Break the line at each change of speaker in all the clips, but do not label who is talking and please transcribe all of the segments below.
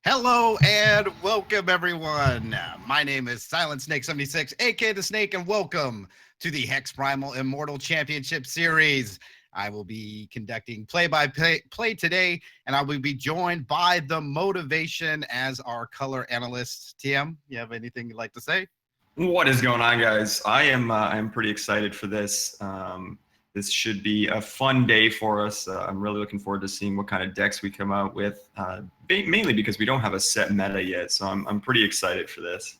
Hello and welcome, everyone. My name is Silent Snake 76, aka the Snake, and welcome to the HexPrimal Immortal Championship Series. I will be conducting play-by-play today, and I will be joined by the Motivation as our color analyst. TM, you have anything you'd like to say?
What is going on, guys? I'm pretty excited for this. This should be a fun day for us. I'm really looking forward to seeing what kind of decks we come out with, mainly because we don't have a set meta yet. So I'm pretty excited for this.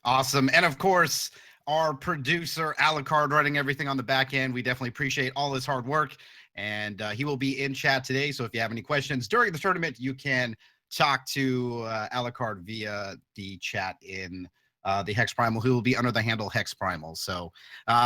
Awesome. And of course, our producer, Alucard, running everything on the back end. We definitely appreciate all his hard work. And he will be in chat today. So if you have any questions during the tournament, you can talk to Alucard via the chat in the HexPrimal, who will be under the handle HexPrimal. So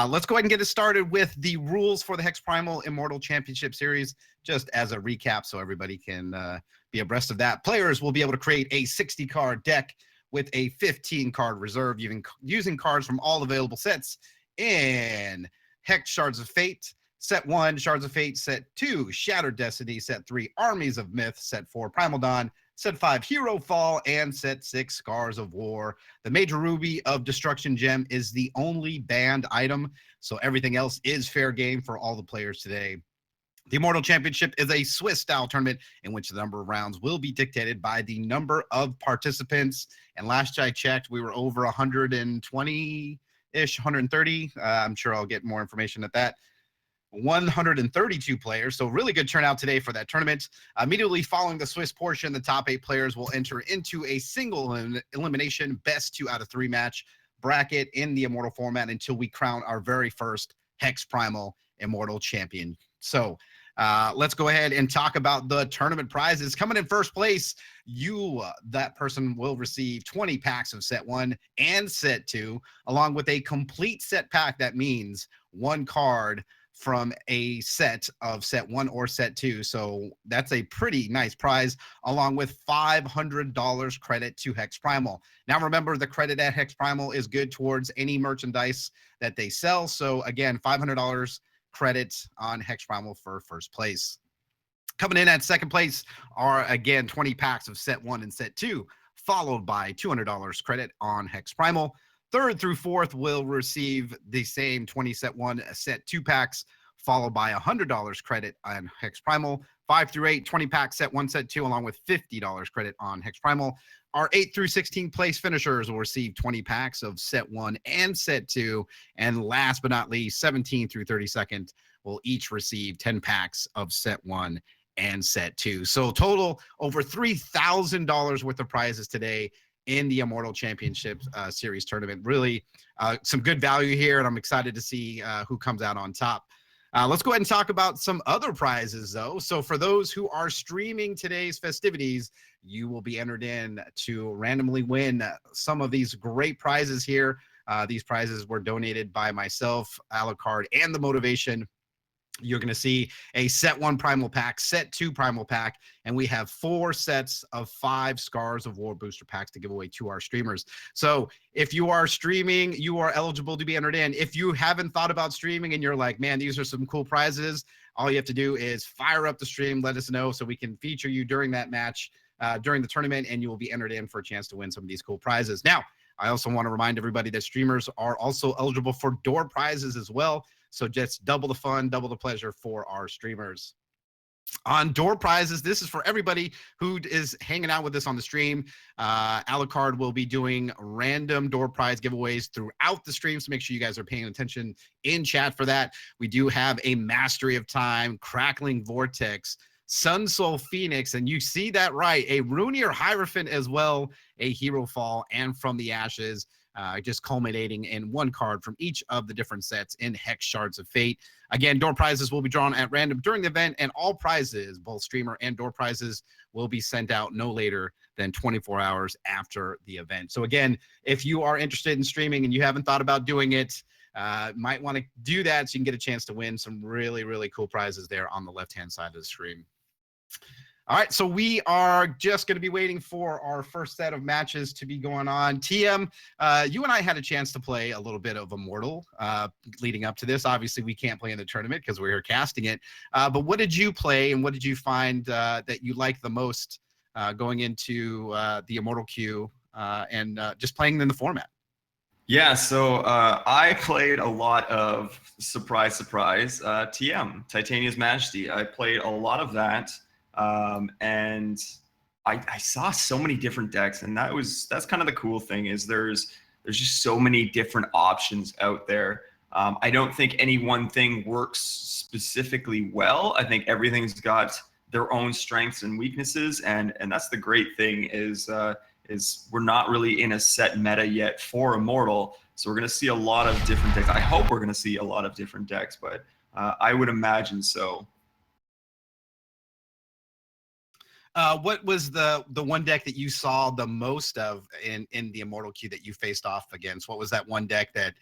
let's go ahead and get it started with the rules for the HexPrimal Immortal Championship Series, just as a recap so everybody can be abreast of that. Players will be able to create a 60-card deck with a 15-card reserve using cards from all available sets in Hex Shards of Fate, Set 1, Shards of Fate, Set 2, Shattered Destiny, Set 3, Armies of Myth, Set 4, Primal Dawn, Set 5, Hero Fall, and Set 6, Scars of War. The Major Ruby of Destruction Gem is the only banned item, so everything else is fair game for all the players today. The Immortal Championship is a Swiss-style tournament in which the number of rounds will be dictated by the number of participants. And last I checked, we were over 120-ish, 130. I'm sure I'll get more information at that. 132 players, so really good turnout today for that tournament. Immediately following the Swiss portion, the top 8 players will enter into a single elimination best 2 out of 3 match bracket in the Immortal format until we crown our very first HexPrimal Immortal champion. So let's go ahead and talk about the tournament prizes. Coming in first place, that person will receive 20 packs of Set 1 and Set 2, along with a complete set pack. That means 1 card from a set of Set 1 or Set 2. So that's a pretty nice prize, along with $500 credit to HexPrimal. Now, remember, the credit at HexPrimal is good towards any merchandise that they sell. So again, $500 credit on HexPrimal for first place. Coming in at second place are, again, 20 packs of Set 1 and Set 2, followed by $200 credit on HexPrimal. Third through fourth will receive the same 20 Set 1, Set 2 packs, followed by $100 credit on HexPrimal. 5 through 8, 20 packs, Set 1, Set 2, along with $50 credit on HexPrimal. Our 8 through 16 place finishers will receive 20 packs of Set 1 and Set 2. And last but not least, 17 through 32nd will each receive 10 packs of Set 1 and Set 2. So total over $3,000 worth of prizes today in the Immortal Championship Series tournament. Really some good value here, and I'm excited to see who comes out on top. Let's go ahead and talk about some other prizes, though. So for those who are streaming today's festivities, you will be entered in to randomly win some of these great prizes here. These prizes were donated by myself, Alucard, and the Motivation. You're going to see a Set 1 Primal Pack, Set 2 Primal Pack, and we have 4 sets of 5 Scars of War booster packs to give away to our streamers. So if you are streaming, you are eligible to be entered in. If you haven't thought about streaming and you're like, man, these are some cool prizes, all you have to do is fire up the stream, let us know so we can feature you during that match, during the tournament, and you will be entered in for a chance to win some of these cool prizes. Now, I also want to remind everybody that streamers are also eligible for door prizes as well. So just double the fun, double the pleasure for our streamers. On door prizes, this is for everybody who is hanging out with us on the stream. Alucard will be doing random door prize giveaways throughout the stream, so make sure you guys are paying attention in chat for that. We do have a Mastery of Time, Crackling Vortex, Sun Soul Phoenix, and you see that right, a Runir Hierophant as well, a Hero Fall, and From the Ashes. Just culminating in 1 card from each of the different sets in Hex Shards of Fate. Again, door prizes will be drawn at random during the event, and all prizes, both streamer and door prizes, will be sent out no later than 24 hours after the event. So again, if you are interested in streaming and you haven't thought about doing it, might want to do that so you can get a chance to win some really, really cool prizes there on the left-hand side of the screen. All right, so we are just going to be waiting for our first set of matches to be going on. TM, you and I had a chance to play a little bit of Immortal leading up to this. Obviously, we can't play in the tournament because we were casting it. But what did you play, and what did you find that you liked the most going into the Immortal queue and just playing in the format?
Yeah, so I played a lot of surprise, TM, Titania's Majesty. I played a lot of that, and I saw so many different decks, and that's kind of the cool thing is there's just so many different options out there. I don't think any one thing works specifically well. I think everything's got their own strengths and weaknesses, and that's the great thing is we're not really in a set meta yet for Immortal. So we're going to see a lot of different decks. I hope we're going to see a lot of different decks, but I would imagine so.
What was the one deck that you saw the most of in the Immortal queue that you faced off against? What was that one deck that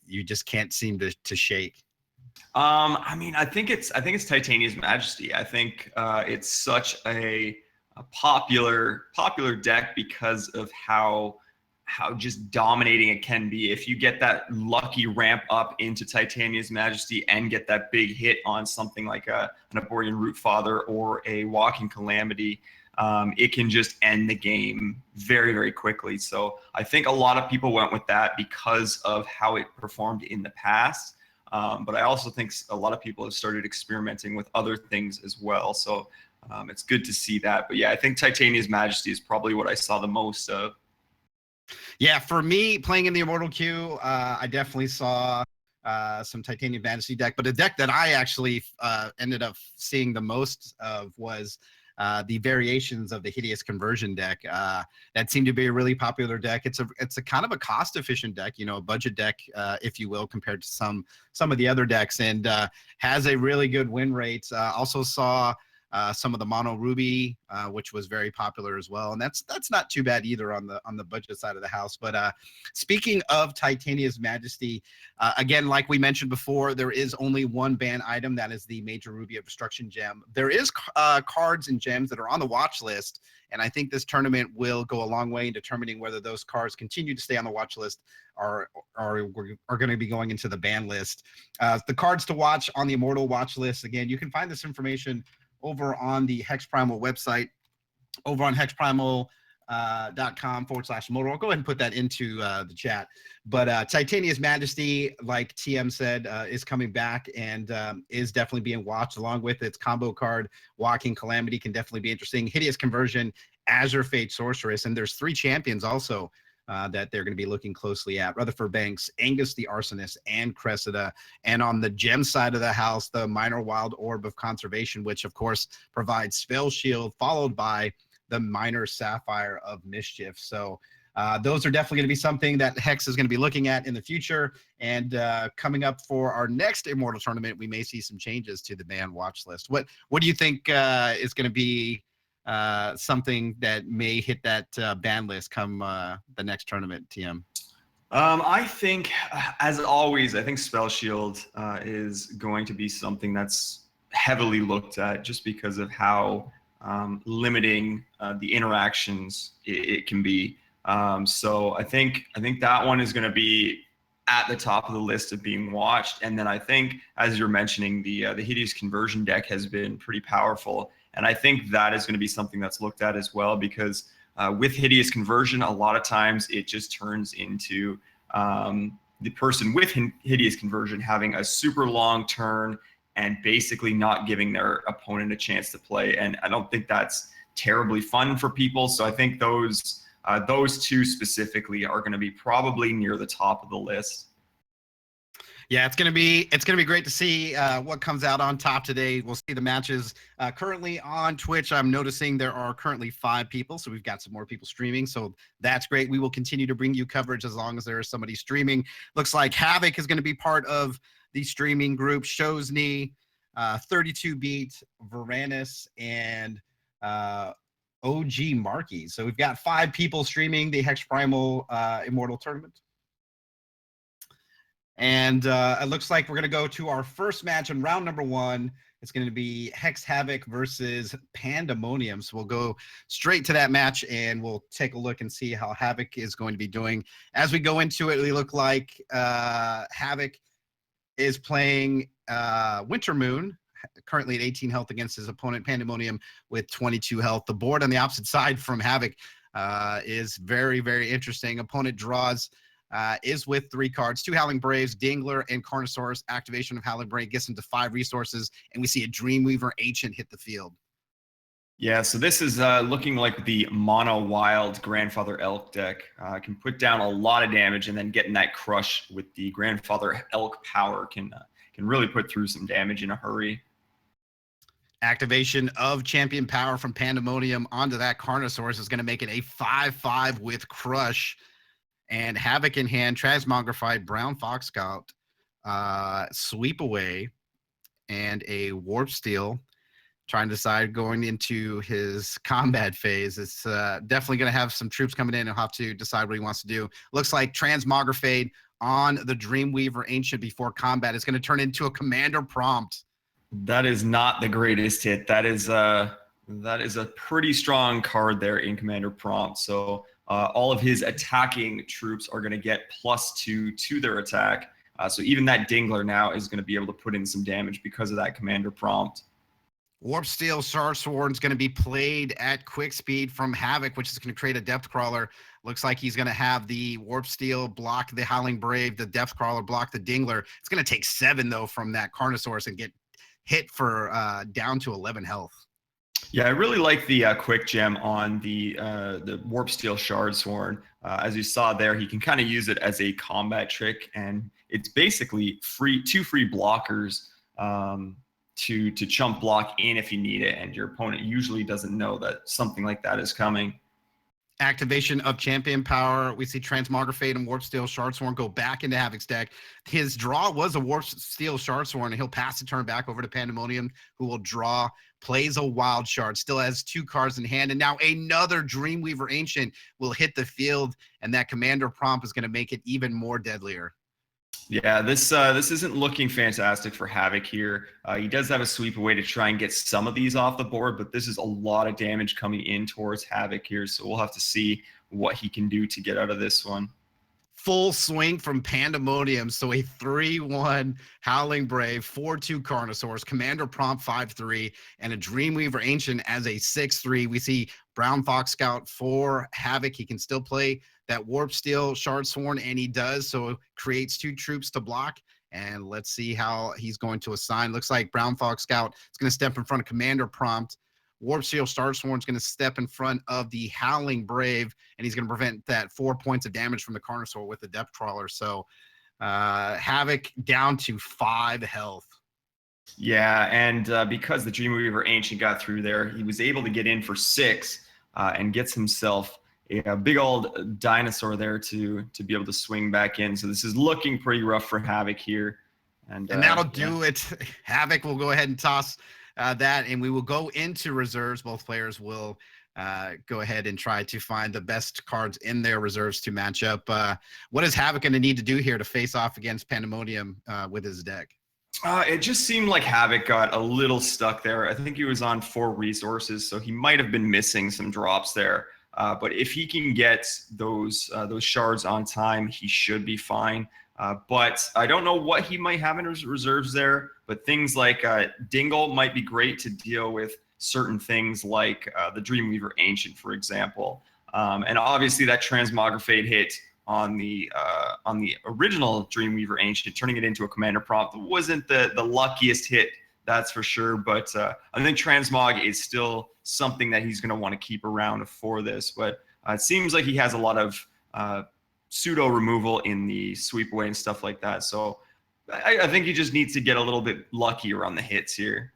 you just can't seem to shake?
I mean, I think it's Titania's Majesty. I think it's such a popular deck because of how just dominating it can be. If you get that lucky ramp up into Titania's Majesty and get that big hit on something like an Aborian Rootfather or a Walking Calamity, it can just end the game very, very quickly. So I think a lot of people went with that because of how it performed in the past. But I also think a lot of people have started experimenting with other things as well. So it's good to see that. But yeah, I think Titania's Majesty is probably what I saw the most of.
Yeah, for me, playing in the Immortal queue, I definitely saw some Titanium Majesty deck, but a deck that I actually ended up seeing the most of was the variations of the Hideous Conversion deck. That seemed to be a really popular deck. It's a kind of a cost-efficient deck, you know, a budget deck, if you will, compared to some of the other decks, and has a really good win rate. Also saw some of the Mono Ruby, which was very popular as well, and that's not too bad either on the budget side of the house. But speaking of Titania's Majesty, again, like we mentioned before, there is only one ban item, that is the Major Ruby of Destruction gem. There is cards and gems that are on the watch list, and I think this tournament will go a long way in determining whether those cards continue to stay on the watch list or are going to be going into the ban list. The cards to watch on the Immortal watch list, again, you can find this information over on the HexPrimal website, over on hexprimal.com/Immortal. I'll go ahead and put that into the chat. But Titania's Majesty, like TM said, is coming back and is definitely being watched, along with its combo card, Walking Calamity, can definitely be interesting. Hideous Conversion, Azure Fate Sorceress, and there's 3 champions also that they're going to be looking closely at: Rutherford Banks, Angus the Arsonist, and Cressida. And on the gem side of the house, the Minor Wild Orb of Conservation, which of course provides Spell Shield, followed by the Minor Sapphire of Mischief. So those are definitely going to be something that Hex is going to be looking at in the future. And coming up for our next Immortal tournament, we may see some changes to the ban watch list. What do you think is going to be something that may hit that ban list come the next tournament, TM?
I think, as always, I think Spell Shield is going to be something that's heavily looked at, just because of how limiting the interactions it can be. So I think that one is going to be at the top of the list of being watched. And then I think, as you're mentioning, the Hideous Conversion deck has been pretty powerful. And I think that is going to be something that's looked at as well, because with Hideous Conversion, a lot of times it just turns into the person with Hideous Conversion having a super long turn and basically not giving their opponent a chance to play. And I don't think that's terribly fun for people. So I think those 2 specifically are going to be probably near the top of the list.
Yeah, it's gonna be great to see what comes out on top today. We'll see the matches currently on Twitch. I'm noticing there are currently 5 people, so we've got some more people streaming. So that's great. We will continue to bring you coverage as long as there is somebody streaming. Looks like Havoc is going to be part of the streaming group. Shosny, 32-Beat, Varanus, and OG Markey. So we've got 5 people streaming the HexPrimal Immortal tournament. And it looks like we're going to go to our first match in round number 1. It's going to be Hex Havoc versus Pandemonium. So we'll go straight to that match, and we'll take a look and see how Havoc is going to be doing. As we go into it, we look like Havoc is playing Winter Moon, currently at 18 health against his opponent, Pandemonium, with 22 health. The board on the opposite side from Havoc is very, very interesting. Opponent draws is with 3 cards, 2 Howling Braves, Dingler, and Carnosaurus. Activation of Howling Brave gets into 5 resources, and we see a Dreamweaver Ancient hit the field.
Yeah, so this is looking like the mono wild Grandfather Elk deck. Can put down a lot of damage, and then getting that crush with the Grandfather Elk power can really put through some damage in a hurry.
Activation of Champion Power from Pandemonium onto that Carnosaurus is going to make it a 5/5 with Crush. And Havoc in hand, Transmogrified, Brown Fox Scout, Sweep Away, and a Warp Steel. Trying to decide going into his combat phase. It's definitely going to have some troops coming in and he'll have to decide what he wants to do. Looks like Transmogrifade on the Dreamweaver Ancient before combat is going to turn into a Commander Prompt.
That is not the greatest hit. That is a pretty strong card there in Commander Prompt. So all of his attacking troops are going to get +2 to their attack. So even that Dingler now is going to be able to put in some damage because of that Commander Prompt.
Warp Steel Starsworn is going to be played at quick speed from Havoc, which is going to create a Depth Crawler. Looks like he's going to have the Warp Steel block the Howling Brave, the Depth Crawler block the Dingler. It's going to take 7, though, from that Carnosaurus and get hit for down to 11 health.
Yeah, I really like the quick gem on the Warp Steel Shardsworn. As you saw there, he can kind of use it as a combat trick, and it's basically two free blockers to chump block in if you need it, and your opponent usually doesn't know that something like that is coming.
Activation of Champion Power. We see Transmogrifade and Warp Steel Shardsworn go back into Havoc's deck. His draw was a Warp Steel Shardsworn, and he'll pass the turn back over to Pandemonium, who will draw, plays a Wild Shard, still has 2 cards in hand, and now another Dreamweaver Ancient will hit the field, and that Commander Prompt is going to make it even more deadlier.
Yeah, this isn't looking fantastic for Havoc here. He does have a Sweep Away to try and get some of these off the board, but this is a lot of damage coming in towards Havoc here, so we'll have to see what he can do to get out of this one.
Full swing from Pandemonium, so a 3/1 Howling Brave, 4/2 Carnosaurus, Commander Prompt 5/3, and a Dreamweaver Ancient as a 6/3. We see Brown Fox Scout for Havoc. He can still play that Warp Steel Shardsworn, and he does, so it creates 2 troops to block. And let's see how he's going to assign. Looks like Brown Fox Scout is going to step in front of Commander Prompt. Warp Steel Starsworn is going to step in front of the Howling Brave, and he's going to prevent that 4 points of damage from the Carnosaur with the Depth Crawler. So Havoc down to 5 health.
Yeah, and because the Dreamweaver Ancient got through there, he was able to get in for 6 and gets himself a big old dinosaur there to be able to swing back in. So this is looking pretty rough for Havoc here. And
that'll do it. Havoc will go ahead and toss that, and we will go into reserves. Both players will go ahead and try to find the best cards in their reserves to match up. What is Havoc going to need to do here to face off against Pandemonium with his deck?
It just seemed like Havoc got a little stuck there. I think he was on 4 resources, so he might have been missing some drops there. But if he can get those shards on time, he should be fine. But I don't know what he might have in his reserves there. But things like Dingle might be great to deal with certain things like the Dreamweaver Ancient, for example. And obviously that Transmogrifade hit on the original Dreamweaver Ancient, turning it into a Commander Prompt wasn't the luckiest hit, that's for sure. But I think Transmog is still something that he's going to want to keep around for this. But it seems like he has a lot of pseudo removal in the Sweep Away and stuff like that. So I think he just needs to get a little bit luckier on the hits here.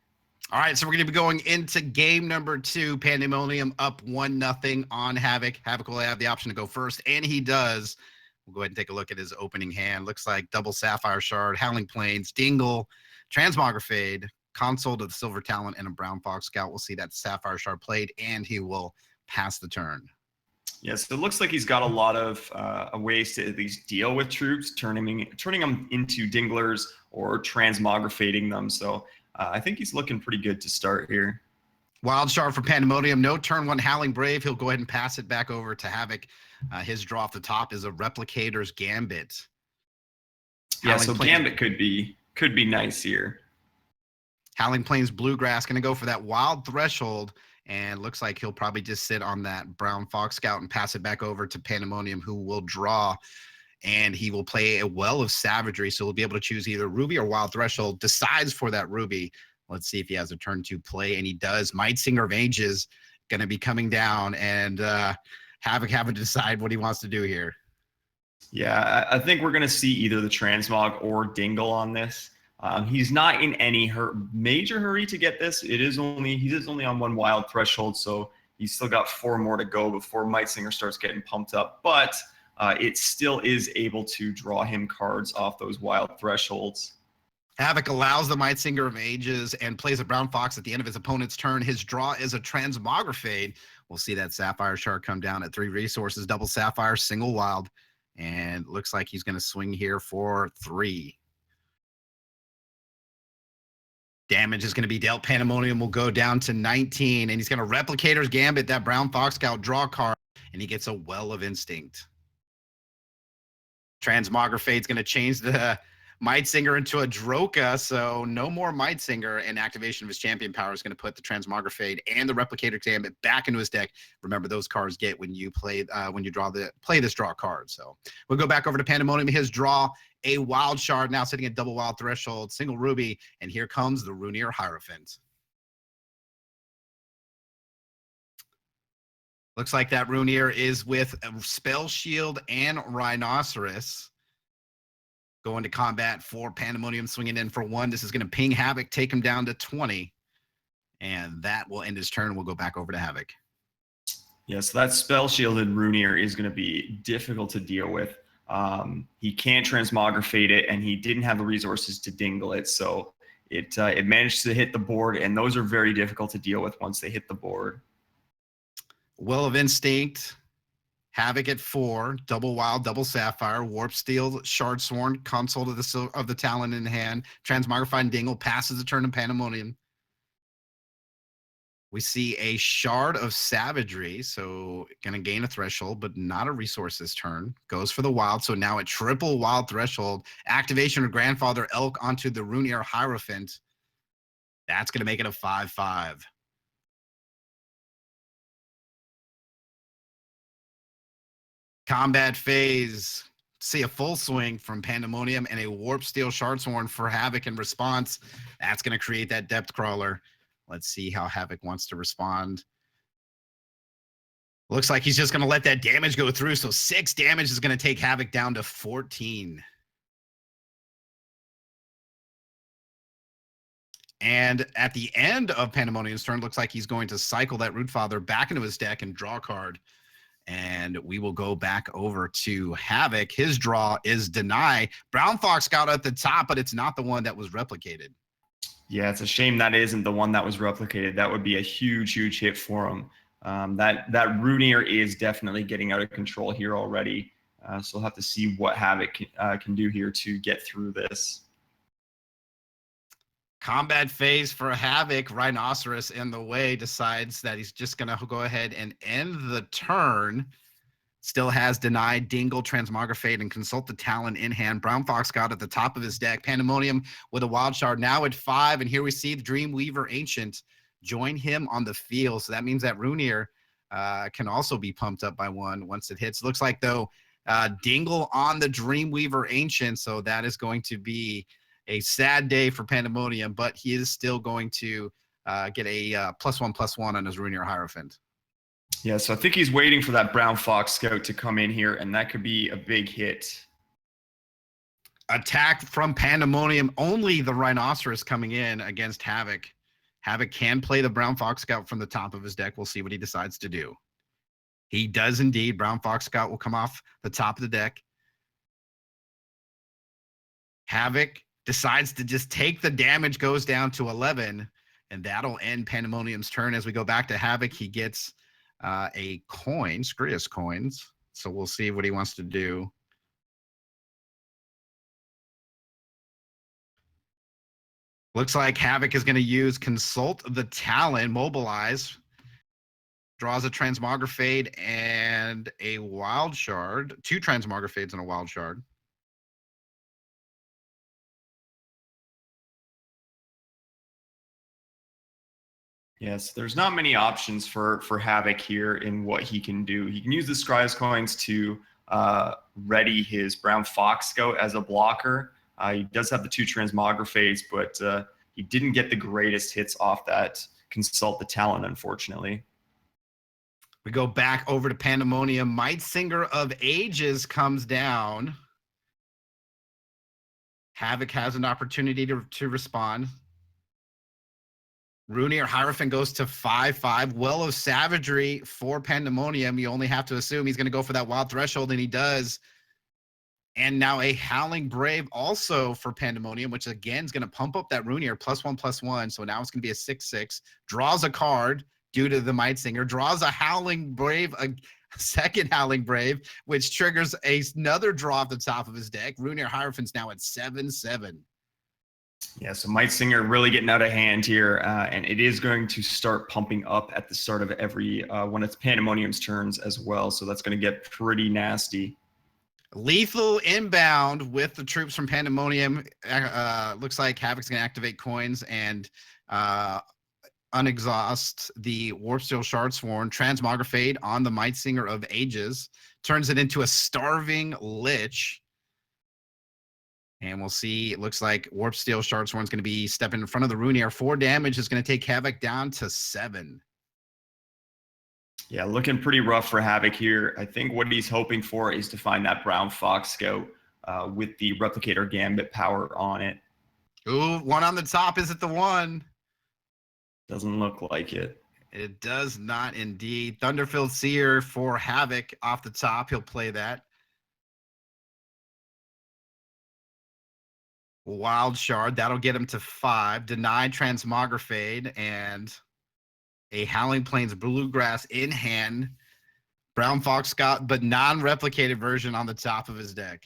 All right, so we're going to be going into game number 2. Pandemonium up 1-0 on Havoc. Havoc will have the option to go first, and he does. We'll go ahead and take a look at his opening hand. Looks like double Sapphire Shard, Howling Plains, Dingle, Transmogrifade, Console to the Silver Talent, and a Brown Fox Scout. We'll see that Sapphire Shard played, and he will pass the turn.
Yes, it looks like he's got a lot of ways to at least deal with troops, turning them into Dinglers or Transmogrifating them. So I think he's looking pretty good to start here.
Wild Shard for Pandemonium. No turn 1 Howling Brave. He'll go ahead and pass it back over to Havoc. His draw off the top is a Replicator's Gambit.
Yeah, so Gambit could be nice here.
Howling Plains Bluegrass going to go for that wild threshold, and looks like he'll probably just sit on that Brown Fox Scout and pass it back over to Pandemonium, who will draw, and he will play a Well of Savagery, so he'll be able to choose either Ruby or Wild Threshold. Decides for that Ruby. Let's see if he has a turn to play, and he does. Might Singer of Ages going to be coming down, and Havoc having to decide what he wants to do here.
Yeah, I think we're going to see either the Transmog or Dingle on this. He's not in any major hurry to get this. He is only on one wild threshold, so he's still got 4 more to go before Might Singer starts getting pumped up. But it still is able to draw him cards off those wild thresholds.
Havoc allows the Might Singer of Ages and plays a Brown Fox at the end of his opponent's turn. His draw is a Transmogrifade. We'll see that Sapphire Shark come down at 3 resources, double Sapphire, single wild. And looks like he's going to swing here for 3. Damage is going to be dealt. Pandemonium will go down to 19, and he's going to Replicator's Gambit, that Brown Fox Scout draw card, and he gets a Well of Instinct. Transmogrifade's going to change the Might Singer into a Droka, so no more Might Singer, and activation of his champion power is going to put the Transmogrifade and the Replicator Gambit back into his deck. Remember, those cards get when you play this draw card. So we'll go back over to Pandemonium. His draw, a Wild Shard, now sitting at double Wild Threshold, single Ruby, and here comes the Runier Hierophant. Looks like that Runier is with Spell Shield and Rhinoceros. Going to combat for Pandemonium, swinging in for 1. This is going to ping Havoc, take him down to 20. And that will end his turn. We'll go back over to Havoc.
Yeah, so that Spell Shielded Runier is going to be difficult to deal with. He can't Transmogrifade it, and he didn't have the resources to Dingle it. So it managed to hit the board, and those are very difficult to deal with once they hit the board.
Well of Instinct. Havoc at 4, double Wild, double Sapphire, Warp Steel, Shard Sworn, Consult of the Talon in hand, Transmogrified Dingle, passes the turn to Pandemonium. We see a Shard of Savagery, so going to gain a threshold, but not a resources turn. Goes for the Wild, so now a triple Wild threshold. Activation of Grandfather Elk onto the Runier Hierophant. That's going to make it a 5/5. Combat phase. See a full swing from Pandemonium and a Warp Steel Shardsworn for Havoc in response. That's going to create that Depth Crawler. Let's see how Havoc wants to respond. Looks like he's just going to let that damage go through. So 6 damage is going to take Havoc down to 14. And at the end of Pandemonium's turn, looks like he's going to cycle that Rootfather back into his deck and draw a card. And we will go back over to Havoc. His draw is Deny. Brown Fox Scout at the top, but it's not the one that was replicated.
Yeah, it's a shame that isn't the one that was replicated. That would be a huge, huge hit for him. That Runier is definitely getting out of control here already. So we'll have to see what Havoc can do here to get through this.
Combat phase for Havoc. Rhinoceros in the way, decides that he's just going to go ahead and end the turn. Still has Denied, Dingle, Transmogrifade, and Consult the Talon in hand. Brown Fox Scout at the top of his deck. Pandemonium with a Wild Shard now at 5. And here we see the Dreamweaver Ancient join him on the field. So that means that Runier can also be pumped up by 1 once it hits. Looks like, though, Dingle on the Dreamweaver Ancient. So that is going to be a sad day for Pandemonium, but he is still going to get a +1/+1 on his Runier Hierophant.
Yeah, so I think he's waiting for that Brown Fox Scout to come in here, and that could be a big hit.
Attack from Pandemonium. Only the Rhinoceros coming in against Havoc. Havoc can play the Brown Fox Scout from the top of his deck. We'll see what he decides to do. He does indeed. Brown Fox Scout will come off the top of the deck. Havoc decides to just take the damage, goes down to 11, and that'll end Pandemonium's turn. As we go back to Havoc, he gets a coin, Scrius coins. So we'll see what he wants to do. Looks like Havoc is going to use Consult the Talon, Mobilize. Draws a Transmogrifade and a Wild Shard. 2 Transmogrifades and a Wild Shard.
Yes, there's not many options for Havoc here in what he can do. He can use the Scry's coins to ready his Brown Fox Scout as a blocker. He does have the 2 transmographates, but he didn't get the greatest hits off that Consult the Talent, unfortunately.
We go back over to Pandemonium. Might Singer of Ages comes down. Havoc has an opportunity to respond. Rooney or Hierophant goes to 5/5. Well of Savagery for Pandemonium. You only have to assume he's going to go for that Wild Threshold, and he does. And now a Howling Brave also for Pandemonium, which again is going to pump up that Roonier +1/+1. So now it's going to be a 6/6. Draws a card due to the Might Singer. Draws a Howling Brave, a second Howling Brave, which triggers another draw off the top of his deck. Roonier Hierophant's now at 7/7.
Yeah, so Might Singer really getting out of hand here, and it is going to start pumping up at the start of every when it's Pandemonium's turns as well. So that's going to get pretty nasty.
Lethal inbound with the troops from Pandemonium. Looks like Havoc's going to activate coins and unexhaust the Warpsteel Shardsworn. Transmografade on the Might Singer of Ages. Turns it into a Starving Lich. And we'll see. It looks like Warpsteel Shardsworn is going to be stepping in front of the Roonier. 4 damage is going to take Havoc down to 7.
Yeah, looking pretty rough for Havoc here. I think what he's hoping for is to find that Brown Fox Scout with the Replicator Gambit power on it.
Ooh, one on the top. Is it the one?
Doesn't look like it.
It does not indeed. Thunderfilled Seer for Havoc off the top. He'll play that. Wild Shard. That'll get him to 5. Denied Transmografade and a Howling Plains Bluegrass in hand. Brown Fox Scout, but non-replicated version on the top of his deck.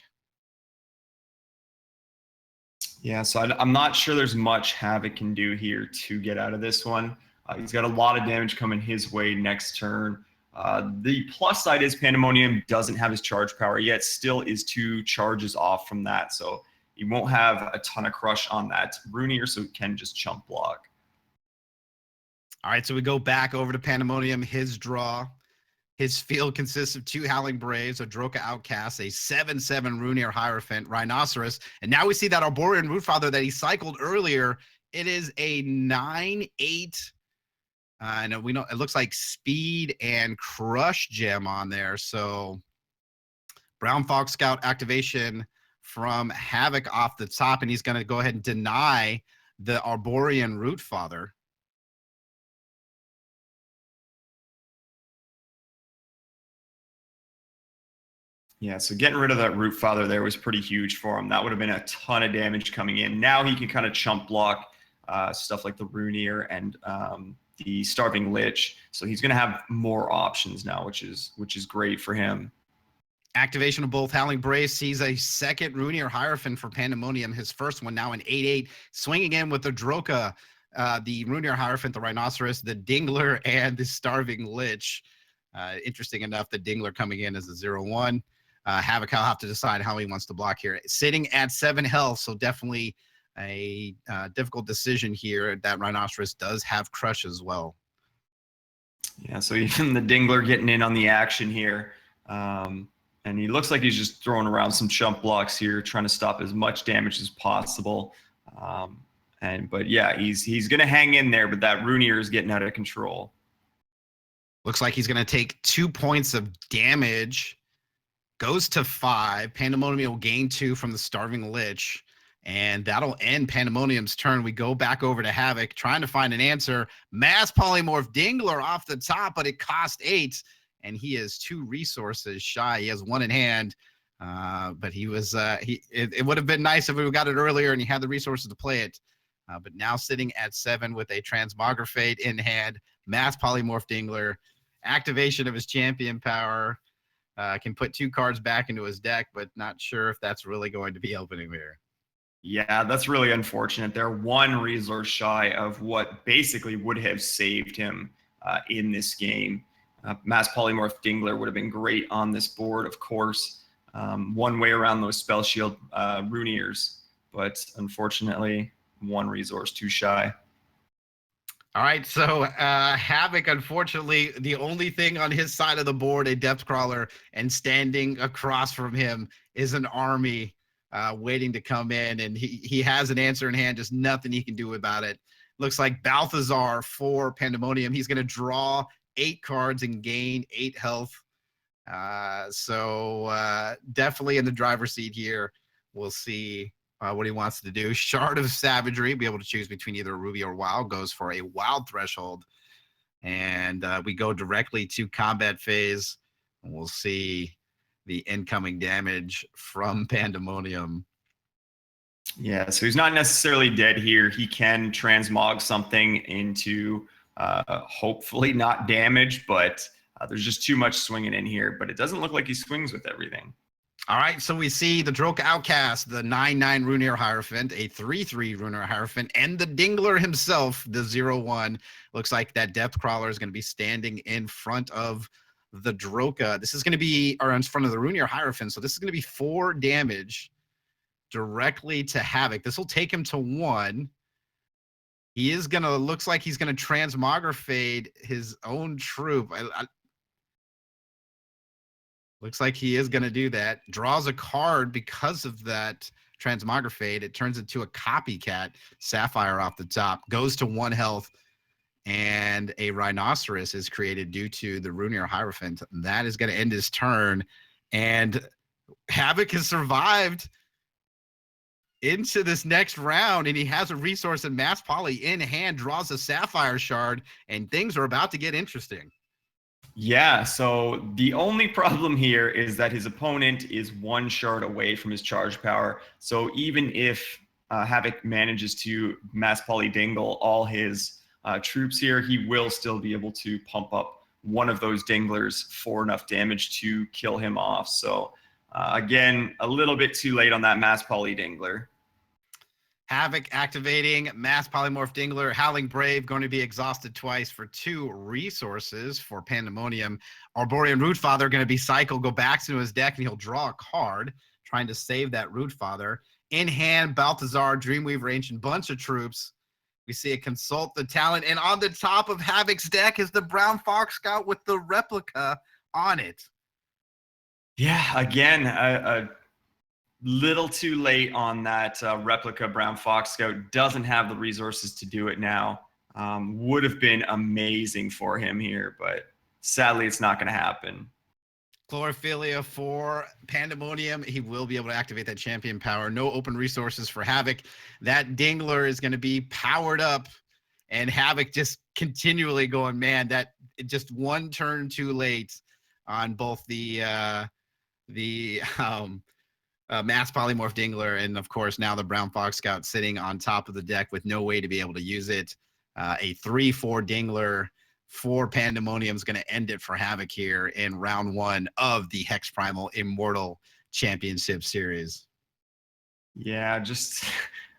Yeah, so I'm not sure there's much Havoc can do here to get out of this one. He's got a lot of damage coming his way next turn. The plus side is Pandemonium doesn't have his charge power yet, still is 2 charges off from that. So he won't have a ton of crush on that Roonier, so he can just chump block.
All right, so we go back over to Pandemonium. His draw. His field consists of 2 Howling Braves, a Droka Outcast, a 7/7 Roonier Hierophant, Rhinoceros, and now we see that Arborean Rootfather that he cycled earlier. It is a 9/8. And we know it looks like Speed and Crush Gem on there. So Brown Fox Scout activation from Havoc off the top, and he's going to go ahead and deny the Arborean Rootfather.
Yeah, so getting rid of that Rootfather there was pretty huge for him. That would have been a ton of damage coming in. Now he can kind of chump block stuff like the Roonier and the Starving Lich. So he's going to have more options now, which is great for him.
Activation of both Howling Braves sees a second Roonier Hierophant for Pandemonium. His first one now an 8/8. Swinging in with the Droka, the Roonier Hierophant, the Rhinoceros, the Dingler, and the Starving Lich. Interesting enough, the Dingler coming in as a 0/1. Havoc will have to decide how he wants to block here. Sitting at 7 health, so definitely a difficult decision here. That Rhinoceros does have Crush as well.
Yeah, so even the Dingler getting in on the action here. And he looks like he's just throwing around some chump blocks here, trying to stop as much damage as possible. But yeah, he's going to hang in there, but that Roonier is getting out of control.
Looks like he's going to take 2 points of damage. Goes to 5. Pandemonium will gain 2 from the Starving Lich. And that'll end Pandemonium's turn. We go back over to Havoc, trying to find an answer. Mass Polymorph Dingler off the top, but it cost 8. And he is 2 resources shy. He has 1 in hand. But he was it would have been nice if we got it earlier and he had the resources to play it. But now sitting at 7 with a Transmografade in hand, Mass Polymorph Dingler, activation of his champion power. Can put 2 cards back into his deck, but not sure if that's really going to be opening there.
Yeah, that's really unfortunate. They're 1 resource shy of what basically would have saved him in this game. Mass Polymorph Dingler would have been great on this board, of course. One way around those Spell Shield Rooniers, but unfortunately, 1 resource too shy.
All right, so Havoc, unfortunately, the only thing on his side of the board, a depth crawler, and standing across from him is an army waiting to come in, and he has an answer in hand, just nothing he can do about it. Looks like Balthazar for Pandemonium. He's going to draw 8 cards and gain 8 health. So definitely in the driver's seat here. We'll see what he wants to do. Shard of Savagery, be able to choose between either Ruby or Wild, goes for a Wild threshold. And we go directly to combat phase. And we'll see the incoming damage from Pandemonium.
Yeah, so he's not necessarily dead here. He can transmog something into hopefully not damage, but there's just too much swinging in here. But it doesn't look like he swings with everything.
All right, so we see the Droka Outcast, the 9/9 Runir Hierophant, a 3/3 Runir Hierophant, and the Dingler himself, the 0/1. Looks like that Depth Crawler is going to be standing in front of the Droka. This is going to be, or in front of the Runir Hierophant, so this is going to be 4 damage directly to Havoc. This will take him to 1. He is going to, looks like he's going to transmogrifade his own troop. Looks like he is going to do that. Draws a card because of that transmogrifade. It turns into a copycat Sapphire off the top. Goes to 1 health. And a Rhinoceros is created due to the Runir Hierophant. That is going to end his turn. And Havoc has survived into this next round. And he has a resource in Mass Poly in hand. Draws a Sapphire Shard. And things are about to get interesting.
Yeah, so the only problem here is that his opponent is 1 shard away from his charge power. So even if Havoc manages to mass poly dingle all his troops here, he will still be able to pump up one of those dinglers for enough damage to kill him off. So again, a little bit too late on that mass poly dingler.
Havoc activating Mass Polymorph Dingler. Howling Brave going to be exhausted twice for 2 resources for Pandemonium. Arborean Rootfather going to be cycled, go back to his deck, and he'll draw a card, trying to save that Rootfather. In hand, Balthazar, Dreamweaver, Ancient, bunch of troops. We see it consult the talent, and on the top of Havoc's deck is the Brown Fox Scout with the replica on it.
Yeah, again, a little too late on that replica Brown Fox Scout. Doesn't have the resources to do it now. Would have been amazing for him here, but sadly it's not going to happen.
Chlorophilia for Pandemonium. He will be able to activate that champion power. No open resources for Havoc. That Dingler is going to be powered up, and Havoc just continually going, man, that just 1 turn too late on both the Mass Polymorph Dingler, and of course now the Brown Fox Scout sitting on top of the deck with no way to be able to use it. A 3/4 Dingler for Pandemonium is going to end it for Havoc here in round 1 of the HexPrimal Immortal Championship Series.
Yeah, just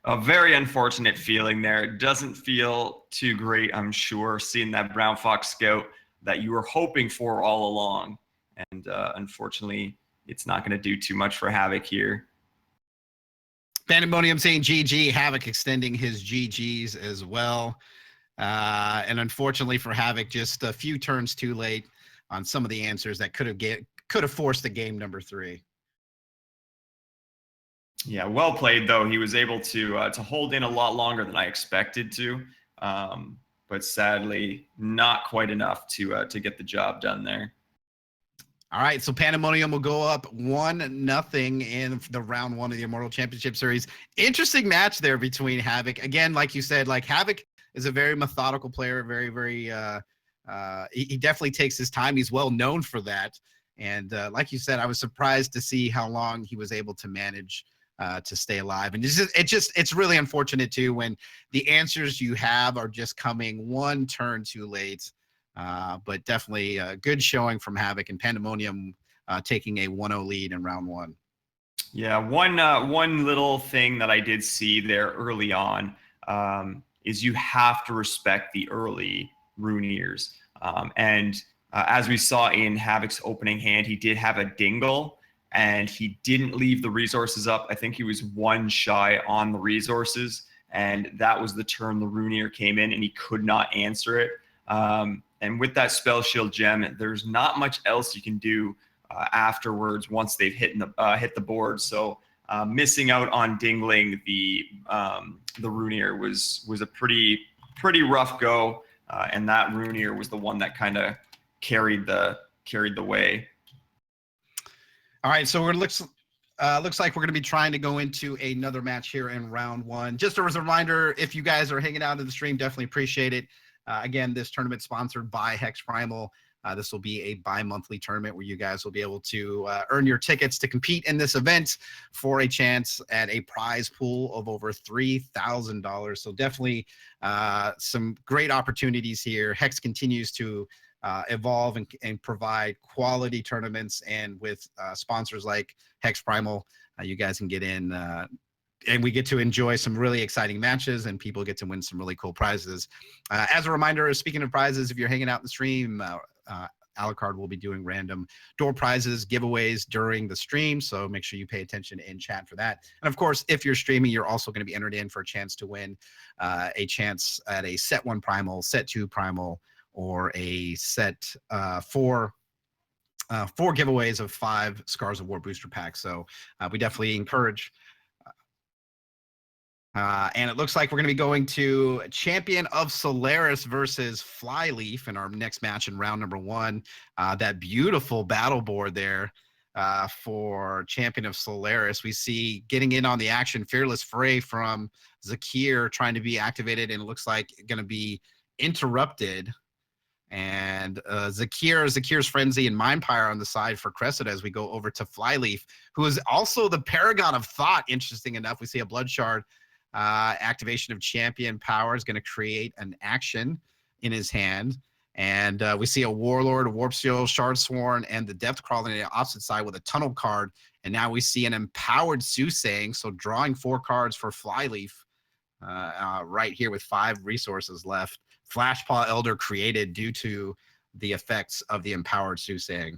a very unfortunate feeling there. It doesn't feel too great, I'm sure, seeing that Brown Fox Scout that you were hoping for all along. And unfortunately, it's not going to do too much for Havoc here.
Pandemonium saying GG, Havoc extending his GGs as well. And unfortunately for Havoc, just a few turns too late on some of the answers that could have forced the game number 3.
Yeah, well played though. He was able to hold in a lot longer than I expected to, but sadly not quite enough to get the job done there.
All right, so Pandemonium will go up 1-0 in the round 1 of the Immortal Championship Series. Interesting match there between Havoc. Again, like you said, like Havoc is a very methodical player, very, he definitely takes his time. He's well known for that. And like you said, I was surprised to see how long he was able to manage to stay alive. And it's really unfortunate too when the answers you have are just coming 1 turn too late. But definitely a good showing from Havoc, and Pandemonium taking a 1-0 lead in round 1.
Yeah, one little thing that I did see there early on is you have to respect the early Runiers. And as we saw in Havoc's opening hand, he did have a dingle, and he didn't leave the resources up. I think he was 1 shy on the resources. and that was the turn the Runeer came in, and he could not answer it. And with that Spell Shield gem, there's not much else you can do afterwards once they've hit the board. So missing out on dingling the Runeer was a pretty rough go, and that Runeer was the one that kind of carried the way.
All right, so it looks like we're going to be trying to go into another match here in round one. Just as a reminder, if you guys are hanging out in the stream, definitely appreciate it. Again, this tournament sponsored by HexPrimal. This will be a bi-monthly tournament where you guys will be able to earn your tickets to compete in this event for a chance at a prize pool of over $3,000. So definitely some great opportunities here. Hex continues to evolve and provide quality tournaments, and with sponsors like HexPrimal, you guys can get in and we get to enjoy some really exciting matches, and people get to win some really cool prizes. As a reminder, speaking of prizes, if you're hanging out in the stream, Alucard will be doing random door prizes, giveaways during the stream, so make sure you pay attention in chat for that. And of course, if you're streaming, you're also going to be entered in for a chance to win a chance at a set 1 primal, set 2 primal, or a set 4 giveaways of 5 Scars of War booster packs. So we definitely encourage. And it looks like we're going to be going to Champion of Solaris versus Flyleaf in our next match in round number 1. That beautiful battle board there for Champion of Solaris. We see getting in on the action, Fearless Fray from Zakir trying to be activated, and it looks like going to be interrupted. And Zakir's Frenzy and Mindpire on the side for Cressida as we go over to Flyleaf, who is also the Paragon of Thought. Interesting enough, we see a Blood Shard activation of Champion Power is going to create an action in his hand. And we see a Warlord, a Warp Seal, Shard Sworn, and the Depth Crawler on the opposite side with a Tunnel card. And now we see an Empowered Soothsaying, so drawing 4 cards for Flyleaf right here with 5 resources left. Flashpaw Elder created due to the effects of the Empowered Soothsaying.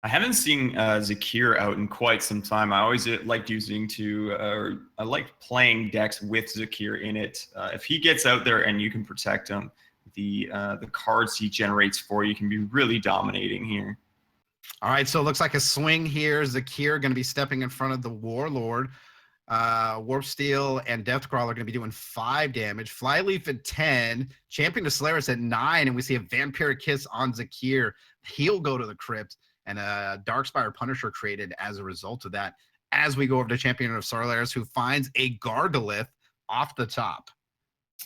I haven't seen Zakir out in quite some time. I always liked I like playing decks with Zakir in it. If he gets out there and you can protect him, the cards he generates for you can be really dominating here.
All right, so it looks like a swing here. Zakir going to be stepping in front of the Warlord. Warp Steel and Deathcrawler are going to be doing 5 damage. Flyleaf at 10, Champion of Solaris at 9, and we see a Vampiric Kiss on Zakir. He'll go to the crypt, and a Darkspire Punisher created as a result of that. As we go over to Champion of Solaris, who finds a Gargalith off the top.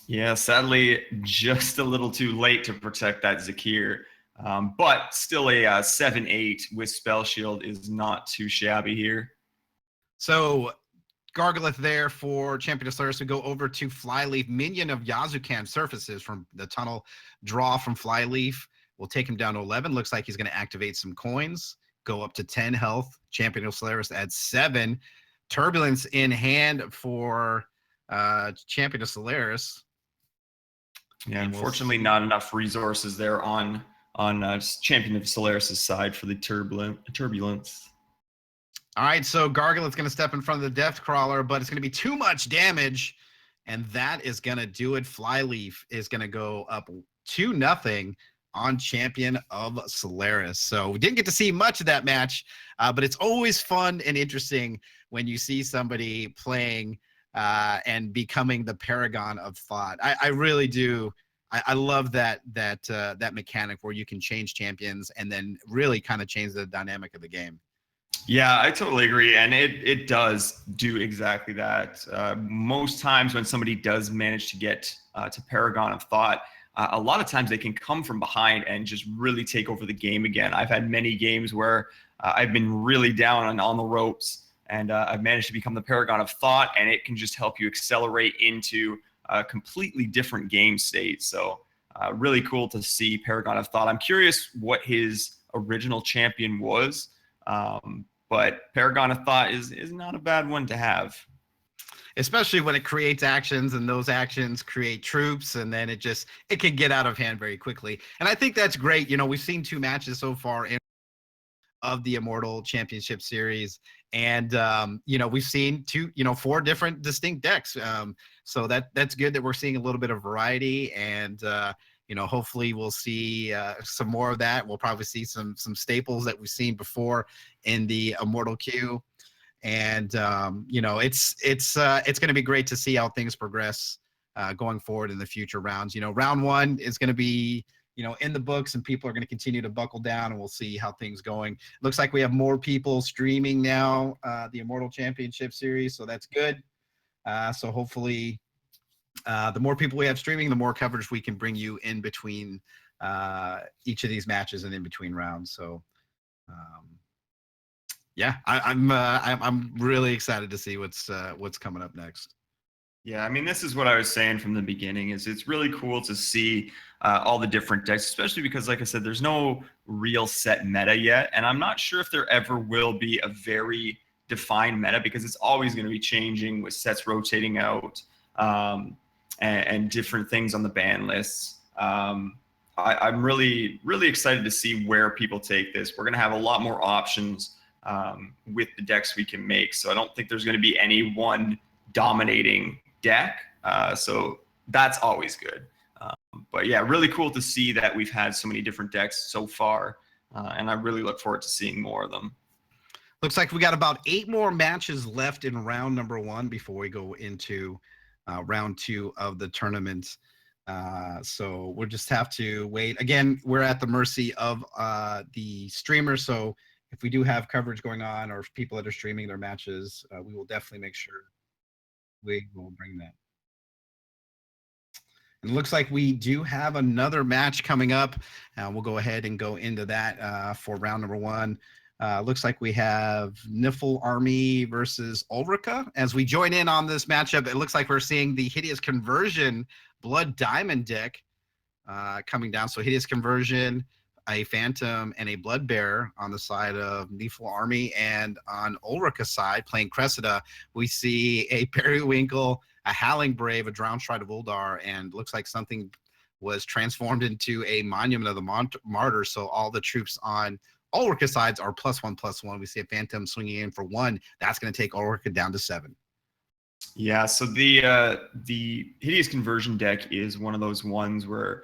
Yeah, sadly, just a little too late to protect that Zakir. But still a 7/8 with Spell Shield is not too shabby here.
So Gargalith there for Champion of Solaris. We go over to Flyleaf, minion of Yazukan surfaces from the tunnel. Draw from Flyleaf. We'll take him down to 11. Looks like he's going to activate some coins. Go up to 10 health. Champion of Solaris at 7. Turbulence in hand for Champion of Solaris.
Yeah, unfortunately, not enough resources there on Champion of Solaris' side for the turbulence.
All right, so Gargalith's going to step in front of the Depth Crawler, but it's going to be too much damage, and that is going to do it. Flyleaf is going to go up 2-0 on Champion of Solaris. So we didn't get to see much of that match, but it's always fun and interesting when you see somebody playing and becoming the Paragon of Thought. I really do. I love that mechanic where you can change champions and then really kind of change the dynamic of the game.
Yeah, I totally agree, and it does do exactly that. Most times when somebody does manage to get to Paragon of Thought, a lot of times they can come from behind and just really take over the game again. I've had many games where I've been really down on the ropes, and I've managed to become the Paragon of Thought, and it can just help you accelerate into a completely different game state. So really cool to see Paragon of Thought. I'm curious what his original champion was. But Paragon of Thought is not a bad one to have.
Especially when it creates actions, and those actions create troops, and then it can get out of hand very quickly. And I think that's great. You know, we've seen 2 matches so far in of the Immortal Championship Series. And, we've seen 4 different distinct decks. So that's good that we're seeing a little bit of variety. And, hopefully we'll see some more of that. We'll probably see some staples that we've seen before in the Immortal queue. And, it's going to be great to see how things progress going forward in the future rounds. Round 1 is going to be in the books, and people are going to continue to buckle down, and we'll see how things going. Looks like we have more people streaming now, the Immortal Championship Series, so that's good. So hopefully the more people we have streaming, the more coverage we can bring you in between each of these matches and in between rounds. So yeah, I'm really excited to see what's coming up next.
Yeah, I mean, this is what I was saying from the beginning, is it's really cool to see all the different decks, especially because, like I said, there's no real set meta yet. And I'm not sure if there ever will be a very defined meta, because it's always going to be changing with sets rotating out and different things on the ban lists. I'm really, really excited to see where people take this. We're going to have a lot more options with the decks we can make. So I don't think there's going to be any one dominating deck, so that's always good. But yeah, really cool to see that we've had so many different decks so far, and I really look forward to seeing more of them.
Looks like we got about 8 more matches left in round number 1 before we go into round 2 of the tournament. So we'll just have to wait. Again, we're at the mercy of the streamers, so if we do have coverage going on, or if people that are streaming their matches, we will definitely make sure we will bring that. And it looks like we do have another match coming up. We'll go ahead and go into that for round number 1. Looks like we have Niffle Army versus Ulrika. As we join in on this matchup, it looks like we're seeing the Hideous Conversion Blood Diamond deck coming down. So Hideous Conversion, a Phantom, and a Blood Bearer on the side of Niffle Army. And on Ulrika's side, playing Cressida, we see a Periwinkle, a Howling Brave, a Drowned Stride of Uldar, and looks like something was transformed into a Monument of the Martyr. So all the troops on Ulrika's sides are +1/+1. We see a Phantom swinging in for 1. That's going to take Ulrika down to 7.
Yeah, so the Hideous Conversion deck is one of those ones where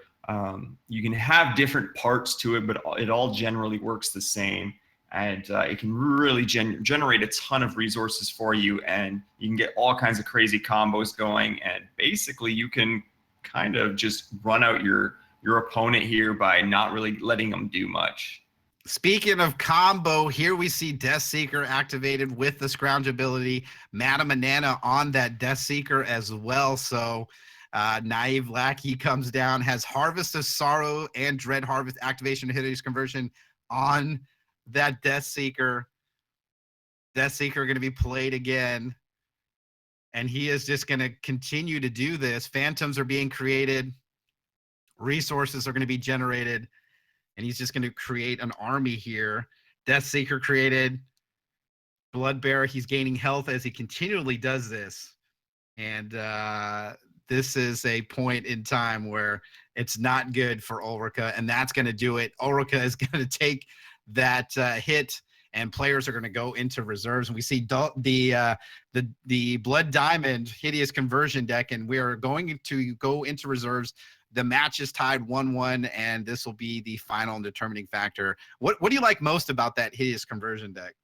you can have different parts to it, but it all generally works the same. And it can really generate a ton of resources for you, and you can get all kinds of crazy combos going. And basically, you can kind of just run out your opponent here by not really letting them do much.
Speaking of combo, here we see Death Seeker activated with the Scrounge ability. Madame Anana on that Death Seeker as well. So Naive Lackey comes down, has Harvest of Sorrow and Dread Harvest activation, Hideous Conversion on that Death Seeker. Death Seeker going to be played again. And he is just going to continue to do this. Phantoms are being created. Resources are going to be generated. And he's just going to create an army here. Death Seeker created. Blood Bearer, he's gaining health as he continually does this. And this is a point in time where it's not good for Ulrika, and that's going to do it. Ulrika is going to take that hit, and players are going to go into reserves. And we see the Blood Diamond Hideous Conversion deck, and we are going to go into reserves. The match is tied 1-1, and this will be the final and determining factor. What do you like most about that Hideous Conversion deck?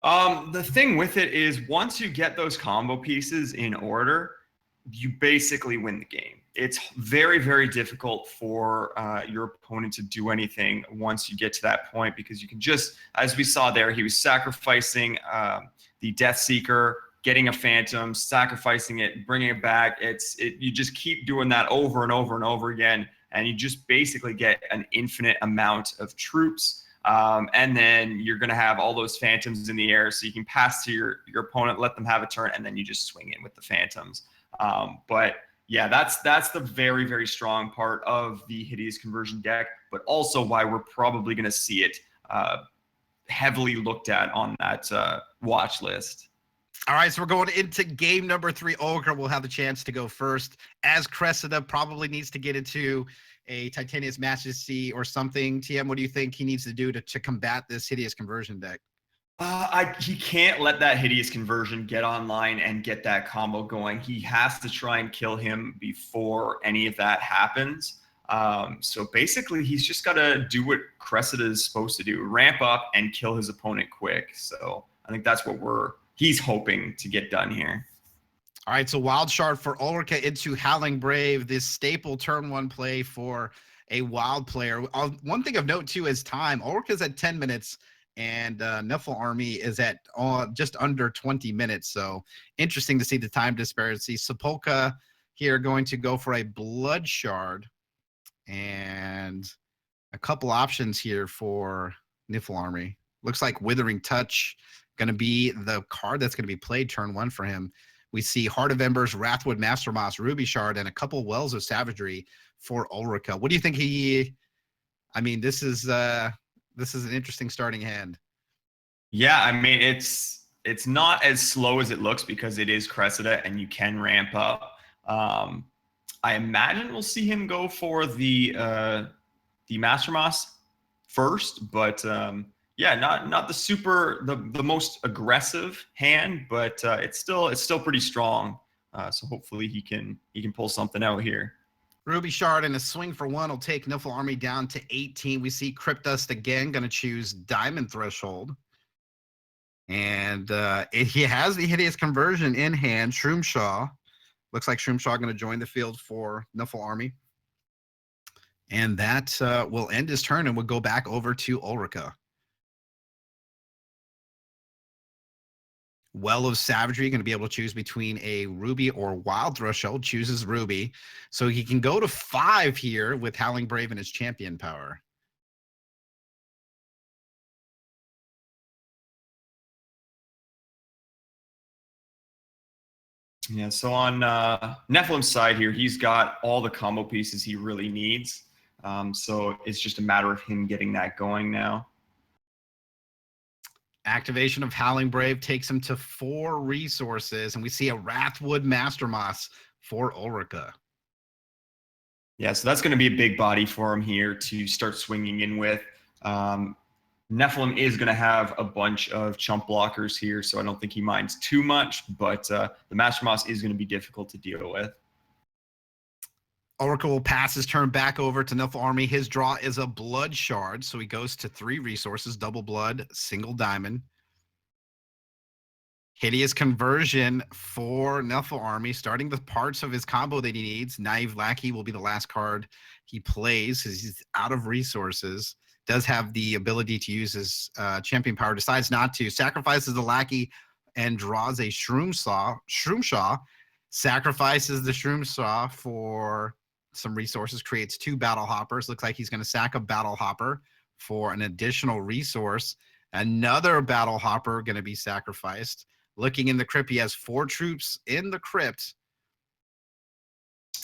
The thing with it is, once you get those combo pieces in order, you basically win the game. It's very, very difficult for your opponent to do anything once you get to that point, because you can just, as we saw there, he was sacrificing the Death Seeker, getting a Phantom, sacrificing it, bringing it back. You just keep doing that over and over and over again, and you just basically get an infinite amount of troops. And then you're going to have all those Phantoms in the air, so you can pass to your opponent, let them have a turn, and then you just swing in with the Phantoms. But yeah, that's the very, very strong part of the Hideous Conversion deck, but also why we're probably going to see it heavily looked at on that watch list.
All right, so we're going into game number 3. Ulrika will have the chance to go first, as Cressida probably needs to get into a Titania's Majesty or something. TM, what do you think he needs to do to combat this hideous conversion deck?
He can't let that hideous conversion get online and get that combo going. He has to try and kill him before any of that happens. So basically, he's just got to do what Cressida is supposed to do: ramp up and kill his opponent quick. So I think that's what he's hoping to get done here.
All right, so Wild Shard for Ulrika into Howling Brave, this staple turn 1 play for a Wild player. One thing of note, too, is time. Ulrika's at 10 minutes, and Niffle Army is at just under 20 minutes. So interesting to see the time disparity. Sepulka here going to go for a Blood Shard, and a couple options here for Niffle Army. Looks like Withering Touch going to be the card that's going to be played turn 1 for him. We see Heart of Embers, Wrathwood Mastermoss, Ruby Shard, and a couple Wells of Savagery for Ulrika. What do you think this is an interesting starting hand.
Yeah, I mean, it's not as slow as it looks because it is Cressida and you can ramp up. I imagine we'll see him go for the Master Moss first, but yeah, not the most aggressive hand, but it's still pretty strong. So hopefully he can pull something out here.
Ruby Shard and a swing for 1 will take Niffle Army down to 18. We see Cryptdust again going to choose Diamond Threshold. And he has the hideous conversion in hand. Shroomshaw. Looks like Shroomshaw going to join the field for Niffle Army. And that will end his turn and we'll go back over to Ulrika. Well of Savagery, going to be able to choose between a Ruby or Wild Threshold. Chooses Ruby. So he can go to 5 here with Howling Brave and his champion power.
Yeah, so on Nephilim's side here, he's got all the combo pieces he really needs. So it's just a matter of him getting that going now.
Activation of Howling Brave takes him to 4 resources, and we see a Wrathwood Mastermoss for Ulrika.
Yeah, so that's going to be a big body for him here to start swinging in with. Nephilim is going to have a bunch of chump blockers here, so I don't think he minds too much, but the Master Moss is going to be difficult to deal with.
Ulrika will pass his turn back over to Niffle Army. His draw is a Blood Shard, so he goes to 3 resources, double blood, single diamond. Hideous Conversion for Niffle Army, starting the parts of his combo that he needs. Naive Lackey will be the last card he plays because he's out of resources. Does have the ability to use his champion power, decides not to, sacrifices the Lackey and draws a Shroomshaw, sacrifices the Shroomshaw for some resources, creates 2 Battle Hoppers. Looks like he's going to sack a Battle Hopper for an additional resource. Another Battle Hopper going to be sacrificed. Looking in the crypt, he has 4 troops in the crypt.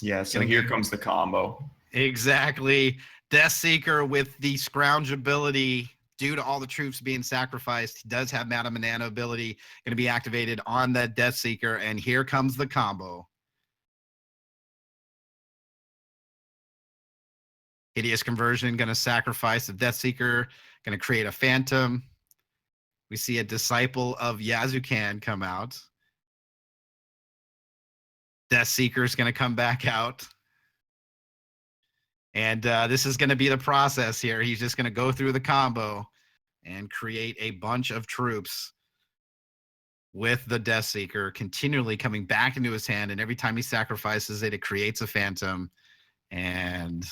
Yeah, so here comes the combo.
Exactly. Deathseeker with the scrounge ability due to all the troops being sacrificed. He does have Madame Banana ability going to be activated on that Deathseeker, and here comes the combo. Hideous Conversion going to sacrifice the Deathseeker, going to create a Phantom. We see a Disciple of Yazukan come out. Deathseeker is going to come back out. And this is going to be the process here. He's just going to go through the combo and create a bunch of troops with the Deathseeker continually coming back into his hand. And every time he sacrifices it, it creates a Phantom. And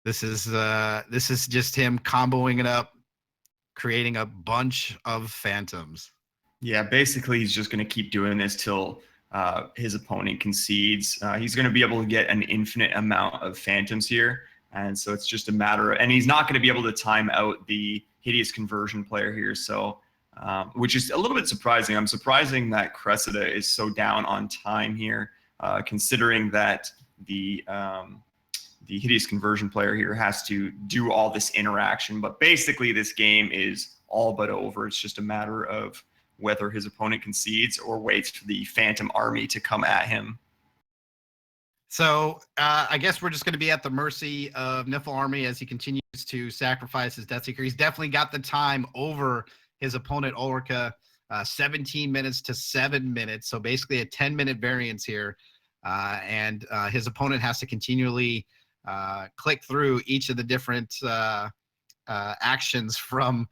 this is just him comboing it up, creating a bunch of Phantoms.
Yeah, basically he's just going to keep doing this till his opponent concedes. He's going to be able to get an infinite amount of Phantoms here. And so it's just a matter of, and he's not going to be able to time out the Hideous Conversion player here. So, which is a little bit surprising. I'm surprising that Cressida is so down on time here, considering that the Hideous Conversion player here has to do all this interaction. But basically this game is all but over. It's just a matter of whether his opponent concedes or waits for the Phantom Army to come at him.
So I guess we're just going to be at the mercy of Niffle Army as he continues to sacrifice his Death Seeker. He's definitely got the time over his opponent Ulrika, 17 minutes to 7 minutes. So basically a 10-minute variance here. And his opponent has to continually click through each of the different actions from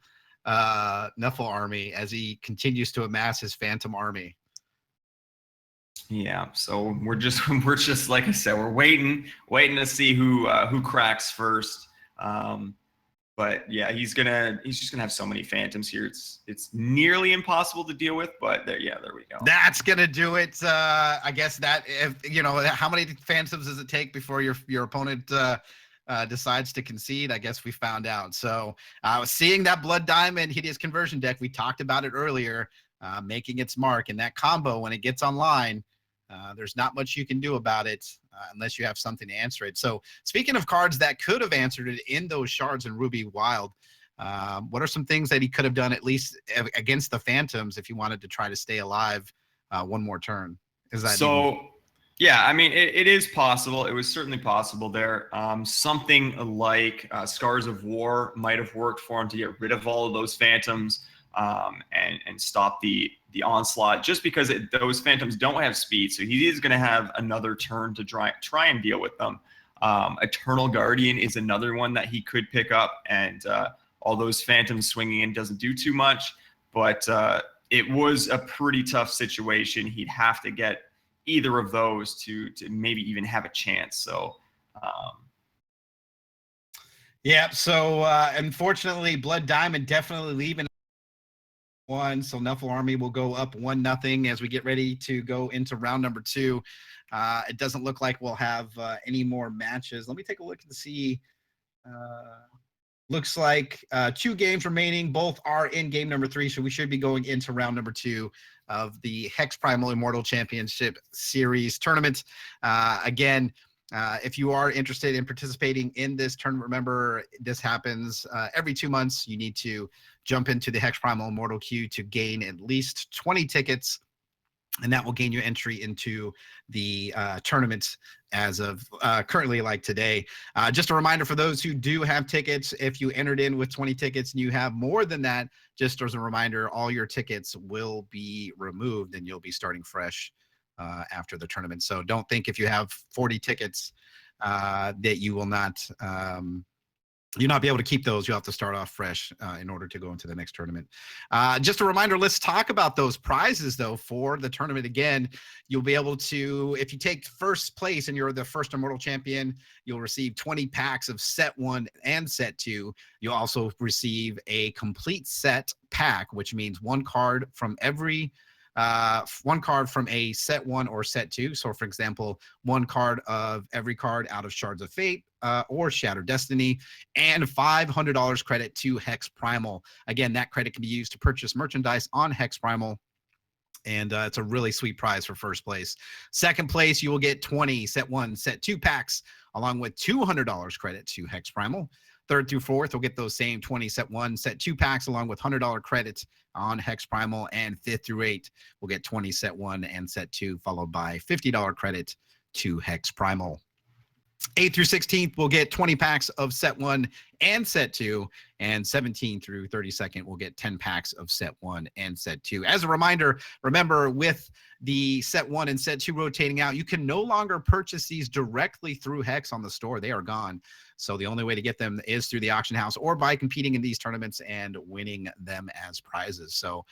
Niffle Army as he continues to amass his Phantom Army.
Yeah, so we're just like I said, we're waiting to see who cracks first. But yeah, he's just gonna have so many phantoms here. It's nearly impossible to deal with. But there we go.
That's gonna do it. I guess that if how many phantoms does it take before your opponent decides to concede? I guess we found out. So seeing that Blood Diamond Hideous Conversion deck, we talked about it earlier, making its mark, and that combo when it gets online. There's not much you can do about it unless you have something to answer it. So speaking of cards that could have answered it in those shards in Ruby Wild, what are some things that he could have done at least against the Phantoms if he wanted to try to stay alive one more turn? Is that
so? Yeah, I mean, it is possible. It was certainly possible there. Something like Scars of War might have worked for him to get rid of all of those Phantoms and stop the onslaught, just because those Phantoms don't have speed. So he is going to have another turn to try and deal with them. Eternal Guardian is another one that he could pick up, and all those Phantoms swinging in doesn't do too much. But it was a pretty tough situation. He'd have to get either of those to maybe even have a chance. So
yeah, so unfortunately Blood Diamond definitely leaving one, so Niffle Army will go up 1-0 as we get ready to go into round number 2. It doesn't look like we'll have any more matches. Let me take a look and see. Looks like 2 games remaining. Both are in game number 3, so we should be going into round number 2 of the HexPrimal Immortal Championship Series tournament. Again, if you are interested in participating in this tournament, remember this happens every 2 months. You need to jump into the HexPrimal Immortal queue to gain at least 20 tickets, and that will gain you entry into the tournament as of currently, like today. Just a reminder for those who do have tickets, if you entered in with 20 tickets and you have more than that, just as a reminder, all your tickets will be removed and you'll be starting fresh after the tournament. So don't think if you have 40 tickets that you will not you'll not be able to keep those. You'll have to start off fresh in order to go into the next tournament. Just a reminder, let's talk about those prizes, though, for the tournament. Again, you'll be able to, if you take first place and you're the first Immortal Champion, you'll receive 20 packs of set 1 and set 2. You'll also receive a complete set pack, which means one card from every one card from a set 1 or set 2. So, for example, one card of every card out of Shards of Fate or Shattered Destiny, and $500 credit to HexPrimal. Again, that credit can be used to purchase merchandise on HexPrimal, and it's a really sweet prize for first place. Second place, you will get 20 set 1, set 2 packs, along with $200 credit to HexPrimal. Third through fourth, we'll get those same 20 set 1, set 2 packs, along with $100 credits on HexPrimal. And 5th through 8th, we'll get 20 set 1 and set 2, followed by $50 credit to HexPrimal. 8th through 16th, we'll get 20 packs of set 1 and set 2, and 17th through 32nd, we'll get 10 packs of set 1 and set 2. As a reminder, remember, with the set 1 and set 2 rotating out, you can no longer purchase these directly through Hex on the store. They are gone. So the only way to get them is through the auction house or by competing in these tournaments and winning them as prizes. So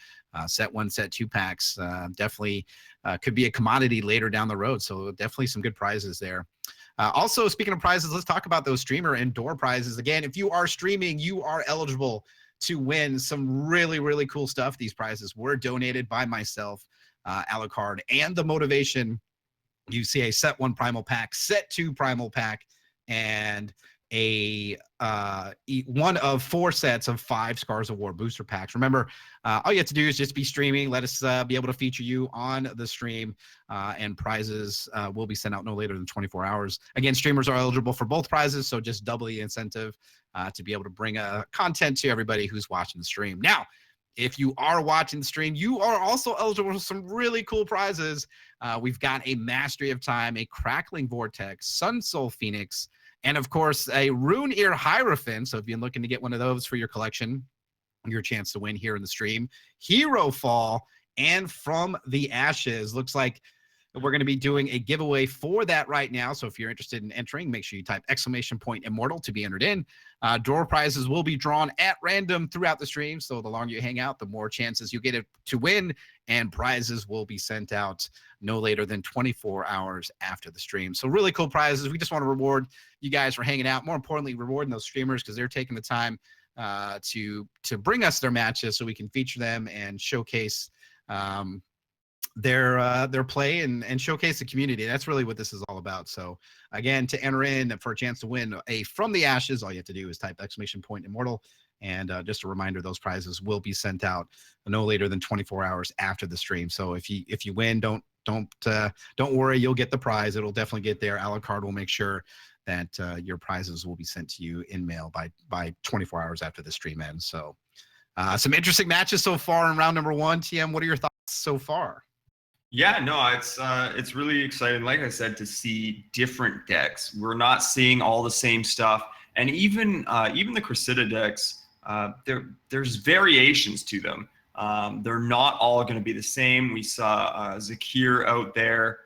set 1, set 2 packs definitely could be a commodity later down the road. So definitely some good prizes there. Also, speaking of prizes, let's talk about those streamer and door prizes. Again, if you are streaming, you are eligible to win some really, really cool stuff. These prizes were donated by myself, Alucard, and the Motivation. You see a set 1 Primal pack, set 2 Primal pack, and one of 4 sets of 5 Scars of War booster packs. Remember, all you have to do is just be streaming. Let us be able to feature you on the stream, and prizes will be sent out no later than 24 hours. Again, streamers are eligible for both prizes, so just double the incentive to be able to bring content to everybody who's watching the stream. Now, if you are watching the stream, you are also eligible for some really cool prizes. We've got a Mastery of Time, a Crackling Vortex, Sun Soul Phoenix, and of course, a Rune Ear Hierophant. So if you're looking to get one of those for your collection, your chance to win here in the stream. Hero Fall and From the Ashes. Looks like we're going to be doing a giveaway for that right now. So if you're interested in entering, make sure you type !Immortal to be entered in. Door prizes will be drawn at random throughout the stream. So the longer you hang out, the more chances you get to win, and prizes will be sent out no later than 24 hours after the stream. So really cool prizes. We just want to reward you guys for hanging out. More importantly, rewarding those streamers because they're taking the time to bring us their matches so we can feature them and showcase their play and showcase the community. That's really what this is all about. So again, to enter in for a chance to win a From the Ashes, all you have to do is type !Immortal. And just a reminder, those prizes will be sent out no later than 24 hours after the stream. So if you win, don't worry, you'll get the prize. It'll definitely get there. Alucard will make sure that your prizes will be sent to you in mail by 24 hours after the stream ends. So some interesting matches so far in round number 1. TM, what are your thoughts so far?
Yeah, no, it's really exciting. Like I said, to see different decks. We're not seeing all the same stuff, and even the Cressida decks, there's variations to them. They're not all going to be the same. We saw Zakir out there.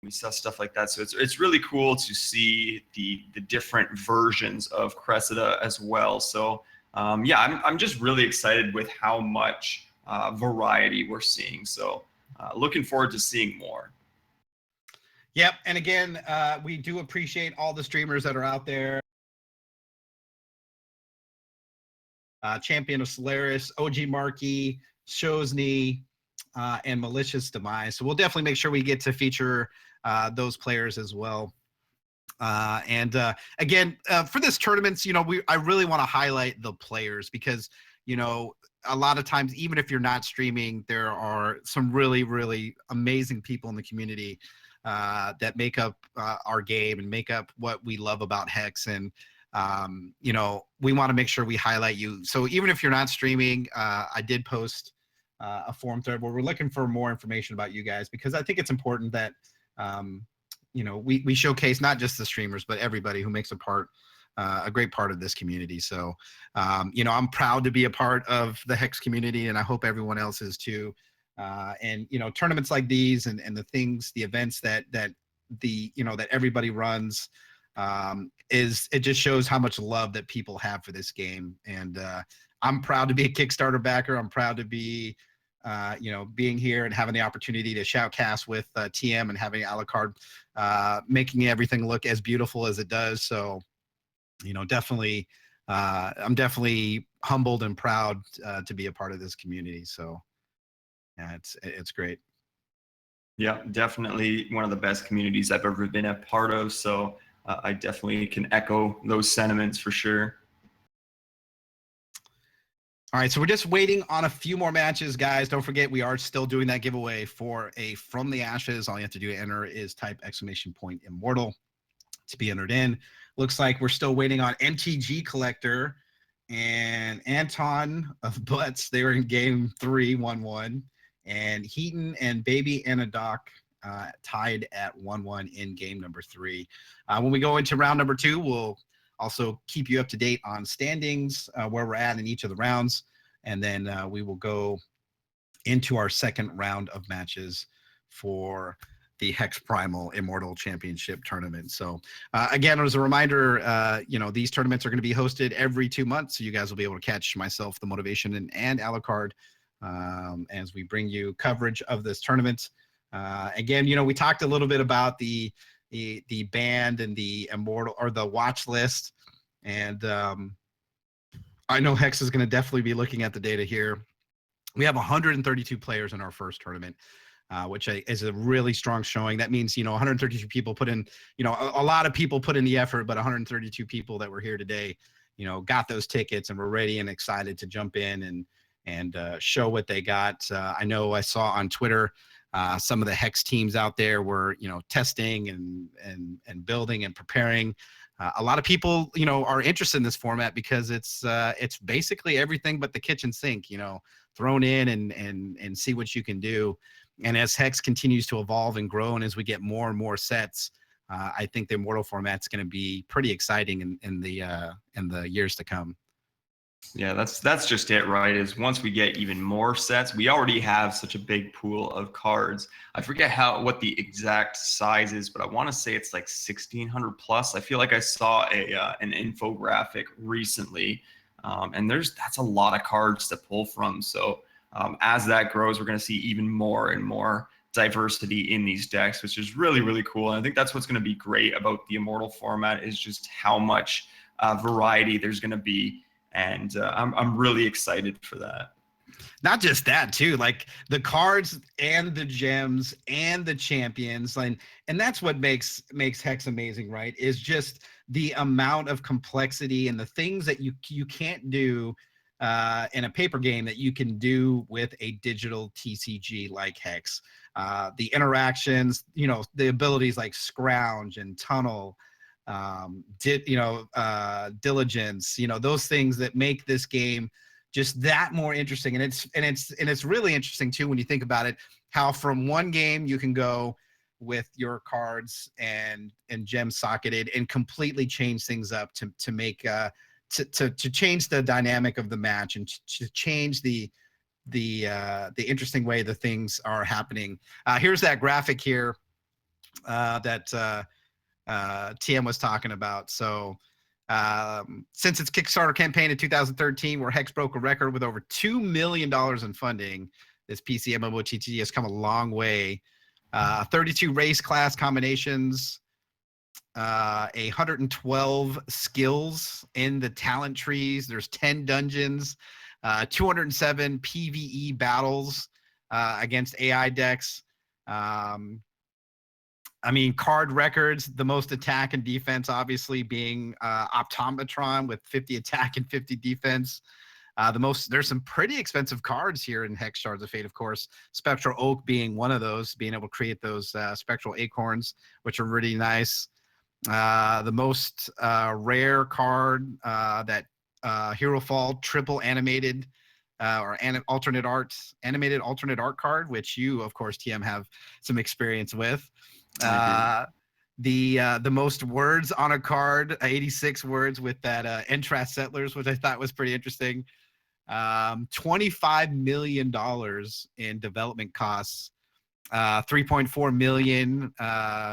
We saw stuff like that. So it's really cool to see the different versions of Cressida as well. So yeah, I'm just really excited with how much variety we're seeing. So looking forward to seeing more.
Yep. And again, we do appreciate all the streamers that are out there. Champion of Solaris, OG Markey, Shosny, and Malicious Demise. So we'll definitely make sure we get to feature those players as well. And again, for this tournaments, I really want to highlight the players because, a lot of times, even if you're not streaming, there are some really, really amazing people in the community that make up our game and make up what we love about Hex. And, we want to make sure we highlight you. So even if you're not streaming, I did post a forum thread where we're looking for more information about you guys, because I think it's important that, we showcase not just the streamers, but everybody who makes a great part of this community. So, I'm proud to be a part of the Hex community, and I hope everyone else is too. And, tournaments like these and the events that everybody runs, it just shows how much love that people have for this game. And I'm proud to be a Kickstarter backer. I'm proud to be, being here and having the opportunity to shoutcast with TM and having Alucard making everything look as beautiful as it does. So, definitely, I'm definitely humbled and proud to be a part of this community. So, yeah, it's great.
Yeah, definitely one of the best communities I've ever been a part of. So I definitely can echo those sentiments for sure.
All right, so we're just waiting on a few more matches, guys. Don't forget, we are still doing that giveaway for a From the Ashes. All you have to do to enter is type !Immortal to be entered in. Looks like we're still waiting on MTG Collector and Anton of Butts. They were in game 3, 1-1. And Heaton and Baby Anadoc tied at 1-1 in game number 3. When we go into round number 2, we'll also keep you up to date on standings, where we're at in each of the rounds. And then we will go into our second round of matches for the HexPrimal Immortal Championship Tournament. So again, as a reminder, these tournaments are going to be hosted every 2 months. So you guys will be able to catch myself, the Motivation, and Alucard as we bring you coverage of this tournament. Again, we talked a little bit about the band and the Immortal, or the watch list. And I know Hex is going to definitely be looking at the data here. We have 132 players in our first tournament. which is a really strong showing. That means, 132 people put in, a lot of people put in the effort, but 132 people that were here today, got those tickets and were ready and excited to jump in and show what they got. I know I saw on Twitter some of the Hex teams out there were, testing and building and preparing. A lot of people, are interested in this format because it's basically everything but the kitchen sink, thrown in and see what you can do. And as Hex continues to evolve and grow, and as we get more and more sets, I think the Immortal format's going to be pretty exciting in the years to come.
Yeah, that's just it, right? Is once we get even more sets, we already have such a big pool of cards. I forget what the exact size is, but I want to say it's like 1,600 plus. I feel like I saw an infographic recently, and that's a lot of cards to pull from. So as that grows, we're going to see even more and more diversity in these decks, which is really, really cool. And I think that's what's going to be great about the Immortal format, is just how much variety there's going to be. And I'm really excited for that.
Not just that too, like the cards and the gems and the champions, and that's what makes Hex amazing, right? Is just the amount of complexity and the things that you can't do in a paper game that you can do with a digital TCG like Hex. The interactions, the abilities like Scrounge and Tunnel, diligence, those things that make this game just that more interesting. And it's really interesting too when you think about it, how from one game you can go with your cards and gem socketed and completely change things up to make to change the dynamic of the match and to change the interesting way the things are happening. Here's that graphic here that TM was talking about. So since its Kickstarter campaign in 2013, where Hex broke a record with over $2 million in funding, this PC MMOTG has come a long way. 32 race class combinations, 112 skills in the talent trees. There's 10 dungeons, 207 PvE battles against AI decks. Card records, the most attack and defense, obviously being Optometron with 50 attack and 50 defense. There's some pretty expensive cards here in Hex Shards of Fate, of course. Spectral Oak being one of those, being able to create those Spectral Acorns, which are really nice. The most rare card, that Hero Fall triple animated animated alternate art card, which you, of course, TM, have some experience with. The most words on a card, 86 words with that Entrast Settlers, which I thought was pretty interesting. $25 million in development costs, 3.4 million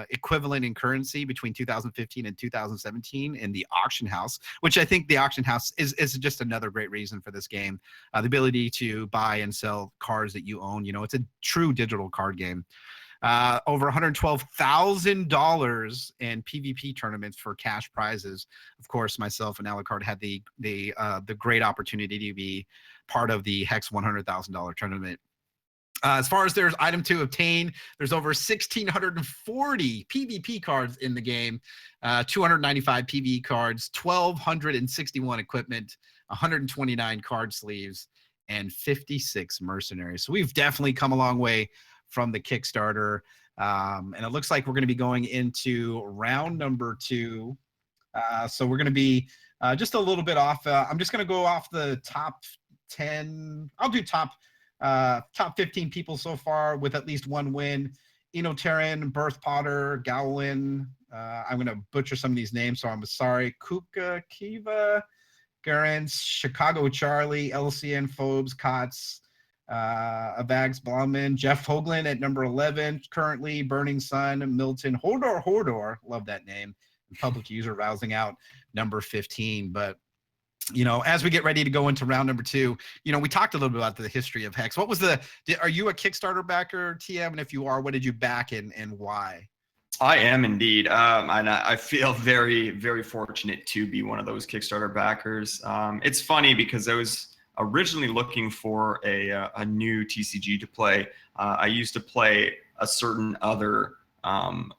equivalent in currency between 2015 and 2017 in the auction house, which I think the auction house is just another great reason for this game. The ability to buy and sell cards that you own. It's a true digital card game. Over $112,000 in PvP tournaments for cash prizes. Of course, myself and Alucard had the great opportunity to be part of the Hex $100,000 tournament. As far as there's item to obtain, there's over 1,640 PvP cards in the game, 295 PvE cards, 1,261 equipment, 129 card sleeves, and 56 mercenaries. So we've definitely come a long way from the Kickstarter. And it looks like we're going to be going into round number 2. So we're going to be just a little bit off. I'm just going to go off the top 10. I'll do top 15 people so far with at least one win. Enoterran, Birth Potter, Gawain. I'm going to butcher some of these names, so I'm sorry. Kuka, Kiva, Garance, Chicago Charlie, LCN, Phobes, Kotz, Avags Blauman, Jeff Hoagland at number 11, currently Burning Sun, Milton, Hodor, love that name, and Public User rousing out number 15. But as we get ready to go into round number 2, we talked a little bit about the history of Hex. Are you a Kickstarter backer, TM? And if you are, what did you back and why?
I am indeed. And I feel very, very fortunate to be one of those Kickstarter backers. It's funny because I was originally looking for a new TCG to play. I used to play a certain other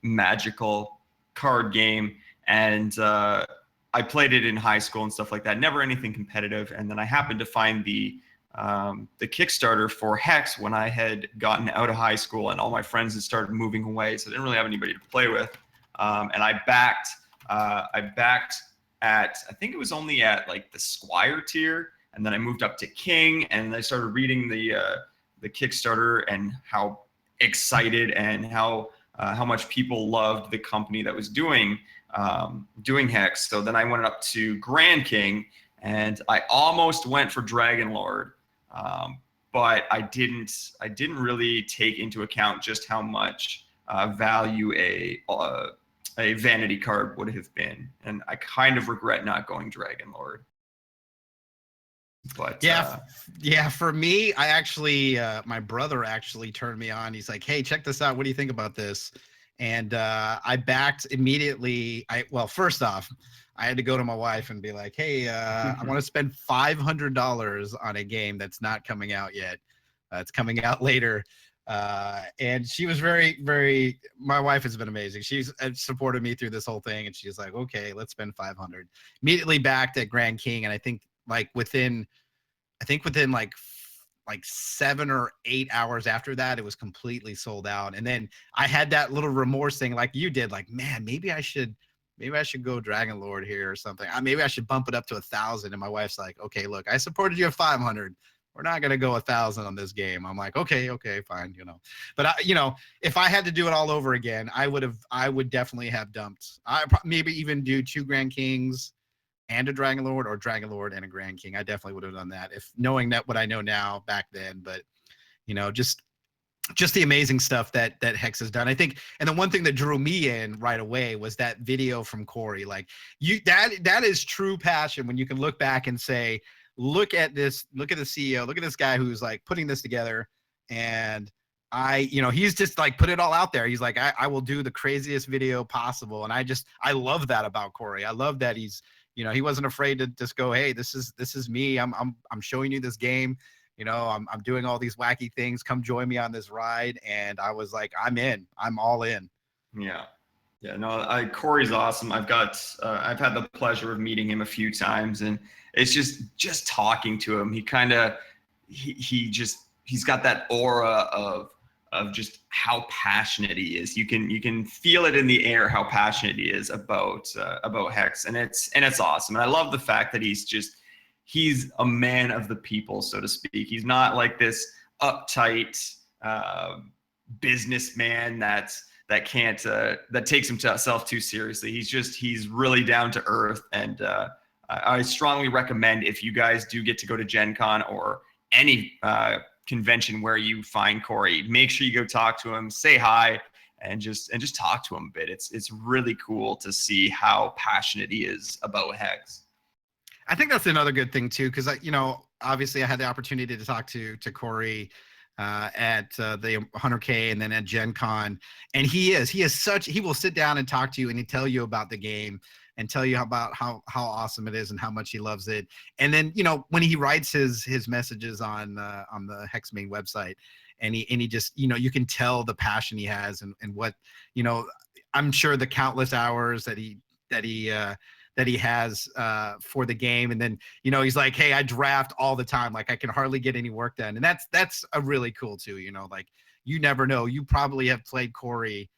magical card game, and I played it in high school and stuff like that. Never anything competitive. And then I happened to find the Kickstarter for Hex when I had gotten out of high school and all my friends had started moving away, so I didn't really have anybody to play with. And I backed at, I think it was only at like the Squire tier, and then I moved up to King, and I started reading the Kickstarter and how excited and how much people loved the company that was doing Hex. So then I went up to Grand King, and I almost went for Dragon Lord, but I didn't really take into account just how much value a vanity card would have been, and I kind of regret not going Dragon Lord. But
yeah, for me, I actually my brother actually turned me on. He's like, hey, check this out, what do you think about this? And I backed immediately. Well, first off, I had to go to my wife and be like, hey, I want to spend $500 on a game that's not coming out yet. It's coming out later. And she was very, my wife has been amazing. She's supported me through this whole thing, and she's like, okay, let's spend 500. Immediately backed at Grand King, and I think within like 7 or 8 hours after that, it was completely sold out. And then I had that little remorse thing like you did, like, man, maybe I should go Dragon Lord here or something. Maybe I should bump it up to 1,000. And my wife's like, okay, look, I supported you at 500. We're not going to go 1,000 on this game. I'm like, okay, fine. But if I had to do it all over again, I would definitely have dumped. I maybe even do 2 Grand Kings and a Dragon Lord, or Dragon Lord and a Grand King. I definitely would have done that if knowing that what I know now back then. But just the amazing stuff that Hex has done, I think. And the one thing that drew me in right away was that video from Corey. Like, that is true passion when you can look back and say, look at this, look at the CEO, look at this guy who's like putting this together. And he's just like put it all out there. He's like, I will do the craziest video possible. And I love that about Corey. I love that he wasn't afraid to just go, hey, this is me. I'm showing you this game. I'm doing all these wacky things. Come join me on this ride. And I was like, I'm in. I'm all in.
Yeah. No, Corey's awesome. I've had the pleasure of meeting him a few times, and it's just talking to him. He's got that aura of just how passionate he is. You can feel it in the air how passionate he is about Hex, and it's awesome. And I love the fact that he's a man of the people, so to speak. He's not like this uptight businessman that takes himself too seriously. He's really down to earth, and I strongly recommend, if you guys do get to go to Gen Con or any convention where you find Corey, make sure you go talk to him, say hi, and just talk to him a bit. It's really cool to see how passionate he is about Hex.
I think that's another good thing too, because obviously I had the opportunity to talk to Corey at the 100K and then at Gen Con, and he will sit down and talk to you, and he tell you about the game and tell you about how awesome it is and how much he loves it. And then when he writes his messages on the Hex main website, and he just you can tell the passion he has, and what I'm sure the countless hours that he has for the game. And then he's like, hey, I draft all the time, like I can hardly get any work done. And that's a really cool too. Like, you never know, you probably have played Corey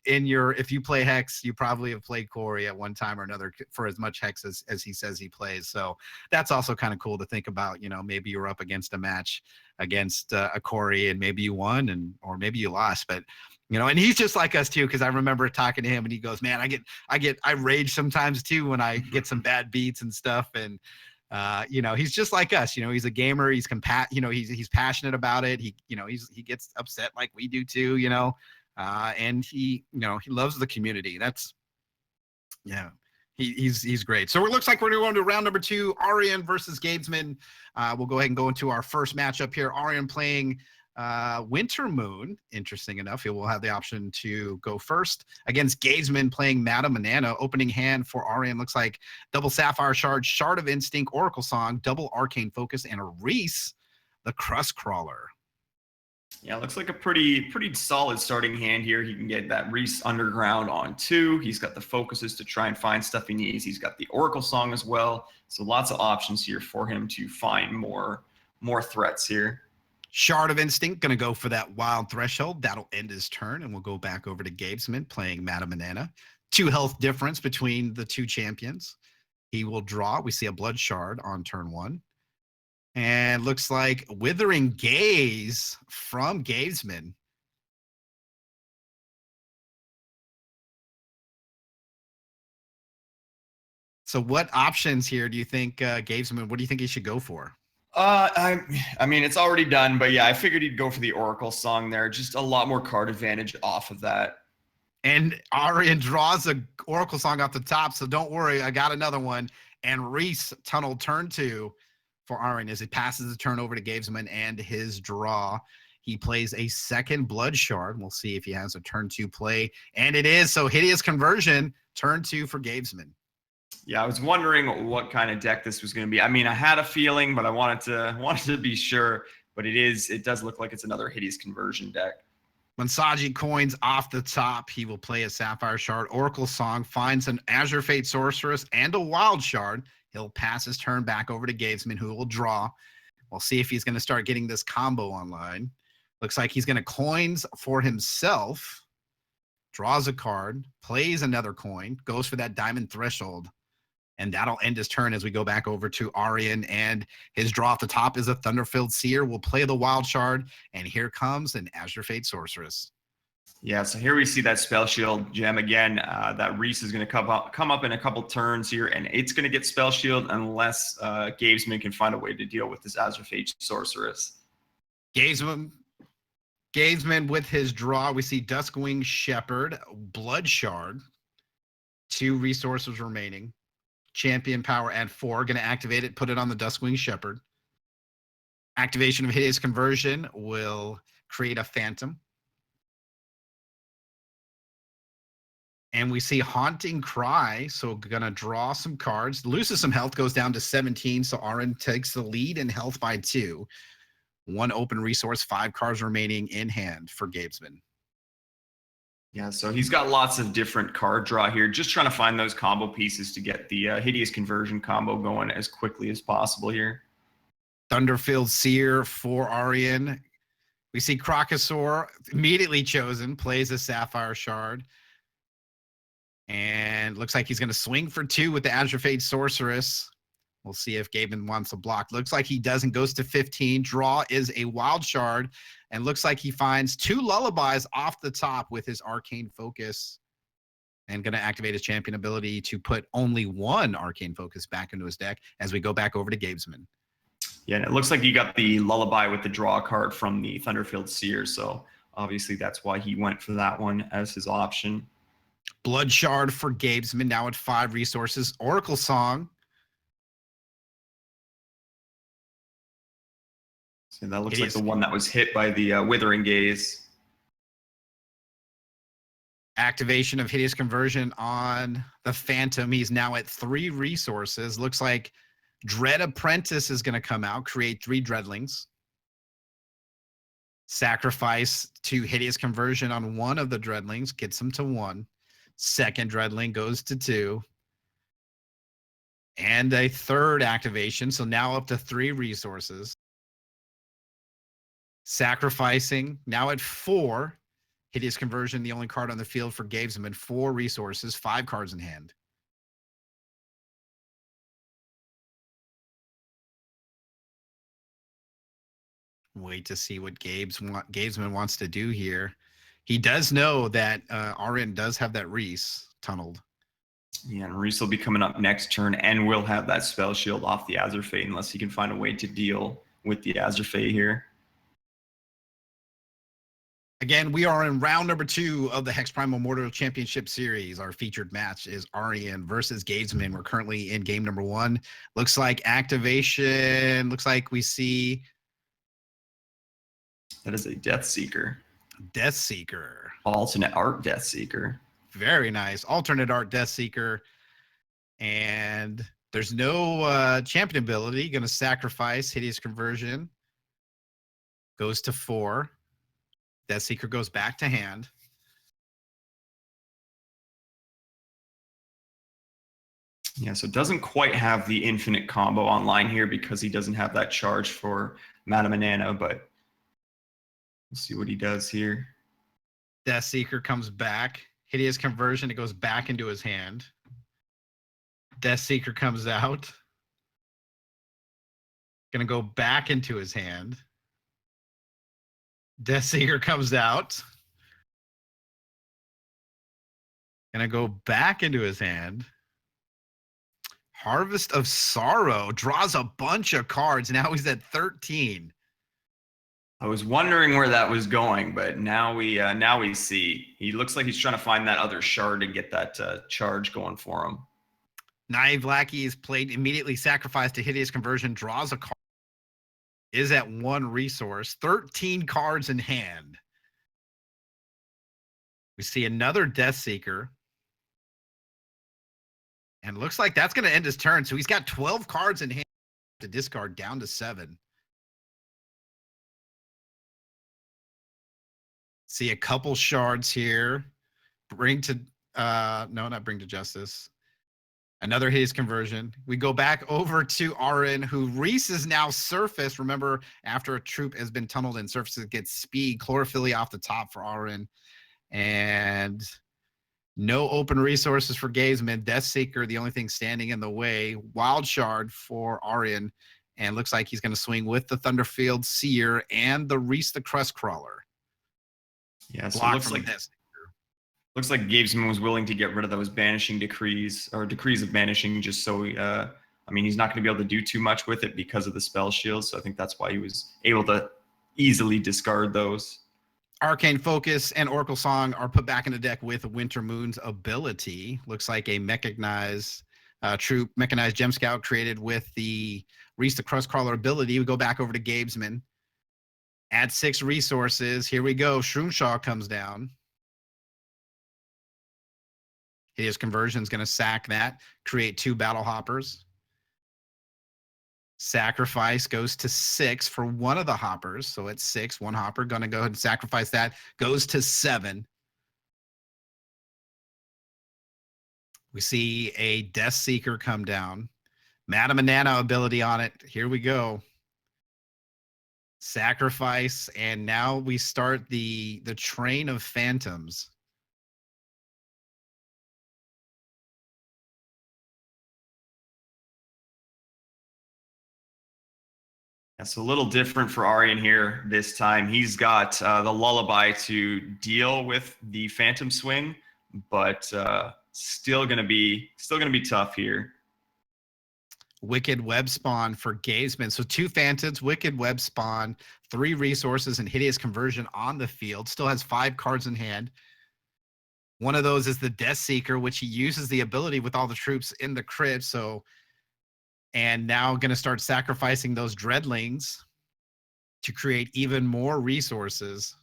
if you play Hex, you probably have played Corey at one time or another for as much Hex as he says he plays. So that's also kind of cool to think about. Maybe you're up against a match against a Corey, and maybe you won, or maybe you lost, but and he's just like us too, because I remember talking to him, and he goes, man, I rage sometimes too when I get some bad beats and stuff. And he's just like us. He's a gamer. He's he's passionate about it. He gets upset like we do too. And he loves the community. He's great. So it looks like we're going to round number 2, Arian versus Gabesman. We'll go ahead and go into our first matchup here. Arian playing Winter Moon, interesting enough, he will have the option to go first against Gazman playing Madame Banana. Opening hand for Arian looks like double Sapphire Shard, Shard of Instinct, Oracle Song, double Arcane Focus, and a Reese, the Crust Crawler.
Yeah, looks like a pretty solid starting hand here. He can get that Reese Underground on 2. He's got the focuses to try and find stuff he needs. He's got the Oracle Song as well. So lots of options here for him to find more threats here.
Shard of Instinct going to go for that Wild Threshold. That'll end his turn, and we'll go back over to Gabesman playing Madame Banana. 2 health difference between the 2 champions. He will draw. We see a Blood Shard on turn 1. And looks like Withering Gaze from Gavesman. So what options here do you think Gavesman, what do you think he should go for?
I mean, it's already done, but yeah, I figured he'd go for the Oracle Song there. Just a lot more card advantage off of that.
And Arian draws a Oracle Song off the top, so don't worry, I got another one. And Reese Tunnel turn 2 for Arian as he passes the turn over to Gavesman and his draw. He plays a second Blood Shard. We'll see if he has a turn 2 play. And it is, so Hideous Conversion, turn 2 for Gavesman.
Yeah, I was wondering what kind of deck this was going to be. I mean, I had a feeling, but I wanted to be sure. But it does look like it's another Hideous Conversion deck.
Mansaji coins off the top. He will play a Sapphire Shard, Oracle Song, finds an Azure Fate Sorceress, and a Wild Shard. He'll pass his turn back over to Gavesman, who will draw. We'll see if he's going to start getting this combo online. Looks like he's going to coins for himself, draws a card, plays another coin, goes for that Diamond Threshold, and that'll end his turn as we go back over to Arian, and his draw off the top is a Thunderfilled Seer. We'll play the Wild Shard, and here comes an Azure Fate Sorceress.
Yeah, so here we see that Spell Shield gem again. That Reese is going to come up in a couple turns here, and it's going to get Spell Shield unless Gavesman can find a way to deal with this Azure Fate Sorceress.
Gavesman with his draw, we see Duskwing Shepherd, Blood Shard, 2 resources remaining. Champion power at 4, going to activate it, put it on the Duskwing Shepherd. Activation of Hideous Conversion will create a Phantom. And we see Haunting Cry, so going to draw some cards, loses some health, goes down to 17, so Arian takes the lead in health by 2. 1 open resource, 5 cards remaining in hand for Gavesman.
Yeah, so he's got lots of different card draw here, just trying to find those combo pieces to get the Hideous Conversion combo going as quickly as possible here.
Thunderfilled Seer for Arian. We see Crocosaur immediately chosen, plays a Sapphire Shard. And looks like he's going to swing for 2 with the Azure Fate Sorceress. We'll see if Gavin wants a block. Looks like he doesn't, goes to 15. Draw is a Wild Shard. And looks like he finds 2 Lullabies off the top with his Arcane Focus. And going to activate his champion ability to put only 1 Arcane Focus back into his deck as we go back over to Gavesman.
Yeah, and it looks like you got the Lullaby with the draw card from the Thunderfilled Seer. So obviously that's why he went for that one as his option.
Blood Shard for Gavesman, now at 5 resources. Oracle Song.
So that looks like the one that was hit by the Withering Gaze.
Activation of Hideous Conversion on the Phantom. He's now at 3 resources. Looks like Dread Apprentice is going to come out, create 3 Dreadlings. Sacrifice to Hideous Conversion on one of the Dreadlings, gets him to 1. Second Dreadling goes to 2. And a 3rd activation, so now up to 3 resources. Sacrificing, now at 4. Hideous Conversion, the only card on the field for Gavesman, 4 resources, 5 cards in hand. Wait to see what Gavesman wants to do here. He does know that Arian does have that Reese tunneled.
Yeah, and Reese will be coming up next turn and will have that Spell Shield off the Azure Fate unless he can find a way to deal with the Azure Fate here.
Again, we are in round number 2 of the HexPrimal Immortal Championship Series. Our featured match is Arian versus Gavesman. We're currently in game number 1. Looks like activation. Looks like we see
That is a Death Seeker.
Death Seeker.
Alternate art Death Seeker.
Very nice. Alternate art Death Seeker. And there's no champion ability. Going to sacrifice Hideous Conversion. Goes to 4. Death Seeker goes back to hand.
Yeah, so it doesn't quite have the infinite combo online here because he doesn't have that charge for Madame Banana, but we'll see what he does here.
Death Seeker comes back. Hideous Conversion, it goes back into his hand. Death Seeker comes out. Gonna go back into his hand. Death Seeker comes out. Gonna go back into his hand. Harvest of Sorrow draws a bunch of cards. Now he's at 13.
I was wondering where that was going, but now we see. He looks like he's trying to find that other shard and get that charge going for him.
Naive Lackey is played, immediately sacrificed to Hideous Conversion, draws a card, is at 1 resource, 13 cards in hand. We see another Death Seeker. And looks like that's going to end his turn. So he's got 12 cards in hand to discard down to 7. See a couple shards here. Bring to, no, not bring to justice. Another Hideous Conversion. We go back over to Arin, who Reese is now surfaced. Remember, after a troop has been tunneled in surfaces, it gets speed, chlorophyll off the top for Arin. And no open resources for Gazman. Death Seeker, the only thing standing in the way. Wild Shard for Arin. And looks like he's going to swing with the Thunderfield Seer and the Reese the Crust Crawler.
Yeah, so it looks like Gavesman was willing to get rid of those banishing decrees or decrees of banishing just so I mean, he's not going to be able to do too much with it because of the spell shield. So I think that's why he was able to easily discard those.
Arcane Focus and Oracle Song are put back in the deck with Winter Moon's ability. Looks like a mechanized troop, mechanized Gem Scout created with the Reese the Crust Crawler ability. We go back over to Gavesman. Add 6 resources. Here we go. Shroomshaw comes down. His conversion is going to sack that, create 2 Battle Hoppers. Sacrifice goes to 6 for one of the hoppers. So it's 6, 1 hopper. Going to go ahead and sacrifice that. Goes to 7. We see a Death Seeker come down. Madame Banana ability on it. Here we go. Sacrifice, and now we start the train of phantoms.
That's a little different for Aryan here this time. He's got the Lullaby to deal with the Phantom Swing, but still gonna be tough here.
Wicked Web Spawn for Gazman. So 2 Phantoms, Wicked Web Spawn, 3 resources, and Hideous Conversion on the field. Still has 5 cards in hand. One of those is the Death Seeker, which he uses the ability with all the troops in the crypt. So, and now going to start sacrificing those Dreadlings to create even more resources.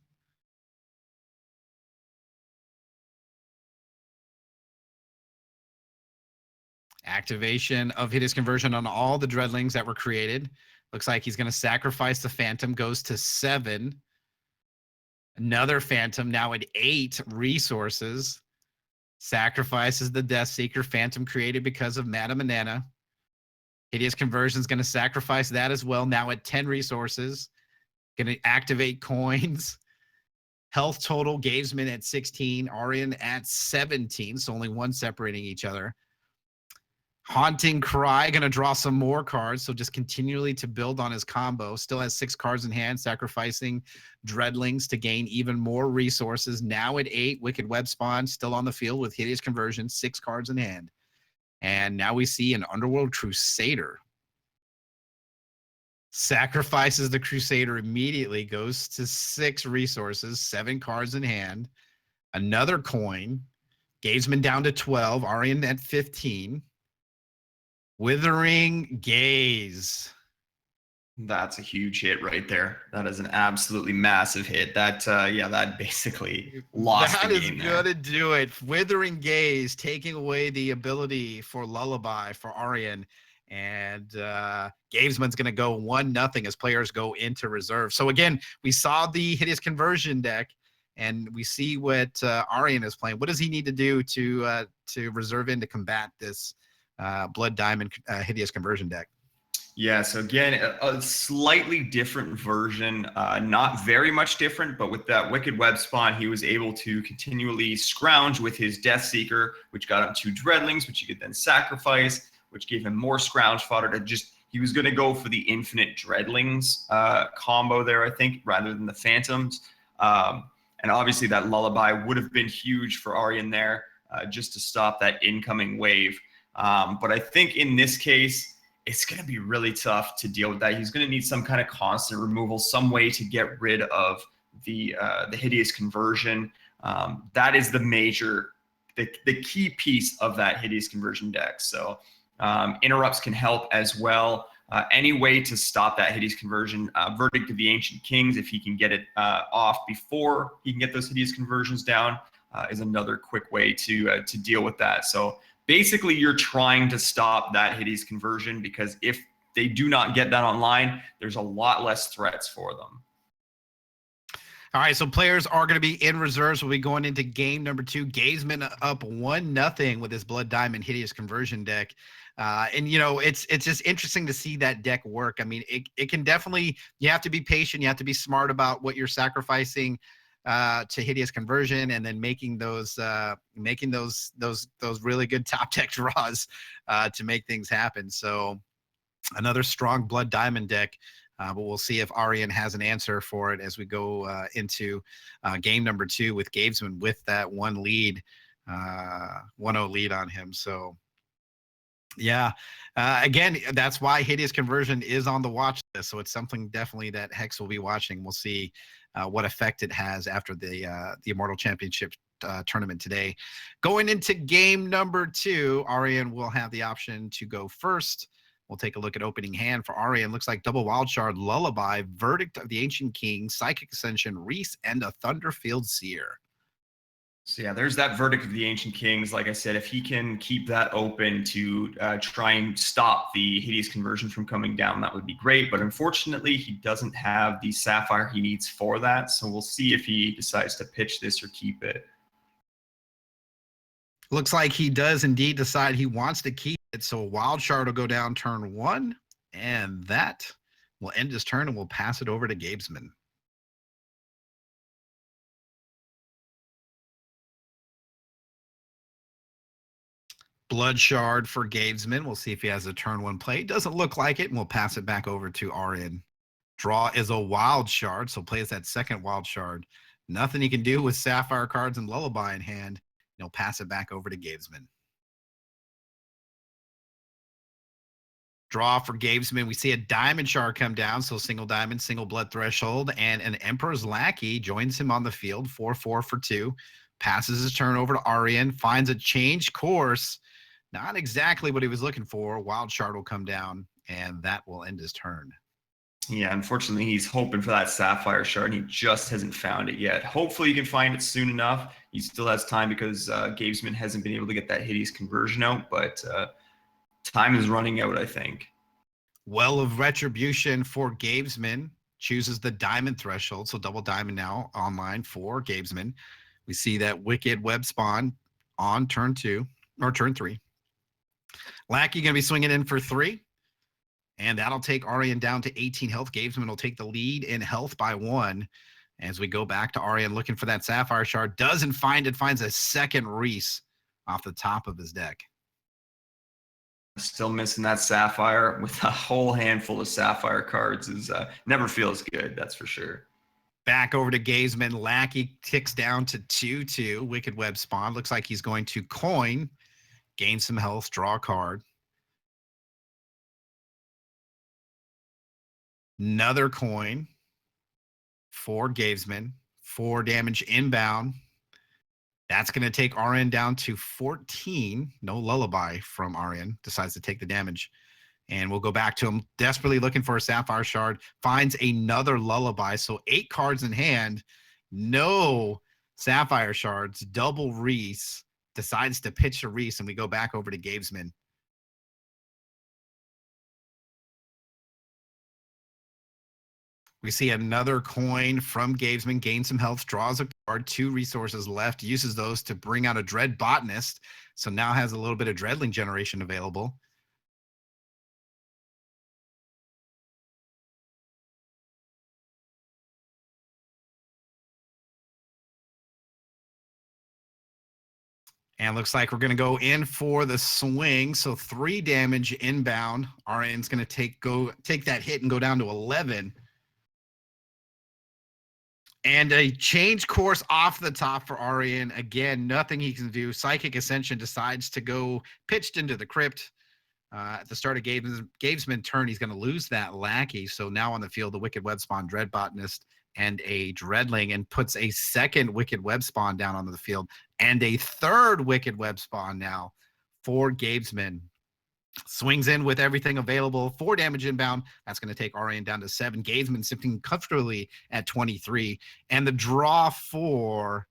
Activation of Hideous Conversion on all the Dreadlings that were created. Looks like he's going to sacrifice the Phantom, goes to 7. Another Phantom, now at 8 resources. Sacrifices the Death Seeker, Phantom created because of Madame Banana. Hideous Conversion is going to sacrifice that as well, now at 10 resources. Going to activate coins. Health total, Gavesman at 16, Aryan at 17, so only 1 separating each other. Haunting Cry, going to draw some more cards, so just continually to build on his combo. Still has 6 cards in hand, sacrificing Dreadlings to gain even more resources. Now at 8, Wicked Web Spawn, still on the field with Hideous Conversion, 6 cards in hand. And now we see an Underworld Crusader. Sacrifices the Crusader immediately, goes to 6 resources, 7 cards in hand. Another coin. Gavesman down to 12, Aryan at 15. Withering Gaze.
That's a huge hit right there. That is an absolutely massive hit. That yeah, that basically lost the
That is
game there.
gonna do it. Withering Gaze taking away the ability for Lullaby for Arian. And Gavesman's gonna go 1-0 as players go into reserve. So again, we saw the Hideous Conversion deck, and we see what Arian is playing. What does he need to do to reserve in to combat this Blood Diamond Hideous Conversion deck?
Yeah, so again, a slightly different version, not very much different, but with that Wicked Web Spawn, he was able to continually scrounge with his Death Seeker, which got him 2 Dreadlings, which he could then sacrifice, which gave him more scrounge fodder to just, he was going to go for the infinite Dreadlings combo there, I think, rather than the Phantoms. And obviously that Lullaby would have been huge for Aryan there, just to stop that incoming wave. But I think in this case, it's going to be really tough to deal with that. He's going to need some kind of constant removal, some way to get rid of the Hideous Conversion. That is the major, the key piece of that Hideous Conversion deck. So interrupts can help as well. Any way to stop that Hideous Conversion. Verdict of the Ancient Kings, if he can get it off before he can get those Hideous Conversions down, is another quick way to deal with that. So basically, you're trying to stop that Hideous Conversion, because if they do not get that online, there's a lot less threats for them.
All right, so players are going to be in reserves. We'll be going into game number 2. Gavesman up 1-0 with his Blood Diamond Hideous Conversion deck. And, you know, it's just interesting to see that deck work. I mean, it can definitely, you have to be patient. You have to be smart about what you're sacrificing to Hideous Conversion, and then making those really good top deck draws to make things happen. So another strong Blood Diamond deck. But we'll see if Arian has an answer for it as we go into game number 2 with Gavesman with that 1-0 lead on him. So, yeah, again, that's why Hideous Conversion is on the watch list. So it's something definitely that Hex will be watching. We'll see what effect it has after the Immortal Championship tournament today. Going into game number 2, Arian will have the option to go first. We'll take a look at opening hand for Arian. Looks like double Wild Shard, Lullaby, Verdict of the Ancient King, Psychic Ascension, Reese, and a Thunderfield Seer.
So yeah, there's that Verdict of the Ancient Kings. Like I said, if he can keep that open to try and stop the Hideous Conversion from coming down, that would be great. But unfortunately, he doesn't have the Sapphire he needs for that. So we'll see if he decides to pitch this or keep it.
Looks like he does indeed decide he wants to keep it. So Wild Shard will go down turn 1, and that will end his turn, and we'll pass it over to Gavesman. Blood Shard for Gavesman. We'll see if he has a turn 1 play. Doesn't look like it, and we'll pass it back over to Arian. Draw is a Wild Shard, so plays that second Wild Shard. Nothing he can do with Sapphire cards and Lullaby in hand. He'll pass it back over to Gavesman. Draw for Gavesman. We see a Diamond Shard come down, so single diamond, single blood threshold, and an Emperor's Lackey joins him on the field, 4/4 for 2. Passes his turn over to Arian, finds a change course. Not exactly what he was looking for. Wild Shard will come down, and that will end his turn.
Yeah, unfortunately, he's hoping for that Sapphire Shard, and he just hasn't found it yet. Hopefully, he can find it soon enough. He still has time, because Gavesman hasn't been able to get that Hideous Conversion out, but time is running out, I think.
Well of Retribution for Gavesman. Chooses the Diamond Threshold, so double diamond now online for Gavesman. We see that Wicked Web Spawn on turn 2, or turn 3. Lackey going to be swinging in for 3. And that'll take Arian down to 18 health. Gavesman will take the lead in health by 1. As we go back to Arian looking for that Sapphire Shard. Doesn't find it. Finds a second Reese off the top of his deck.
Still missing that Sapphire. With a whole handful of Sapphire cards is never feels good, that's for sure.
Back over to Gavesman. Lackey ticks down to 2/2. Wicked Web Spawn. Looks like he's going to coin. Gain some health. Draw a card. Another coin for Gavesman. 4 damage inbound. That's going to take Arian down to 14. No Lullaby from Arian. Decides to take the damage. And we'll go back to him, desperately looking for a Sapphire Shard, finds another Lullaby. So 8 cards in hand, no Sapphire Shards, double Reese, decides to pitch a Reese, and we go back over to Gavesman. We see another coin from Gavesman, gains some health, draws a card, 2 resources left, uses those to bring out a Dread Botanist, so now has a little bit of Dreadling generation available. And looks like we're going to go in for the swing. So 3 damage inbound. RN's going to take that hit and go down to 11. And a change course off the top for Arian. Again, nothing he can do. Psychic Ascension decides to go pitched into the crypt. At the start of Gavesman's turn, he's going to lose that lackey. So now on the field, the Wicked Web Spawn, Dread Botanist, and a Dreadling, and puts a second Wicked Web Spawn down onto the field, and a third Wicked Web Spawn now for Gavesman. Swings in with everything available. 4 damage inbound. That's going to take Arian down to 7. Gavesman sitting comfortably at 23. And the draw for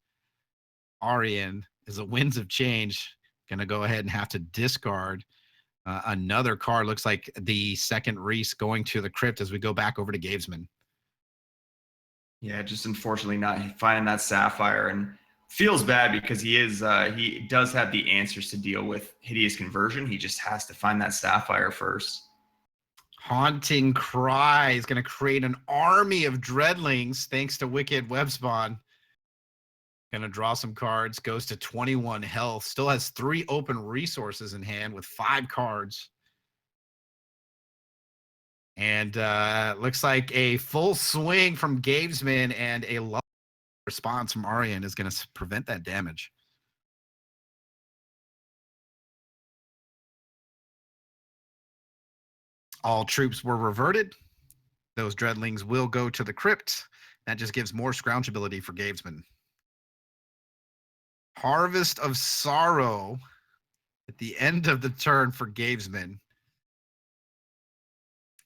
Arian is a Winds of Change. Going to go ahead and have to discard another card. Looks like the second Reese going to the crypt as we go back over to Gavesman.
Yeah, just unfortunately not finding that Sapphire, and feels bad because he does have the answers to deal with Hideous Conversion. He just has to find that Sapphire first.
Haunting Cry is going to create an army of Dreadlings thanks to Wicked Webspawn. Going to draw some cards, goes to 21 health, still has 3 open resources in hand with 5 cards. And looks like a full swing from Gavesman and a low response from Arian is going to prevent that damage. All troops were reverted. Those Dreadlings will go to the crypt. That just gives more scroungeability for Gavesman. Harvest of Sorrow at the end of the turn for Gavesman.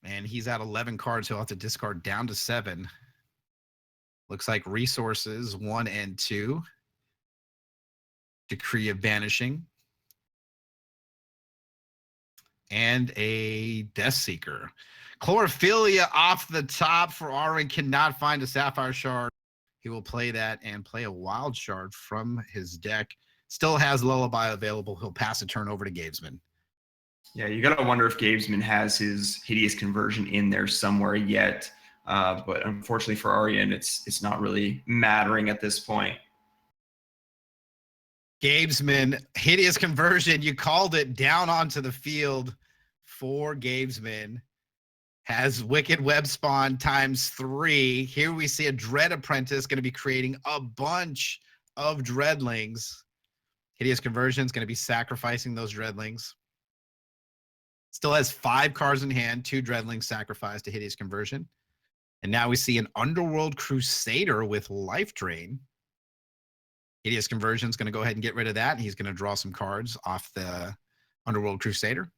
And he's at 11 cards. He'll have to discard down to 7. Looks like resources 1 and 2. Decree of Banishing. And a Death Seeker. Chlorophilia off the top for Arian. Cannot find a Sapphire Shard. He will play that and play a Wild Shard from his deck. Still has Lullaby available. He'll pass a turn over to Gavesman.
Yeah, you got to wonder if Gavesman has his Hideous Conversion in there somewhere yet. But unfortunately for Arian, it's not really mattering at this point.
Gavesman, Hideous Conversion, you called it, down onto the field for Gavesman. Has Wicked Web Spawn times 3. Here we see a Dread Apprentice going to be creating a bunch of Dreadlings. Hideous Conversion is going to be sacrificing those Dreadlings. Still has 5 cards in hand, 2 Dreadlings sacrificed to Hideous Conversion. And now we see an Underworld Crusader with Life Drain. Hideous Conversion is going to go ahead and get rid of that. He's going to draw some cards off the Underworld Crusader.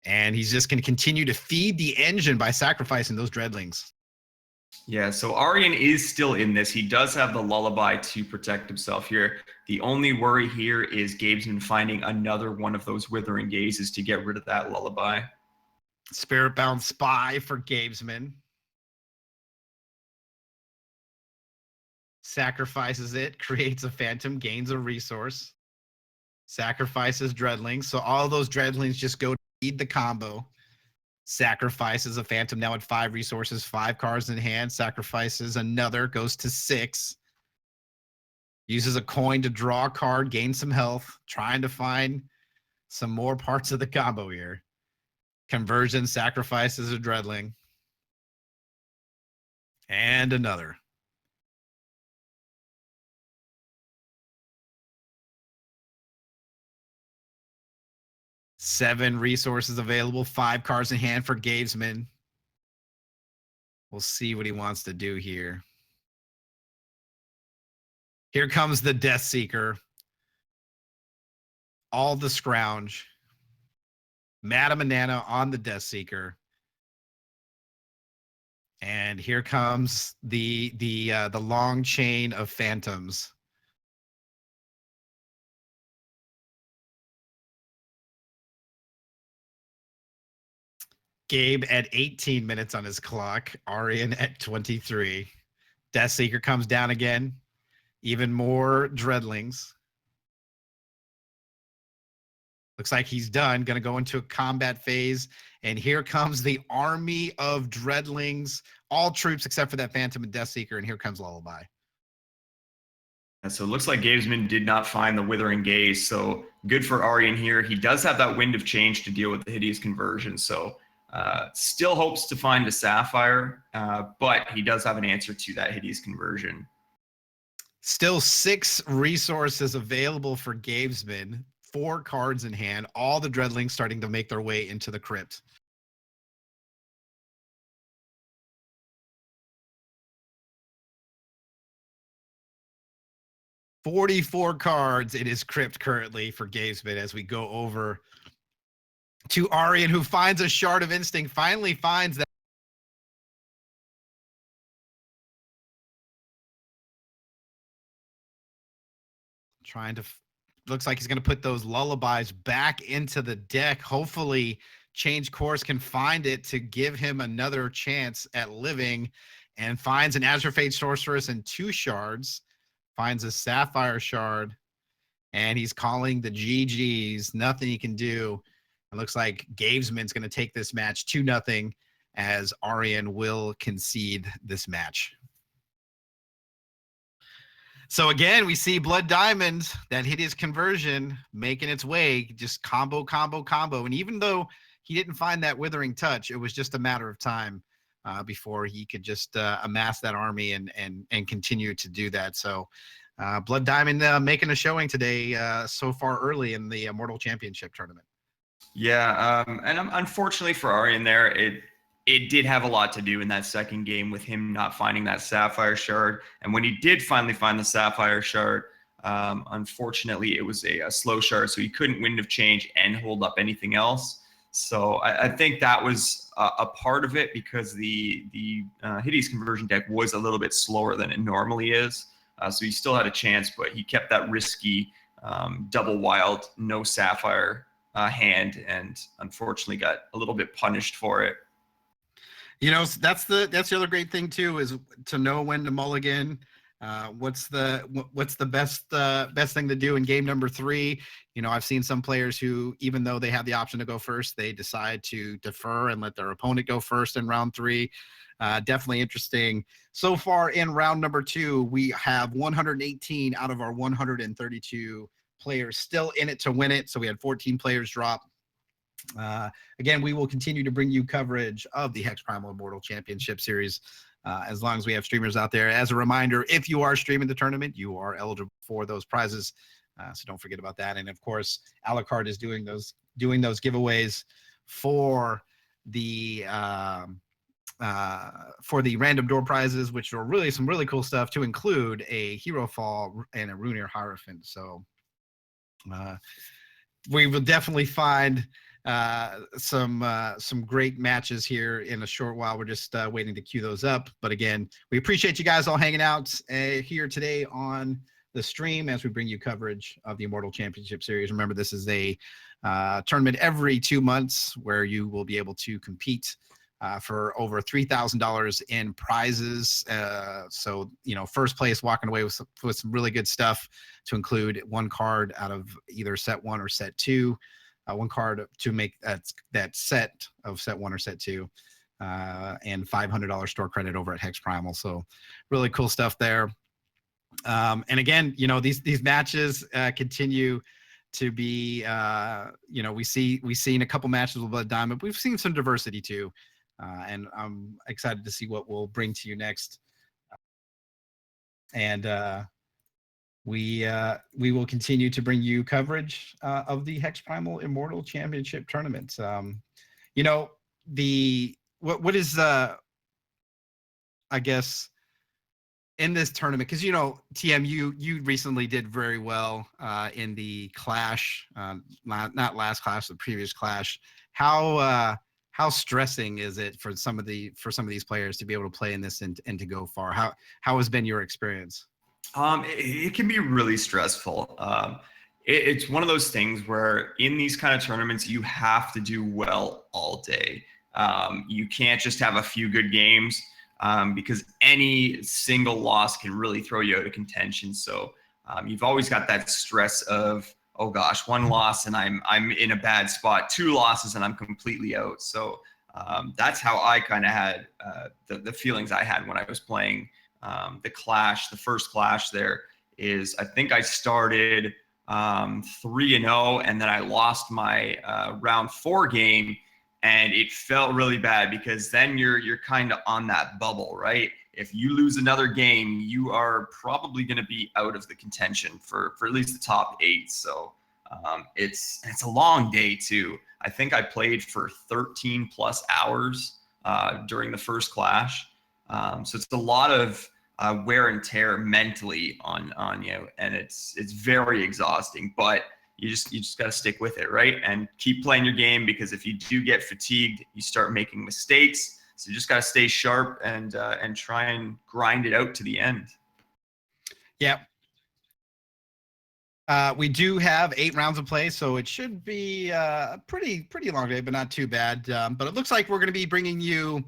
And he's just going to continue to feed the engine by sacrificing those Dreadlings.
Yeah, so Arian is still in this. He does have the Lullaby to protect himself here. The only worry here is Gavesman finding another one of those Withering Gazes to get rid of that Lullaby.
Spiritbound Spy for Gavesman. Sacrifices it, creates a Phantom, gains a resource. Sacrifices Dreadlings. So all those Dreadlings just go to feed the combo. Sacrifices a Phantom now at 5 resources, 5 cards in hand. Sacrifices another, goes to 6. Uses a coin to draw a card, gain some health. Trying to find some more parts of the combo here. Conversion, sacrifices a Dreadling. And another. Seven resources available, 5 cards in hand for Gavesman. We'll see what he wants to do here. Here comes the Death Seeker. All the scrounge. Madame Banana on the Death Seeker. And here comes the long chain of phantoms. Gabe at 18 minutes on his clock. Arian at 23. Death Seeker comes down again. Even more Dreadlings. Looks like he's done. Going to go into a combat phase. And here comes the army of Dreadlings. All troops except for that Phantom and Death Seeker. And here comes Lullaby.
And so it looks like Gavesman did not find the Withering Gaze. So good for Arian here. He does have that Wind of Change to deal with the Hideous Conversion. So still hopes to find a Sapphire, but he does have an answer to that Hideous Conversion.
Still 6 resources available for Gavesman. 4 cards in hand. All the Dreadlings starting to make their way into the crypt. $44 cards in his crypt currently for Gavesman as we go over to Arian, who finds a Shard of Instinct, finally finds that. Trying to, looks like he's going to put those Lullabies back into the deck. Hopefully Change Course can find it to give him another chance at living, and finds an Azure Fate Sorceress and 2 shards. Finds a Sapphire Shard, and he's calling the GGs. Nothing he can do. It looks like Gavesman's going to take this match 2-0 as Arian will concede this match. So again, we see Blood Diamond, that Hideous Conversion, making its way, just combo. And even though he didn't find that Withering Touch, it was just a matter of time before he could just amass that army and continue to do that. So Blood Diamond making a showing today so far early in the Immortal Championship tournament.
Yeah, and unfortunately for Arian there, it did have a lot to do in that second game with him not finding that Sapphire Shard. And when he did finally find the Sapphire Shard, unfortunately, it was a slow shard, so he couldn't Wind of Change and hold up anything else. So I think that was a part of it, because the Hideous Conversion deck was a little bit slower than it normally is. So he still had a chance, but he kept that risky double wild, no Sapphire hand, and unfortunately got a little bit punished for it.
You know, that's the other great thing too, is to know when to mulligan. What's the best thing to do in game number 3? You know, I've seen some players who, even though they have the option to go first, they decide to defer and let their opponent go first in round 3. Definitely interesting. So far in round number 2, we have 118 out of our 132 players still in it to win it. So we had 14 players drop. Again, we will continue to bring you coverage of the HexPrimal Immortal Championship Series as long as we have streamers out there. As a reminder, if you are streaming the tournament, you are eligible for those prizes. So don't forget about that. And of course, Alucard is doing those giveaways for the random door prizes, which are really some really cool stuff, to include a Hero Fall and a Runir Hierophant. So we will definitely find some great matches here in a short while. We're just waiting to queue those up. But again, we appreciate you guys all hanging out here today on the stream as we bring you coverage of the Immortal Championship Series. Remember, this is a tournament every 2 months where you will be able to compete for over $3,000 in prizes. So, you know, first place walking away with some really good stuff, to include 1 card out of either set 1 or set 2. 1 card to make that set of set 1 or set 2, and $500 store credit over at HexPrimal. So really cool stuff there. And again, you know, these matches continue to be, you know, we've seen a couple matches with Blood Diamond. We've seen some diversity too. And I'm excited to see what we'll bring to you next. And we will continue to bring you coverage of the HexPrimal Immortal Championship tournament. You know, what is I guess in this tournament, because TM, you recently did very well in the Clash, not last Clash, the previous Clash. How stressing is it for some of these players to be able to play in this and to go far? How has been your experience?
It can be really stressful. It's one of those things where in these kind of tournaments, you have to do well all day. You can't just have a few good games because any single loss can really throw you out of contention. So you've always got that stress of, oh gosh, one loss and I'm in a bad spot. Two losses and I'm completely out. So that's how I kind of had the feelings I had when I was playing the Clash. The first Clash there is, I think I started 3-0, and then I lost my round 4 game, and it felt really bad because then you're kind of on that bubble, right? If you lose another game, you are probably going to be out of the contention for at least the top 8. So it's a long day too. I think I played for 13 plus hours during the first Clash. So it's a lot of wear and tear mentally on you, and it's very exhausting. But you just got to stick with it, right? And keep playing your game, because if you do get fatigued, you start making mistakes. So you just got to stay sharp and try and grind it out to the end.
Yeah. We do have 8 rounds of play, so it should be a pretty long day, but not too bad. But it looks like we're going to be bringing you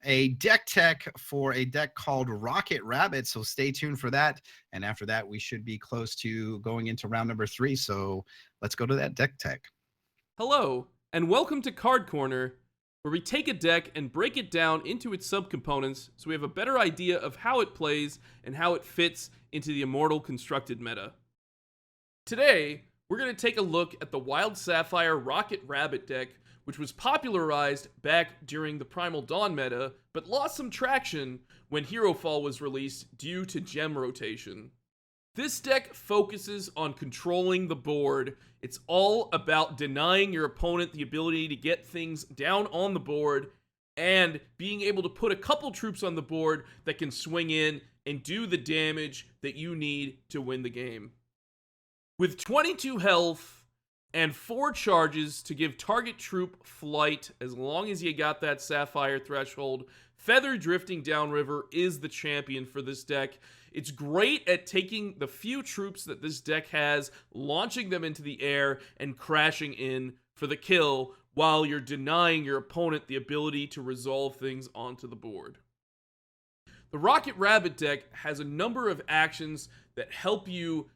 a deck tech for a deck called Rocket Rabbit, so stay tuned for that. And after that, we should be close to going into round number 3, so let's go to that deck tech.
Hello, and welcome to Card Corner, where we take a deck and break it down into its subcomponents so we have a better idea of how it plays and how it fits into the Immortal constructed meta. Today, we're going to take a look at the Wild Sapphire Rocket Rabbit deck, which was popularized back during the Primal Dawn meta, but lost some traction when Hero Fall was released due to gem rotation. This deck focuses on controlling the board. It's all about denying your opponent the ability to get things down on the board and being able to put a couple troops on the board that can swing in and do the damage that you need to win the game. With 22 health and 4 charges to give target troop flight as long as you got that Sapphire threshold, Feather Drifting Downriver is the champion for this deck. It's great at taking the few troops that this deck has, launching them into the air, and crashing in for the kill while you're denying your opponent the ability to resolve things onto the board. The Rocket Rabbit deck has a number of actions that help you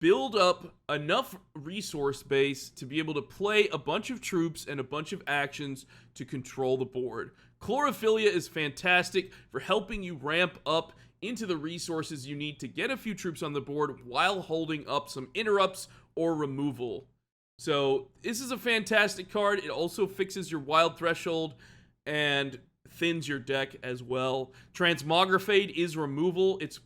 build up enough resource base to be able to play a bunch of troops and a bunch of actions to control the board. Chlorophilia is fantastic for helping you ramp up into the resources you need to get a few troops on the board while holding up some interrupts or removal. So this is a fantastic card. It also fixes your wild threshold and thins your deck as well. Transmogrifade is removal. It's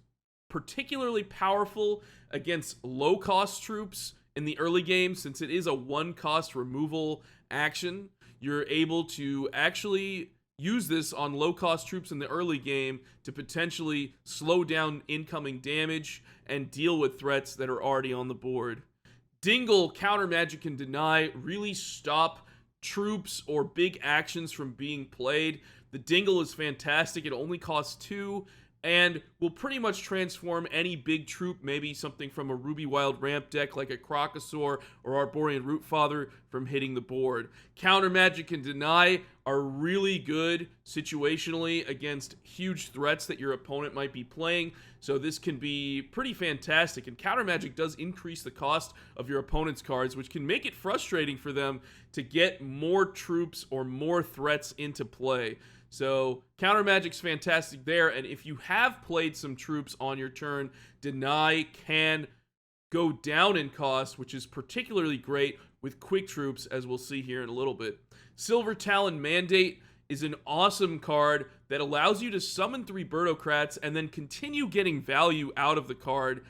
particularly powerful against low-cost troops in the early game, since it is a 1-cost removal action. You're able to actually use this on low-cost troops in the early game to potentially slow down incoming damage and deal with threats that are already on the board. Dingle, Counter Magic and Deny really stop troops or big actions from being played. The Dingle is fantastic. It only costs 2 and will pretty much transform any big troop, maybe something from a Ruby Wild ramp deck like a Crocosaur or Arborean Rootfather, from hitting the board. Counter Magic and Deny are really good situationally against huge threats that your opponent might be playing, so this can be pretty fantastic. And Counter Magic does increase the cost of your opponent's cards, which can make it frustrating for them to get more troops or more threats into play. So Counter Magic's fantastic there, and if you have played some troops on your turn, Deny can go down in cost, which is particularly great with quick troops, as we'll see here in a little bit. Silver Talon Mandate is an awesome card that allows you to summon 3 Birdocrats and then continue getting value out of the card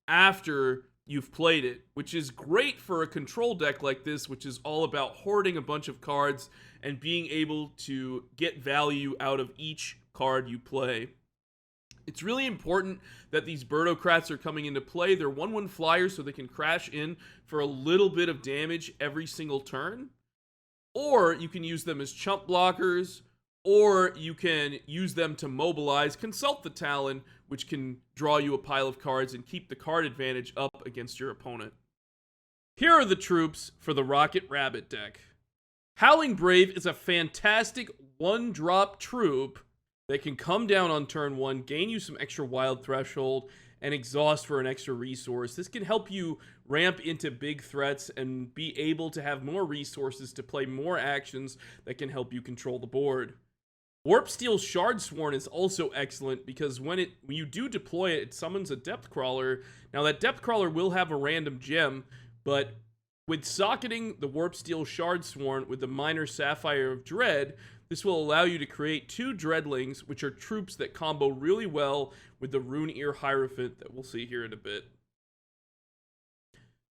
after you've played it, which is great for a control deck like this, which is all about hoarding a bunch of cards and being able to get value out of each card you play. It's really important that these Birdocrats are coming into play. They're 1/1 flyers, so they can crash in for a little bit of damage every single turn. Or you can use them as chump blockers, or you can use them to mobilize, consult the Talon, which can draw you a pile of cards and keep the card advantage up against your opponent. Here are the troops for the Rocket Rabbit deck. Howling Brave is a fantastic 1-drop troop that can come down on turn 1, gain you some extra wild threshold, and exhaust for an extra resource. This can help you ramp into big threats and be able to have more resources to play more actions that can help you control the board. Warpsteel Shardsworn is also excellent because when you do deploy it, it summons a Depth Crawler. Now that Depth Crawler will have a random gem, but with socketing the Warpsteel Shardsworn with the Minor Sapphire of Dread, this will allow you to create 2 Dreadlings, which are troops that combo really well with the Rune Ear Hierophant that we'll see here in a bit.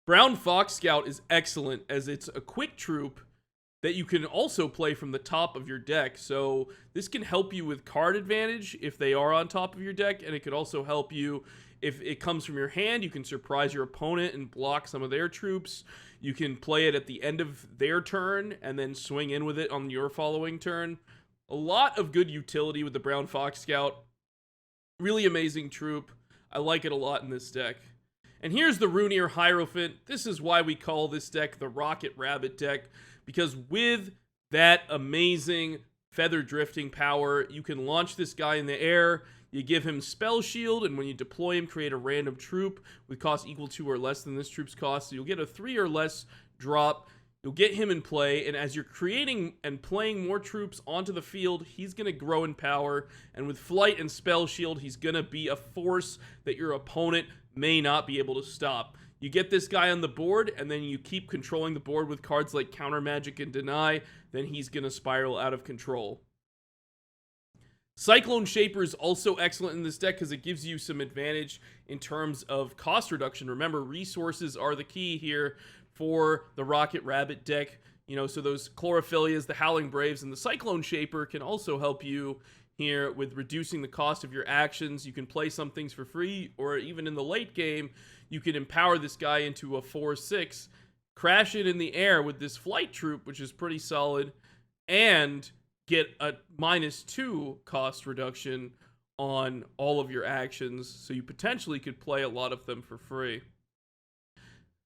Brown Fox Scout is excellent as it's a quick troop that you can also play from the top of your deck. So this can help you with card advantage if they are on top of your deck, and it could also help you if it comes from your hand. You can surprise your opponent and block some of their troops. You can play it at the end of their turn and then swing in with it on your following turn. A lot of good utility with the Brown Fox Scout. Really amazing troop. I like it a lot in this deck. And here's the Rune Ear Hierophant. This is why we call this deck the Rocket Rabbit deck, because with that amazing feather drifting power, you can launch this guy in the air. You give him Spell Shield, and when you deploy him, create a random troop with cost equal to or less than this troop's cost. So you'll get a 3 or less drop. You'll get him in play, and as you're creating and playing more troops onto the field, he's going to grow in power. And with Flight and Spell Shield, he's going to be a force that your opponent may not be able to stop. You get this guy on the board, and then you keep controlling the board with cards like Counter Magic and Deny, then he's going to spiral out of control. Cyclone Shaper is also excellent in this deck because it gives you some advantage in terms of cost reduction. Remember, resources are the key here for the Rocket Rabbit deck. You know, so those Chlorophyllias, the Howling Braves, and the Cyclone Shaper can also help you here with reducing the cost of your actions. You can play some things for free, or even in the late game, you can empower this guy into a 4/6, crash it in the air with this Flight Troop, which is pretty solid, and get a -2 cost reduction on all of your actions, so you potentially could play a lot of them for free.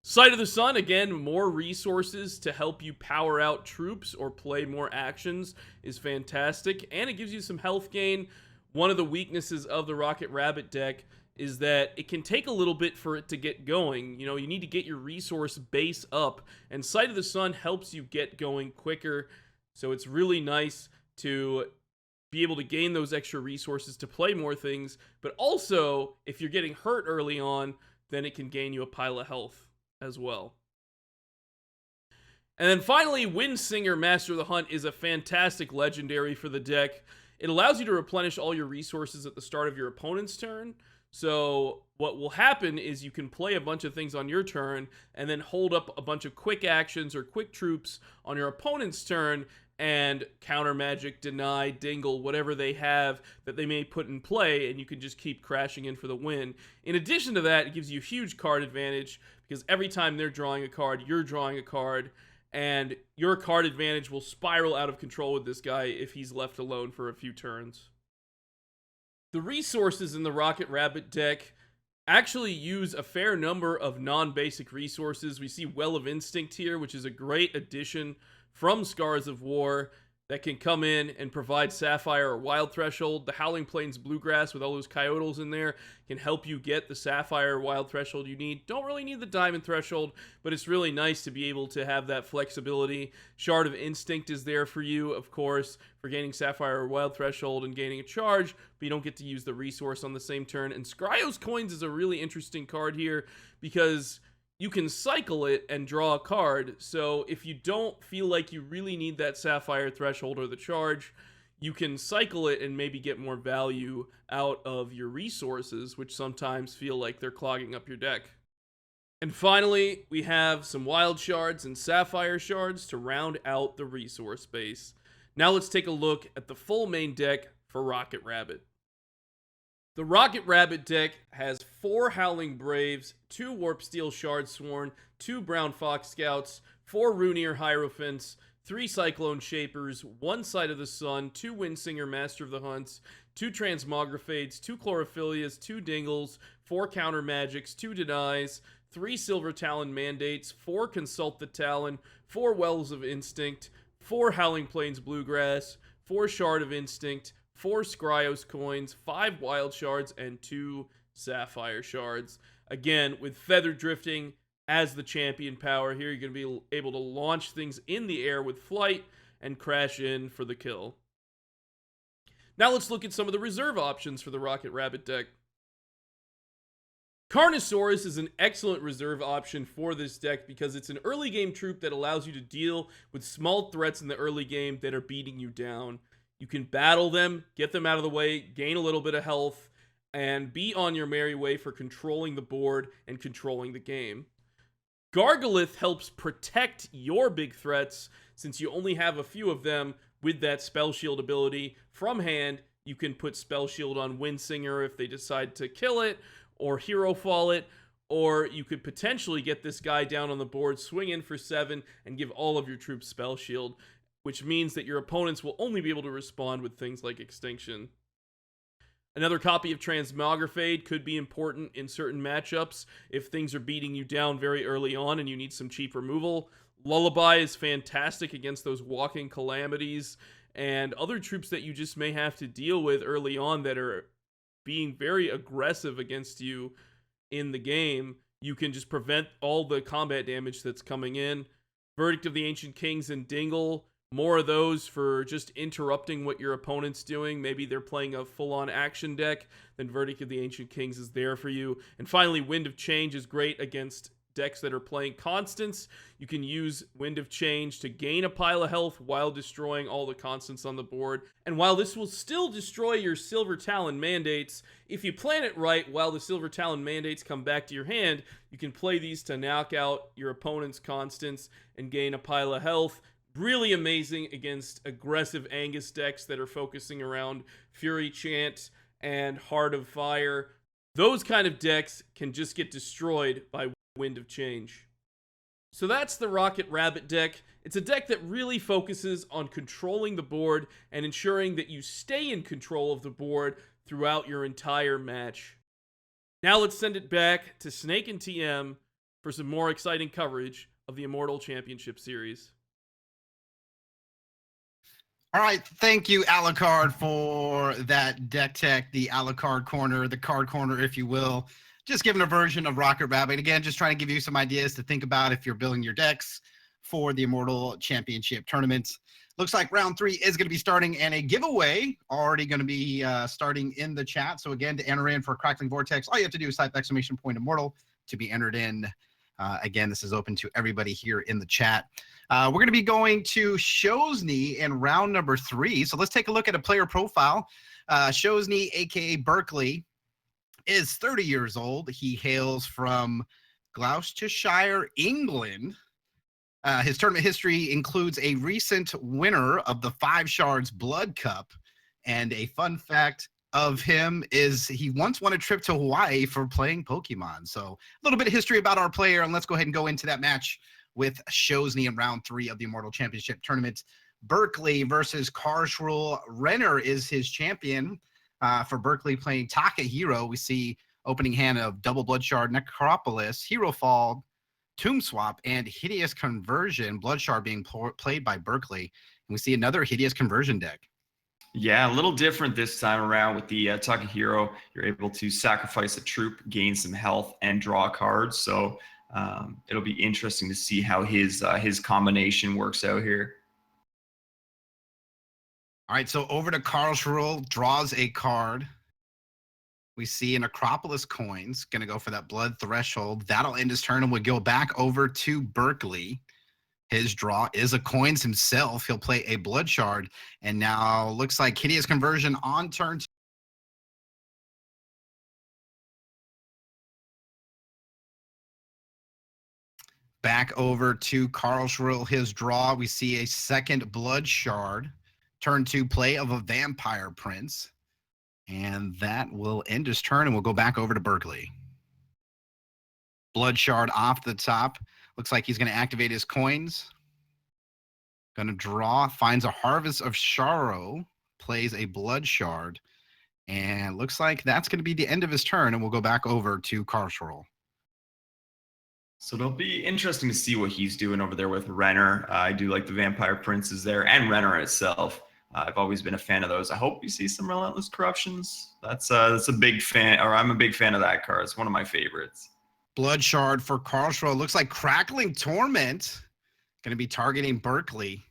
Sight of the Sun, again, more resources to help you power out troops or play more actions is fantastic, and it gives you some health gain. One of the weaknesses of the Rocket Rabbit deck is that it can take a little bit for it to get going. You know, you need to get your resource base up, and Sight of the Sun helps you get going quicker. So it's really nice to be able to gain those extra resources to play more things, but also, if you're getting hurt early on, then it can gain you a pile of health as well. And then finally, Windsinger Master of the Hunt is a fantastic legendary for the deck. It allows you to replenish all your resources at the start of your opponent's turn. So what will happen is you can play a bunch of things on your turn and then hold up a bunch of quick actions or quick troops on your opponent's turn and counter magic, deny, dingle, whatever they have that they may put in play, and you can just keep crashing in for the win. In addition to that, it gives you huge card advantage because every time they're drawing a card, you're drawing a card, and your card advantage will spiral out of control with this guy if he's left alone for a few turns. The resources in the Rocket Rabbit deck actually use a fair number of non-basic resources. We see Well of Instinct here, which is a great addition from Scars of War that can come in and provide Sapphire or Wild Threshold. The Howling Plains Bluegrass with all those Coyotals in there can help you get the Sapphire or Wild Threshold you need. Don't really need the Diamond Threshold, but it's really nice to be able to have that flexibility. Shard of Instinct is there for you, of course, for gaining Sapphire or Wild Threshold and gaining a charge, but you don't get to use the resource on the same turn. And Scryos Coins is a really interesting card here because you can cycle it and draw a card. So if you don't feel like you really need that Sapphire Threshold or the charge, you can cycle it and maybe get more value out of your resources, which sometimes feel like they're clogging up your deck. And finally, we have some Wild Shards and Sapphire Shards to round out the resource base. Now let's take a look at the full main deck for Rocket Rabbit. The Rocket Rabbit deck has 4 Howling Braves, 2 Warp Steel Shardsworn, 2 Brown Fox Scouts, 4 Runir Hierophants, 3 Cyclone Shapers, 1 Sight of the Sun, 2 Windsinger Master of the Hunts, 2 Transmographates, 2 Chlorophyllias, 2 Dingles, 4 Counter Magics, 2 Denies, 3 Silver Talon Mandates, 4 Consult the Talon, 4 Wells of Instinct, 4 Howling Plains Bluegrass, 4 Shard of Instinct, 4 Scryos coins, 5 Wild Shards, and 2 Sapphire Shards. Again, with Feather Drifting as the champion power here, you're going to be able to launch things in the air with flight and crash in for the kill. Now let's look at some of the reserve options for the Rocket Rabbit deck. Carnosaurus is an excellent reserve option for this deck because it's an early game troop that allows you to deal with small threats in the early game that are beating you down. You can battle them, get them out of the way, gain a little bit of health, and be on your merry way for controlling the board and controlling the game. Gargolith helps protect your big threats since you only have a few of them with that Spell Shield ability. From hand, you can put Spell Shield on Windsinger if they decide to kill it, or Hero Fall it, or you could potentially get this guy down on the board, swing in for 7, and give all of your troops Spell Shield, which means that your opponents will only be able to respond with things like Extinction. Another copy of Transmografade could be important in certain matchups if things are beating you down very early on and you need some cheap removal. Lullaby is fantastic against those Walking Calamities and other troops that you just may have to deal with early on that are being very aggressive against you in the game. You can just prevent all the combat damage that's coming in. Verdict of the Ancient Kings and Dingle, more of those for just interrupting what your opponent's doing. Maybe they're playing a full-on action deck, then Verdict of the Ancient Kings is there for you. And finally, Wind of Change is great against decks that are playing constants. You can use Wind of Change to gain a pile of health while destroying all the constants on the board. And while this will still destroy your Silver Talon Mandates, if you plan it right, while the Silver Talon Mandates come back to your hand, you can play these to knock out your opponent's constants and gain a pile of health. Really amazing against aggressive Angus decks that are focusing around Fury Chant and Heart of Fire. Those kind of decks can just get destroyed by Wind of Change. So that's the Rocket Rabbit deck. It's a deck that really focuses on controlling the board and ensuring that you stay in control of the board throughout your entire match. Now let's send it back to Snake and TM for some more exciting coverage of the Immortal Championship Series.
All right, thank you, Alucard, for that deck tech, the Alucard corner, the card corner, if you will. Just giving a version of Rocket Rabbit. Again, just trying to give you some ideas to think about if you're building your decks for the Immortal Championship Tournament. Looks like round 3 is going to be starting, and a giveaway already going to be starting in the chat. So again, to enter in for Crackling Vortex, all you have to do is type !Immortal to be entered in. Again, this is open to everybody here in the chat. We're going to be going to Shosny in round number 3. So let's take a look at a player profile. Shosny, aka Berkeley, is 30 years old. He hails from Gloucestershire, England. His tournament history includes a recent winner of the 5 Shards Blood Cup. And a fun fact of him is he once won a trip to Hawaii for playing Pokemon. So a little bit of history about our player, and let's go ahead and go into that match with Shosny in round 3 of the Immortal Championship Tournament. Berkeley versus Karshul. Renner is his champion. For Berkeley playing Takahiro, we see opening hand of Double Blood Shard, Necropolis, Hero Fall, Tomb Swap, and Hideous Conversion. Blood Shard being played by Berkeley. And we see another Hideous Conversion deck.
Yeah, a little different this time around with the Takahiro. You're able to sacrifice a troop, gain some health, and draw cards. So it'll be interesting to see how his combination works out here.
All right, so over to Karlsruhe, draws a card. We see an Acropolis Coins, going to go for that Blood Threshold. That'll end his turn and would go back over to Berkeley. His draw is a Coins himself. He'll play a Blood Shard. And now looks like Hideous Conversion on turn 2. Back over to Karlsruhe, his draw. We see a second Blood Shard. Turn 2 play of a Vampire Prince. And that will end his turn, and we'll go back over to Berkeley. Blood Shard off the top. Looks like he's going to activate his coins. Going to draw, finds a Harvest of Sorrow, plays a Blood Shard, and looks like that's going to be the end of his turn, and we'll go back over to Carshroll.
So it'll be interesting to see what he's doing over there with Renner. I do like the Vampire Princes there, and Renner itself. I've always been a fan of those. I hope we see some Relentless Corruptions. That's a big fan, or I'm a big fan of that card. It's one of my favorites.
Blood Shard for Carshroll. Looks like Crackling Torment going to be targeting Berkeley.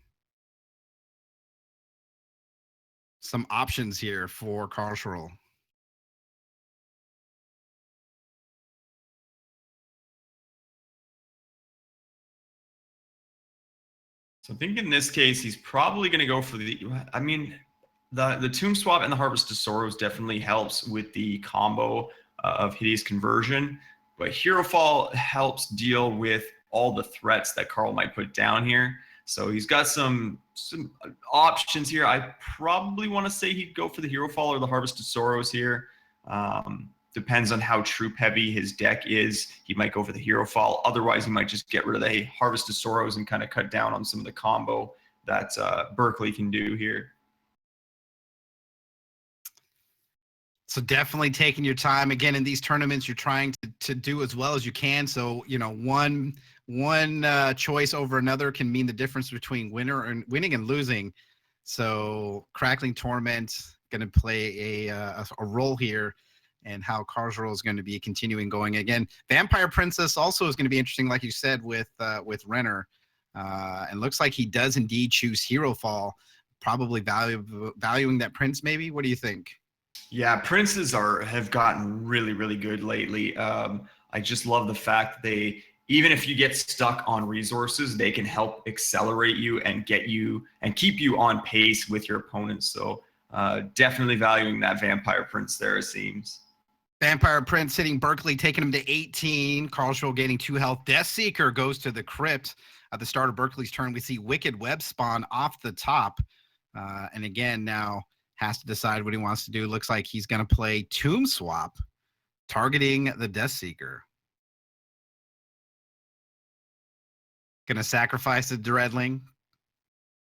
Some options here for Carshroll.
So I think in this case, he's probably going to go for the, I mean, the Tomb Swap and the Harvest of Sorrows definitely helps with the combo of Hideous Conversion, but Hero Fall helps deal with all the threats that Carl might put down here. So he's got some options here. I probably want to say he'd go for the Hero Fall or the Harvest of Sorrows here. Depends on how troop heavy his deck is. He might go for the Hero Fall. Otherwise, he might just get rid of the Harvest of Sorrows and kind of cut down on some of the combo that Berkeley can do here.
So definitely taking your time. Again, in these tournaments, you're trying to do as well as you can. So, you know, one choice over another can mean the difference between winning and losing. So Crackling Torment going to play a role here, and how Carshroll is going to be continuing going. Again, Vampire Princess also is going to be interesting, like you said, with Renner. And looks like he does indeed choose Hero Fall, probably valuing that Prince maybe. What do you think?
Yeah, Princes have gotten really, really good lately. I just love the fact that even if you get stuck on resources, they can help accelerate you and get you and keep you on pace with your opponents. So definitely valuing that Vampire Prince there, it seems.
Vampire Prince hitting Berkeley, taking him to 18. Carshroll gaining 2 health. Death Seeker goes to the crypt. At the start of Berkeley's turn, we see Wicked Web spawn off the top. And again, now has to decide what he wants to do. Looks like he's going to play Tomb Swap, targeting the Death Seeker. Going to sacrifice the Dreadling.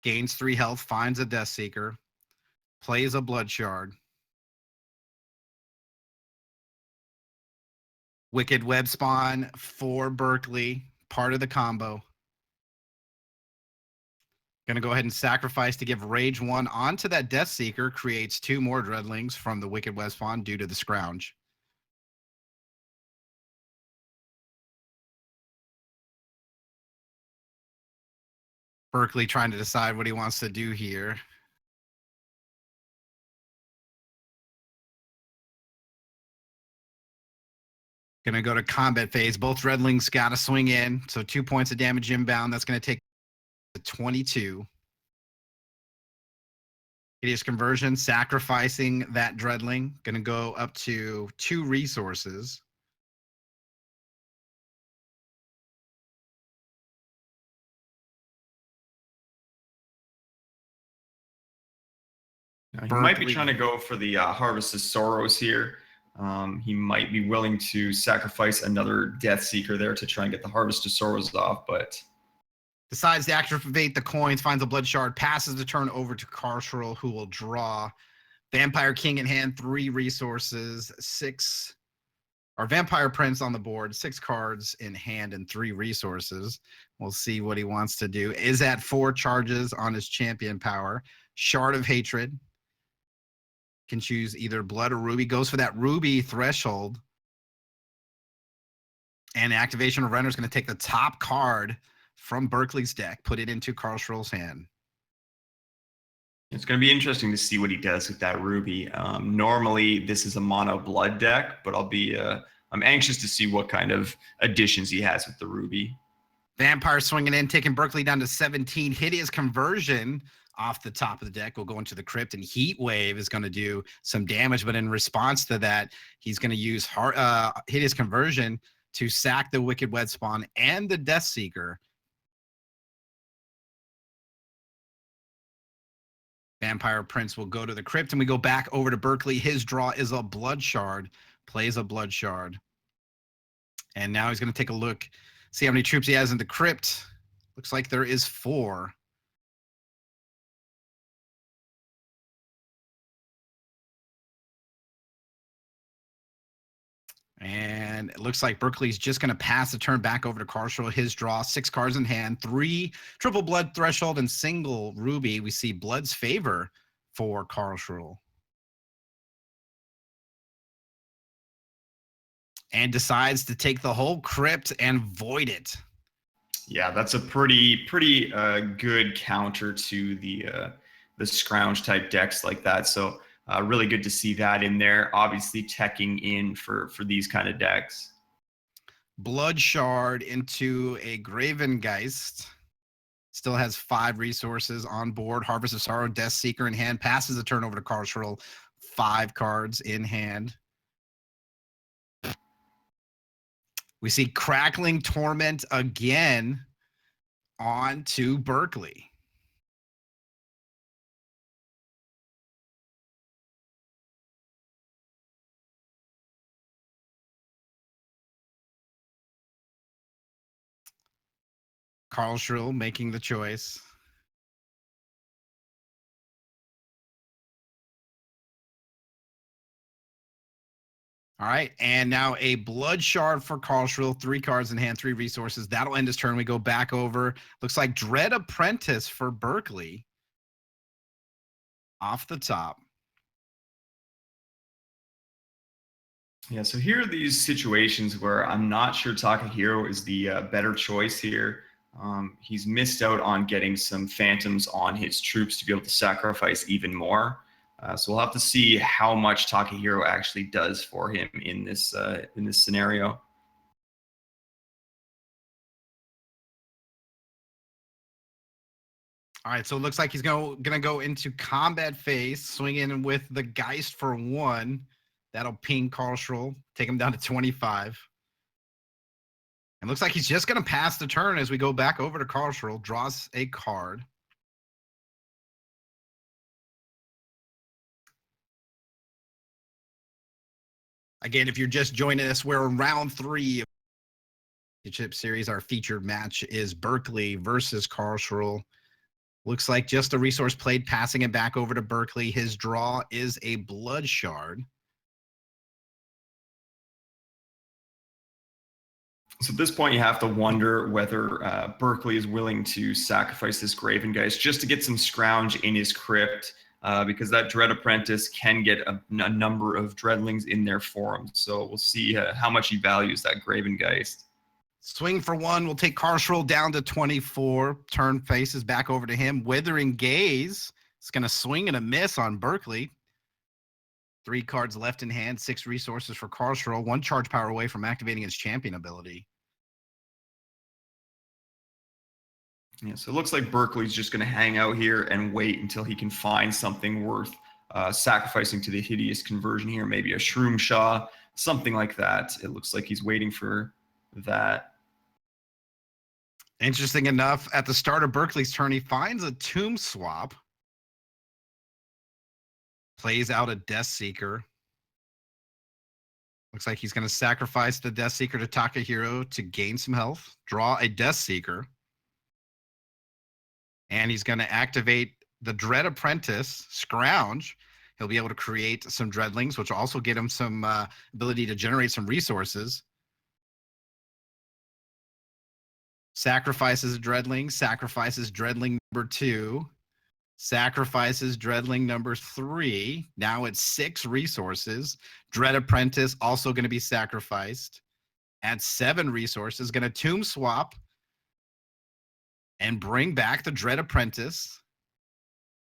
Gains 3 health, finds a Death Seeker. Plays a Blood Shard. Wicked Web spawn for Berkeley, part of the combo. Going to go ahead and sacrifice to give Rage 1 onto that Death Seeker. Creates 2 more Dreadlings from the Wicked Web spawn due to the Scrounge. Berkeley trying to decide what he wants to do here. Going to go to combat phase. Both Dreadlings got to swing in. So 2 points of damage inbound. That's going to take 22. Hideous Conversion, sacrificing that Dreadling. Going to go up to 2 resources.
He might be trying to go for the Harvest of Sorrows here. He might be willing to sacrifice another Death Seeker there to try and get the Harvest of Sorrows off, but
decides to activate the coins, finds a Blood Shard, passes the turn over to Carshroll, who will draw Vampire King in hand, 3 resources, 6, or Vampire Prince on the board, 6 cards in hand and 3 resources. We'll see what he wants to do. Is at 4 charges on his champion power. Shard of Hatred. Can choose either Blood or Ruby. Goes for that Ruby threshold. And activation of Renner is going to take the top card from Berkeley's deck, put it into Carshroll's hand.
It's going to be interesting to see what he does with that Ruby. Normally, this is a mono blood deck, but I'm anxious to see what kind of additions he has with the Ruby.
Vampire swinging in, taking Berkeley down to 17. Hideous Conversion off the top of the deck will go into the crypt, and Heat Wave is going to do some damage. But in response to that, he's going to use Hideous Conversion to sack the Wicked Web spawn and the Death Seeker. Vampire Prince will go to the crypt, and we go back over to Berkeley. His draw is a Blood Shard, plays a Blood Shard. And now he's going to take a look, see how many troops he has in the crypt. Looks like there is 4. And it looks like Berkeley's just going to pass the turn back over to Carshall. His draw, 6 cards in hand, 3 triple blood threshold and single ruby. We see Blood's favor for Carshall. And decides to take the whole crypt and void it.
Yeah, that's a pretty good counter to the scrounge type decks like that. So really good to see that in there. Obviously teching in for these kind of decks.
Blood Shard into a Gravengeist. Still has 5 resources on board. Harvest of Sorrow, Death Seeker in hand. Passes the turn over to Carshall. 5 cards in hand. We see Crackling Torment again on to Berkeley. Carshall making the choice. All right, and now a Blood Shard for Carshall. 3 cards in hand, 3 resources. That'll end his turn. We go back over. Looks like Dread Apprentice for Berkeley. Off the top.
Yeah, so here are these situations where I'm not sure Takahiro is the better choice here. He's missed out on getting some phantoms on his troops to be able to sacrifice even more. So we'll have to see how much Takahiro actually does for him in this scenario.
All right, so it looks like he's gonna go into combat phase, swing in with the Geist for 1. That'll ping Carshall, take him down to 25. And looks like he's just gonna pass the turn as we go back over to Carshall, draws a card. Again, if you're just joining us, we're in round 3 of the Chip Series. Our featured match is Berkeley versus Carshall. Looks like just a resource played, passing it back over to Berkeley. His draw is a Blood Shard.
So at this point, you have to wonder whether Berkeley is willing to sacrifice this Gravengeist just to get some scrounge in his crypt, because that Dread Apprentice can get a number of Dreadlings in there for him. So we'll see how much he values that Gravengeist.
Swing for 1 will take Carshall down to 24. Turn faces back over to him. Withering Gaze. It's going to swing and a miss on Berkeley. 3 cards left in hand, 6 resources for Carshall. 1 charge power away from activating his champion ability.
Yeah, so it looks like Berkeley's just going to hang out here and wait until he can find something worth sacrificing to the Hideous Conversion here. Maybe a Shroom Shaw, something like that. It looks like he's waiting for that.
Interesting enough, at the start of Berkeley's turn, he finds a Tomb Swap. Plays out a Death Seeker. Looks like he's going to sacrifice the Death Seeker to Takahiro to gain some health. Draw a Death Seeker. And he's going to activate the Dread Apprentice, Scrounge. He'll be able to create some Dreadlings, which will also get him some ability to generate some resources. Sacrifices a Dreadling, sacrifices Dreadling number 2, sacrifices Dreadling number 3. Now it's 6 resources. Dread Apprentice also going to be sacrificed. At 7 resources, going to Tomb Swap and bring back the Dread Apprentice.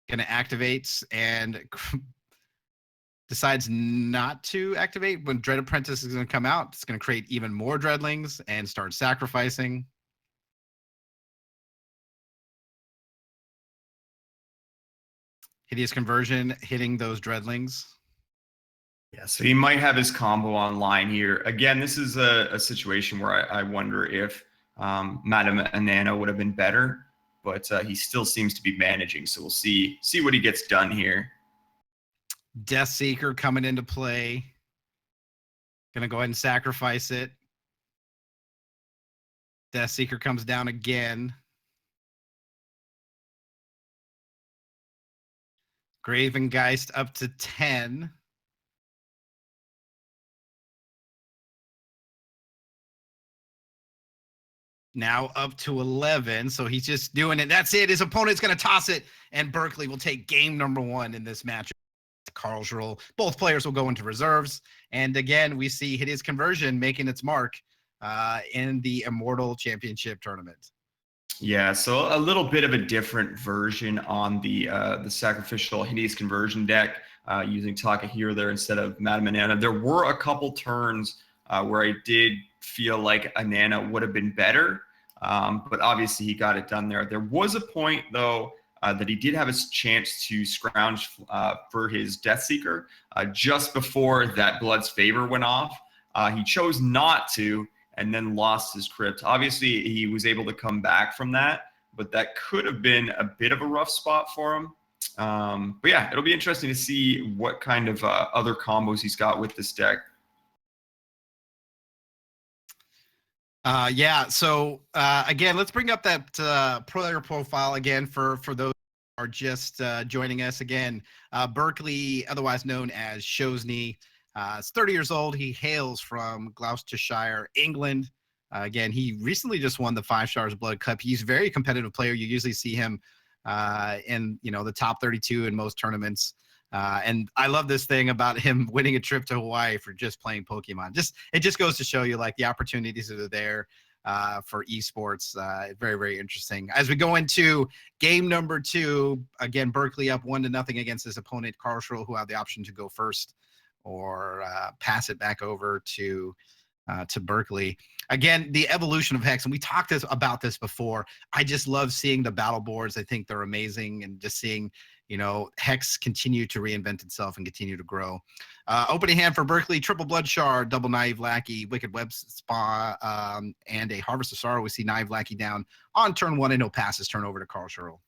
Going to activate and decides not to activate. When Dread Apprentice is going to come out, it's going to create even more Dreadlings and start sacrificing. Hideous Conversion hitting those Dreadlings.
Yeah, so he might have his combo online here. Again, this is a situation where I wonder if Madame Anana would have been better. but he still seems to be managing. So we'll see what he gets done here.
Death Seeker coming into play. Gonna go ahead and sacrifice it. Death Seeker comes down again. Gravengeist up to 10. Now up to 11. So he's just doing it. That's it. His opponent's going to toss it, and Berkeley will take game number 1 in this match. Karlsruhe. Both players will go into reserves. And again, we see his conversion making its mark in the Immortal Championship tournament.
Yeah, so a little bit of a different version on the sacrificial Hideous conversion deck using Takahiro there instead of Madame Anana. There were a couple turns where I did feel like Anana would have been better, but obviously he got it done there. There was a point, though, that he did have his chance to scrounge for his Death Seeker just before that Blood's Favor went off. He chose not to, and then lost his crypt. Obviously, he was able to come back from that, but that could have been a bit of a rough spot for him. But yeah, it'll be interesting to see what kind of other combos he's got with this deck.
Yeah, so again, let's bring up that player profile again for those who are just joining us. Again, Berkeley, otherwise known as Shosny, is 30 years old. He hails from Gloucestershire, England. Again, he recently just won the 5 Stars Blood Cup. He's a very competitive player. You usually see him in the top 32 in most tournaments. And I love this thing about him winning a trip to Hawaii for just playing Pokemon. It just goes to show you like the opportunities that are there for esports. Very, very interesting. As we go into game number 2, again, Berkeley up 1-0 against his opponent, Karlsruhe, who had the option to go first or pass it back over to Berkeley. Again, the evolution of Hex, and we talked about this before. I just love seeing the battle boards. I think they're amazing, and just seeing Hex continue to reinvent itself and continue to grow. Opening hand for Berkeley: triple Blood Shard, double Naive Lackey, Wicked Web Spa, and a Harvest of Sorrow. We see Naive Lackey down on turn 1, and he'll pass his turn over to Karlsruhe.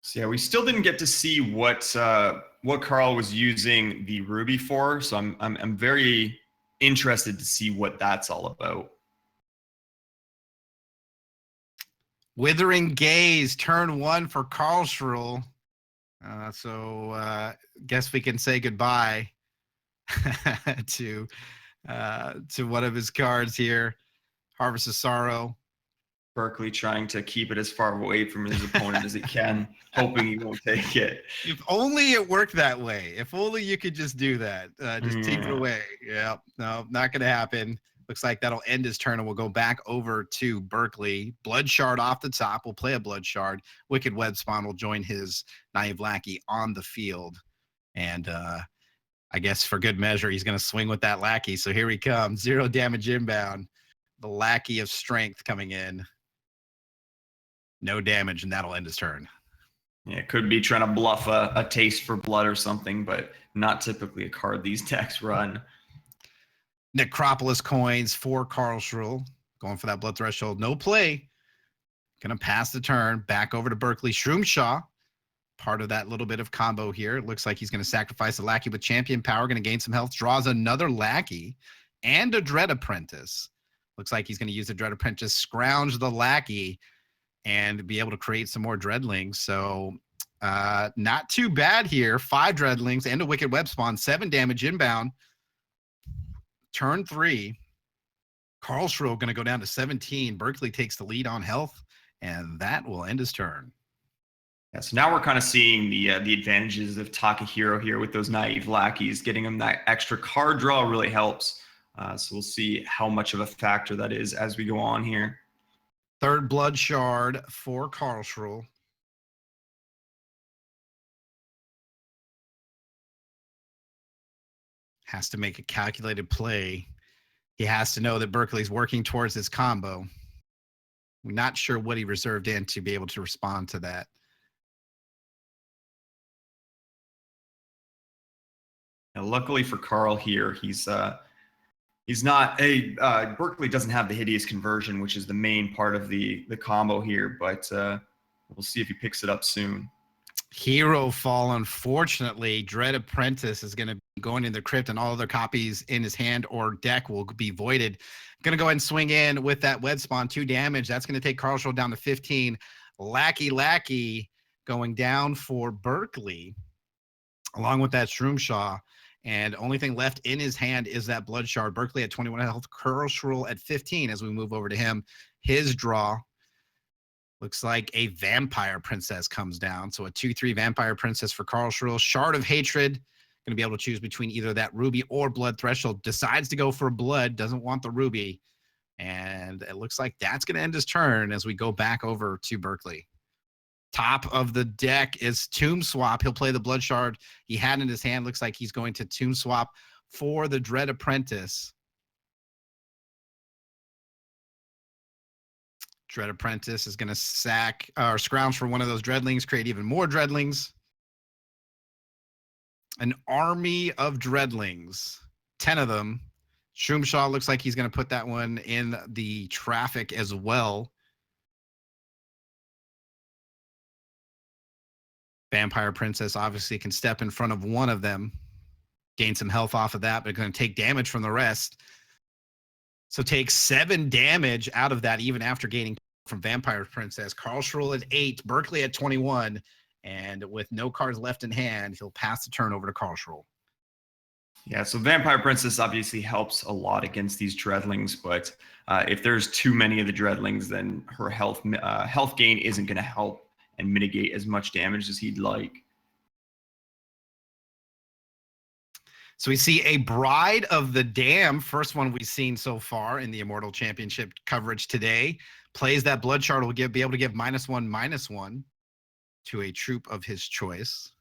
So yeah, we still didn't get to see what Carl was using the Ruby for. So I'm very interested to see what that's all about.
Withering Gaze, turn 1 for Karlsruhe. So guess we can say goodbye to one of his cards here. Harvest of Sorrow.
Berkeley trying to keep it as far away from his opponent as he can, hoping he won't take it.
If only it worked that way. If only you could just do that. Just take it away. Yeah, no, not going to happen. Looks like that'll end his turn, and we'll go back over to Berkeley. Blood Shard off the top. We'll play a Blood Shard. Wicked Web Spawn will join his Naive Lackey on the field. And I guess for good measure, he's going to swing with that Lackey. So here he comes. 0 damage inbound. The Lackey of Strength coming in. No damage, and that'll end his turn.
Yeah, it could be trying to bluff a taste for blood or something, but not typically a card these decks run.
Necropolis Coins for Karlsruhe. Going for that blood threshold. No play. Gonna pass the turn. Back over to Berkeley. Shroomshaw. Part of that little bit of combo here. It looks like he's gonna sacrifice a Lackey with Champion Power. Gonna gain some health. Draws another Lackey and a Dread Apprentice. Looks like he's gonna use the Dread Apprentice. Scrounge the Lackey and be able to create some more Dreadlings. So not too bad here. 5 Dreadlings and a Wicked Web Spawn. 7 damage inbound. Turn 3. Karlsruhe going to go down to 17. Berkeley takes the lead on health, and that will end his turn.
Yeah, so now we're kind of seeing the advantages of Takahiro here with those Naive Lackeys. Getting him that extra card draw really helps. So we'll see how much of a factor that is as we go on here.
3rd Blood Shard for Karlsruhe. Has to make a calculated play. He has to know that Berkeley's working towards his combo. We're not sure what he reserved in to be able to respond to that.
Now, luckily for Carl here, he's He's not a Berkeley doesn't have the hideous conversion, which is the main part of the combo here, but we'll see if he picks it up soon.
Hero fall, unfortunately. Dread Apprentice is going to be going in the crypt, and all other copies in his hand or deck will be voided. Going to go ahead and swing in with that Wed Spawn, 2 damage. That's going to take Carl down to 15. Lackey going down for Berkeley, along with that Shroomshaw. And only thing left in his hand is that Blood Shard. Berkeley at 21 health, Carl at 15 as we move over to him. His draw looks like a Vampire Princess comes down. So a 2/3 Vampire Princess for Carl. Shard of Hatred. Going to be able to choose between either that Ruby or Blood Threshold. Decides to go for Blood. Doesn't want the Ruby. And it looks like that's going to end his turn as we go back over to Berkeley. Top of the deck is Tomb Swap. He'll play the Blood Shard he had in his hand. Looks like he's going to Tomb Swap for the Dread Apprentice. Dread Apprentice is going to sack or scrounge for one of those Dreadlings, create even more Dreadlings. An army of Dreadlings, 10 of them. Shroomshaw looks like he's going to put that one in the traffic as well. Vampire Princess obviously can step in front of one of them, gain some health off of that, but going to take damage from the rest. So take 7 damage out of that, even after gaining from Vampire Princess. Carl at 8, Berkeley at 21, and with no cards left in hand, he'll pass the turn over to Carl.
Yeah, so Vampire Princess obviously helps a lot against these Dreadlings, but if there's too many of the Dreadlings, then her health gain isn't going to help and mitigate as much damage as he'd like.
So we see a Bride of the Dam, first one we've seen so far in the Immortal Championship coverage today. Plays that Blood Shard, will be able to give -1/-1 to a troop of his choice.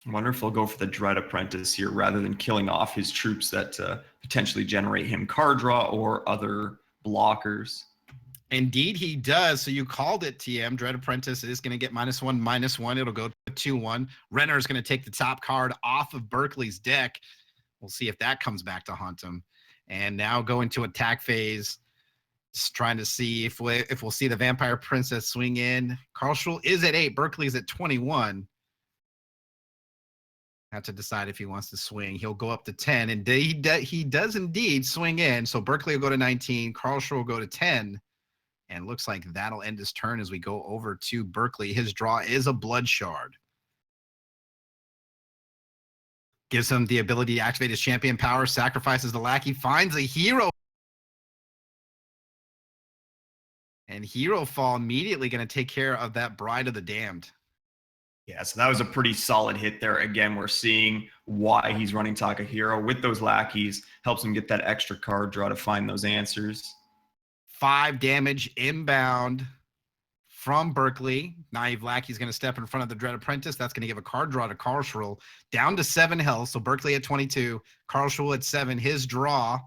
I wonder if he'll go for the Dread Apprentice here rather than killing off his troops that potentially generate him card draw or other blockers.
Indeed, he does. So you called it, TM. Dread Apprentice is going to get -1/-1. It'll go to 2/1. Renner is going to take the top card off of Berkeley's deck. We'll see if that comes back to haunt him. And now go into attack phase, just trying to see if we'll see the Vampire Princess swing in. Carl is at 8. Berkeley's at 21. Have to decide if he wants to swing. He'll go up to 10, and he does indeed swing in. So Berkeley will go to 19. Carl will go to 10. And looks like that'll end his turn as we go over to Berkeley. His draw is a Blood Shard. Gives him the ability to activate his champion power, sacrifices the lackey, finds a hero. And Hero Fall immediately going to take care of that Bride of the Damned.
Yeah, so that was a pretty solid hit there. Again, we're seeing why he's running Takahiro with those lackeys. Helps him get that extra card draw to find those answers.
5 damage inbound from Berkeley. Naive Lackey's going to step in front of the Dread Apprentice. That's going to give a card draw to Carl down to 7 health. So Berkeley at 22, Carl at 7. His draw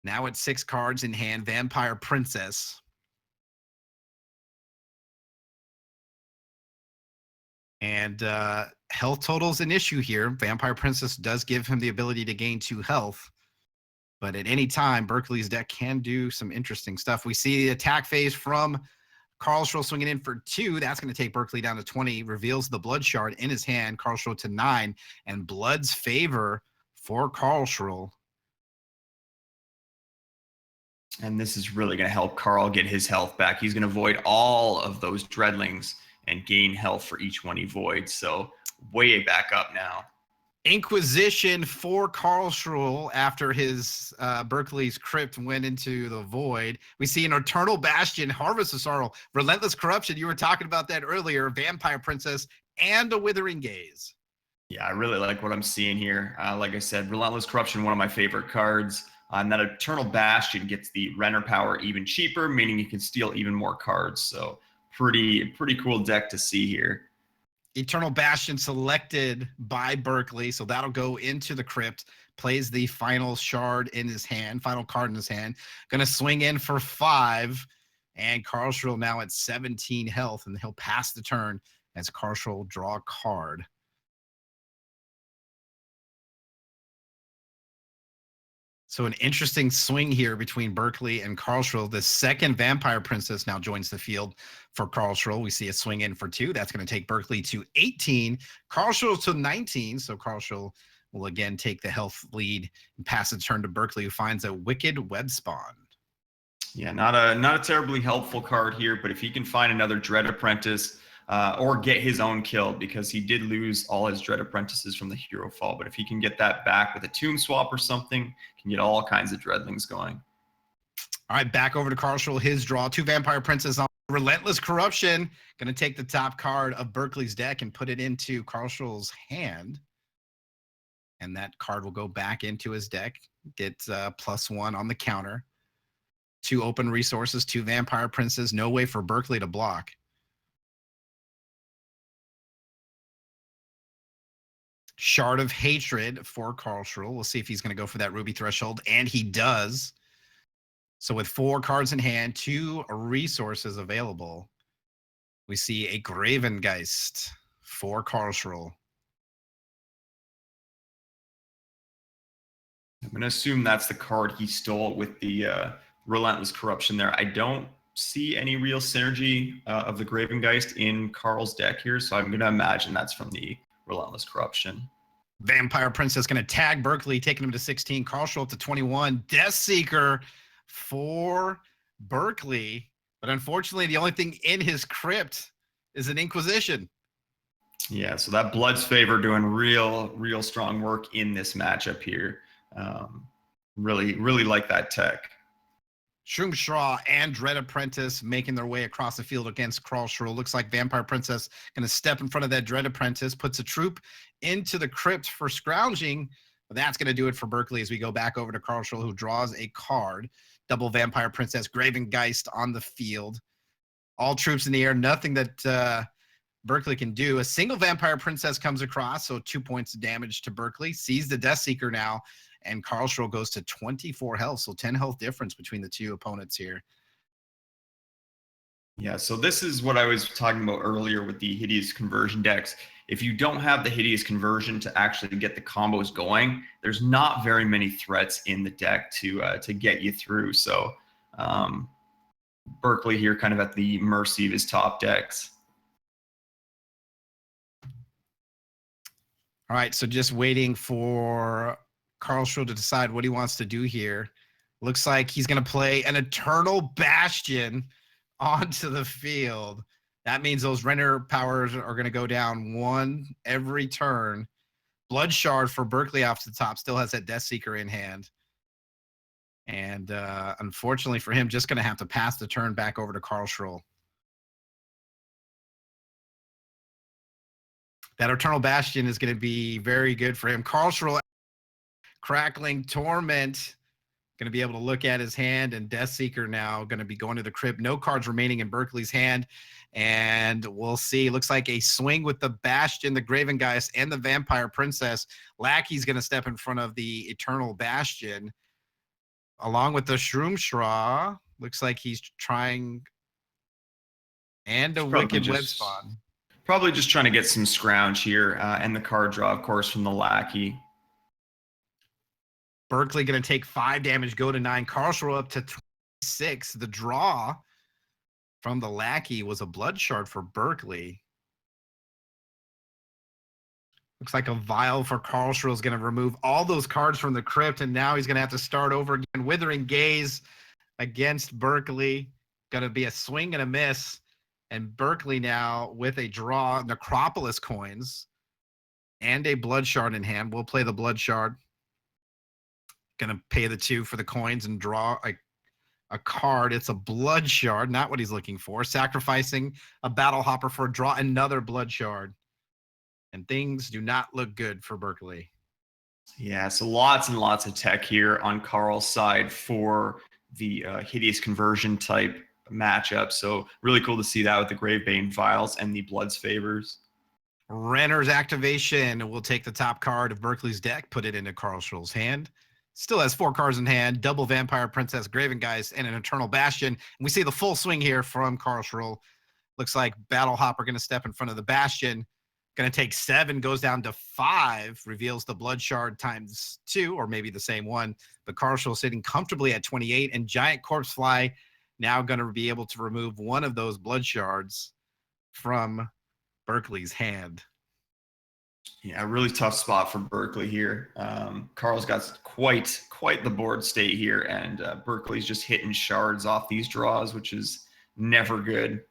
now at 6 cards in hand. Vampire Princess. And health total's an issue here. Vampire Princess does give him the ability to gain 2 health. But at any time, Berkeley's deck can do some interesting stuff. We see the attack phase from Carl swinging in for 2. That's going to take Berkeley down to 20. Reveals the Blood Shard in his hand. Carl to 9. And Blood's favor for Carl.
And this is really going to help Carl get his health back. He's going to void all of those Dreadlings and gain health for each one he voids. So way back up now.
Inquisition for Carl after his Berkeley's Crypt went into the void. We see an Eternal Bastion, Harvest of Sorrow, Relentless Corruption. You were talking about that earlier. Vampire Princess and a Withering Gaze.
Yeah, I really like what I'm seeing here. Like I said, Relentless Corruption, one of my favorite cards. And that Eternal Bastion gets the Renner power even cheaper, meaning you can steal even more cards. So pretty cool deck to see here.
Eternal Bastion selected by Berkeley, so that'll go into the crypt. Plays the final shard in his hand, final card in his hand. Going to swing in for 5, and Carl now at 17 health, and he'll pass the turn as Carl draw a card. So an interesting swing here between Berkeley and Karlsruhe. The second Vampire Princess now joins the field for Karlsruhe. We see a swing in for 2. That's going to take Berkeley to 18, Karlsruhe to 19. So Karlsruhe will again take the health lead and pass the turn to Berkeley, who finds a Wicked Web Spawn.
Yeah, not a terribly helpful card here, but if he can find another Dread Apprentice or get his own killed, because he did lose all his Dread Apprentices from the hero fall, but if he can get that back with a tomb swap or something, can get all kinds of Dreadlings going.
All right, back over to Karlsruhe. His draw, 2 Vampire Princess on Relentless Corruption. Going to take the top card of Berkeley's deck and put it into Karlsruhe's hand. And that card will go back into his deck. Get +1 on the counter. 2 open resources, 2 Vampire Princes. No way for Berkeley to block. Shard of Hatred for Karlsruhe. We'll see if he's going to go for that Ruby Threshold, and he does. So with 4 cards in hand, 2 resources available, we see a Gravengeist for Karlsruhe.
I'm going to assume that's the card he stole with the Relentless Corruption there. I don't see any real synergy of the Gravengeist in Karl's deck here, so I'm going to imagine that's from the Relentless Corruption.
Vampire Princess going to tag Berkeley, taking him to 16. Karlsruhe up to 21. Deathseeker for Berkeley. But unfortunately, the only thing in his crypt is an Inquisition.
Yeah, so that Blood's Favor doing real strong work in this matchup here. Really like that tech.
Shroomstraw and Dread Apprentice making their way across the field against Karlsruhe. Looks like Vampire Princess going to step in front of that Dread Apprentice, puts a troop into the crypt for scrounging. But that's going to do it for Berkeley as we go back over to Karlsruhe, who draws a card. Double Vampire Princess, Gravengeist on the field. All troops in the air, nothing that Berkeley can do. A single Vampire Princess comes across, so 2 points of damage to Berkeley. Sees the Deathseeker now, and Karlsruhe goes to 24 health, so 10 health difference between the 2 opponents here.
Yeah, so this is what I was talking about earlier with the Hideous Conversion decks. If you don't have the Hideous Conversion to actually get the combos going, there's not very many threats in the deck to get you through. So Berkeley here kind of at the mercy of his top decks.
All right, so just waiting for Karlsruhe to decide what he wants to do here. Looks like he's going to play an Eternal Bastion onto the field. That means those render powers are going to go down 1 every turn. Blood Shard for Berkeley off the top still has that Deathseeker in hand. And unfortunately for him, just going to have to pass the turn back over to Karlsruhe. That Eternal Bastion is going to be very good for him. Karlsruhe, Crackling Torment, going to be able to look at his hand, and Deathseeker now going to be going to the crypt. No cards remaining in Berkeley's hand, and we'll see. Looks like a swing with the Bastion, the Gravengeist, and the Vampire Princess. Lackey's going to step in front of the Eternal Bastion, along with the Shroomstraw. Looks like he's trying, and a Wicked Web Spawn.
Probably just trying to get some scrounge here, and the card draw, of course, from the Lackey.
Berkeley going to take 5 damage, go to 9. Karlsruhe up to 26. The draw from the Lackey was a Blood Shard for Berkeley. Looks like a Vial for Karlsruhe is going to remove all those cards from the crypt, and now he's going to have to start over again. Withering Gaze against Berkeley. Going to be a swing and a miss. And Berkeley now with a draw, Necropolis coins and a Blood Shard in hand. We'll play the Blood Shard. Going to pay the 2 for the coins and draw a card. It's a Blood Shard, not what he's looking for. Sacrificing a Battle Hopper for a draw, another Blood Shard. And things do not look good for Berkeley.
Yeah, so lots and lots of tech here on Karl's side for the Hideous Conversion type matchup. So really cool to see that with the Gravebane Vials and the Blood's Favors.
Renner's Activation will take the top card of Berkeley's deck, put it into Karlsruhe's hand. Still has 4 cards in hand, double Vampire Princess, Gravengeist, and an Eternal Bastion. And we see the full swing here from Karlsruhe. Looks like Battle Hopper going to step in front of the Bastion. Going to take 7, goes down to 5, reveals the blood shard times 2, or maybe the same one. But Carlshrell sitting comfortably at 28, and Giant Corpse Fly now going to be able to remove one of those blood shards from Berkeley's hand.
Yeah, a really tough spot for Berkeley here. Carl's got quite the board state here, and Berkeley's just hitting shards off these draws, which is never good.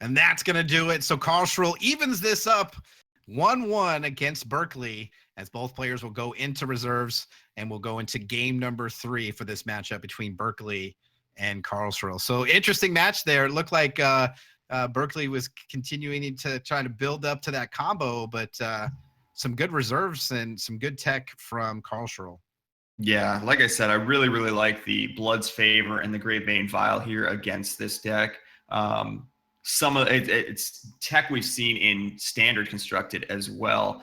And that's going to do it. So Carlshrell evens this up 1-1 against Berkeley, as both players will go into reserves and will go into game number 3 for this matchup between Berkeley and Carlshrell. So interesting match there. It looked like Berkeley was continuing to try to build up to that combo, but some good reserves and some good tech from Carlshrell.
Yeah, like I said, I really like the Blood's Favor and the Great Bane Vial here against this deck. Some of it's tech we've seen in Standard Constructed as well,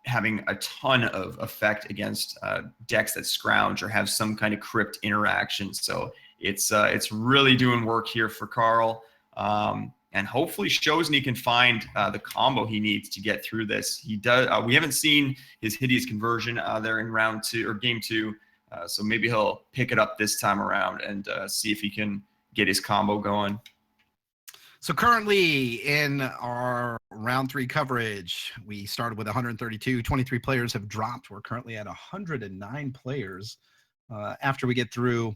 having a ton of effect against decks that scrounge or have some kind of crypt interaction. So it's really doing work here for Carl, and hopefully shows he can find the combo he needs to get through this. He does. We haven't seen his Hideous Conversion there in round 2 or game 2, so maybe he'll pick it up this time around and see if he can get his combo going.
So currently in our round 3 coverage, we started with 132, 23 players have dropped. We're currently at 109 players. After we get through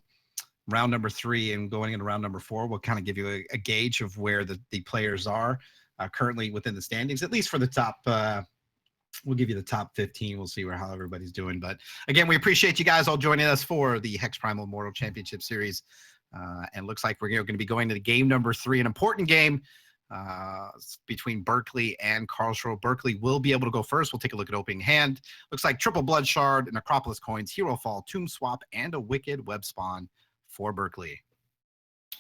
round number 3 and going into round number 4, we'll kind of give you a gauge of where the players are currently within the standings, at least for the top. We'll give you the top 15. We'll see how everybody's doing. But again, we appreciate you guys all joining us for the HexPrimal Immortal Championship Series. And looks like we're going to be going to the game number 3, an important game between Berkeley and Carlshrell. Berkeley will be able to go first. We'll take a look at opening hand. Looks like triple blood shard, an Acropolis coins, hero fall, tomb swap, and a wicked web spawn for Berkeley.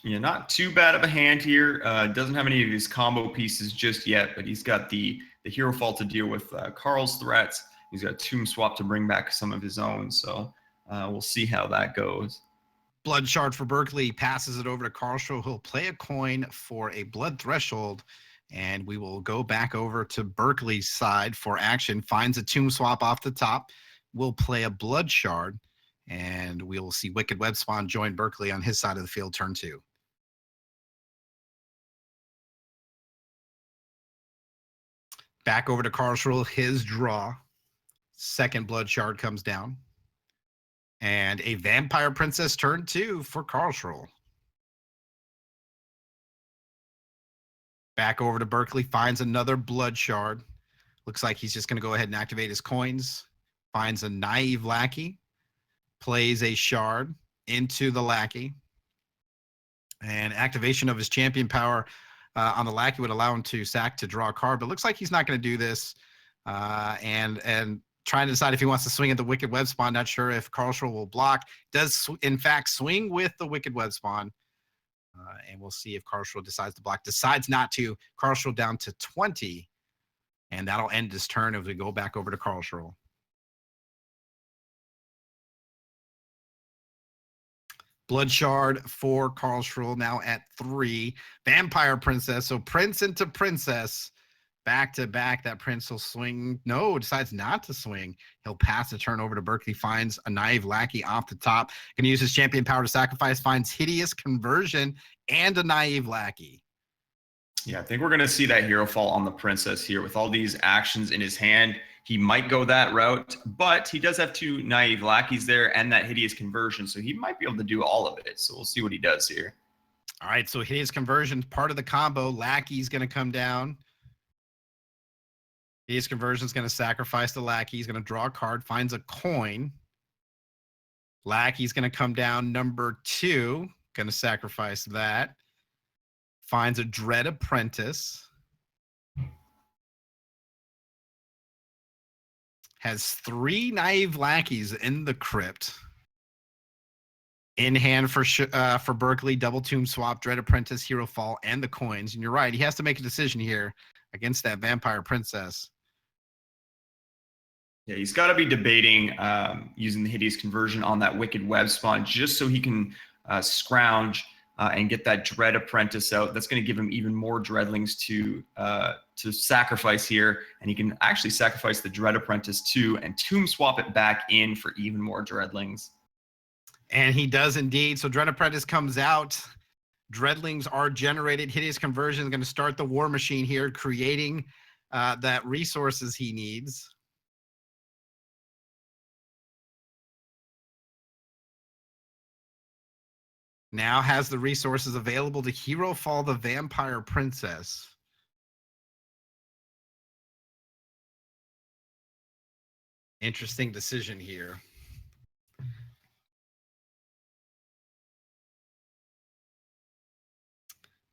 Yeah, not too bad of a hand here. Doesn't have any of his combo pieces just yet, but he's got the hero fall to deal with Carl's threats. He's got tomb swap to bring back some of his own. So we'll see how that goes.
Blood shard for Berkeley, passes it over to Carlshrell. He'll play a coin for a blood threshold, and we will go back over to Berkeley's side for action. Finds a tomb swap off the top. We'll play a blood shard, and we will see Wicked Web Spawn join Berkeley on his side of the field, turn 2. Back over to Carlshrell, his draw. Second blood shard comes down. And a Vampire Princess turn 2 for Carlshrell. Back over to Berkeley, finds another blood shard. Looks like he's just going to go ahead and activate his coins. Finds a Naive Lackey. Plays a shard into the Lackey. And activation of his champion power on the Lackey would allow him to sack to draw a card. But looks like he's not going to do this. And trying to decide if he wants to swing at the Wicked Web Spawn. Not sure if Carlshrell will block. Does, in fact, swing with the Wicked Web Spawn. And we'll see if Carlshrell decides to block. Decides not to. Carlshrell down to 20. And that'll end his turn as we go back over to Carlshrell. Blood shard for Carlshrell now at 3. Vampire Princess. So Prince into Princess. Back to back, that Prince will swing. No, decides not to swing. He'll pass the turn over to Berkeley. Finds a Naive Lackey off the top. Can use his champion power to sacrifice. Finds Hideous Conversion and a Naive Lackey.
Yeah, I think we're going to see that hero fall on the Princess here. With all these actions in his hand, he might go that route, but he does have 2 Naive Lackeys there and that Hideous Conversion, so he might be able to do all of it. So we'll see what he does here.
All right, so Hideous Conversion, part of the combo. Lackey's going to come down. Hideous Conversion is going to sacrifice the Lackey. He's going to draw a card, finds a coin. Lackey's going to come down number 2. Going to sacrifice that. Finds a Dread Apprentice. Has 3 Naive Lackeys in the crypt. In hand for Berkeley, double tomb swap, Dread Apprentice, hero fall, and the coins. And you're right, he has to make a decision here against that Vampire Princess.
Yeah, he's got to be debating using the Hideous Conversion on that Wicked Web Spawn just so he can scrounge and get that Dread Apprentice out. That's going to give him even more Dreadlings to sacrifice here, and he can actually sacrifice the Dread Apprentice too and tomb swap it back in for even more Dreadlings.
And he does indeed. So Dread Apprentice comes out. Dreadlings are generated. Hideous Conversion is going to start the War Machine here, creating that resources he needs. Now has the resources available to hero fall the Vampire Princess. Interesting decision here.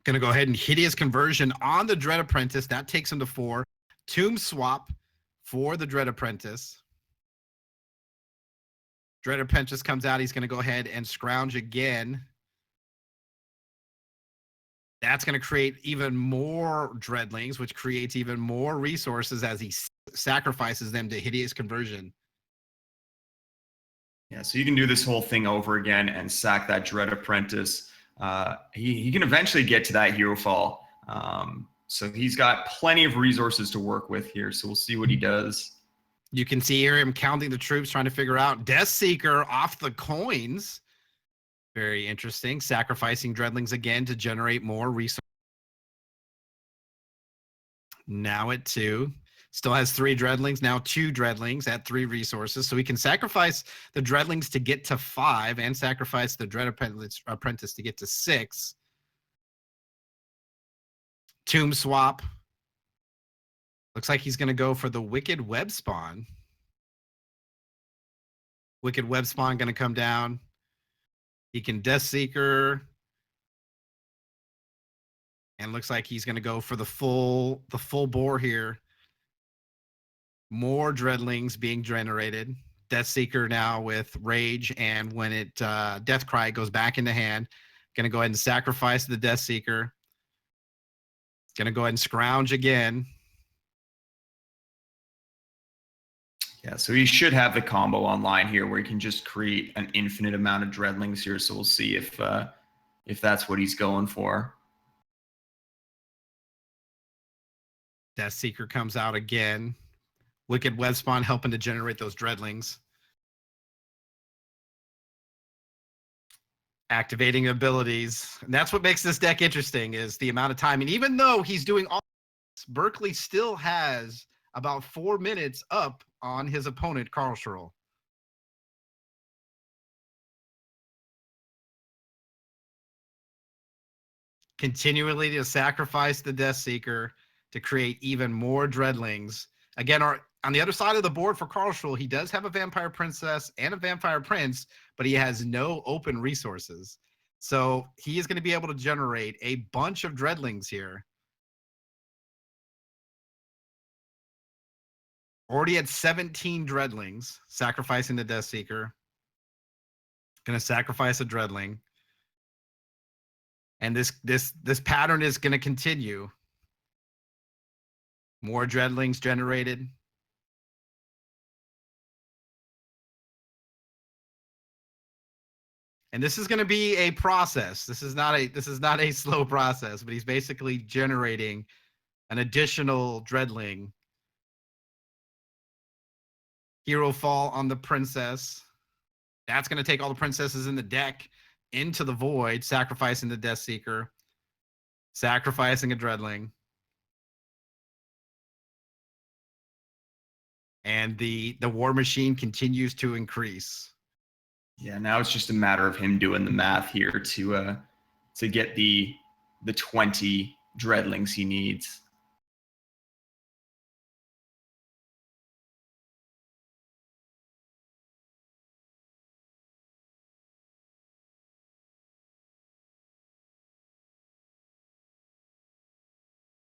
Going to go ahead and Hideous Conversion on the Dread Apprentice. That takes him to 4. Tomb Swap for the Dread Apprentice. Dread Apprentice comes out. He's going to go ahead and scrounge again. That's going to create even more Dreadlings, which creates even more resources as he sacrifices them to Hideous Conversion.
Yeah, so you can do this whole thing over again and sack that Dread Apprentice. He can eventually get to that hero fall. So he's got plenty of resources to work with here. So we'll see what he does.
You can see here him counting the troops, trying to figure out Death Seeker off the coins. Very interesting. Sacrificing Dreadlings again to generate more resources. Now at 2. Still has 3 Dreadlings. Now 2 Dreadlings at 3 resources. So he can sacrifice the Dreadlings to get to 5 and sacrifice the Dread Apprentice to get to 6. Tomb Swap. Looks like he's going to go for the Wicked Web Spawn. Wicked Web Spawn going to come down. He can Death Seeker. And looks like he's going to go for the full bore here. More Dreadlings being generated. Death Seeker now with Rage, and when it Death Cry goes back into hand, going to go ahead and sacrifice the Death Seeker. Going to go ahead and scrounge again.
Yeah, so he should have the combo online here where he can just create an infinite amount of Dreadlings here. So we'll see if that's what he's going for.
Death Seeker comes out again. Wicked Web Spawn helping to generate those Dreadlings. Activating abilities. And that's what makes this deck interesting, is the amount of time. And even though he's doing all this, Berkeley still has about 4 minutes up on his opponent, Karlsruhe. Continually to sacrifice the Death Seeker to create even more Dreadlings. Again, on the other side of the board for Karlsruhe, he does have a Vampire Princess and a Vampire Prince, but he has no open resources. So he is going to be able to generate a bunch of Dreadlings here. Already at 17 Dreadlings, sacrificing the Death Seeker. Going to sacrifice a Dreadling. And this pattern is going to continue. More Dreadlings generated. And this is going to be a process. This is not a slow process, but he's basically generating an additional Dreadling. Hero fall on the Princess. That's going to take all the princesses in the deck into the void, sacrificing the Death Seeker, sacrificing a Dreadling. And the War Machine continues to increase.
Yeah, now it's just a matter of him doing the math here to get the 20 Dreadlings he needs.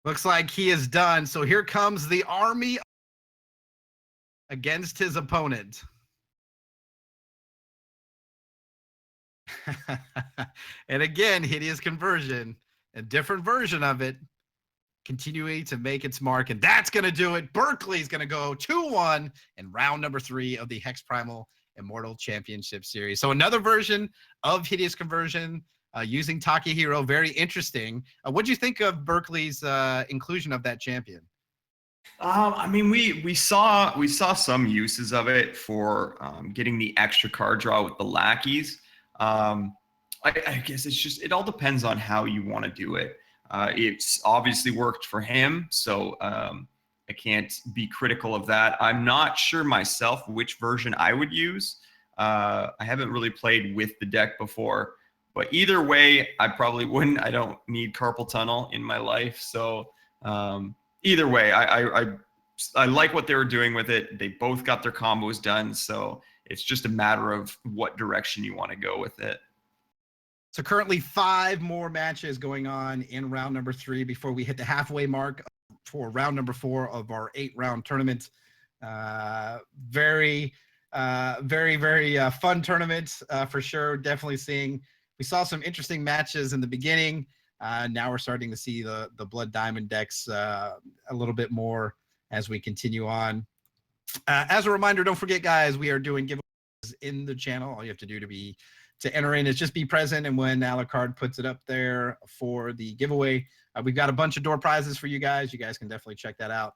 Looks like he is done. So here comes the army against his opponent. And again, Hideous Conversion, a different version of it, continuing to make its mark. And that's going to do it. Berkeley's going to go 2-1 in round number 3 of the HexPrimal Immortal Championship Series. So another version of Hideous Conversion using Takahiro. Very interesting. What do you think of Berkeley's inclusion of that champion?
I mean, we saw some uses of it for getting the extra card draw with the lackeys. I guess it all depends on how you want to do it. It's obviously worked for him, so I can't be critical of that. I'm not sure myself which version I would use. I haven't really played with the deck before, but either way, I probably wouldn't. I don't need carpal tunnel in my life, so either way, I like what they were doing with it. They both got their combos done, so it's just a matter of what direction you want to go with it.
So currently 5 more matches going on in round number 3 before we hit the halfway mark for round number 4 of our 8-round tournament. Very fun tournament for sure. Definitely we saw some interesting matches in the beginning. Now we're starting to see the Blood Diamond decks a little bit more as we continue on. As a reminder, don't forget, guys, we are doing giveaways in the channel. All you have to do to enter in is just be present, and when Alucard puts it up there for the giveaway, we've got a bunch of door prizes for you guys. You guys can definitely check that out.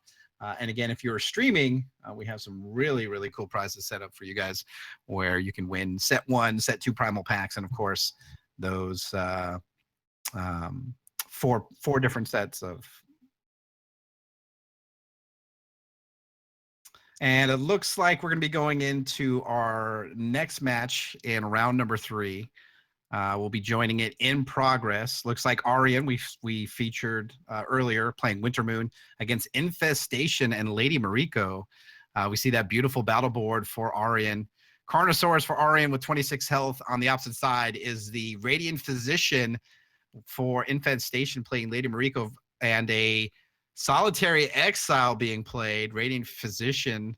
And again, if you're streaming, we have some really, really cool prizes set up for you guys where you can win set 1, set 2 primal packs, and of course, those 4 different sets of. And it looks like we're going to be going into our next match in round number 3. We'll be joining it in progress. Looks like Arian, we featured earlier, playing Winter Moon against Infestation and Lady Mariko. We see that beautiful battle board for Arian. Carnosaurus for Arian with 26 health. On the opposite side is the Radiant Physician for Infestation playing Lady Mariko, and a Solitary Exile being played. Radiant Physician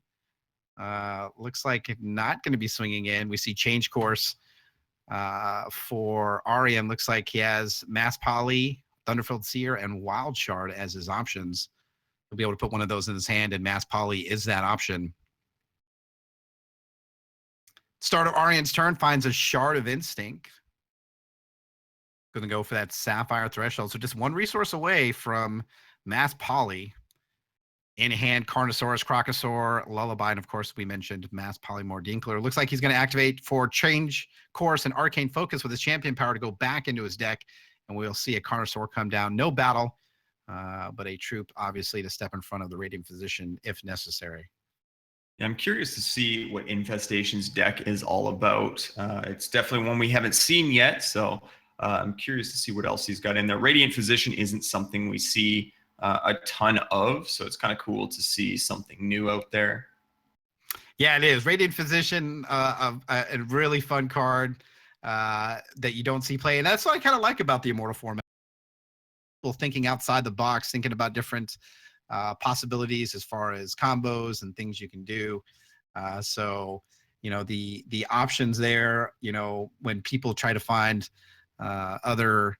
looks like not going to be swinging in. We see Change Course for Arian. Looks like he has Mass Poly, Thunderfilled Seer, and Wild Shard as his options. He'll be able to put one of those in his hand, and Mass Poly is that option. Start of Arian's turn finds a Shard of Instinct. Going to go for that Sapphire Threshold. So just 1 resource away from Mass Poly. In hand, Carnosaurus, Crocosaur, Lullaby, and of course we mentioned Mass Polymorph Dinkler. Looks like he's going to activate for Change Course and Arcane Focus with his champion power to go back into his deck, and we'll see a Carnosaur come down. No battle, but a troop obviously to step in front of the Radiant Physician if necessary.
Yeah, I'm curious to see what Infestation's deck is all about. It's definitely one we haven't seen yet, so I'm curious to see what else he's got in there. Radiant Physician isn't something we see a ton of, so it's kind of cool to see something new out there.
Yeah, it is. Radiant Physician, a really fun card that you don't see play, and that's what I kind of like about the Immortal format. People thinking outside the box, thinking about different possibilities as far as combos and things you can do. So, you know, the options there, you know, when people try to find other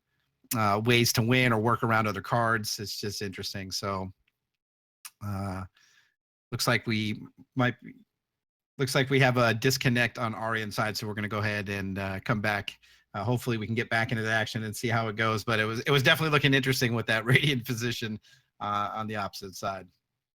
ways to win or work around other cards, it's just interesting. So looks like we have a disconnect on Arian's side, so we're going to go ahead and come back. Hopefully we can get back into the action and see how it goes, but it was definitely looking interesting with that Radiant Physician on the opposite side.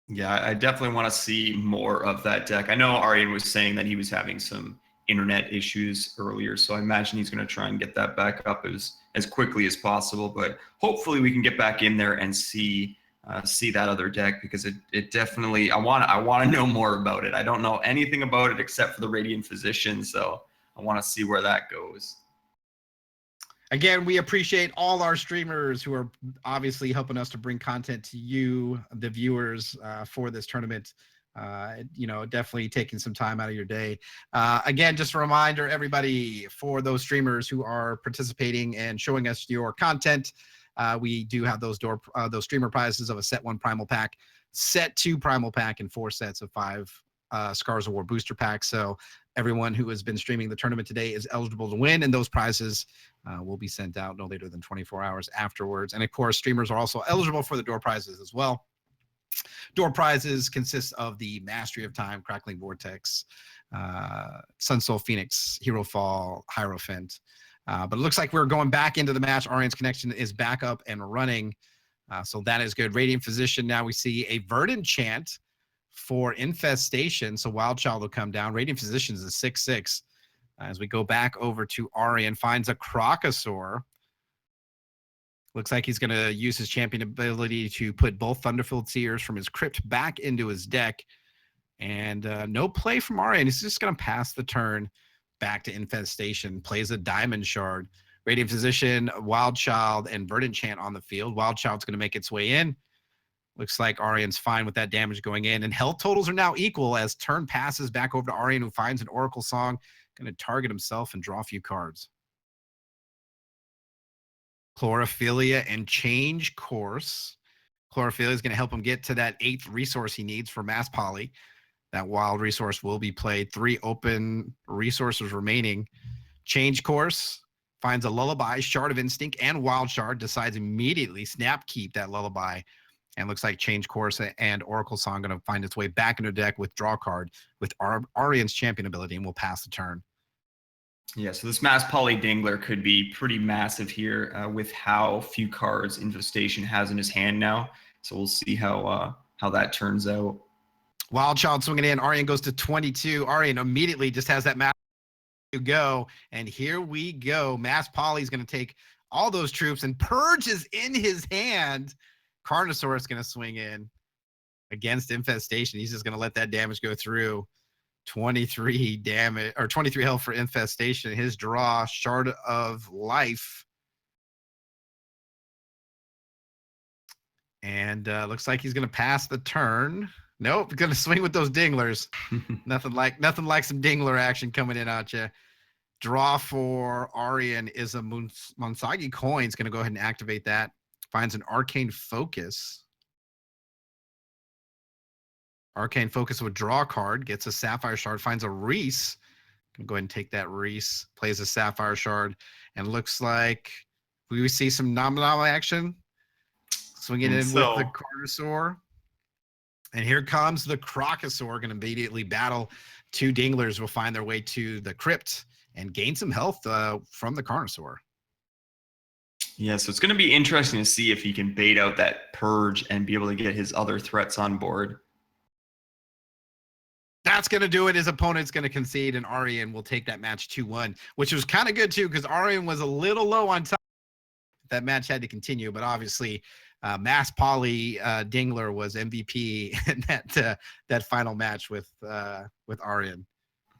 Yeah, I definitely want to see more of that deck. I know Arian was saying that he was having some internet issues earlier, so I imagine he's going to try and get that back up as quickly as possible, but hopefully we can get back in there and see that other deck, because it definitely, I want to know more about it. I don't know anything about it except for the Radiant Physician, so I want to see where that goes.
Again, we appreciate all our streamers who are obviously helping us to bring content to you, the viewers, for this tournament. You know, definitely taking some time out of your day. Again, just a reminder, everybody, for those streamers who are participating and showing us your content, we do have those streamer prizes of a set 1 primal pack, set 2 primal pack, and 4 sets of 5 Scars of War booster packs. So everyone who has been streaming the tournament today is eligible to win, and those prizes will be sent out no later than 24 hours afterwards. And of course, streamers are also eligible for the door prizes as well. Door prizes consist of the Mastery of Time, Crackling Vortex, Sunsoul Phoenix, Hero Fall, Hierophant, But it looks like we're going back into the match. Arian's connection is back up and running. So that is good. Radiant Physician. Now we see a Verdant Chant for Infestation. So Wild Child will come down. Radiant Physician is a 6/6. As we go back over to Arian, finds a Crocosaur. Looks like he's going to use his champion ability to put both Thunderfilled Seers from his crypt back into his deck. And no play from Arian. He's just going to pass the turn back to Infestation. Plays a Diamond Shard. Radiant Physician, Wild Child, and Verdant Chant on the field. Wild Child's going to make its way in. Looks like Arian's fine with that damage going in. And health totals are now equal as turn passes back over to Arian, who finds an Oracle Song. Going to target himself and draw a few cards. Chlorophilia and Change Course. Chlorophilia is going to help him get to that 8th resource he needs for Mass Poly. That wild resource will be played. 3 open resources remaining. Change Course finds a Lullaby, Shard of Instinct, and Wild Shard. Decides immediately snap keep that Lullaby. And looks like Change Course and Oracle Song going to find its way back into deck with draw card with Arian's champion ability, and will pass the turn.
Yeah, so this Mass Poly Dingler could be pretty massive here with how few cards Infestation has in his hand now. So we'll see how that turns out.
Wild Child swinging in. Arian goes to 22. Arian immediately just has that Mass to go. And here we go. Mass Poly is going to take all those troops, and Purge is in his hand. Carnosaur is going to swing in against Infestation. He's just going to let that damage go through. 23 damage, or 23 health for Infestation. His draw, Shard of Life. And looks like he's going to pass the turn. Nope, going to swing with those dinglers. nothing like some dingler action coming in at you. Draw for Arian is a Monsagi coin. He's going to go ahead and activate that. Finds an Arcane Focus. Arcane Focus would draw a card, gets a Sapphire Shard, finds a Reese. Can go ahead and take that Reese, plays a Sapphire Shard, and looks like we see some nom action. Swinging in with the Carnosaur. And here comes the Crocosaur, going to immediately battle 2 dinglers. Will find their way to the crypt and gain some health from the Carnosaur.
Yeah, so it's going to be interesting to see if he can bait out that Purge and be able to get his other threats on board.
That's going to do it. His opponent's going to concede, and Arian will take that match 2-1, which was kind of good, too, because Arian was a little low on time. That match had to continue, but obviously Mass Poly Dingler was MVP in that final match with Arian.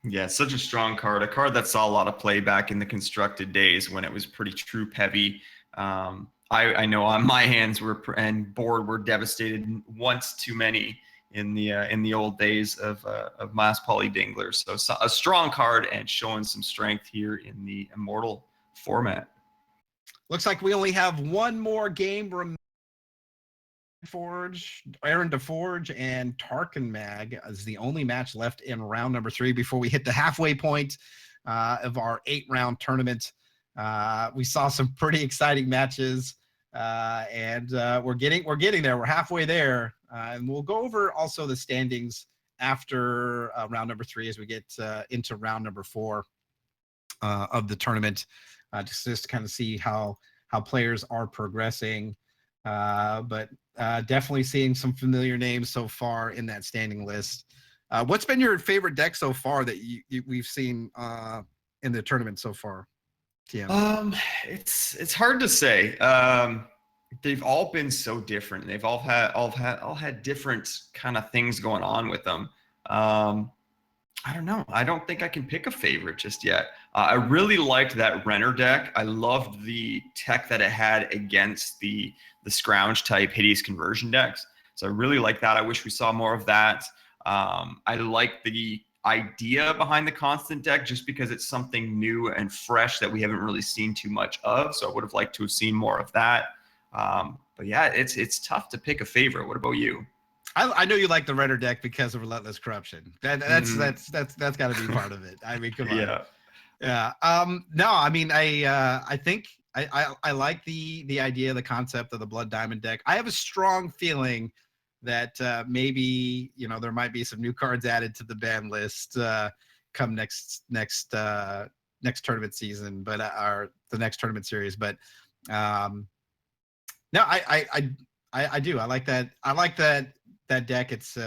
Yeah, such a strong card. A card that saw a lot of play back in the constructed days when it was pretty troop heavy. I know on my hands and board were devastated once too many in the old days of Mass Poly Dingler. So a strong card and showing some strength here in the Immortal format.
Looks like we only have one more game remaining. Forge, Aaron DeForge, and Tarkin Mag is the only match left in round number 3 before we hit the halfway point of our 8-round tournament. We saw some pretty exciting matches, and we're getting there. We're halfway there, and we'll go over also the standings after round number 3 as we get into round number 4 of the tournament, just to kind of see how players are progressing. But definitely seeing some familiar names so far in that standing list. What's been your favorite deck so far that we've seen in the tournament so far, TM?
It's hard to say. They've all been so different. They've all had different kind of things going on with them. I don't know. I don't think I can pick a favorite just yet. I really liked that Renner deck. I loved the tech that it had against the Scrounge type Hideous Conversion decks. So I really like that. I wish we saw more of that. I like the idea behind the Constant deck just because it's something new and fresh that we haven't really seen too much of. So I would have liked to have seen more of that. But yeah, it's tough to pick a favorite. What about you?
I know you like the Renner deck because of Relentless Corruption. That's got to be part of it. I mean, come on. Yeah. No, I mean, I think I like the idea, the concept of the Blood Diamond deck. I have a strong feeling that maybe there might be some new cards added to the ban list come next next tournament season, but or the next tournament series. But no, I do. I like that. I like that deck. It's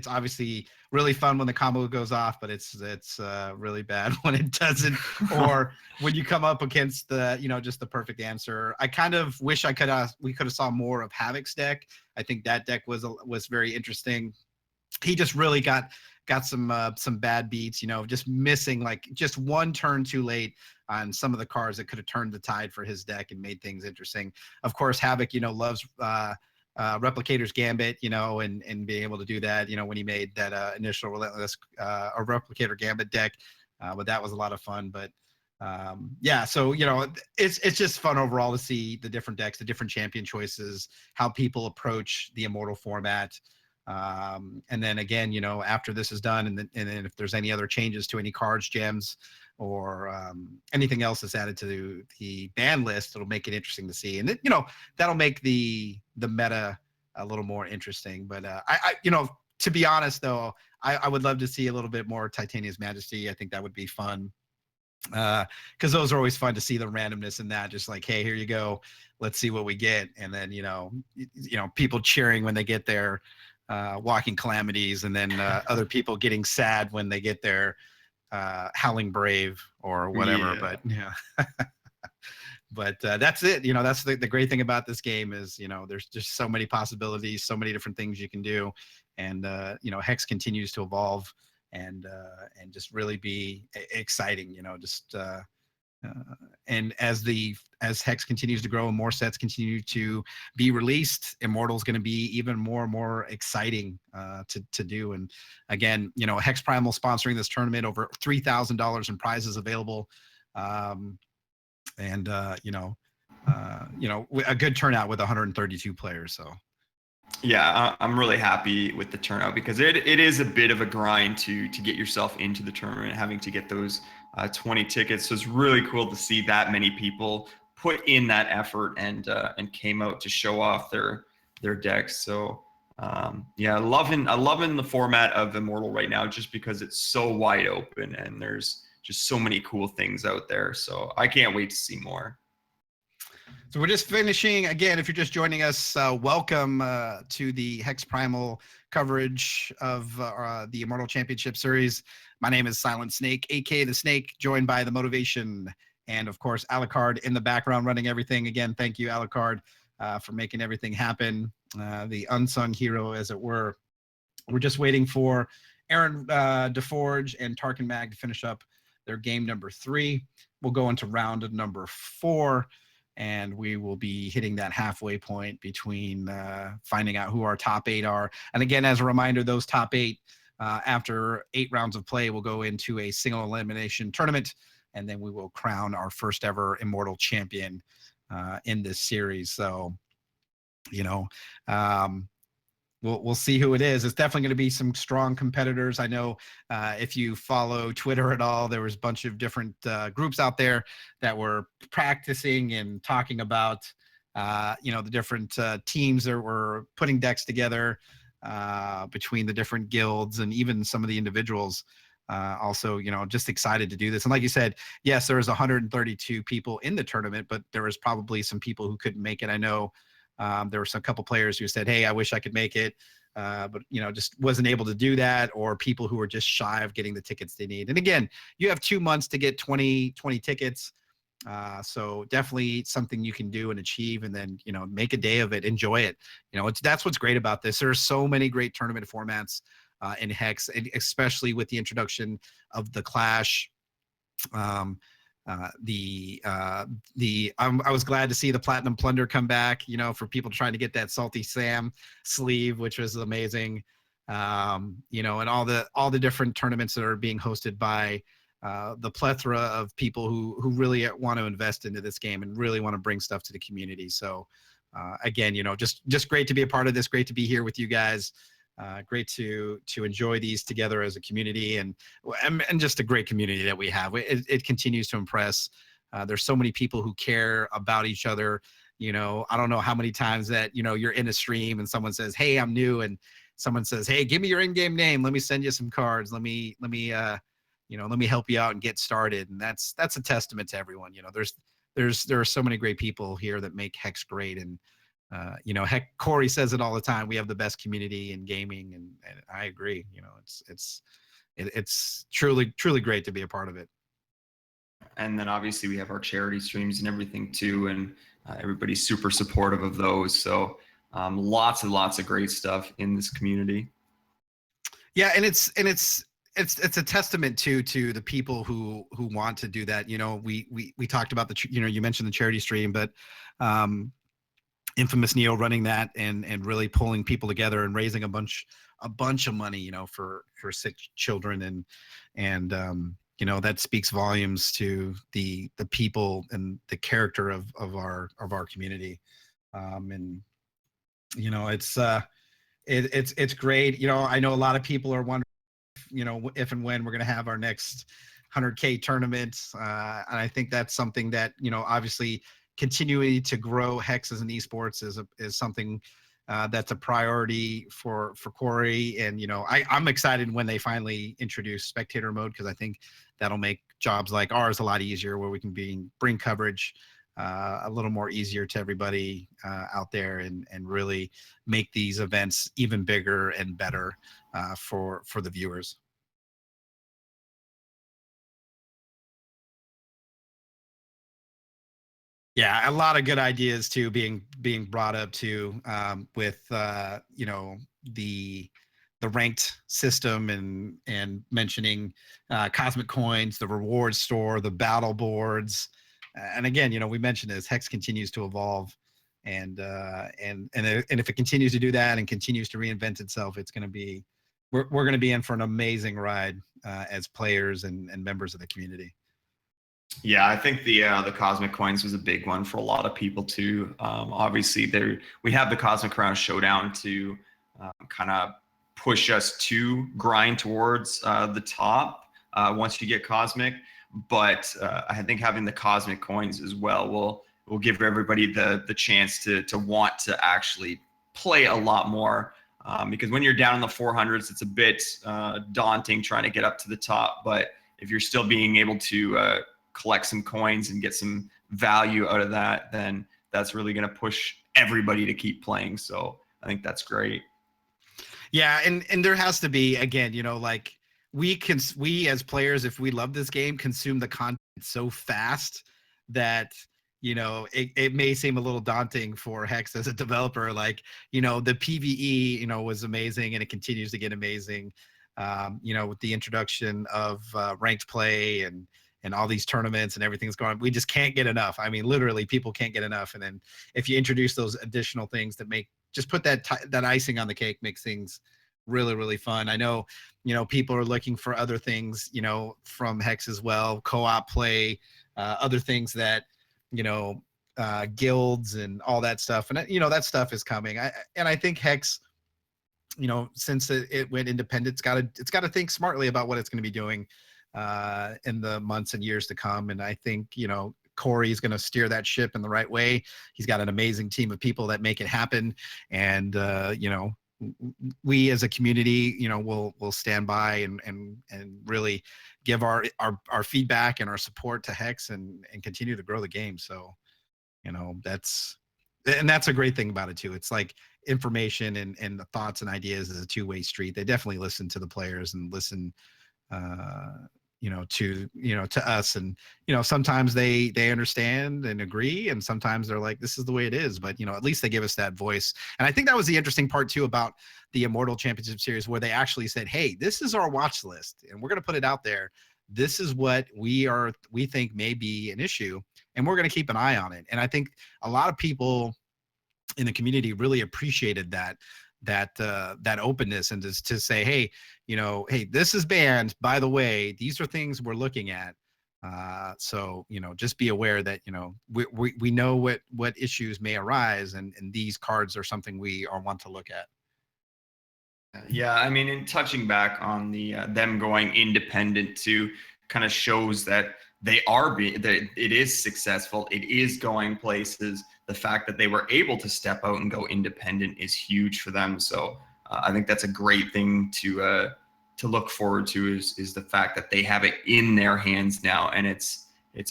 obviously really fun when the combo goes off, but it's really bad when it doesn't, or when you come up against the, just the perfect answer. I kind of wish we could have saw more of Havoc's deck. I think that deck was very interesting. He just really got some bad beats, just missing like just one turn too late on some of the cards that could have turned the tide for his deck and made things interesting. Of course, Havoc, loves Replicator's Gambit, and being able to do that, when he made that initial Relentless or Replicator Gambit deck, but that was a lot of fun. But yeah, so it's just fun overall to see the different decks, the different champion choices, how people approach the Immortal format. And then again, after this is done, and then if there's any other changes to any cards, gems, or anything else that's added to the ban list, it'll make it interesting to see. And that'll make the meta a little more interesting. But I to be honest though, I would love to see a little bit more Titania's Majesty. I think that would be fun. Because those are always fun to see the randomness in that, just like, hey, here you go, let's see what we get. And then people cheering when they get their Walking Calamities, and then other people getting sad when they get their Howling Brave or whatever. Yeah. But yeah. But that's it. That's the great thing about this game is, there's just so many possibilities, so many different things you can do. And Hex continues to evolve and just really be exciting, and as Hex continues to grow and more sets continue to be released, Immortal is going to be even more and more exciting to do. And again, HexPrimal sponsoring this tournament, over $3,000 in prizes available, and a good turnout with 132 players. So
yeah, I'm really happy with the turnout, because it is a bit of a grind to get yourself into the tournament, having to get those 20 tickets. So it's really cool to see that many people put in that effort and came out to show off their decks. So yeah, loving the format of Immortal right now, just because it's so wide open and there's just so many cool things out there. So I can't wait to see more.
So we're just finishing. Again, if you're just joining us, welcome to the HexPrimal coverage of the Immortal Championship Series. My name is Silent Snake, aka the Snake, joined by the Motivation, and of course Alucard in the background running everything. Again, thank you, Alucard, for making everything happen. The unsung hero, as it were. We're just waiting for Aaron DeForge and Tarkin Mag to finish up their game number 3. We'll go into round number 4. And we will be hitting that halfway point between finding out who our top 8 are. And again, as a reminder, those top 8, after 8 rounds of play, will go into a single elimination tournament, and then we will crown our first ever Immortal champion in this series. So, we'll see who it is. It's definitely going to be some strong competitors. I know if you follow Twitter at all, there was a bunch of different groups out there that were practicing and talking about, the different teams that were putting decks together between the different guilds and even some of the individuals. Also, just excited to do this. And like you said, yes, there was 132 people in the tournament, but there was probably some people who couldn't make it. I know there were some couple players who said, hey, I wish I could make it, but just wasn't able to do that, or people who were just shy of getting the tickets they need. And again, you have 2 months to get 20 tickets. So definitely something you can do and achieve, and then, make a day of it, enjoy it. That's what's great about this. There are so many great tournament formats in Hex, and especially with the introduction of the Clash. I was glad to see the Platinum Plunder come back, for people trying to get that Salty Sam sleeve, which was amazing. And all the different tournaments that are being hosted by the plethora of people who really want to invest into this game and really want to bring stuff to the community. So again, just great to be a part of this, great to be here with you guys. Great to enjoy these together as a community, and just a great community that we have. It continues to impress. There's so many people who care about each other. I don't know how many times that, you're in a stream and someone says, hey, I'm new. And someone says, hey, give me your in-game name. Let me send you some cards. Let me let me help you out and get started. And that's a testament to everyone. There are so many great people here that make Hex great. And heck, Corey says it all the time. We have the best community in gaming, and I agree. It's truly great to be a part of it.
And then obviously we have our charity streams and everything too, and everybody's super supportive of those. So lots and lots of great stuff in this community.
Yeah, and it's a testament to the people who want to do that. We talked about you mentioned the charity stream, but Infamous Neo running that and really pulling people together and raising a bunch of money, for sick children, and that speaks volumes to the people and the character of our community. And it's great. I know a lot of people are wondering if and when we're going to have our next 100K tournament. And I think that's something that, obviously continuing to grow Hex as an esports is something that's a priority for Corey. And, I'm excited when they finally introduce spectator mode, because I think that'll make jobs like ours a lot easier, where we can bring coverage a little more easier to everybody out there, and really make these events even bigger and better for the viewers. Yeah, a lot of good ideas too being brought up too, with the ranked system, and mentioning cosmic coins, the reward store, the battle boards. And again, we mentioned this, Hex continues to evolve, and if it continues to do that and continues to reinvent itself, it's going to be, we're going to be in for an amazing ride as players and members of the community.
Yeah, I think the Cosmic Coins was a big one for a lot of people too. Obviously, we have the Cosmic Crown Showdown to kind of push us to grind towards the top once you get Cosmic. But I think having the Cosmic Coins as well will give everybody the chance to want to actually play a lot more. Because when you're down in the 400s, it's a bit daunting trying to get up to the top. But if you're still being able to collect some coins and get some value out of that, then that's really going to push everybody to keep playing. So I think that's great.
Yeah, and there has to be, again, like we as players, if we love this game, consume the content so fast that it may seem a little daunting for Hex as a developer. Like, the PvE was amazing, and it continues to get amazing. With the introduction of ranked play and all these tournaments and everything's going, we just can't get enough. I mean, literally, people can't get enough. And then if you introduce those additional things that just put that icing on the cake, makes things really, really fun. I know, people are looking for other things, from Hex as well, co-op play, other things that, guilds and all that stuff. And, that stuff is coming. I think Hex, since it went independent, it's got to think smartly about what it's going to be doing in the months and years to come. And I think, Corey's going to steer that ship in the right way. He's got an amazing team of people that make it happen. And, we as a community, will stand by and really give our feedback and our support to Hex and continue to grow the game. So, that's a great thing about it too. It's like information and the thoughts and ideas is a two-way street. They definitely listen to the players and listen to us, and sometimes they understand and agree, and sometimes they're like, this is the way it is, but at least they give us that voice. And I think that was the interesting part too about the Immortal Championship Series, where they actually said, hey, this is our watch list and we're going to put it out there. This is what we think may be an issue, and we're going to keep an eye on it. And I think a lot of people in the community really appreciated that openness, and to say, hey, hey, this is banned, by the way, these are things we're looking at. So just be aware that we know what issues may arise, and these cards are something we want to look at.
Yeah, I mean, in touching back on the them going independent too, kind of shows that that it is successful. It is going places. The fact that they were able to step out and go independent is huge for them. So I think that's a great thing to to look forward to is the fact that they have it in their hands now, and it's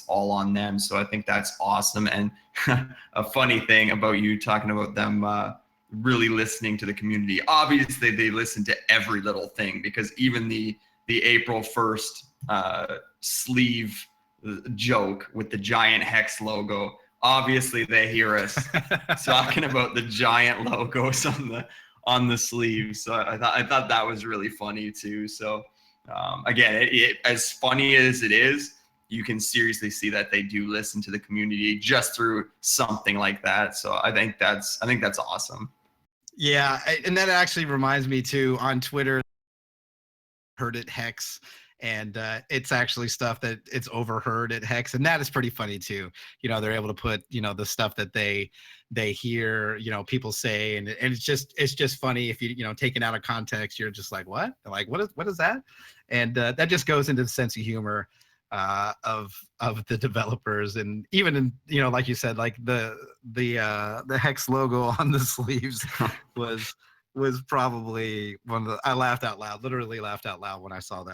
all on them. So I think that's awesome. And a funny thing about you talking about them really listening to the community. Obviously, they listen to every little thing, because even the April 1st sleeve joke with the giant Hex logo, obviously they hear us talking about the giant logos on the sleeve. So I thought that was really funny too. So again, as funny as it is, you can seriously see that they do listen to the community just through something like that. So I think that's awesome.
Yeah, and that actually reminds me too, on Twitter, heard at Hex, and it's actually stuff that it's overheard at Hex, and that is pretty funny too. You know, they're able to put, you know, the stuff that they hear, you know, people say, and it's just funny. If you know, taken out of context, you're just like, what? Like, what is that? And that just goes into the sense of humor of the developers. And even in, you know, like you said, like the Hex logo on the sleeves was probably one of the, I laughed out loud, literally laughed out loud when I saw that.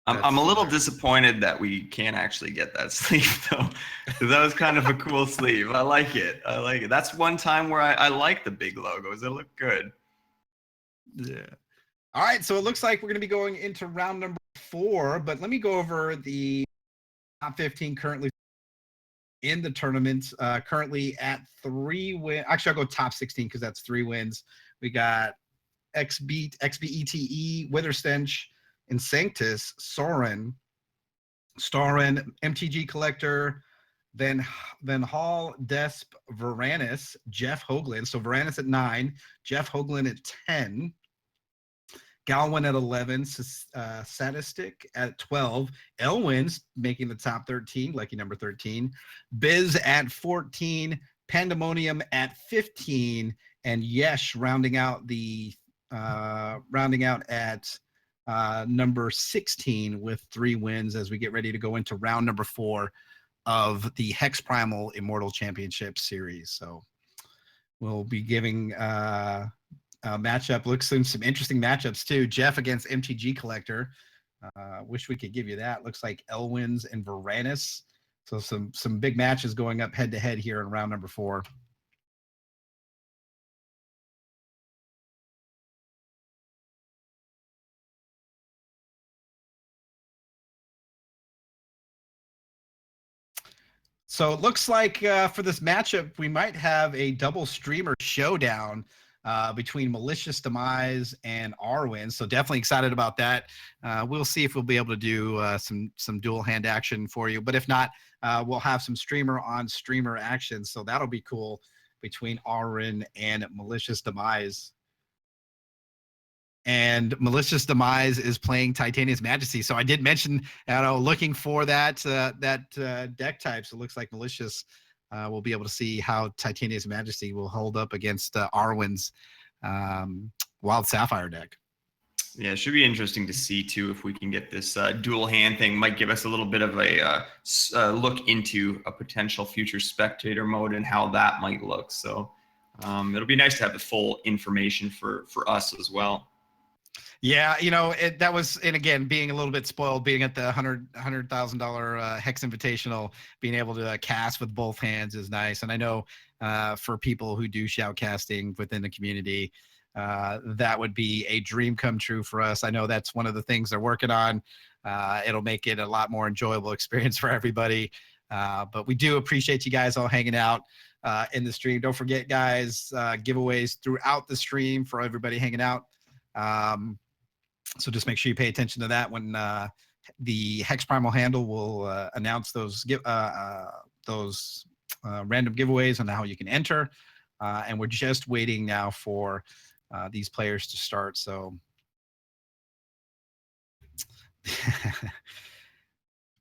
I'm a little disappointed that we can't actually get that sleeve though, because that was kind of a cool sleeve. I like it. That's one time where I like the big logos. They look good.
Yeah. All right, so it looks like we're going to be going into round number 4, but let me go over the top 15 currently in the tournament. Currently at 3 wins. Actually, I'll go top 16 because that's 3 wins. We got XBETE, Witherstench, and Sanctus, Soren, MTG Collector, then Hall, Desp, Varanus, Jeff Hoagland. So Varanus at 9, Jeff Hoagland at 10, Galwin at 11, Sadistic at 12, Elwin's making the top 13, lucky number 13, Biz at 14, Pandemonium at 15, and Yesh rounding out at number 16 with 3 wins as we get ready to go into round number 4 of the HexPrimal Immortal Championship Series. So we'll be giving matchup. Looks like some interesting matchups too. Jeff against MTG Collector. Wish we could give you that. Looks like Elwin's and Varanus. So some big matches going up head to head here in round number 4. So it looks like for this matchup, we might have a double streamer showdown between Malicious Demise and Arwen. So definitely excited about that. We'll see if we'll be able to do some dual hand action for you. But if not, we'll have some streamer on streamer action. So that'll be cool between Arwen and Malicious Demise. And Malicious Demise is playing Titania's Majesty. So I did mention, looking for that deck type. So it looks like Malicious will be able to see how Titania's Majesty will hold up against Arwen's Wild Sapphire deck.
Yeah, it should be interesting to see too if we can get this dual hand thing. Might give us a little bit of a look into a potential future spectator mode and how that might look. So it'll be nice to have the full information for us as well.
Yeah, that was, and again, being a little bit spoiled, being at the $100,000 Hex Invitational, being able to cast with both hands is nice. And I know for people who do shoutcasting within the community, that would be a dream come true for us. I know that's one of the things they're working on. It'll make it a lot more enjoyable experience for everybody. But we do appreciate you guys all hanging out in the stream. Don't forget, guys, giveaways throughout the stream for everybody hanging out. So just make sure you pay attention to that when the HexPrimal handle will announce those random giveaways on how you can enter. And we're just waiting now for these players to start. So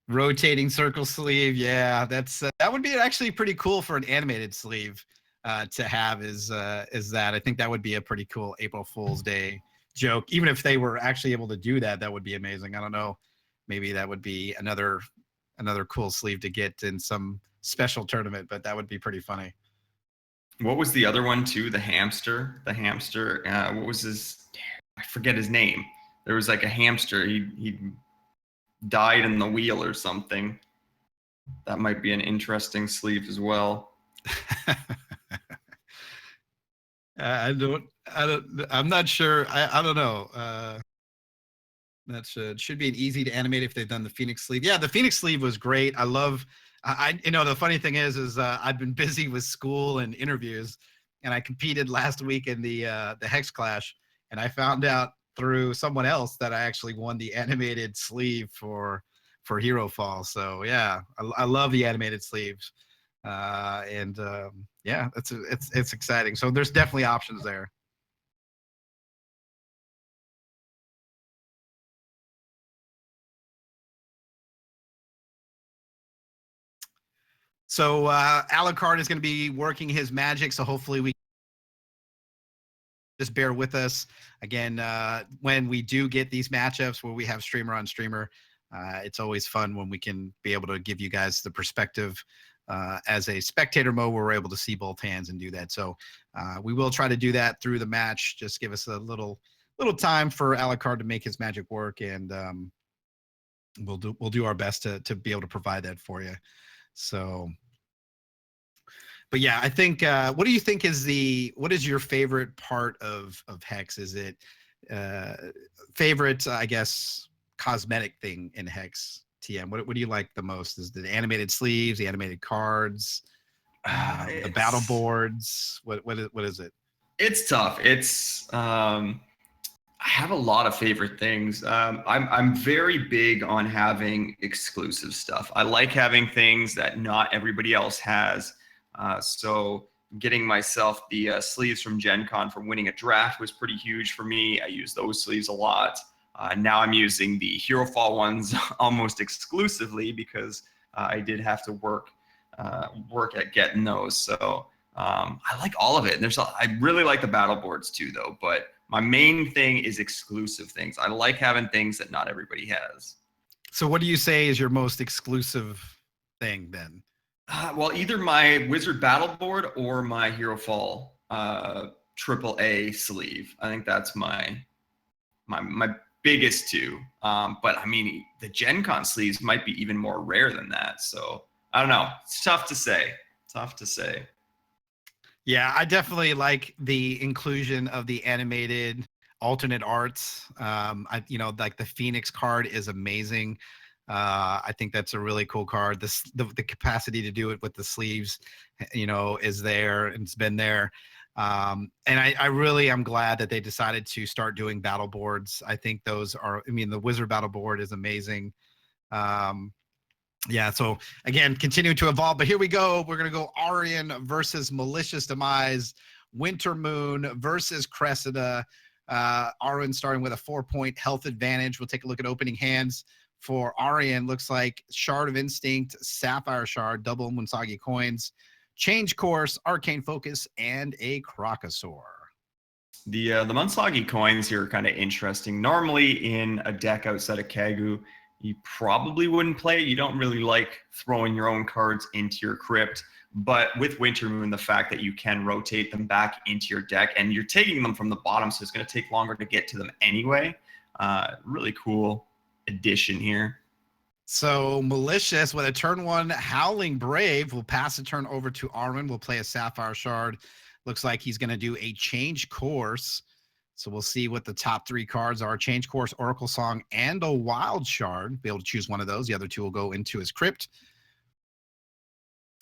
rotating circle sleeve, yeah, that's that would be actually pretty cool for an animated sleeve to have. Is that I think that would be a pretty cool April Fool's Day joke. Even if they were actually able to do that, that would be amazing. I don't know, maybe that would be another cool sleeve to get in some special tournament, but that would be pretty funny.
What was the other one too? The hamster. What was his? I forget his name. there was like a hamster. He died in the wheel or something. That might be an interesting sleeve as well.
I'm not sure. I don't know. That should be an easy to animate if they've done the Phoenix sleeve. Yeah, the Phoenix sleeve was great. I love. The funny thing is I've been busy with school and interviews, and I competed last week in the Hex Clash, and I found out through someone else that I actually won the animated sleeve for Hero Fall. So yeah, I love the animated sleeves, and yeah, it's exciting. So there's definitely options there. So Alucard is going to be working his magic. So hopefully we just bear with us again when we do get these matchups where we have streamer on streamer. It's always fun when we can be able to give you guys the perspective as a spectator mode where we're able to see both hands and do that. So we will try to do that through the match. Just give us a little time for Alucard to make his magic work, and we'll do our best to be able to provide that for you. So, but yeah, I think what do you think what is your favorite part of Hex? Is it favorite, I guess, cosmetic thing in Hex TM? What do you like the most? Is the animated sleeves, the animated cards, the battle boards? What is it?
It's tough. It's I have a lot of favorite things. I'm very big on having exclusive stuff. I like having things that not everybody else has. So getting myself the sleeves from Gen Con for winning a draft was pretty huge for me. I use those sleeves a lot. Now I'm using the Hero Fall ones almost exclusively because I did have to work at getting those. So I like all of it. And I really like the battle boards too, though. But my main thing is exclusive things. I like having things that not everybody has.
So what do you say is your most exclusive thing then?
Well, either my Wizard Battle Board or my Hero Fall AAA sleeve. I think that's my biggest two. But I mean, the Gen Con sleeves might be even more rare than that. So I don't know. It's tough to say.
Yeah, I definitely like the inclusion of the animated alternate arts. Like the Phoenix card is amazing. I think that's a really cool card. The capacity to do it with the sleeves, is there and it's been there. And I really am glad that they decided to start doing battle boards. I think the Wizard battle board is amazing. Yeah, so again, continuing to evolve, but here we go. We're going to go Arian versus Malicious Demise, Winter Moon versus Cressida. Arian starting with a 4-point health advantage. We'll take a look at opening hands for Arian. Looks like Shard of Instinct, Sapphire Shard, double Munsagi coins, Change Course, Arcane Focus, and a Crocosaur.
The Munsagi coins here are kind of interesting. Normally in a deck outside of Kagu, you probably wouldn't play it. You don't really like throwing your own cards into your crypt. But with Winter Moon, the fact that you can rotate them back into your deck and you're taking them from the bottom, so it's going to take longer to get to them anyway. Really cool addition here.
So Malicious with a turn 1 Howling Brave will pass the turn over to Arwen. We'll play a Sapphire Shard. Looks like he's going to do a Change Course. So we'll see what the top 3 cards are. Change Course, Oracle Song, and a Wild Shard. Be able to choose one of those. The other 2 will go into his crypt.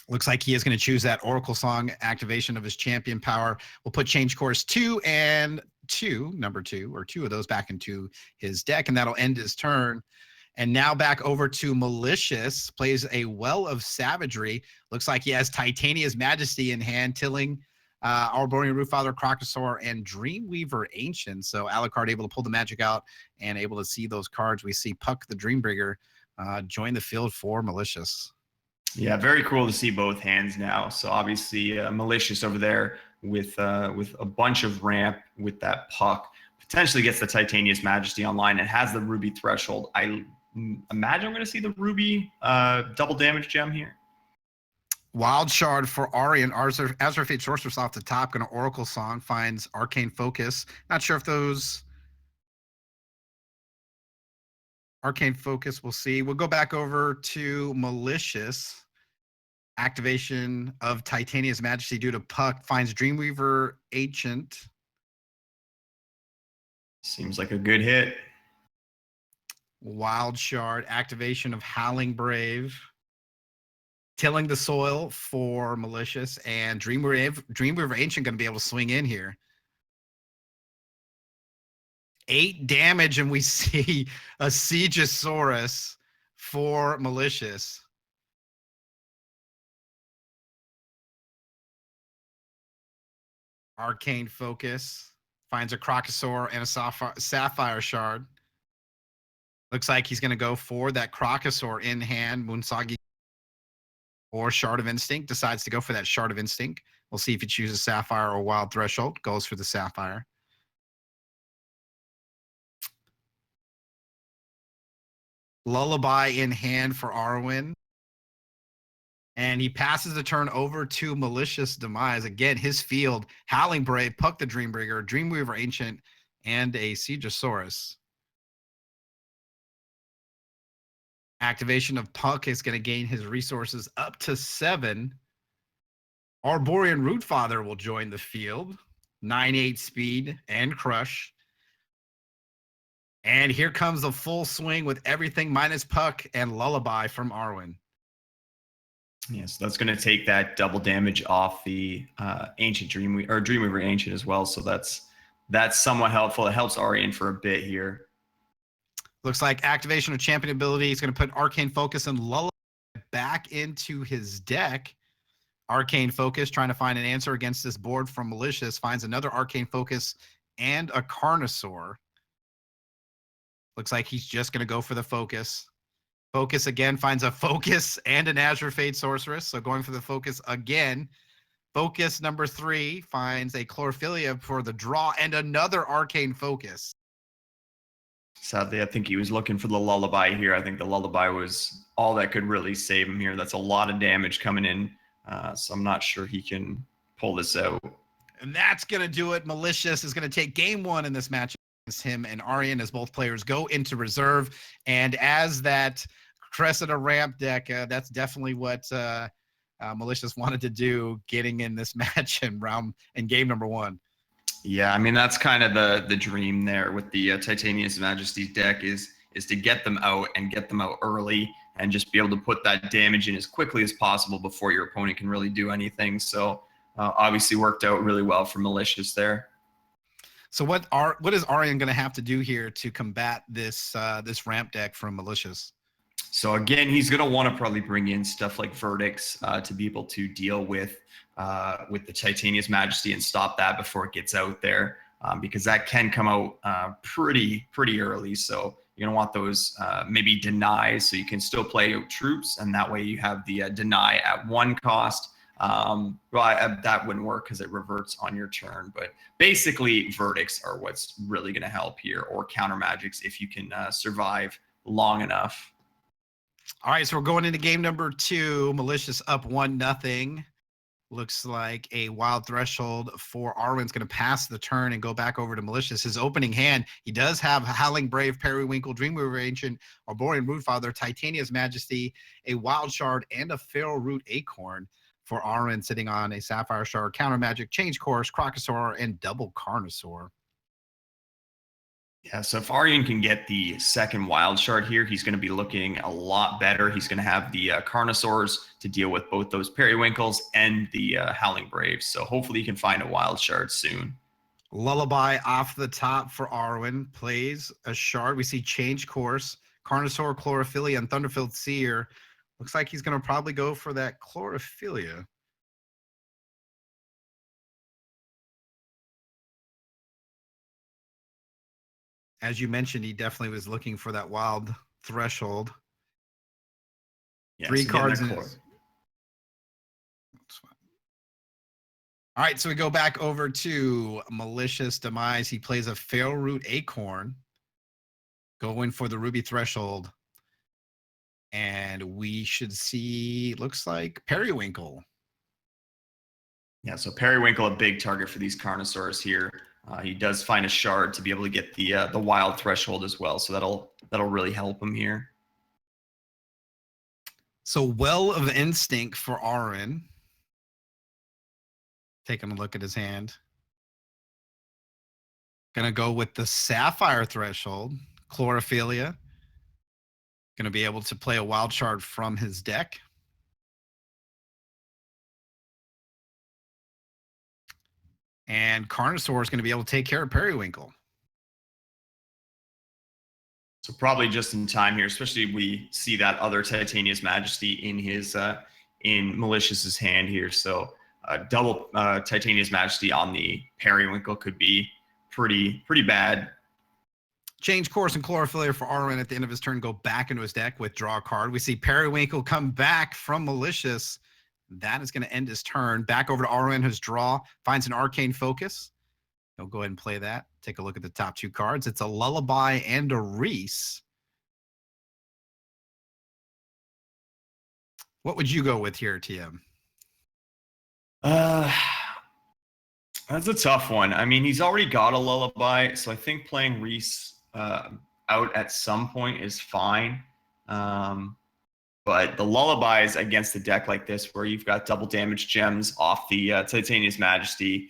Looks like he is going to choose that Oracle Song activation of his champion power. We'll put Change Course 2 and 2, number 2, or 2 of those back into his deck, and that'll end his turn. And now back over to Malicious, plays a Well of Savagery. Looks like he has Titania's Majesty in hand, tilling Arborian Rootfather, Crocosaur, and Dreamweaver Ancient. So Alucard able to pull the magic out and able to see those cards. We see Puck the Dreambringer join the field for Malicious.
Yeah, very cool to see both hands now. So obviously Malicious over there with a bunch of ramp with that Puck. Potentially gets the Titania's Majesty online and has the Ruby Threshold. I imagine I'm going to see the Ruby double damage gem here.
Wild Shard for Arian. Azure Fate Sorceress off the top. Going to Oracle Song. Finds Arcane Focus. Not sure if those Arcane Focus, we'll see. We'll go back over to Malicious. Activation of Titania's Majesty due to Puck finds Dreamweaver Ancient.
Seems like a good hit.
Wild Shard, activation of Howling Brave. Tilling the Soil for Malicious, and Dreamweaver Ancient going to be able to swing in here. 8 damage, and we see a Siegesaurus for Malicious. Arcane Focus finds a Crocosaur and a Sapphire Shard. Looks like he's going to go for that Crocosaur in hand. Moonsagi or Shard of Instinct, decides to go for that Shard of Instinct. We'll see if he chooses Sapphire or Wild Threshold. Goes for the Sapphire. Lullaby in hand for Arwen. And he passes the turn over to Malicious Demise. Again, his field, Howling Brave, Puck the Dreambringer, Dreamweaver Ancient, and a Siegesaurus. Activation of Puck is going to gain his resources up to 7. Arborean Rootfather will join the field. 9-8 speed and crush. And here comes the full swing with everything minus Puck and Lullaby from Arwen.
Yes, that's going to take that double damage off the Ancient Dreamweaver Ancient as well. So that's somewhat helpful. It helps Arian for a bit here.
Looks like activation of champion ability is going to put Arcane Focus and Lullaby back into his deck. Arcane Focus trying to find an answer against this board from Malicious. Finds another Arcane Focus and a Carnosaur. Looks like he's just going to go for the Focus. Focus again finds a Focus and an Azure Fade Sorceress. So going for the Focus again. Focus number 3 finds a Chlorophylla for the draw and another Arcane Focus.
Sadly, I think he was looking for the Lullaby here. I think the Lullaby was all that could really save him here. That's a lot of damage coming in. So I'm not sure he can pull this out.
And that's going to do it. Malicious is going to take game 1 in this match against him and Arian as both players go into reserve. And as that Cressida ramp deck, that's definitely what Malicious wanted to do, getting in this match in game number 1.
Yeah, I mean, that's kind of the dream there with the Titania's Majesty's deck is to get them out and get them out early and just be able to put that damage in as quickly as possible before your opponent can really do anything. So obviously worked out really well for Malicious there.
So what is Arian going to have to do here to combat this ramp deck from Malicious?
So again, he's going to want to probably bring in stuff like Verdicts to be able to deal with the Titania's Majesty and stop that before it gets out there, because that can come out pretty early. So you're going to want those maybe denies so you can still play out troops, and that way you have the deny at 1 cost. Well, that wouldn't work because it reverts on your turn. But basically, Verdicts are what's really going to help here, or counter magics if you can survive long enough.
All right, so we're going into game number 2. Malicious up 1-0. Looks like a Wild Threshold for Arwen's going to pass the turn and go back over to Malicious. His opening hand, he does have Howling Brave, Periwinkle, Dreamweaver Ancient, Arborean Rootfather, Titania's Majesty, a Wild Shard, and a Feral Root Acorn for Arwen, sitting on a Sapphire Shard, Counter Magic, Change Course, Crocosaur, and double Carnosaur.
Yeah, so if Arian can get the second Wild Shard here, he's going to be looking a lot better. He's going to have the Carnosaurs to deal with both those Periwinkles and the Howling Braves. So hopefully he can find a Wild Shard soon.
Lullaby off the top for Arwen. Plays a Shard. We see Change Course, Carnosaur, Chlorophylla, and Thunderfilled Seer. Looks like he's going to probably go for that Chlorophylla. As you mentioned, he definitely was looking for that Wild Threshold.
Yeah,
3
so
cards in his... All right, so we go back over to Malicious Demise. He plays a Feral Root Acorn, going for the Ruby Threshold. And we should see, looks like, Periwinkle.
Yeah, so Periwinkle, a big target for these Carnosaurs here. He does find a Shard to be able to get the Wild Threshold as well, so that'll that'll really help him here.
So Well of Instinct for Arin. Taking a look at his hand. Gonna go with the Sapphire Threshold. Chlorophilia. Gonna be able to play a wild shard from his deck. And Carnosaur is gonna be able to take care of Periwinkle.
So probably just in time here, especially if we see that other Titania's Majesty in his in Malicious's hand here. So double Titania's Majesty on the Periwinkle could be pretty bad.
Change course and Chlorophilia for Arwen at the end of his turn. Go back into his deck, withdraw a card. We see Periwinkle come back from Malicious. That is going to end his turn. Back over to Arwen, whose draw finds an Arcane Focus. He'll go ahead and play that. Take a look at the top two cards. It's a Lullaby and a Reese. What would you go with here, TM?
That's a tough one. I mean, he's already got a Lullaby, so I think playing Reese out at some point is fine. But the Lullabies against a deck like this, where you've got double damage gems off the Titania's Majesty,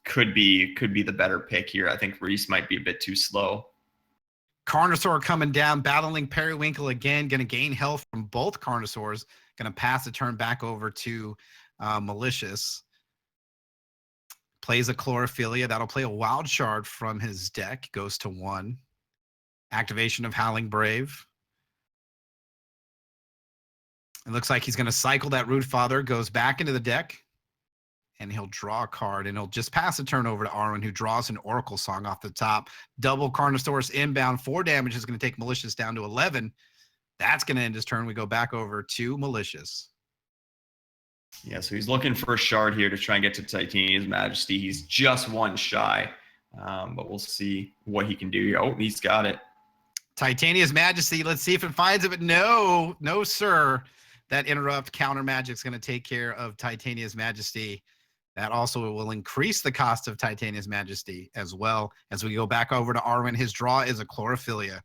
could be the better pick here. I think Reese might be a bit too slow.
Carnosaur coming down, battling Periwinkle again, going to gain health from both Carnosaurs. Going to pass the turn back over to Malicious. Plays a Chlorophilia. That'll play a Wild Shard from his deck. Goes to 1. Activation of Howling Brave. It looks like he's going to cycle that Root Father. Goes back into the deck. And he'll draw a card. And he'll just pass the turn over to Arwen, who draws an Oracle Song off the top. Double Carnosaurus inbound. 4 damage is going to take Malicious down to 11. That's going to end his turn. We go back over to Malicious.
Yeah, so he's looking for a shard here to try and get to Titania's Majesty. He's just 1 shy, but we'll see what he can do here. Oh, he's got it.
Titania's Majesty. Let's see if it finds it. But no, sir. That interrupt counter magic is going to take care of Titania's Majesty. That also will increase the cost of Titania's Majesty as well. As we go back over to Arwen, his draw is a Chlorophilia.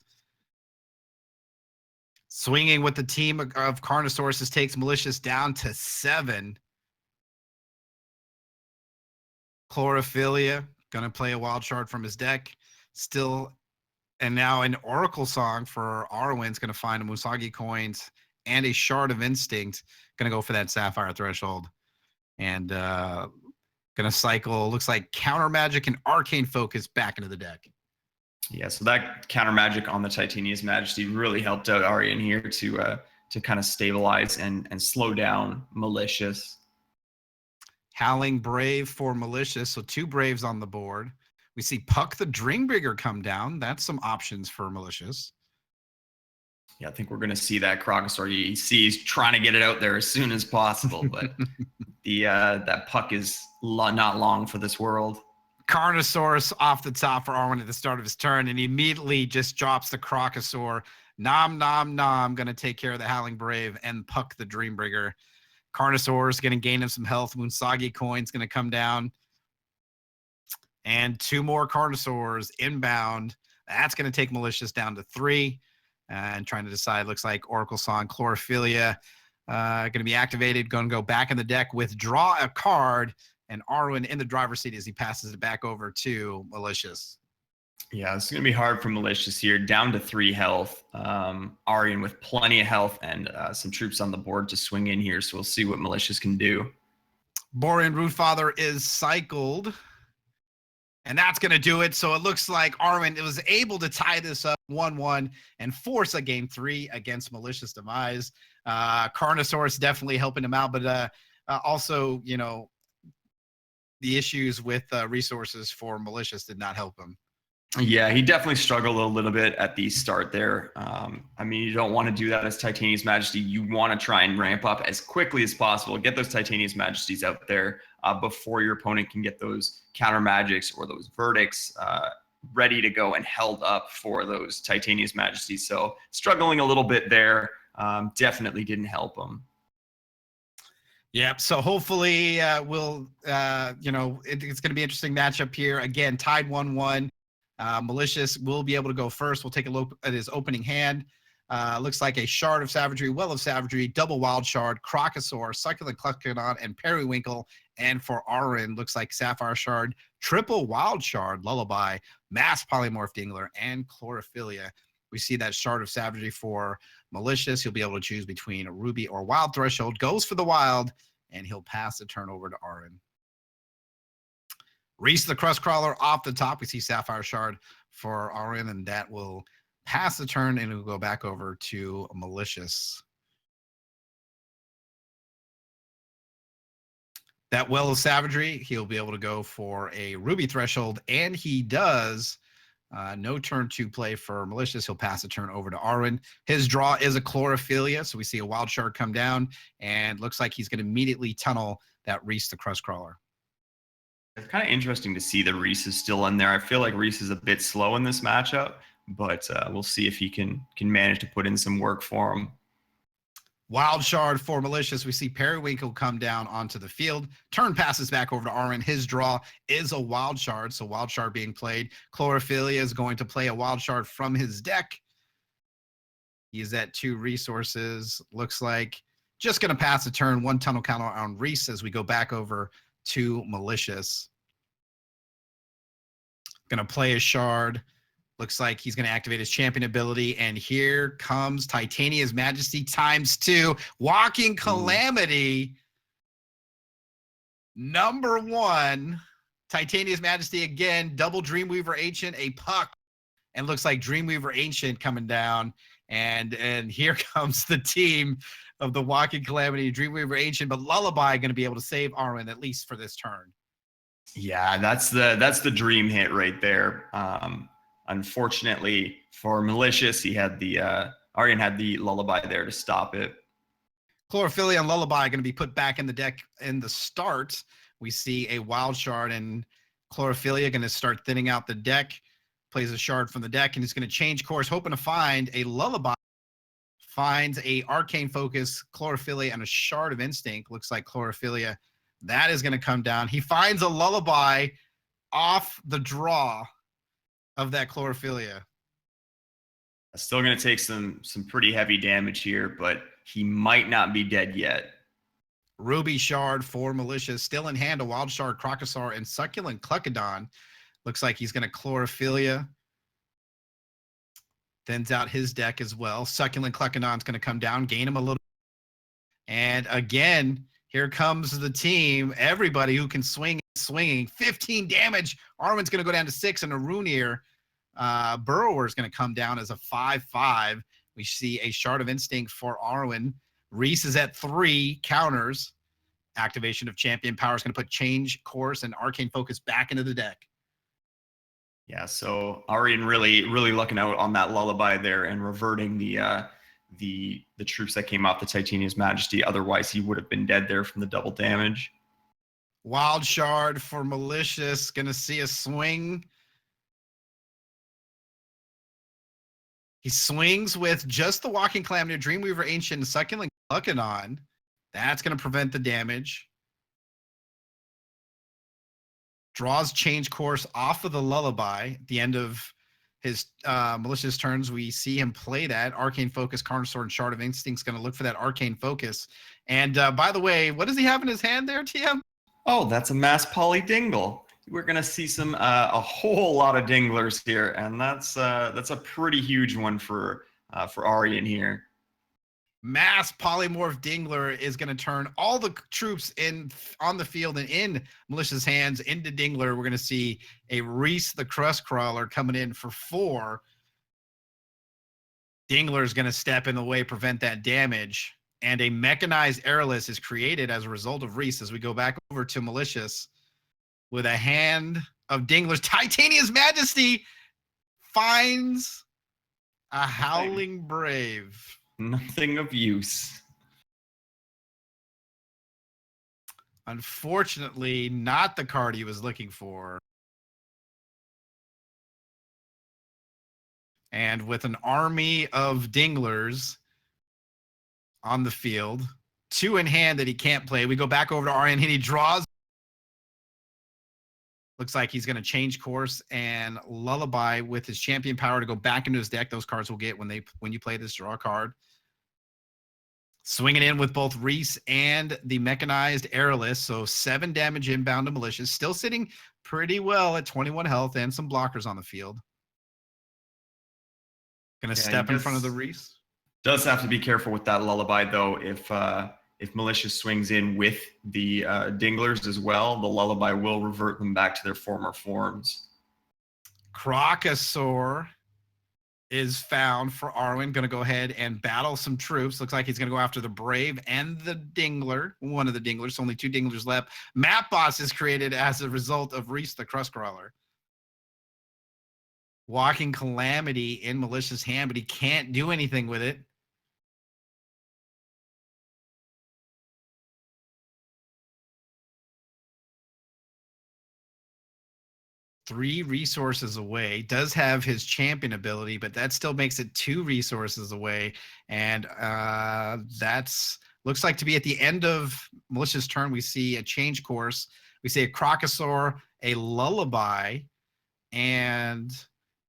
Swinging with the team of Carnosauruses takes Malicious down to 7. Chlorophilia, going to play a Wild Shard from his deck. Still, and now an Oracle Song for Arwen's going to find a Musagi Coins and a Shard of Instinct. Going to go for that Sapphire Threshold. And going to cycle, looks like Counter Magic and Arcane Focus back into the deck.
Yeah, so that counter magic on the Titania's Majesty really helped out Arian here to kind of stabilize and slow down Malicious.
Howling Brave for Malicious, so 2 Braves on the board. We see Puck the Dreambringer come down. That's some options for Malicious.
Yeah, I think we're going to see that Crocosaur. You see he's trying to get it out there as soon as possible, but that Puck is not long for this world.
Carnosaurus off the top for Arwen at the start of his turn, and he immediately just drops the Crocosaur. Nom, nom, nom. Going to take care of the Howling Brave and Puck the Dreambringer. Carnosaurus going to gain him some health. Moonsagi Coin's going to come down. And 2 more Carnosaurs inbound. That's going to take Malicious down to 3. And trying to decide, looks like Oracle Song, Chlorophilia going to be activated. Going to go back in the deck, withdraw a card. And Arwen in the driver's seat as he passes it back over to Malicious.
Yeah, it's going to be hard for Malicious here. Down to 3 health. Arian with plenty of health and some troops on the board to swing in here. So we'll see what Malicious can do.
Borean Rootfather is cycled. And that's going to do it. So it looks like Arwen was able to tie this up 1-1 and force a game 3 against Malicious Demise. Carnosaurus definitely helping him out, but also, you know, the issues with resources for Malicious did not help him.
Yeah, he definitely struggled a little bit at the start there. I mean, you don't want to do that as Titania's Majesty. You want to try and ramp up as quickly as possible. Get those Titania's Majesties out there before your opponent can get those counter magics or those verdicts ready to go and held up for those Titania's Majesties. So struggling a little bit there definitely didn't help him.
Yep. So hopefully we'll, you know, it's going to be an interesting matchup here. Again, tied 1-1. Malicious will be able to go first. We'll take a look at his opening hand. Looks like a Shard of Savagery, Well of Savagery, Double Wild Shard, Crocosaur, Succulent Cluckodon, and Periwinkle. And for Arin, looks like Sapphire Shard, Triple Wild Shard, Lullaby, Mass Polymorph Dingler, and Chlorophylla. We see that Shard of Savagery for Malicious. He'll be able to choose between a Ruby or Wild Threshold. Goes for the Wild, and he'll pass the turn over to Arin. Reese the Crustcrawler off the top. We see Sapphire Shard for Arin, and that will pass the turn, and it will go back over to Malicious. That Well of Savagery, he'll be able to go for a Ruby Threshold, and he does. No turn to play for Malicious. He'll pass the turn over to Arin. His draw is a Chlorophylla, so we see a Wild Shard come down, and looks like he's going to immediately tunnel that Reese the Crustcrawler.
It's kind of interesting to see that Reese is still in there. I feel like Reese is a bit slow in this matchup, but we'll see if he can manage to put in some work for him.
Wild Shard for Malicious. We see Periwinkle come down onto the field. Turn passes back over to Arin. His draw is a Wild Shard, so Wild Shard being played. Chlorophylla is going to play a Wild Shard from his deck. He's at 2 resources. Looks like just going to pass the turn. 1 tunnel counter on Reese as we go back over to Malicious. Going to play a Shard. Looks like he's going to activate his champion ability. And here comes Titania's Majesty ×2. Walking Calamity. Number 1. Titania's Majesty again. Double Dreamweaver Ancient. A Puck. And looks like Dreamweaver Ancient coming down. And here comes the team of the Walking Calamity. Dreamweaver Ancient. But Lullaby going to be able to save Arin, at least for this turn.
Yeah, that's the dream hit right there. Unfortunately for Malicious, he had the Arin had the Lullaby there to stop it.
Chlorophylla and Lullaby going to be put back in the deck in the start. We see a Wild Shard, and Chlorophylla going to start thinning out the deck. Plays a Shard from the deck, and he's going to change course, hoping to find a Lullaby. Finds a Arcane Focus, Chlorophylla, and a Shard of Instinct. Looks like Chlorophylla. That is going to come down. He finds a Lullaby off the draw of that Chlorophylla.
Still going to take some pretty heavy damage here, but he might not be dead yet.
Ruby Shard for Malicious. Still in hand, a Wild Shard, Crocosaur, and Succulent Cluckodon. Looks like he's going to Chlorophylla. Thins out his deck as well. Succulent Cluckodon's going to come down, gain him a little. And again, here comes the team. Everybody who can swing is swinging. 15 damage. Armin's going to go down to 6, and a Runir. Burrower is going to come down as a 5/5. We see a Shard of Instinct for Arwen. Reese is at 3 counters. Activation of Champion Power is going to put Change Course and Arcane Focus back into the deck.
Yeah, so Arin really looking out on that Lullaby there and reverting the troops that came off the Titania's Majesty. Otherwise, he would have been dead there from the double damage.
Wild Shard for Malicious. Going to see a swing. He swings with just the Walking Calamity, Dreamweaver Ancient, and Succulent Cluckodon. That's going to prevent the damage. Draws Change Course off of the Lullaby. At the end of his Malicious turns, we see him play that. Arcane Focus, Carnosaur, and Shard of Instinct's going to look for that Arcane Focus. And by the way, what does he have in his hand there, TM?
Oh, that's a Mass Poly Dingle. We're going to see a whole lot of Dinglers here, and that's a pretty huge one for Arin here.
Mass Polymorph Dingler is going to turn all the troops on the field and in Malicious hands into Dingler. We're going to see a Reese the Crustcrawler coming in for 4. Dingler is going to step in the way, prevent that damage. And a Mechanized Airless is created as a result of Reese as we go back over to Malicious with a hand of Dinglers. Titania's Majesty finds a Howling Brave.
Nothing of use.
Unfortunately, not the card he was looking for. And with an army of Dinglers on the field, 2 in hand that he can't play, we go back over to Arin, and he draws Looks like he's going to change course and Lullaby with his champion power to go back into his deck. Those cards will get when you play this, draw a card. Swinging in with both Reese and the Mechanized Airless. So 7 damage inbound to Malicious. Still sitting pretty well at 21 health and some blockers on the field. Going to step in front of the Reese.
Does have to be careful with that Lullaby, though. If Malicious swings in with the Dinglers as well, the Lullaby will revert them back to their former forms.
Crocosaur is found for Arwen. Going to go ahead and battle some troops. Looks like he's going to go after the Brave and the Dingler. One of the Dinglers. Only 2 Dinglers left. Map Boss is created as a result of Reese the Crustcrawler. Walking Calamity in Malicious' hand, but he can't do anything with it. Three resources away. Does have his champion ability, but that still makes it 2 resources away. And that's looks like to be at the end of Malicious' turn. We see a change course. We see a Crocosaur, a Lullaby, and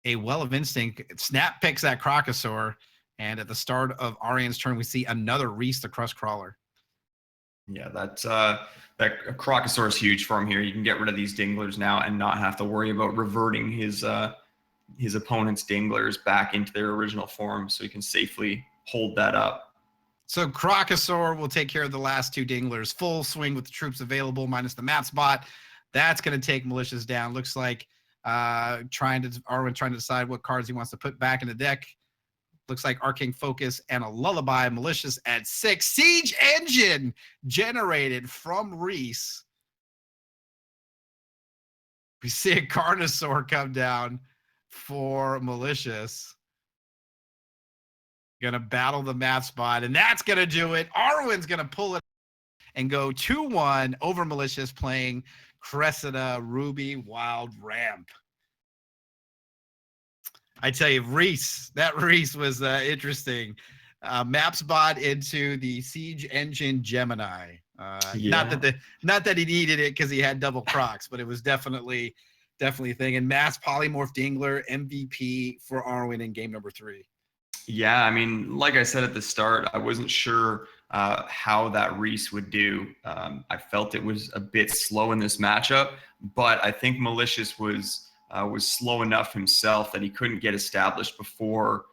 a Well of Instinct. Snap picks that Crocosaur. And at the start of Arian's turn, we see another Reese the Crustcrawler.
Yeah, that Crocosaur is huge for him here. You can get rid of these Dinglers now and not have to worry about reverting his opponent's Dinglers back into their original form, so you can safely hold that up.
So Crocosaur will take care of the last 2 Dinglers. Full swing with the troops available minus the map spot. That's going to take Malicious down. Looks like Arwen trying to decide what cards he wants to put back in the deck. Looks like Arcane Focus and a Lullaby. Malicious at 6. Siege Engine generated from Reese. We see a Carnosaur come down for Malicious. Gonna battle the map spot, and that's gonna do it. Arwen's gonna pull it and go 2-1 over Malicious, playing Cressida Ruby Wild Ramp. I tell you, Reese was interesting. Map spot into the Siege Engine Gemini. Not that he needed it because he had double Crocs, but it was definitely a thing. And Mass Polymorph Dingler MVP for Arwen in game number 3.
Yeah, I mean, like I said at the start, I wasn't sure how that Reese would do. I felt it was a bit slow in this matchup, but I think Malicious was slow enough himself that he couldn't get established before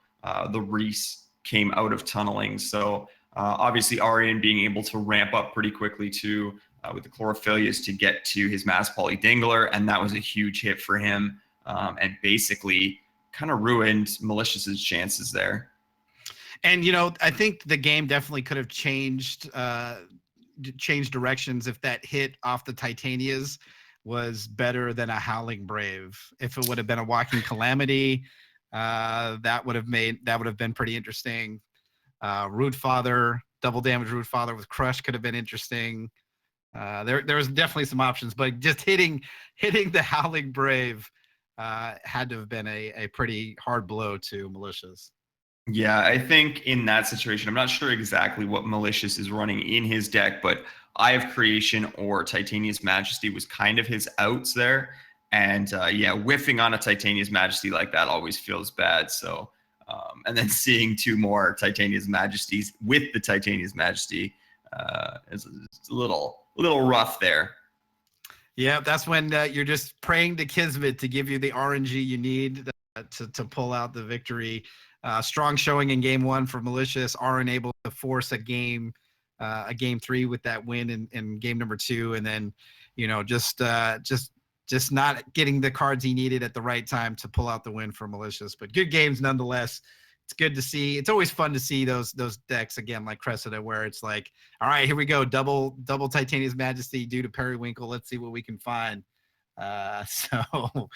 the Reese came out of tunneling. So obviously Arian being able to ramp up pretty quickly too with the Chlorophyllias to get to his Mass Poly Dingler, and that was a huge hit for him, and basically kind of ruined Malicious's chances there.
And I think the game definitely could have changed directions if that hit off the Titanias was better than a Howling Brave. If it would have been a Walking Calamity, that would have been pretty interesting. Root Father, double damage Root Father with Crush could have been interesting. There was definitely some options, but just hitting the Howling Brave had to have been a pretty hard blow to Malicious.
Yeah, I think in that situation, I'm not sure exactly what Malicious is running in his deck, but Eye of Creation or Titania's Majesty was kind of his outs there. And yeah, whiffing on a Titania's Majesty like that always feels bad. So, and then seeing 2 more Titania's Majesties with the Titania's Majesty is a little rough there.
Yeah, that's when you're just praying to Kismet to give you the RNG you need to pull out the victory. Strong showing in game 1 for Malicious. Are able to force a game 3 with that win in game number 2, and then just not getting the cards he needed at the right time to pull out the win for Malicious. But good games nonetheless. It's good to see. It's always fun to see those decks again, like Cressida, where it's like, all right, here we go, double Titania's Majesty due to Periwinkle. Let's see what we can find. So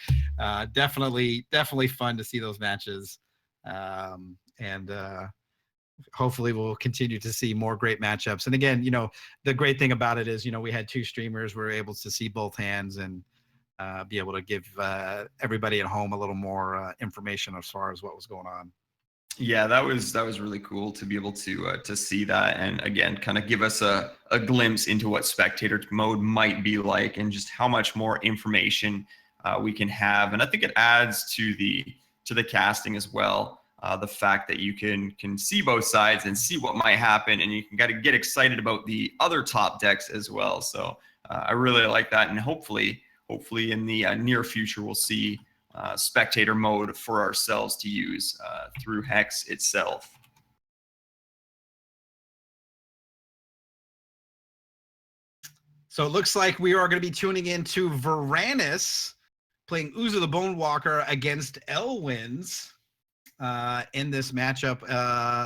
definitely fun to see those matches. And hopefully we'll continue to see more great matchups. And again, the great thing about it is, we had 2 streamers. We were able to see both hands and be able to give everybody at home a little more information as far as what was going on.
Yeah, that was really cool to be able to see that, and again, kind of give us a glimpse into what spectator mode might be like, and just how much more information we can have. And I think it adds to the casting as well. The fact that you can see both sides and see what might happen, and you can got to get excited about the other top decks as well. So I really like that, and hopefully in the near future we'll see spectator mode for ourselves to use through Hex itself.
So it looks like we are going to be tuning into Varanus playing Uzu the Bonewalker against Elwins in this matchup.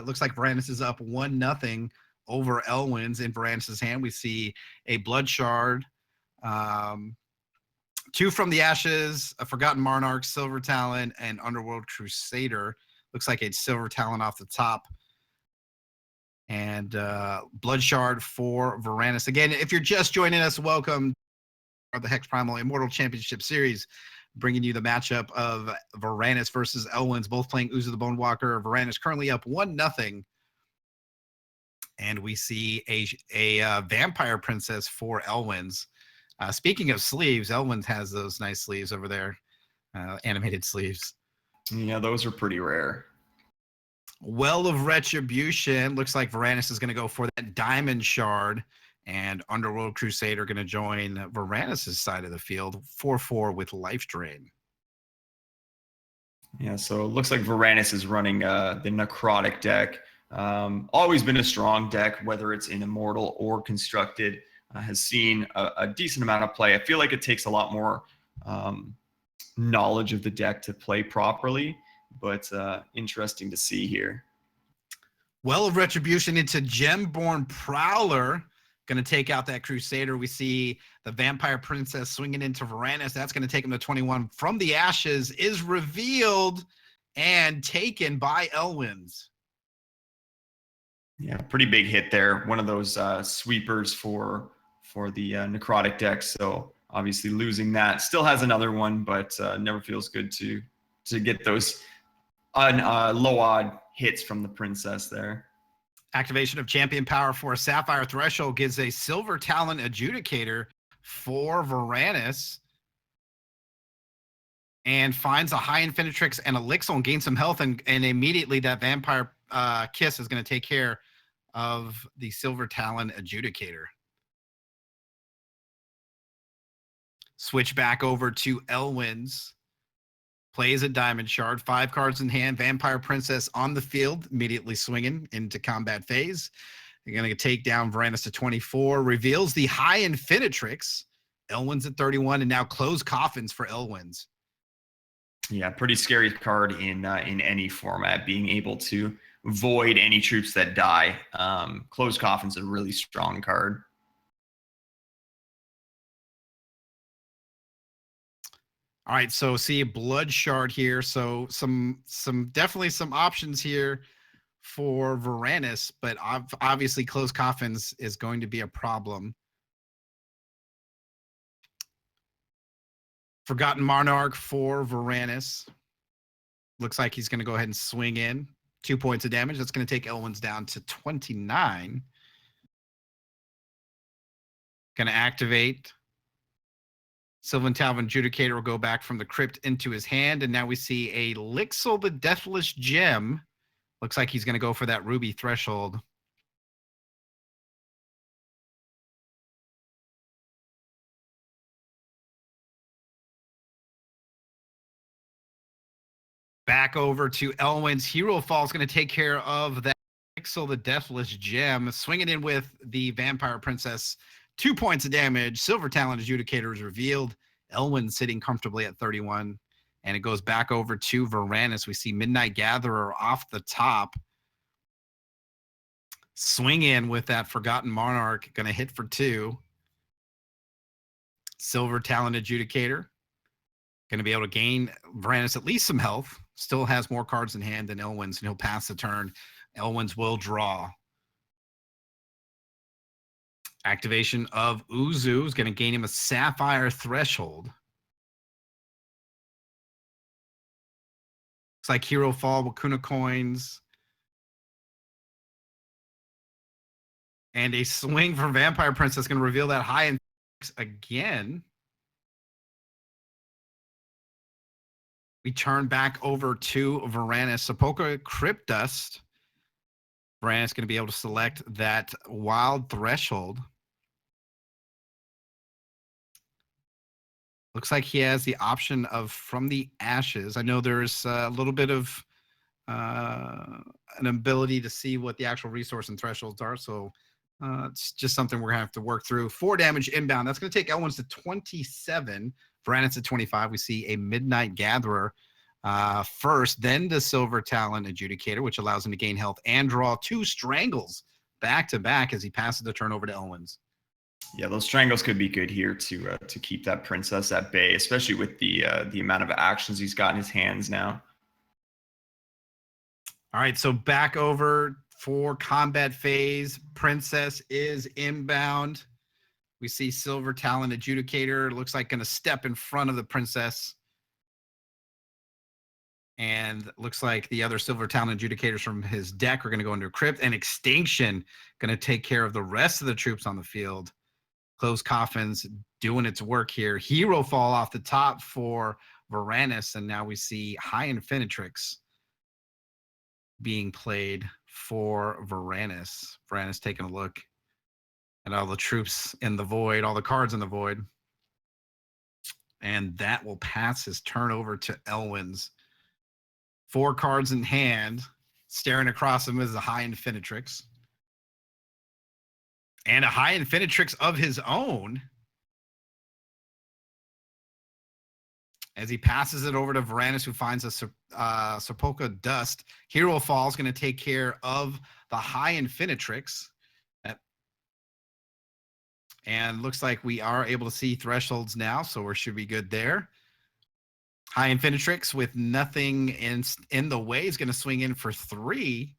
Looks like Varanus is up 1-0 over Elwins. In Varanus's hand, we see a Blood Shard, Two from the Ashes, a Forgotten Monarch, Silver Talon, and Underworld Crusader. Looks like a Silver Talon off the top. And Blood Shard for Varanus. Again, if you're just joining us, welcome to the HexPrimal Immortal Championship Series, bringing you the matchup of Varanus versus Elwins, both playing Uzu the Bonewalker. Varanus currently up 1-0. And we see a Vampire Princess for Elwins. Speaking of sleeves, Elwins has those nice sleeves over there, animated sleeves.
Yeah, those are pretty rare.
Well of Retribution. Looks like Varanus is going to go for that Diamond Shard, and Underworld Crusader going to join Varanus' side of the field, 4/4 with Life Drain.
Yeah, so it looks like Varanus is running the Necrotic deck. Always been a strong deck, whether it's in Immortal or Constructed. Has seen a decent amount of play. I feel like it takes a lot more knowledge of the deck to play properly, but interesting to see here.
Well of Retribution into Gemborn Prowler. Going to take out that Crusader. We see the Vampire Princess swinging into Varanus. That's going to take him to 21. From the Ashes is revealed and taken by Elwins.
Yeah, pretty big hit there. One of those sweepers for the Necrotic deck. So obviously losing that. Still has another one, but never feels good to get those low odd hits from the Princess there.
Activation of Champion Power for a Sapphire Threshold gives a Silver Talon Adjudicator for Varanus, and finds a High Infinitrix and Elixir and gains some health, and immediately that Vampire Kiss is going to take care of the Silver Talon Adjudicator. Switch back over to Elwins. Plays a Diamond Shard, 5 cards in hand. Vampire Princess on the field, immediately swinging into combat phase. They're going to take down Varanus to 24. Reveals the High Infinitrix. Elwins at 31, and now Closed Coffins for Elwins.
Yeah, pretty scary card in any format, being able to void any troops that die. Closed Coffin's a really strong card.
All right, so see a Blood Shard here. So definitely some options here for Varanus, but obviously Closed Coffins is going to be a problem. Forgotten Monarch for Varanus. Looks like he's going to go ahead and swing in. 2 points of damage. That's going to take Elwins down to 29. Going to activate. Sylvan Talon Adjudicator will go back from the crypt into his hand, and now we see a Lixil the Deathless Gem. Looks like he's going to go for that Ruby Threshold. Back over to Elwin's. Hero Fall is going to take care of that Lixil the Deathless Gem. Swinging in with the Vampire Princess. 2 points of damage. Silver Talon Adjudicator is revealed. Elwin sitting comfortably at 31. And it goes back over to Varanus. We see Midnight Gatherer off the top. Swing in with that Forgotten Monarch. Going to hit for 2. Silver Talon Adjudicator. Going to be able to gain Varanus at least some health. Still has more cards in hand than Elwin's, and he'll pass the turn. Elwin's will draw. Activation of Uzu is going to gain him a Sapphire Threshold. Looks like Hero Fall, Wakuna coins. And a swing from Vampire Princess going to reveal that high and again. We turn back over to Varanus. Sepulchra Crypt Dust. Varanus going to be able to select that Wild Threshold. Looks like he has the option of From the Ashes. I know there's a little bit of an ability to see what the actual resource and thresholds are. So it's just something we're going to have to work through. 4 damage inbound. That's going to take Elwin's to 27. Varanus at 25. We see a Midnight Gatherer first, then the Silver Talon Adjudicator, which allows him to gain health and draw 2 Strangles back to back as he passes the turn over to Elwin's.
Yeah, those Strangles could be good here to keep that princess at bay, especially with the amount of actions he's got in his hands now.
All right, so back over for combat phase. Princess is inbound. We see Silver Talon Adjudicator. Looks like going to step in front of the princess. And looks like the other Silver Talon Adjudicators from his deck are going to go into Crypt. And Extinction going to take care of the rest of the troops on the field. Closed Coffins doing its work here. Hero Fall off the top for Varanus. And now we see High Infinitrix being played for Varanus. Varanus taking a look at all the troops in the void, all the cards in the void. And that will pass his turn over to Elwin's. 4 cards in hand. Staring across him is a High Infinitrix. And a High Infinitrix of his own. As he passes it over to Varanus, who finds a Sepulchra Dust. Hero Fall is going to take care of the High Infinitrix. And looks like we are able to see thresholds now, so we should be good there. High Infinitrix with nothing in the way is going to swing in for 3.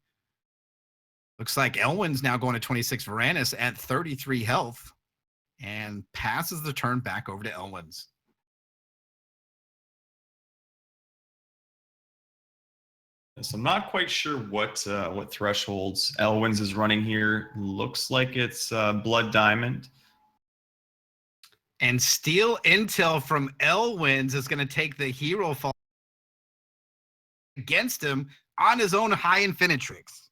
Looks like Elwin's now going to 26. Varanus at 33 health and passes the turn back over to Elwin's.
So I'm not quite sure what thresholds Elwin's is running here. Looks like it's Blood Diamond.
And Steel Intel from Elwin's is going to take the Hero Fall against him on his own High Infinitrix.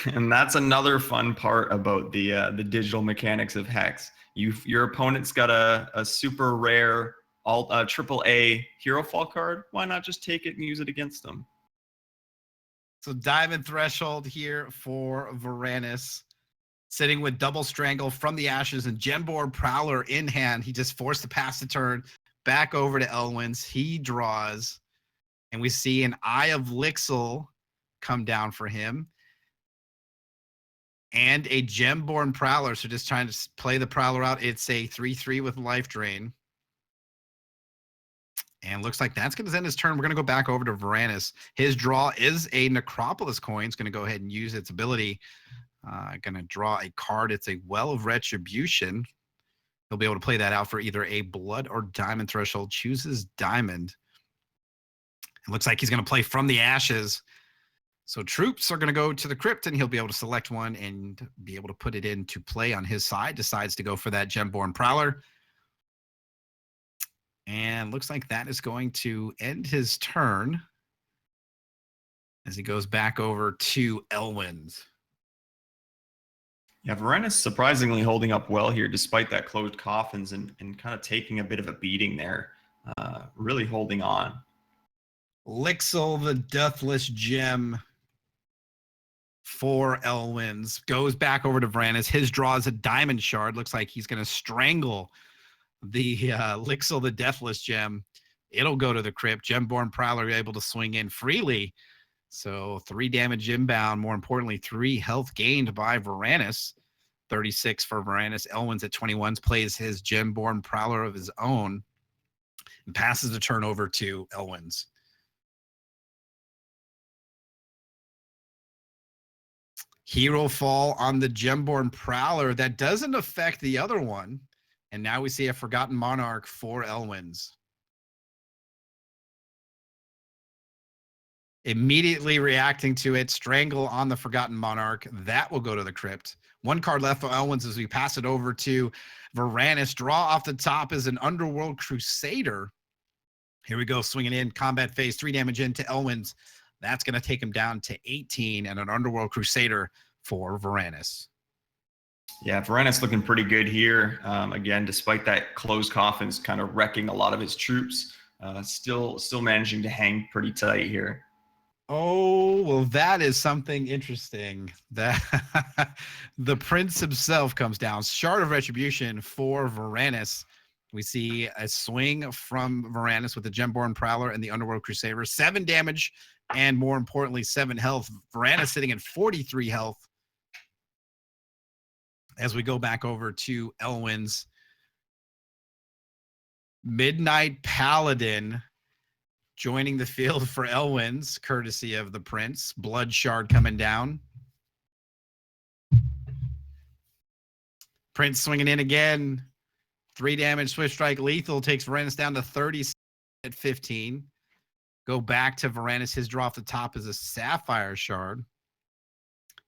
And that's another fun part about the digital mechanics of Hex. Your opponent's got a super rare AAA Hero Fall card. Why not just take it and use it against them?
So Diamond Threshold here for Varanus. Sitting with Double Strangle from the Ashes and Gemborn Prowler in hand. He just forced to pass the turn back over to Elwin's. He draws. And we see an Eye of Lixil come down for him. And a Gemborn Prowler. So just trying to play the Prowler out. It's a 3/3 with Life Drain. And looks like that's going to end his turn. We're going to go back over to Varanus. His draw is a Necropolis coin. He's going to go ahead and use its ability. Going to draw a card. It's a Well of Retribution. He'll be able to play that out for either a Blood or Diamond threshold. Chooses Diamond. It looks like he's going to play From the Ashes. So troops are going to go to the Crypt, and he'll be able to select one and be able to put it into play on his side. Decides to go for that Gemborn Prowler. And looks like that is going to end his turn as he goes back over to Elwin's.
Yeah, Varanus surprisingly holding up well here despite that closed coffins and kind of taking a bit of a beating there. Really holding on.
Lixil, the Deathless Gem for Elwin's. Goes back over to Varanus. His draw is a Diamond Shard. Looks like he's going to strangle the Lixil, the Deathless Gem. It'll go to the Crypt. Gemborn Prowler able to swing in freely. So 3 damage inbound. More importantly, 3 health gained by Varanus. 36 for Varanus. Elwin's at 21. Plays his Gemborn Prowler of his own. And passes the turn over to Elwin's. Hero Fall on the Gemborn Prowler. That doesn't affect the other one. And now we see a Forgotten Monarch for Elwin's. Immediately reacting to it, Strangle on the Forgotten Monarch. That will go to the crypt. One card left for Elwyn's as we pass it over to Varanus. Draw off the top is an Underworld Crusader. Here we go, swinging in, combat phase, 3 damage into Elwyn's. That's going to take him down to 18, and an Underworld Crusader for Varanus.
Yeah, Varanus looking pretty good here. Again, despite that closed coffins kind of wrecking a lot of his troops, still managing to hang pretty tight here.
Oh, well, that is something interesting. That the prince himself comes down. Shard of Retribution for Varanus. We see a swing from Varanus with the Gemborn Prowler and the Underworld Crusader. 7 damage, and more importantly, 7 health. Varanus sitting at 43 health. As we go back over to Elwyn's Midnight Paladin joining the field for Elwyn's, courtesy of the Prince. Blood Shard coming down. Prince swinging in again. 3 damage, Swift Strike, lethal. Takes Varanus down to 30 at 15. Go back to Varanus. His draw off the top is a Sapphire Shard.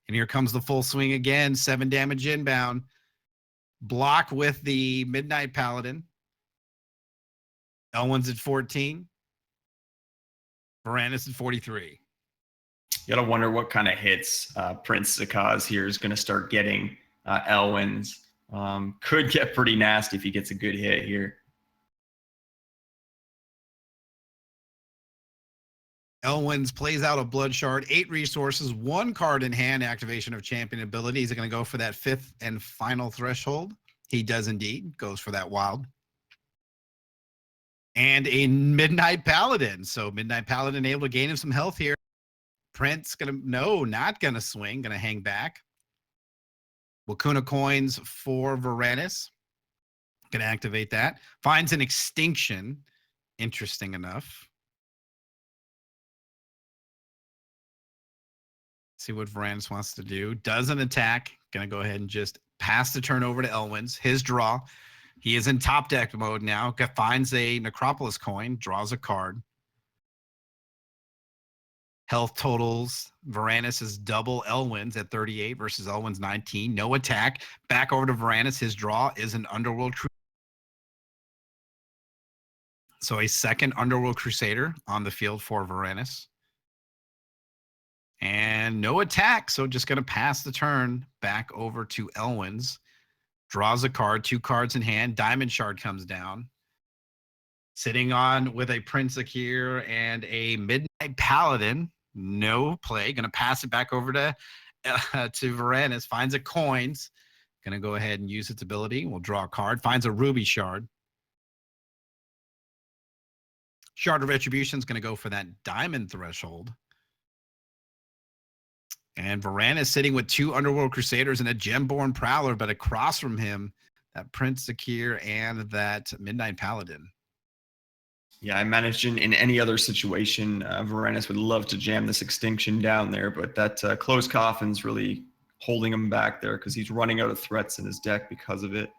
And here comes the full swing again. 7 damage inbound. Block with the Midnight Paladin. Elwyn's at 14. Varanus at 43.
You gotta wonder what kind of hits Prince Zakaz here is gonna start getting Elwyn's. Could get pretty nasty if he gets a good hit here.
Elwyn's plays out a Blood Shard, 8 resources, 1 card in hand, activation of champion ability. Is it going to go for that 5th and final threshold? He does indeed. Goes for that wild. And a Midnight Paladin. So Midnight Paladin able to gain him some health here. Prince not going to swing, going to hang back. Wakuna coins for Varanus. Going to activate that. Finds an extinction. Interesting enough. See what Varanus wants to do. Doesn't attack. Going to go ahead and just pass the turn over to Elwyn's. His draw. He is in top deck mode now. Finds a Necropolis coin. Draws a card. Health totals. Varanus is double Elwyn's at 38 versus Elwyn's 19. No attack. Back over to Varanus. His draw is an Underworld Crusader. So a second Underworld Crusader on the field for Varanus. And no attack, so just going to pass the turn back over to Elwyn's. Draws a card, 2 cards in hand. Diamond Shard comes down. Sitting on with a Prince Akir and a Midnight Paladin. No play. Going to pass it back over to Varanus. Finds a coins. Going to go ahead and use its ability. We'll draw a card. Finds a Ruby Shard. Shard of Retribution is going to go for that Diamond Threshold. And Varanus sitting with 2 Underworld Crusaders and a Gemborn Prowler, but across from him, that Prince Zakir and that Midnight Paladin.
Yeah, I imagine in any other situation, Varanus would love to jam this extinction down there, but that closed coffin's really holding him back there because he's running out of threats in his deck because of it.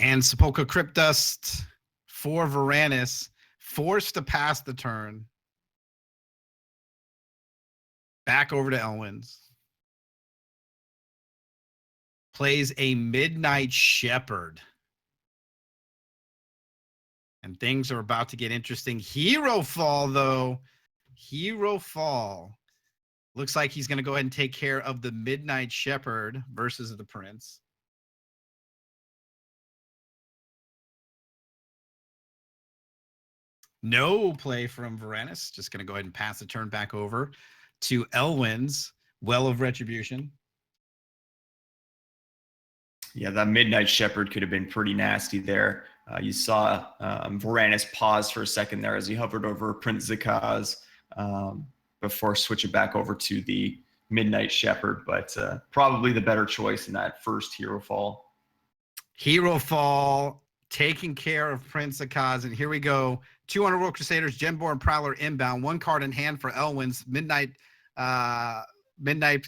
And Sepulchre Cryptdust for Varanus, forced to pass the turn. Back over to Elwyn's. Plays a Midnight Shepherd. And things are about to get interesting. Hero Fall, though. Hero Fall. Looks like he's going to go ahead and take care of the Midnight Shepherd versus the Prince. No play from Varanus. Just going to go ahead and pass the turn back over to Elwyn's Well of Retribution.
Yeah, that Midnight Shepherd could have been pretty nasty there. You saw Varanus pause for a second there as he hovered over Prince Zakaz before switching back over to the Midnight Shepherd, but probably the better choice in that first Hero Fall.
Hero Fall taking care of Prince Zakaz, and here we go. 2 Underworld Crusaders, Gemborn Prowler inbound, 1 card in hand for Elwyn's. Midnight's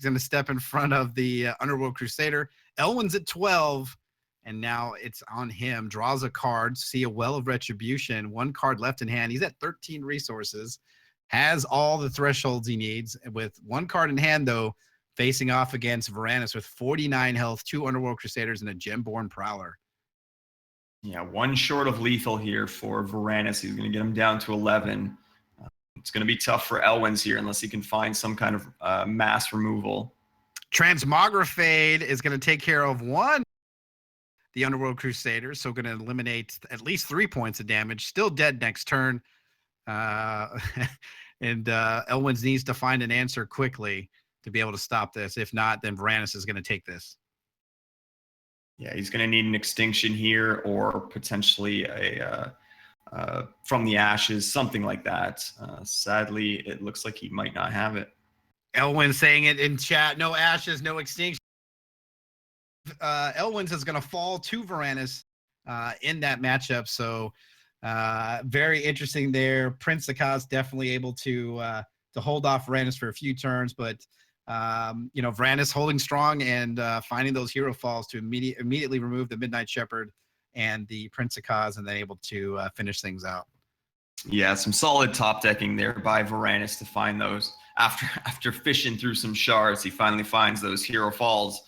going to step in front of the Underworld Crusader. Elwyn's at 12, and now it's on him. Draws a card, see a Well of Retribution, 1 card left in hand. He's at 13 resources. has all the thresholds he needs. With one card in hand, though, facing off against Varanus with 49 health, 2 Underworld Crusaders, and a Gemborn Prowler.
Yeah, one short of lethal here for Varanus. He's going to get him down to 11. It's going to be tough for Elwyn's here unless he can find some kind of mass removal.
Transmogrifade is going to take care of one, the Underworld Crusaders, so going to eliminate at least 3 points of damage. Still dead next turn. And Elwyn's needs to find an answer quickly to be able to stop this. If not, then Varanus is going to take this.
Yeah, he's going to need an extinction here or potentially a from the ashes, something like that. Sadly, it looks like he might not have it.
Elwyn saying it in chat, no ashes, no extinction. Elwyn's is going to fall to Varanus in that matchup. So very interesting there. Prince Akaz definitely able to hold off Varanus for a few turns, but Varanus holding strong and finding those hero falls to immediately remove the Midnight Shepherd and the Prince Akaz, and then able to finish things out.
Yeah, some solid top decking there by Varanus to find those. After fishing through some shards, he finally finds those hero falls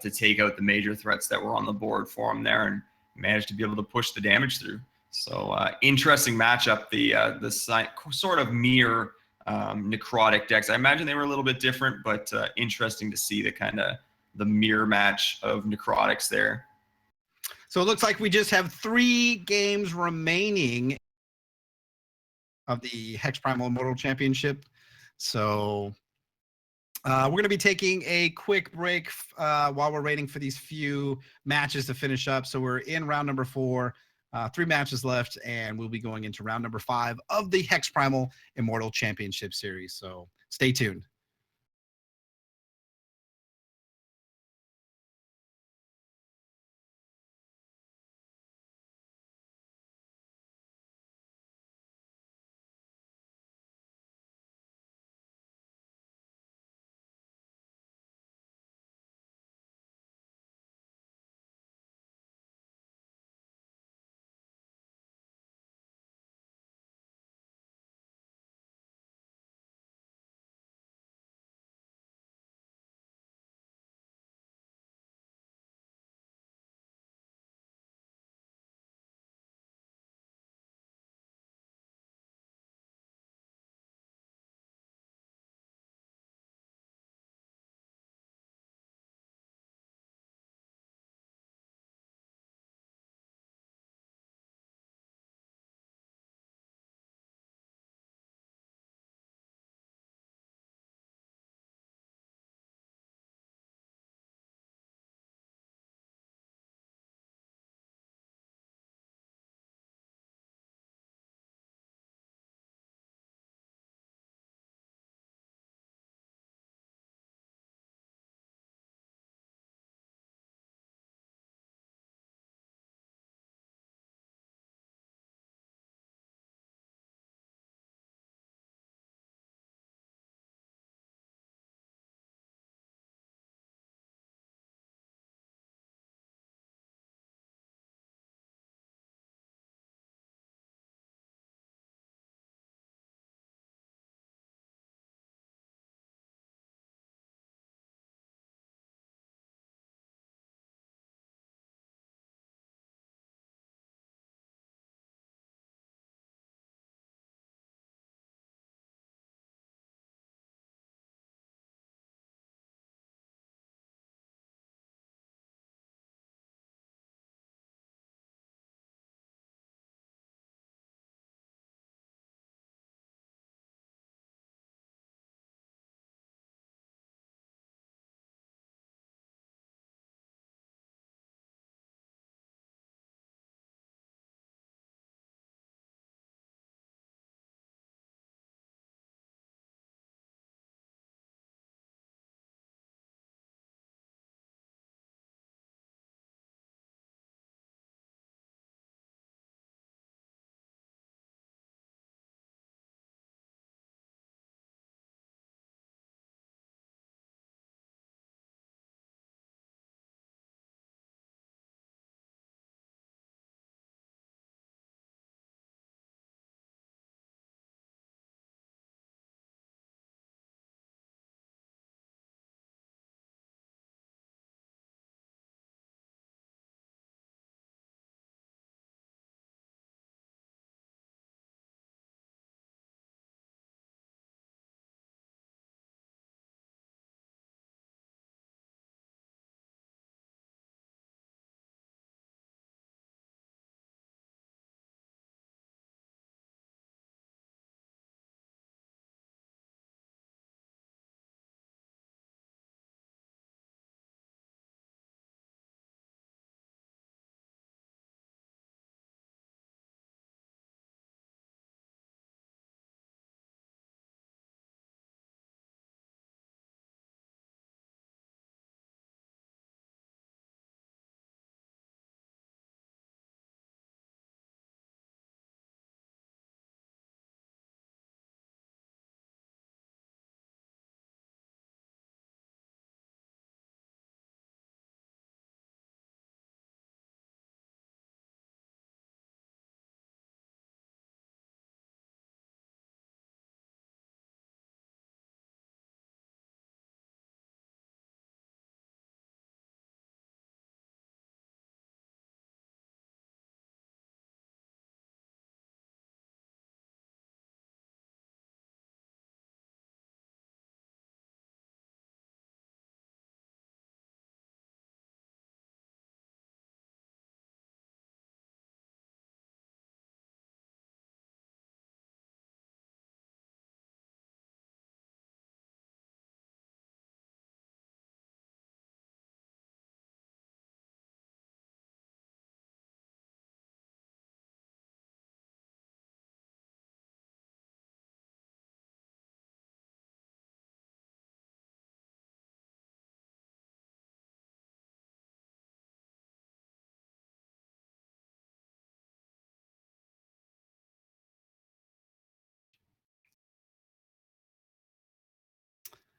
to take out the major threats that were on the board for him there, and managed to be able to push the damage through. So interesting matchup. The sort of mirror necrotic decks. I imagine they were a little bit different, but interesting to see the mirror match of necrotics there.
So it looks like we just have 3 games remaining of the HexPrimal Immortal Championship. So we're going to be taking a quick break while we're waiting for these few matches to finish up. So we're in round number 4, 3 matches left, and we'll be going into round number 5 of the HexPrimal Immortal Championship Series. So stay tuned.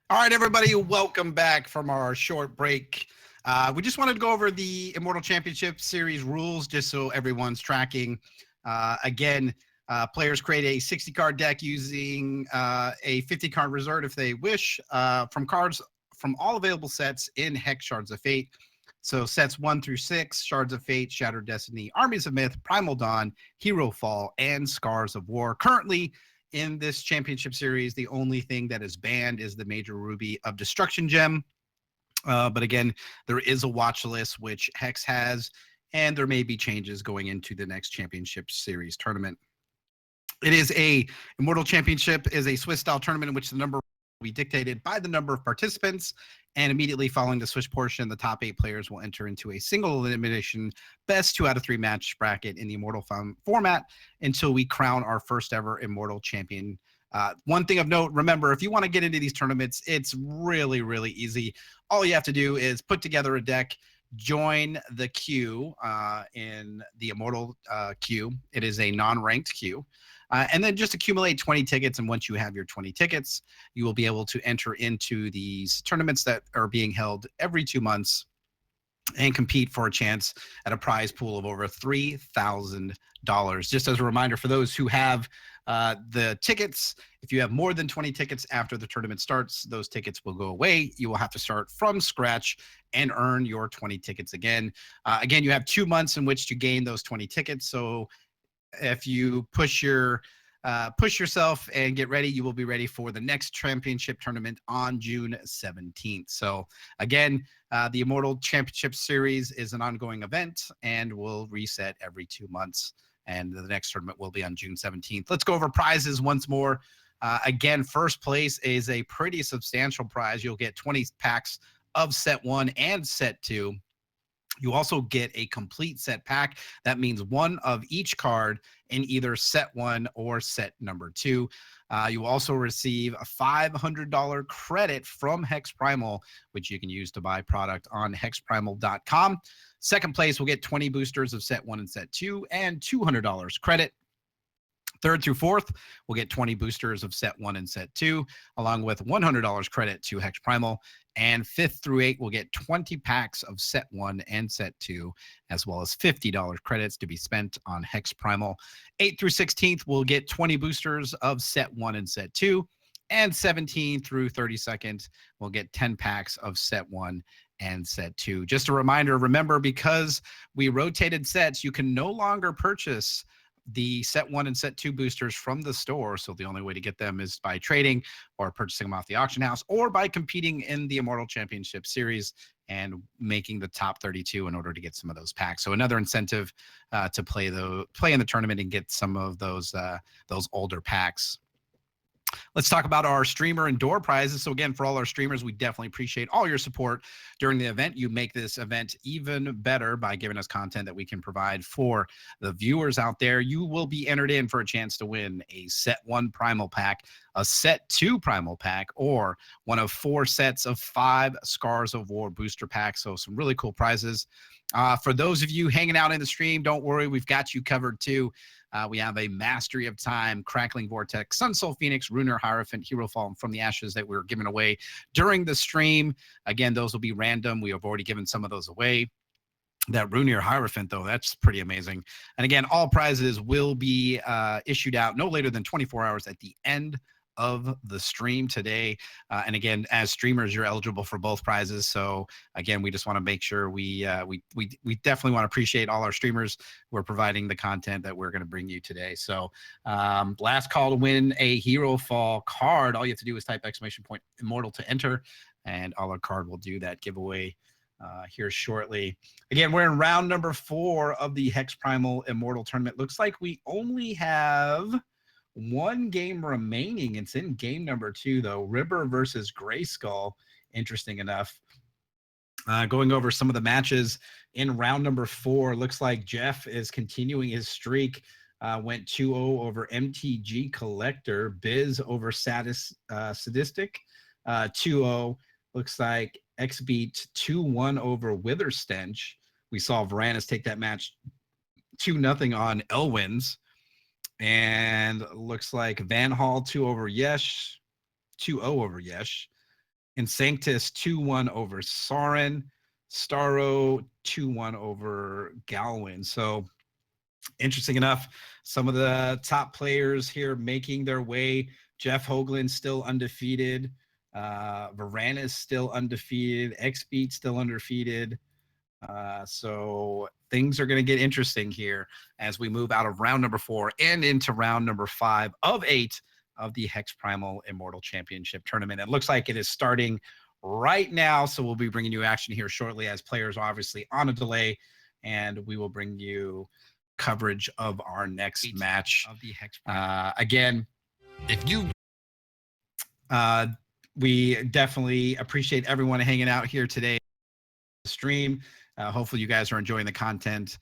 All right, everybody, welcome back from our short break. We just wanted to go over the Immortal Championship Series rules just so everyone's tracking. Again, players create a 60-card deck using a 50-card reserve if they wish from cards from all available sets in Hex Shards of Fate. So sets 1 through 6, Shards of Fate, Shattered Destiny, Armies of Myth, Primal Dawn, Hero Fall, and Scars of War. Currently, in this championship series, the only thing that is banned is the Major Ruby of Destruction gem. But again, there is a watch list which Hex has, and there may be changes going into the next championship series tournament. It is a Immortal Championship is a Swiss style tournament in which the number will be dictated by the number of participants, and immediately following the Swiss portion, the top 8 players will enter into a single elimination best 2 out of 3 match bracket in the Immortal format until we crown our first ever Immortal champion. One thing of note, remember, if you want to get into these tournaments, it's really, really easy. All you have to do is put together a deck, join the queue in the Immortal queue. It is a non-ranked queue. And then just accumulate 20 tickets. And once you have your 20 tickets, you will be able to enter into these tournaments that are being held every 2 months and compete for a chance at a prize pool of over $3,000. Just as a reminder for those who have the tickets, if you have more than 20 tickets after the tournament starts, those tickets will go away. You will have to start from scratch and earn your 20 tickets again. Again, you have 2 months in which to gain those 20 tickets. So if you push yourself and get ready, you will be ready for the next championship tournament on June 17th. So again, the Immortal Championship Series is an ongoing event and will reset every 2 months. And the next tournament will be on June 17th. Let's go over prizes once more. Again, first place is a pretty substantial prize. You'll get 20 packs of set 1 and set 2. You also get a complete set pack. That means one of each card in either set 1 or set number 2. You also receive a $500 credit from HexPrimal, which you can use to buy product on hexprimal.com. Second place will get 20 boosters of set 1 and set 2 and $200 credit. Third through fourth, we'll get 20 boosters of set 1 and set 2, along with $100 credit to HexPrimal. And fifth through 8, we'll get 20 packs of set 1 and set 2, as well as $50 credits to be spent on HexPrimal. 8th through 16th, we'll get 20 boosters of set 1 and set 2. And 17 through 32nd, we'll get 10 packs of set 1 and set 2. Just a reminder, remember, because we rotated sets, you can no longer purchase the set 1 and set 2 boosters from the store. So the only way to get them is by trading or purchasing them off the auction house or by competing in the Immortal Championship Series and making the top 32 in order to get some of those packs. So another incentive to play in the tournament and get some of those older packs. Let's talk about our streamer and door prizes. So again, for all our streamers, we definitely appreciate all your support during the event. You make this event even better by giving us content that we can provide for the viewers out there. You will be entered in for a chance to win a set 1 primal pack, a set 2 primal pack, or one of 4 sets of 5 Scars of War booster packs. So some really cool prizes. For those of you hanging out in the stream, don't worry, we've got you covered too. We have a Mastery of Time, Crackling Vortex, Sun Soul Phoenix, Runar Hierophant, Hero Fall from the Ashes that we're giving away during the stream. Again, those will be random. We have already given some of those away. That Runar Hierophant, though, that's pretty amazing. And again, all prizes will be issued out no later than 24 hours at the end of the stream today. And again, as streamers, you're eligible for both prizes. So again, we just want to make sure we definitely want to appreciate all our streamers who are providing the content that we're going to bring you today. So last call to win a Hero Fall card. All you have to do is type !Immortal to enter, and all our card will do that giveaway here shortly. Again, we're in round number 4 of the HexPrimal Immortal tournament. Looks like we only have 1 game remaining. It's in game number 2, though. River versus Grayskull. Interesting enough. Going over some of the matches in round number 4, looks like Jeff is continuing his streak. Went 2-0 over MTG Collector. Biz over Sadistic. 2-0. Looks like X-Beat 2-1 over Witherstench. We saw Varanus take that match 2-0 on Elwins. And looks like Van Hall 2-0 over Yesh. and Sanctus 2-1 over Soren. Starro 2-1 over Galwin. So interesting enough, some of the top players here making their way. Jeff Hoagland still undefeated. Varan is still undefeated. XBeat still undefeated. So things are going to get interesting here as we move out of round number 4 and into round number 5 of 8 of the HexPrimal Immortal Championship Tournament. It looks like it is starting right now, so we'll be bringing you action here shortly as players are obviously on a delay, and we will bring you coverage of our next match. Of the again, if you we definitely appreciate everyone hanging out here today stream. Hopefully you guys are enjoying the content.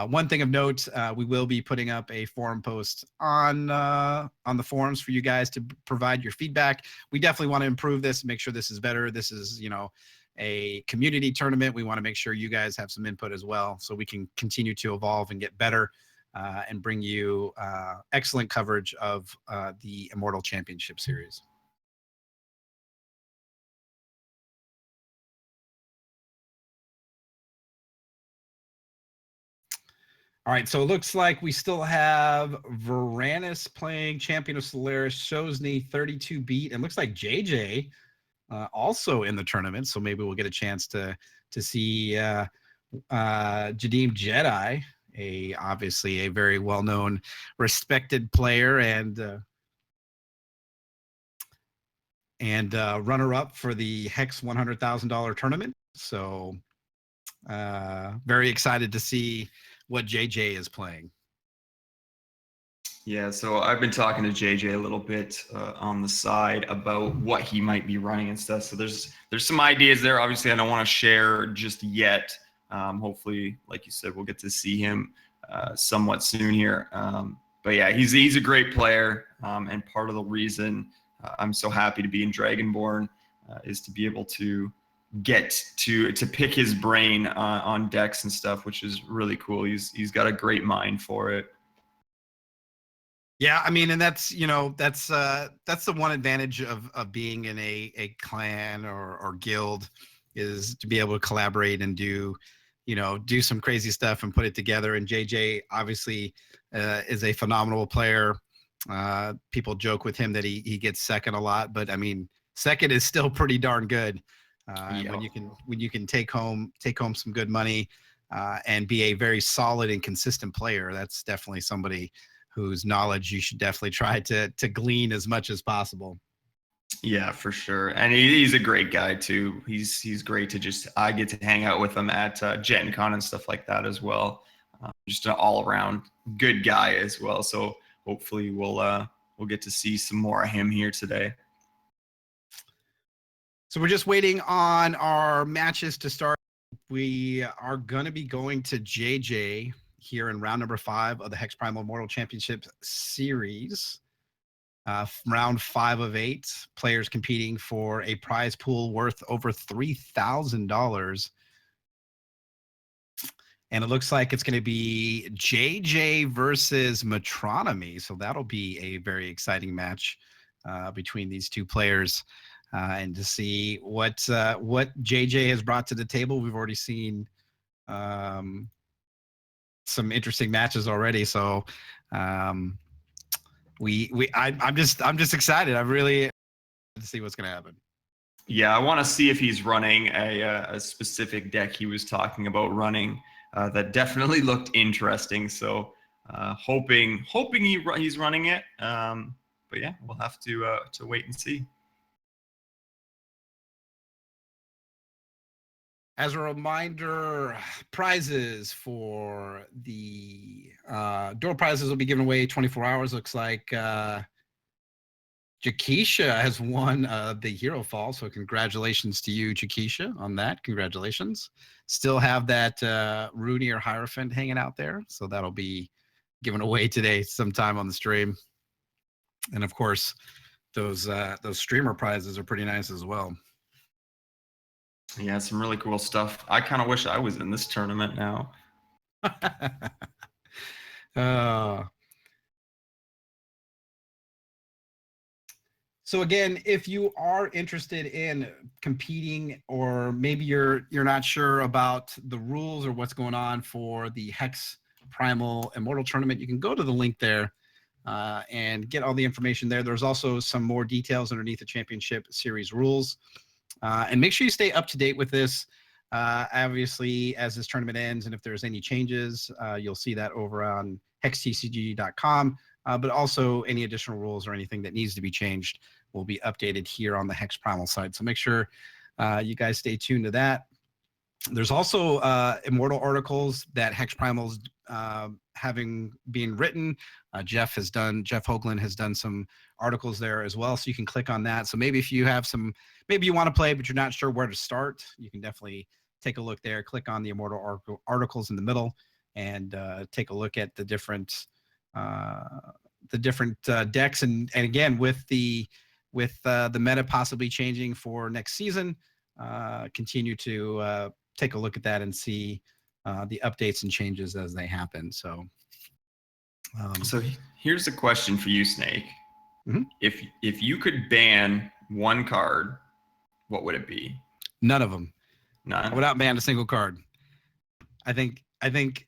One thing of note, we will be putting up a forum post on the forums for you guys to provide your feedback. We definitely want to improve this, make sure this is better. This is, you know, a community tournament. We want to make sure you guys have some input as well, so we can continue to evolve and get better and bring you excellent coverage of the Immortal Championship Series. All right, so it looks like we still have Varanus playing Champion of Solaris, Shosny 32 beat, and looks like JJ also in the tournament. So maybe we'll get a chance to see Jadeem Jedi, obviously a very well-known, respected player and runner-up for the Hex $100,000 tournament. So very excited to see what JJ is playing.
Yeah, so I've been talking to JJ a little bit on the side about what he might be running and stuff. So there's some ideas there. Obviously, I don't want to share just yet. Hopefully, like you said, we'll get to see him somewhat soon here. But yeah, he's a great player, and part of the reason I'm so happy to be in Dragonborn is to be able to get to pick his brain on decks and stuff, which is really cool. He's got a great mind for it.
Yeah, I mean, and that's, you know, that's the one advantage of being in a clan or guild, is to be able to collaborate and do some crazy stuff and put it together. And JJ obviously is a phenomenal player. People joke with him that he gets second a lot, but I mean, second is still pretty darn good. And when you can take home some good money and be a very solid and consistent player, that's definitely somebody whose knowledge you should definitely try to glean as much as possible.
Yeah, for sure. And he's a great guy too. He's great to I get to hang out with him at Gen Con and stuff like that as well. Just an all around good guy as well. So hopefully we'll get to see some more of him here today.
So we're just waiting on our matches to start. We are going to be going to JJ here in round number 5 of the HexPrimal Immortal Championship Series. Round 5 of 8, players competing for a prize pool worth over $3,000. And it looks like it's going to be JJ versus Metronomy. So that'll be a very exciting match between these two players. And to see what JJ has brought to the table. We've already seen some interesting matches already. So I'm just excited. I'm really to see what's going to happen.
Yeah, I want to see if he's running a specific deck he was talking about running that definitely looked interesting. So hoping he's running it. But yeah, we'll have to wait and see.
As a reminder, prizes for the door prizes will be given away 24 hours. Looks like Jakisha has won the Hero Fall, so congratulations to you, Jakisha, on that. Congratulations. Still have that Rooney or Hierophant hanging out there, so that'll be given away today sometime on the stream. And of course, those streamer prizes are pretty nice as well.
Yeah, some really cool stuff. I kind of wish I was in this tournament now.
So again, if you are interested in competing, or maybe you're not sure about the rules or what's going on for the HexPrimal Immortal tournament, you can go to the link there and get all the information there. There's also some more details underneath the championship series rules. And make sure you stay up to date with this. Obviously, as this tournament ends, and if there's any changes, you'll see that over on hextcg.com. But also any additional rules or anything that needs to be changed will be updated here on the HexPrimal side. So make sure you guys stay tuned to that. There's also Immortal articles that HexPrimal's having being written. Jeff Hoagland has done some articles there as well, so you can click on that. So maybe if you have maybe you want to play, but you're not sure where to start, you can definitely take a look there. Click on the Immortal articles in the middle and take a look at the different decks. And again, with the meta possibly changing for next season, continue to take a look at that and see the updates and changes as they happen. So
here's a question for you, Snake.
Mm-hmm.
If you could ban one card, what would it be?
None of them.
None.
I would not ban a single card. I think I think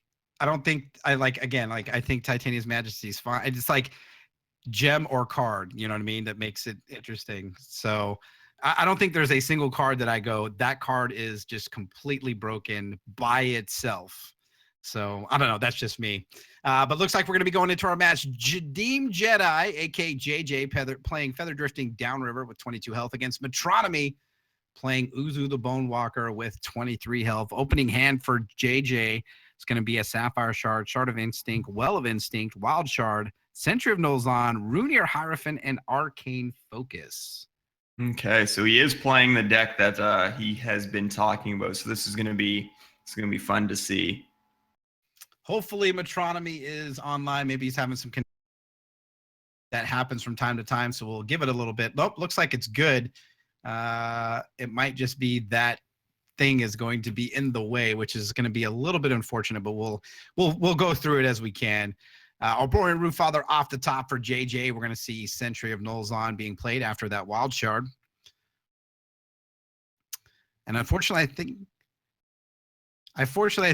Titania's Majesty is fine. It's like gem or card, you know what I mean? That makes it interesting. So I don't think there's a single card that I go, that card is just completely broken by itself. So I don't know. That's just me. But looks like we're going to be going into our match. Jadeem Jedi, aka JJ, playing Feather Drifting Downriver with 22 health against Metronomy, playing Uzu the Bone Walker with 23 health. Opening hand for JJ is going to be a Sapphire Shard, Shard of Instinct, Well of Instinct, Wild Shard, Sentry of Nolzon, Runir Hierophant, and Arcane Focus.
Okay, so he is playing the deck that he has been talking about. So this is going to be fun to see.
Hopefully Metronomy is online. Maybe he's having some that happens from time to time. So we'll give it a little bit. Nope, looks like it's good. It might just be that thing is going to be in the way, which is going to be a little bit unfortunate, but we'll go through it as we can. Arborean Rootfather off the top for JJ. We're going to see Sentry of Nolzon being played after that Wild Shard. And unfortunately, I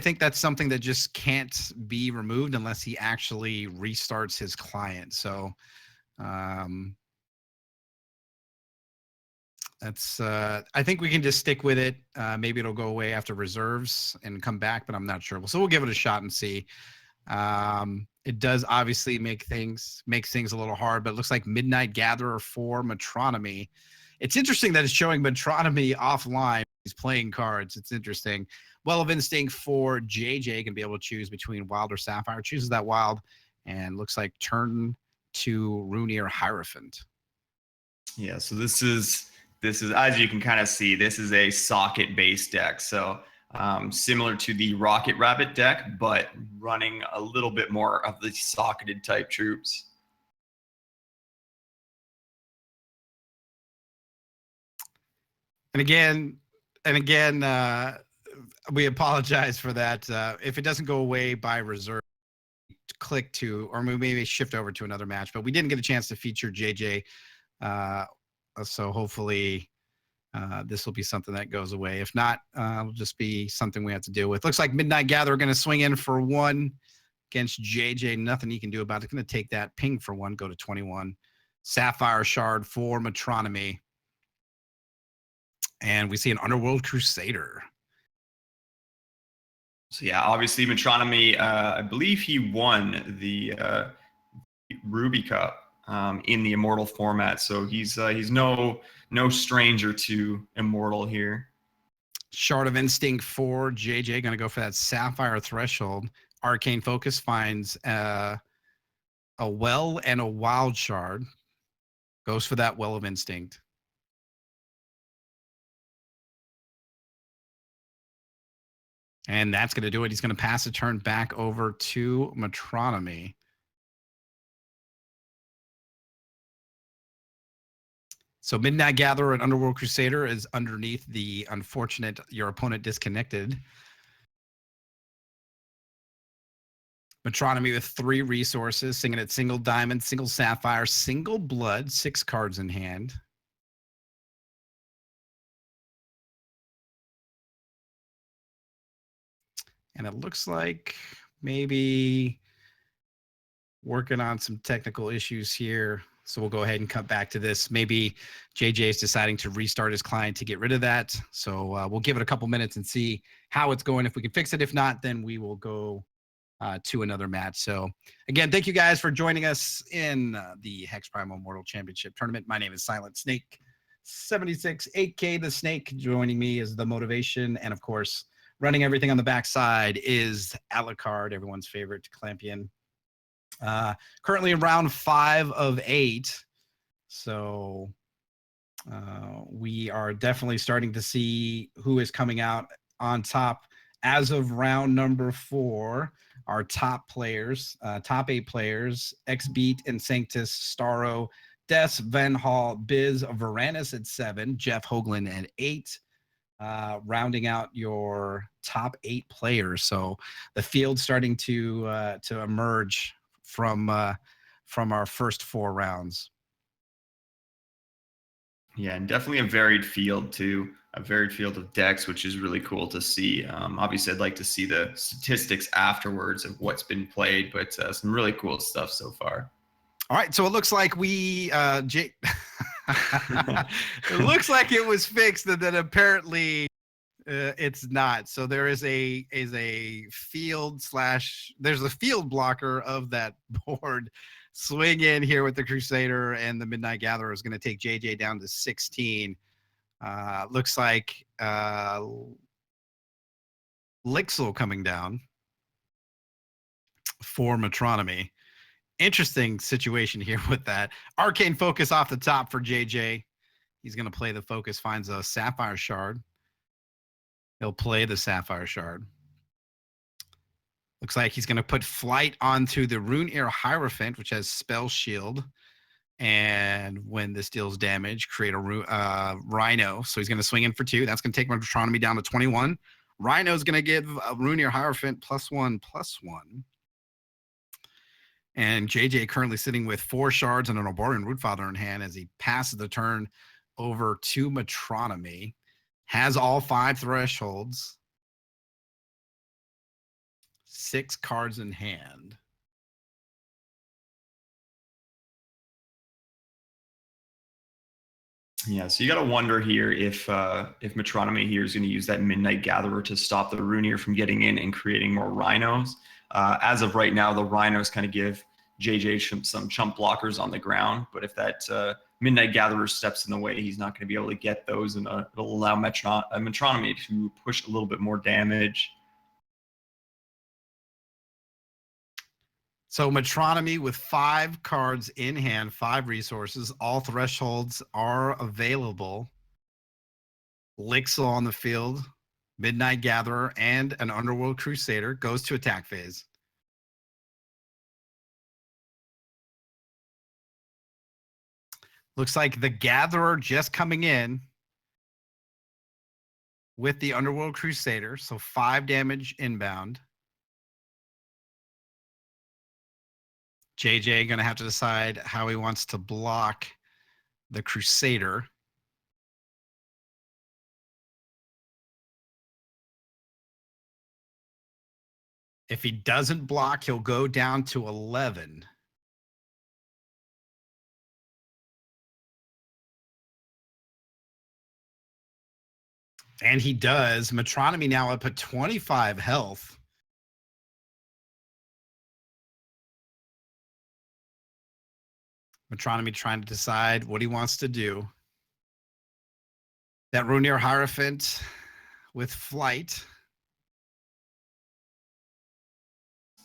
think that's something that just can't be removed unless he actually restarts his client. So that's I think we can just stick with it. Maybe it'll go away after reserves and come back, but I'm not sure. So we'll give it a shot and see. It does obviously makes things a little hard, but it looks like Midnight Gatherer for Metronomy. It's interesting that it's showing Metronomy offline. He's playing cards. It's interesting. Well of Instinct for JJ, can be able to choose between Wild or Sapphire. Chooses that Wild, and looks like turn to Runir Hierophant.
Yeah, so this is as you can kind of see, this is a socket-based deck. So similar to the Rocket Rabbit deck, but running a little bit more of the socketed type troops.
And again, we apologize for that. If it doesn't go away by reserve, click to, or maybe shift over to another match. But we didn't get a chance to feature JJ, so hopefully this will be something that goes away. If not, it'll just be something we have to deal with. Looks like Midnight Gatherer going to swing in for 1 against JJ. Nothing he can do about it. Going to take that ping for 1, go to 21. Sapphire Shard for Metronomy. And we see an Underworld Crusader.
So yeah, obviously Metronomy, I believe he won the Ruby Cup in the Immortal format. So he's no stranger to Immortal here.
Shard of Instinct for JJ, going to go for that Sapphire Threshold. Arcane Focus finds a Well and a Wild Shard. Goes for that Well of Instinct. And that's going to do it. He's going to pass the turn back over to Metronomy. So Midnight Gatherer and Underworld Crusader is underneath the unfortunate your opponent disconnected. Metronomy with 3 resources, singing at single diamond, single sapphire, single blood, 6 cards in hand. And it looks like maybe working on some technical issues here. So we'll go ahead and cut back to this. Maybe JJ is deciding to restart his client to get rid of that. So we'll give it a couple minutes and see how it's going. If we can fix it, if not, then we will go to another match. So again, thank you guys for joining us in the HexPrimal Immortal Championship Tournament. My name is Silent Snake 76, 8K the Snake. Joining me is the motivation, and of course, running everything on the backside is Alucard, everyone's favorite Clampion. Currently in round 5 of 8. So we are definitely starting to see who is coming out on top. As of round number 4, our top players, top 8 players, Xbeat and Sanctus, Starro, Des, Van Hall, Biz, Varanus at 7, Jeff Hoagland at 8. Rounding out your top 8 players. So the field's starting to emerge from our first 4 rounds.
Yeah, and definitely a varied field too. A varied field of decks, which is really cool to see. Obviously, I'd like to see the statistics afterwards of what's been played, but some really cool stuff so far.
All right, so it looks like it looks like it was fixed, and then apparently it's not. So there is a field / there's a field blocker of that board. Swing in here with the Crusader, and the Midnight Gatherer is going to take JJ down to 16. Looks like Lixel coming down for Metronomy. Interesting situation here with that. Arcane Focus off the top for JJ. He's going to play the Focus, finds a Sapphire Shard. He'll play the Sapphire Shard. Looks like he's going to put Flight onto the Rune-Ear Hierophant, which has Spell Shield. And when this deals damage, create a Rhino. So he's going to swing in for 2. That's going to take Metronomy down to 21. Rhino's going to give Rune-Ear Hierophant +1/+1. And JJ currently sitting with 4 shards and an Arborian Rootfather in hand as he passes the turn over to Metronomy. Has all 5 thresholds. 6 cards in hand.
Yeah, so you got to wonder here if Metronomy here is going to use that Midnight Gatherer to stop the Rune-Ear from getting in and creating more Rhinos. As of right now, the Rhinos kind of give JJ some chump blockers on the ground, but if that Midnight Gatherer steps in the way, he's not going to be able to get those, and it'll allow Metronomy to push a little bit more damage.
So Metronomy with 5 cards in hand, 5 resources, all thresholds are available. Lixel on the field, Midnight Gatherer, and an Underworld Crusader goes to attack phase. Looks like the Gatherer just coming in with the Underworld Crusader, so 5 damage inbound. JJ going to have to decide how he wants to block the Crusader. If he doesn't block, he'll go down to 11. And he does. Metronomy now up at 25 health. Metronomy trying to decide what he wants to do. That Rune-Ear Hierophant with Flight.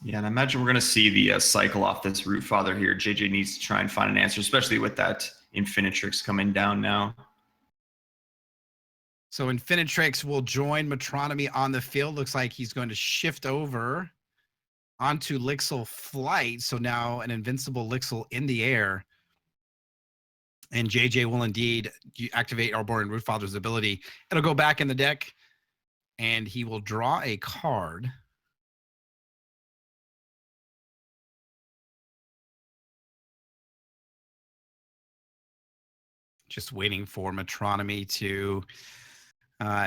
Yeah, and I imagine we're going to see the cycle off this Rootfather here. JJ needs to try and find an answer, especially with that Infinitrix coming down now.
So Infinitrix will join Metronomy on the field. Looks like he's going to shift over onto Lixel Flight. So now an invincible Lixel in the air. And JJ will indeed activate Arborian Rootfather's ability. It'll go back in the deck, and he will draw a card. Just waiting for Metronomy to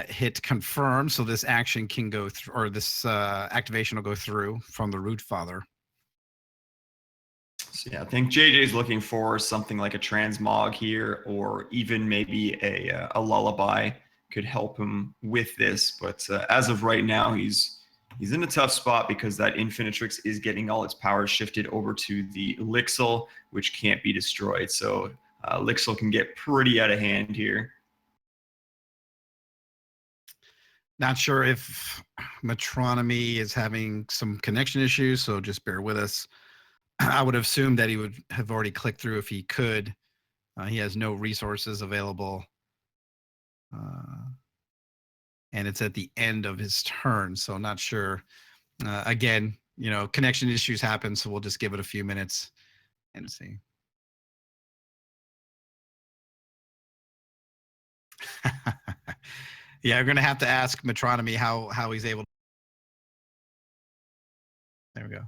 hit confirm, so this action can go through, or this activation will go through from the Root Father.
So yeah, I think JJ's looking for something like a transmog here, or even maybe a lullaby could help him with this. But as of right now, he's in a tough spot because that Infinitrix is getting all its power shifted over to the Lixil, which can't be destroyed. So Lixil can get pretty out of hand here.
Not sure if Metronomy is having some connection issues, so just bear with us. I would assume that he would have already clicked through if he could. He has no resources available. And it's at the end of his turn, so not sure. Again, connection issues happen, so we'll just give it a few minutes and see. Yeah, we're going to have to ask Metronomy how he's able. There we go.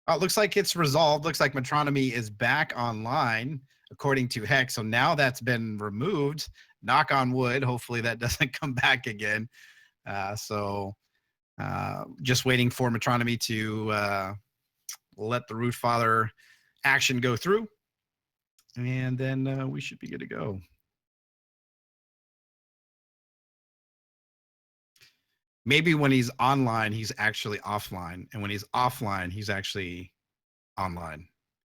Oh, it looks like it's resolved. Looks like Metronomy is back online, according to Hex. So now that's been removed. Knock on wood. Hopefully that doesn't come back again. Just waiting for Metronomy to let the Root Father action go through. And then we should be good to go. Maybe when he's online, he's actually offline. And when he's offline, he's actually online.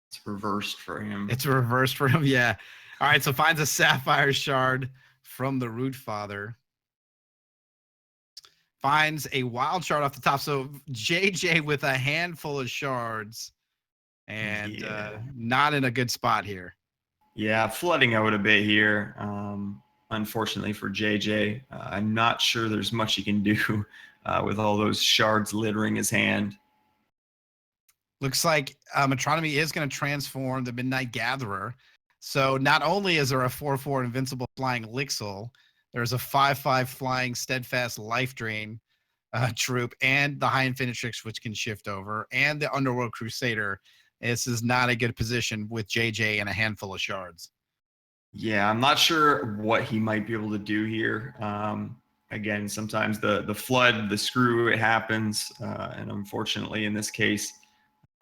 It's reversed for him.
It's reversed for him, yeah. All right, so finds a Sapphire Shard from the Root Father. Finds a Wild Shard off the top. So JJ with a handful of shards. And not in a good spot here.
Yeah, flooding out a bit here. Unfortunately for JJ, I'm not sure there's much he can do with all those shards littering his hand.
Looks like Metronomy is going to transform the Midnight Gatherer. So not only is there a 4/4 invincible flying Lixil, there's a 5/5 flying Steadfast Life Drain troop, and the High Infinitrix, which can shift over, and the Underworld Crusader. This is not a good position with JJ and a handful of shards.
Yeah, I'm not sure what he might be able to do here. Again, sometimes the flood, the screw, it happens. And unfortunately, in this case,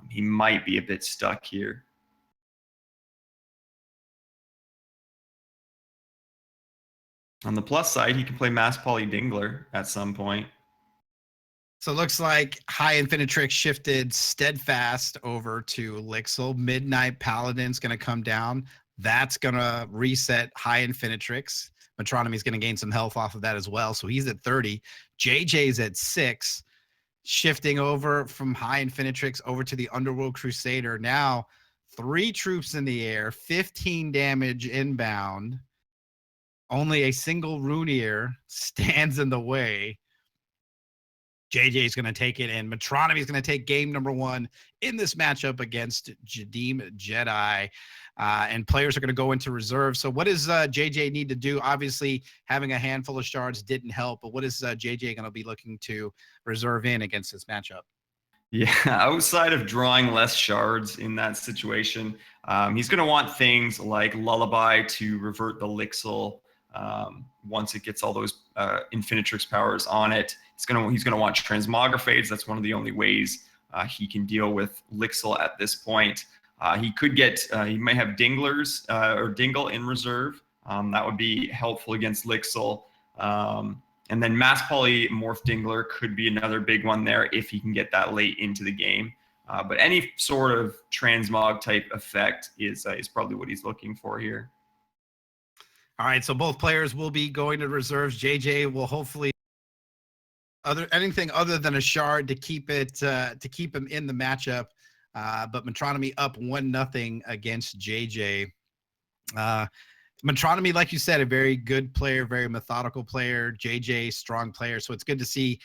he might be a bit stuck here. On the plus side, he can play Mass Poly Dingler at some point.
So it looks like High Infinitrix shifted Steadfast over to Lixil. Midnight Paladin's going to come down. That's going to reset High Infinitrix. Metronomy's going to gain some health off of that as well. So he's at 30. JJ's at 6. Shifting over from High Infinitrix over to the Underworld Crusader. Now 3 troops in the air, 15 damage inbound. Only a single Runier stands in the way. JJ's going to take it, and Metronomy is going to take game number 1 in this matchup against Jadim Jedi. And players are going to go into reserve. So what does JJ need to do? Obviously, having a handful of shards didn't help, but what is JJ going to be looking to reserve in against this matchup?
Yeah, outside of drawing less shards in that situation, he's going to want things like Lullaby to revert the Lixil. Once it gets all those Infinitrix powers on it, he's gonna want Transmographates. That's one of the only ways he can deal with Lixil at this point. He could get he might have Dinglers or Dingle in reserve. That would be helpful against Lixil. And then Mass Polymorph Dingler could be another big one there if he can get that late into the game. But any sort of transmog type effect is probably what he's looking for here.
All right, so both players will be going to reserves. JJ will hopefully anything other than a shard to keep him in the matchup. But Metronomy up 1-0 against JJ. Metronomy, like you said, a very good player, very methodical player. JJ, strong player. So it's good to see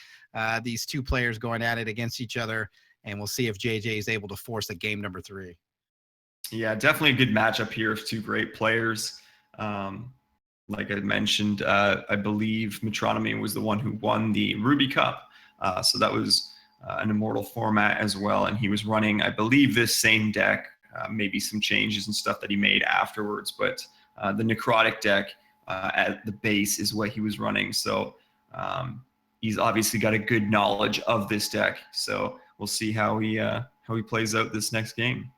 these 2 players going at it against each other. And we'll see if JJ is able to force a game number 3.
Yeah, definitely a good matchup here of 2 great players. Like I mentioned, I believe Metronomy was the one who won the Ruby Cup. So that was an Immortal format as well. And he was running, I believe, this same deck, maybe some changes and stuff that he made afterwards. But the Necrotic deck at the base is what he was running. So he's obviously got a good knowledge of this deck. So we'll see how he plays out this next game.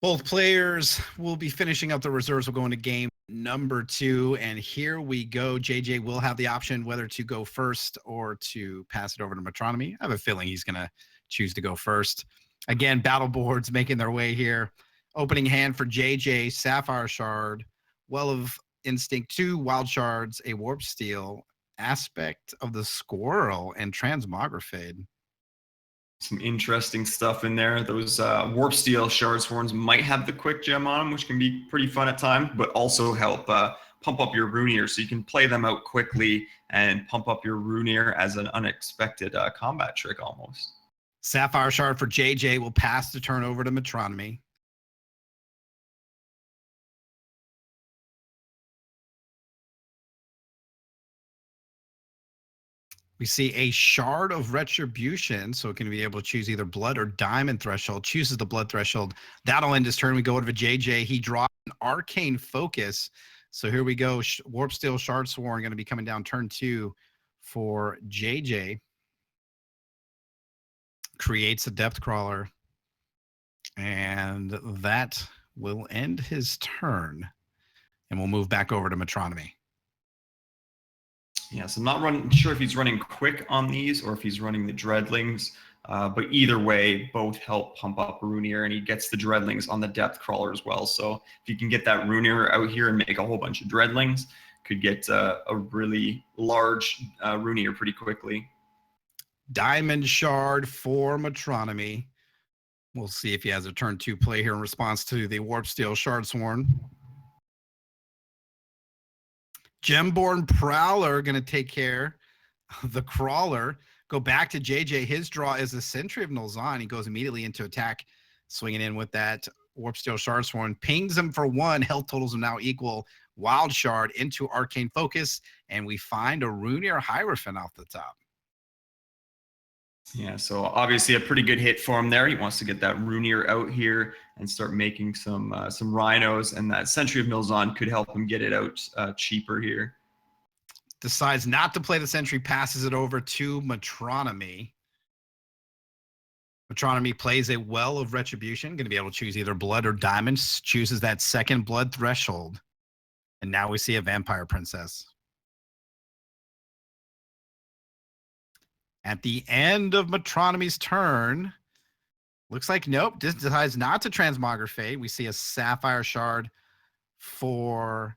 Both players will be finishing up the reserves. We'll go into game number 2, and here we go. JJ will have the option whether to go first or to pass it over to Metronomy. I have a feeling he's going to choose to go first. Again, battle boards making their way here. Opening hand for JJ, Sapphire Shard, Well of Instinct, 2 Wild Shards, a Warp Steel, Aspect of the Squirrel, and Transmogrifade.
Some interesting stuff in there. Those Warp Steel Shardsworns might have the quick gem on them, which can be pretty fun at times, but also help pump up your Runear, so you can play them out quickly and pump up your Runear as an unexpected combat trick almost.
Sapphire Shard for JJ will pass the turn over to Metronomy. We see a Shard of Retribution, so it can be able to choose either Blood or Diamond Threshold. Chooses the Blood Threshold. That'll end his turn. We go over to JJ. He draws an Arcane Focus. So here we go. Warp Steel Shardsworn going to be coming down turn 2 for JJ. Creates a Depth Crawler. And that will end his turn. And we'll move back over to Metronomy.
Yeah, so I'm not sure if he's running quick on these or if he's running the Dreadlings, but either way, both help pump up Runear, and he gets the Dreadlings on the Depth Crawler as well. So if you can get that Runear out here and make a whole bunch of Dreadlings, could get a really large Runear pretty quickly.
Diamond Shard for Metronomy. We'll see if he has a turn 2 play here in response to the Warp Steel Shardsworn. Gemborn Prowler going to take care of the Crawler. Go back to JJ. His draw is the Sentry of Nulzahn. He goes immediately into attack, swinging in with that Warp Steel Shardsworn. Pings him for 1. Health totals are now equal. Wild Shard into Arcane Focus, and we find a Runear Hierophant off the top.
Yeah, so obviously a pretty good hit for him there. He wants to get that Runear out here and start making some rhinos, and that Sentry of Nulzahn could help him get it out cheaper here.
Decides not to play the Sentry, passes it over to Metronomy. Metronomy plays a Well of Retribution, going to be able to choose either Blood or Diamonds, chooses that second Blood Threshold. And now we see a Vampire Princess. At the end of Metronomy's turn, looks like nope, decides not to Transmogrifade. We see a Sapphire Shard for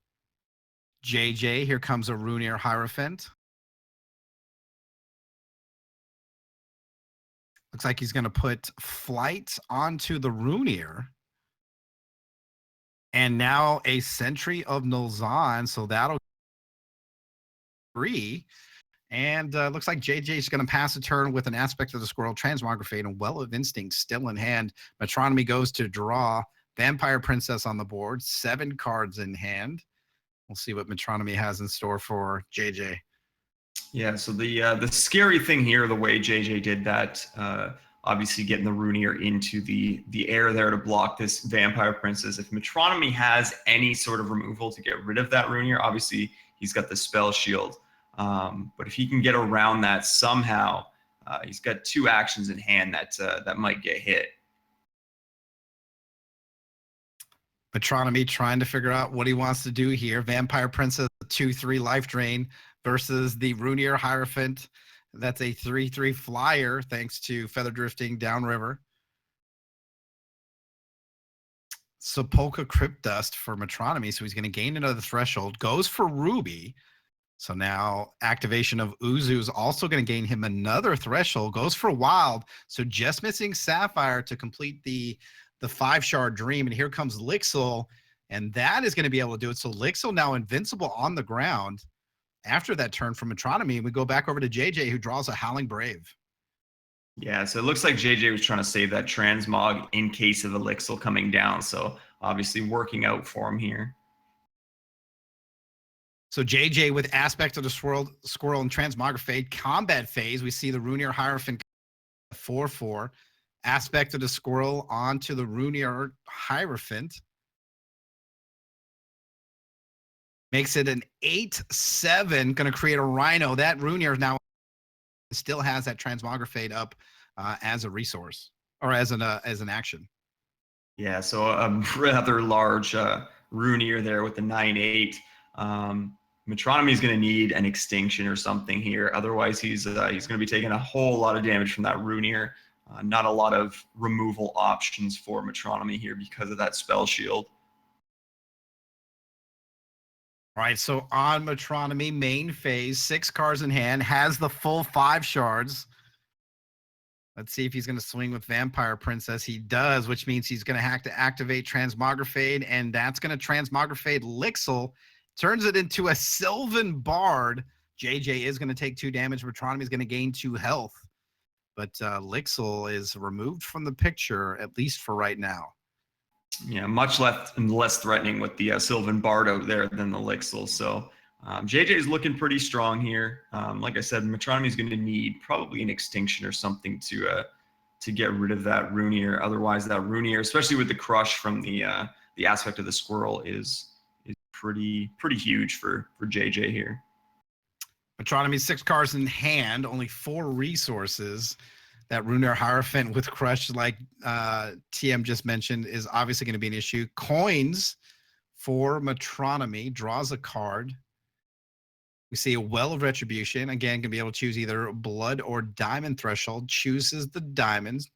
JJ. Here comes a Runear Hierophant. Looks like he's going to put Flight onto the Runear. And now a Sentry of Nulzahn, so that'll agree. And looks like JJ is going to pass a turn with an Aspect of the Squirrel, Transmogrifade, and Well of Instinct still in hand. Metronomy goes to draw. Vampire Princess on the board. 7 cards in hand. We'll see what Metronomy has in store for JJ.
Yeah, so the scary thing here, the way JJ did that, obviously getting the Runear into the air there to block this Vampire Princess. If Metronomy has any sort of removal to get rid of that Runear, obviously he's got the Spell Shield. But if he can get around that somehow, he's got 2 actions in hand that might get hit.
Metronomy trying to figure out what he wants to do here. Vampire Princess, 2/3 life drain versus the Runear Hierophant. That's a 3/3 flyer thanks to Feather Drifting downriver. Sepulchre Crypt Dust for Metronomy, so he's going to gain another threshold. Goes for Ruby. So now activation of Uzu is also going to gain him another threshold. Goes for Wild. So just missing Sapphire to complete the 5-shard dream. And here comes Lixil. And that is going to be able to do it. So Lixil now invincible on the ground after that turn from Metronomy. We go back over to JJ, who draws a Howling Brave.
Yeah, so it looks like JJ was trying to save that Transmog in case of Elixir coming down. So obviously working out for him here.
So JJ with Aspect of the Squirrel and Transmogrifade. Combat phase, we see the Runear Hierophant 4/4. Aspect of the Squirrel onto the Runear Hierophant. Makes it an 8-7. Going to create a Rhino. That Runier now still has that Transmogrifade up as a resource or as an action.
Yeah, so a rather large Runier there with the 9/8. Metronomy is going to need an extinction or something here. Otherwise, he's going to be taking a whole lot of damage from that Runier. Not a lot of removal options for Metronomy here because of that spell shield.
All right, so on Metronomy, main phase, 6 cards in hand, has the full 5 shards. Let's see if he's going to swing with Vampire Princess. He does, which means he's going to have to activate Transmogrifade, and that's going to Transmogrifade Lixil. Turns it into a Sylvan Bard. JJ is going to take 2 damage. Metronomy is going to gain 2 health. But Lixil is removed from the picture, at least for right now.
Yeah, much less threatening with the Sylvan Bard out there than the Lixil. So JJ is looking pretty strong here. Like I said, Metronomy is going to need probably an extinction or something to get rid of that Runier. Otherwise, that Runier, especially with the crush from the aspect of the squirrel, is pretty huge for JJ here.
Metronomy, 6 cards in hand, only 4 resources. That Runier Hierophant with crush, like TM just mentioned, is obviously going to be an issue. Coins for Metronomy, draws a card. We see a Well of Retribution. Again, can be able to choose either Blood or Diamond Threshold. Chooses the diamonds.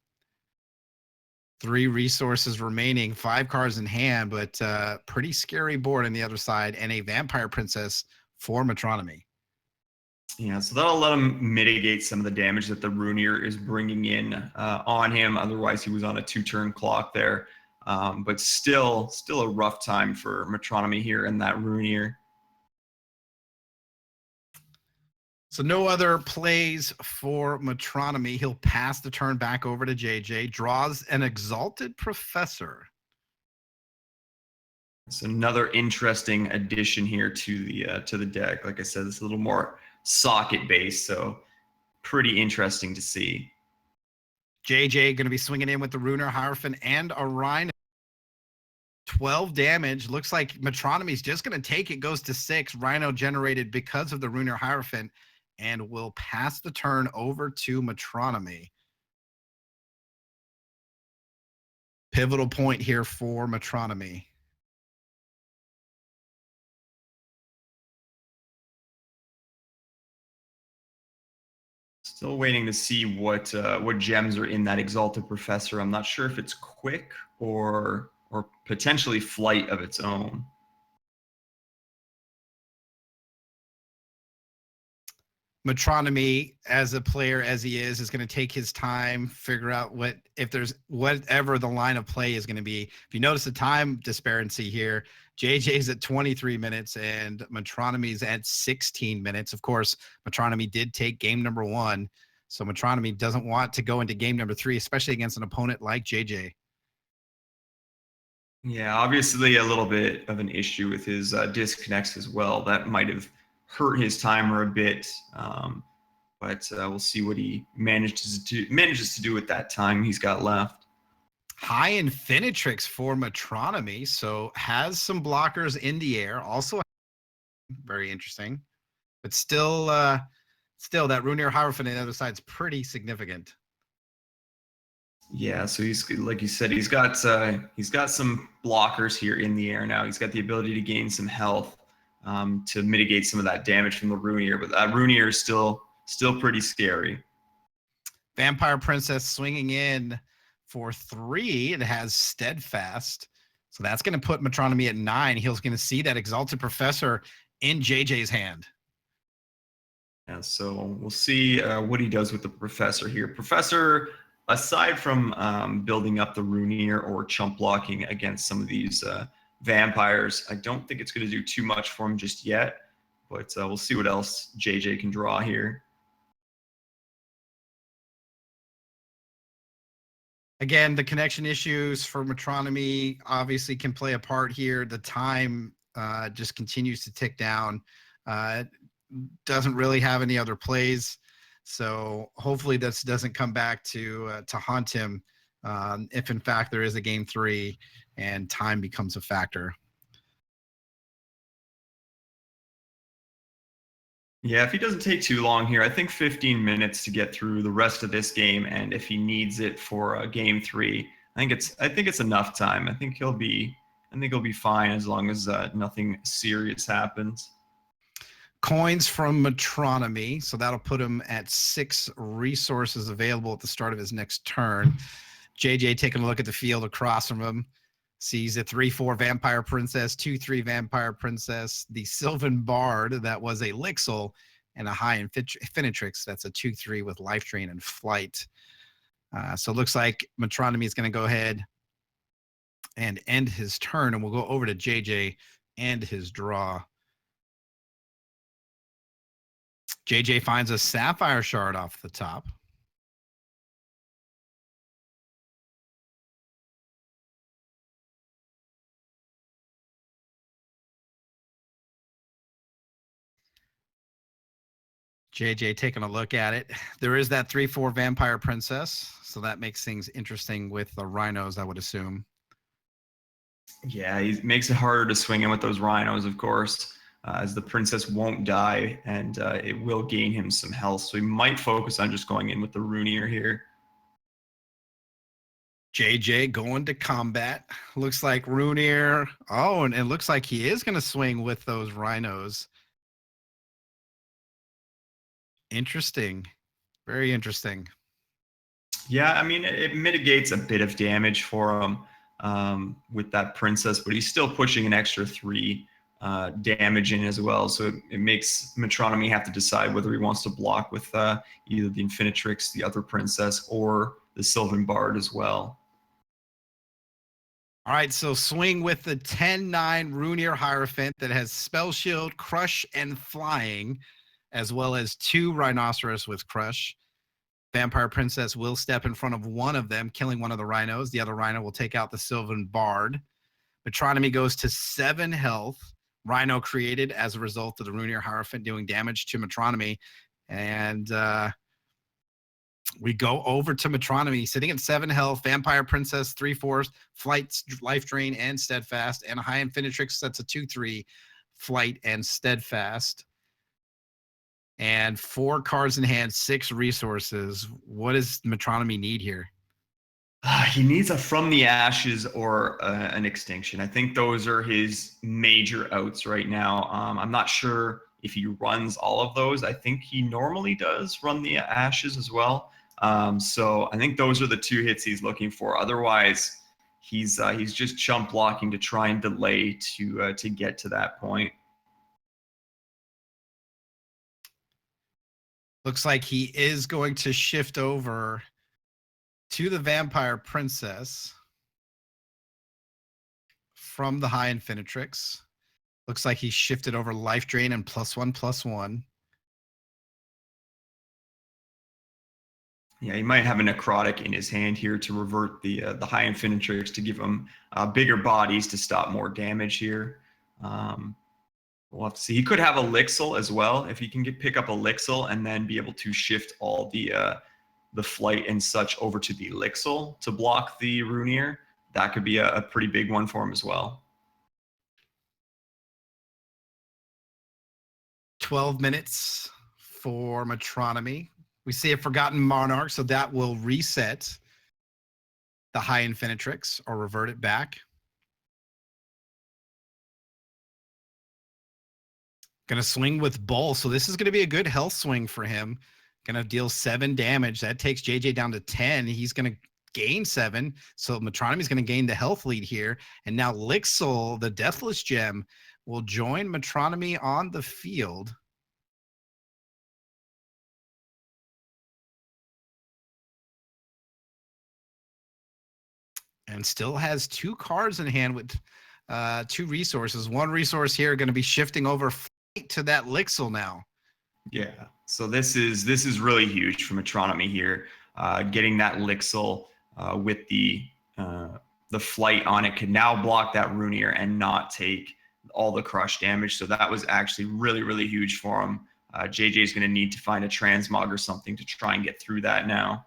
3 resources remaining, 5 cards in hand, but pretty scary board on the other side, and a Vampire Princess for Metronomy.
Yeah, so that'll let him mitigate some of the damage that the Runier is bringing in on him. Otherwise, he was on a 2-turn clock there. But still a rough time for Metronomy here in that Runier.
So no other plays for Metronomy. He'll pass the turn back over to JJ. Draws an Exalted Professor.
It's another interesting addition here to the deck. Like I said, it's a little more socket based, so pretty interesting to see.
JJ going to be swinging in with the Runier Hierophant and a Rhino. 12 damage. Looks like Metronomy's just going to take it. Goes to 6. Rhino generated because of the Runier Hierophant, and will pass the turn over to Metronomy. Pivotal point here for Metronomy.
Still waiting to see what gems are in that Exalted Professor. I'm not sure if it's quick or potentially flight of its own.
Metronomy, as a player as he is going to take his time, figure out whatever the line of play is going to be. If you notice the time disparity here, JJ's at 23 minutes and Metronomy's at 16 minutes. Of course, Metronomy did take game number 1, so Metronomy doesn't want to go into game number 3, especially against an opponent like JJ.
Yeah, obviously a little bit of an issue with his disconnects as well. That might have hurt his timer a bit, but we'll see what he manages to do with that time he's got left.
High Infinitrix for Metronomy, so has some blockers in the air. Also, very interesting, but still that Runier Hierophant on the other side is pretty significant.
Yeah, so he's, like you said, he's got some blockers here in the air now. He's got the ability to gain some health to mitigate some of that damage from the Runier, but that Runier is still pretty scary.
Vampire Princess swinging in for 3. It has Steadfast, so that's going to put Metronomy at 9. He's going to see that Exalted Professor in JJ's hand.
Yeah, so we'll see what he does with the Professor here. Professor, aside from building up the Runier or chump blocking against some of these vampires, I don't think it's going to do too much for him just yet, but we'll see what else JJ can draw here.
Again, the connection issues for Metronomy obviously can play a part here. The time just continues to tick down. Doesn't really have any other plays. So hopefully this doesn't come back to haunt him if in fact there is a game 3 and time becomes a factor.
Yeah, if he doesn't take too long here, I think 15 minutes to get through the rest of this game, and if he needs it for game 3, I think it's enough time. I think he'll be fine as long as nothing serious happens.
Coins from Metronomy, so that'll put him at 6 resources available at the start of his next turn. JJ taking a look at the field across from him, sees a 3/4 Vampire Princess, 2/3 Vampire Princess, the Sylvan Bard that was a Lixil, and a high Infinitrix that's a 2/3 with Life Drain and Flight. So it looks like Metronomy is going to go ahead and end his turn, and we'll go over to JJ and his draw. JJ finds a Sapphire Shard off the top. JJ taking a look at it. There is that 3/4 Vampire Princess, so that makes things interesting with the Rhinos, I would assume.
Yeah, he makes it harder to swing in with those Rhinos, of course, as the Princess won't die, and it will gain him some health. So he might focus on just going in with the Runier here.
JJ going to combat. Looks like Runier. Oh, and it looks like he is going to swing with those Rhinos. Interesting. Very interesting.
Yeah, I mean, it mitigates a bit of damage for him with that Princess, but he's still pushing an extra 3 damage in as well. So it makes Metronomy have to decide whether he wants to block with either the Infinitrix, the other Princess, or the Sylvan Bard as well.
All right, so swing with the 10/9 Runier Hierophant that has Spell Shield, Crush, and Flying, as well as 2 Rhinoceros with Crush. Vampire Princess will step in front of one of them, killing one of the Rhinos. The other Rhino will take out the Sylvan Bard. Metronomy goes to 7 health. Rhino created as a result of the Runier Hierophant doing damage to Metronomy. And we go over to Metronomy, sitting at 7 health. Vampire Princess, 3/4, Flight, Life Drain, and Steadfast. And a high Infinitrix, that's a 2/3, Flight and Steadfast. And 4 cards in hand, 6 resources. What does Metronomy need here?
He needs a From the Ashes or an Extinction. I think those are his major outs right now. I'm not sure if he runs all of those. I think he normally does run the Ashes as well. So I think those are the 2 hits he's looking for. Otherwise, he's just chump blocking to try and delay to get to that point.
Looks like he is going to shift over to the Vampire Princess from the high Infinitrix. Looks like he shifted over Life Drain and +1/+1.
Yeah, he might have a Necrotic in his hand here to revert the high Infinitrix to give him bigger bodies to stop more damage here. We'll have to see. He could have a Lixil as well. If he can pick up a Lixil and then be able to shift all the Flight and such over to the Lixil to block the Runier, that could be a pretty big one for him as well.
12 minutes for Metronomy. We see a Forgotten Monarch, so that will reset the high Infinitrix or revert it back. Going to swing with Bull, so this is going to be a good health swing for him. Going to deal 7 damage. That takes JJ down to 10. He's going to gain 7, so Metronomy is going to gain the health lead here. And now Lixil, the Deathless Gem, will join Metronomy on the field. And still has 2 cards in hand with 2 resources. 1 resource here going to be shifting over to that Lixil now.
Yeah, so this is really huge for Metronomy here. Getting that Lixil with the Flight on it can now block that Runier and not take all the crush damage. So that was actually really, really huge for him. JJ is going to need to find a transmog or something to try and get through that now.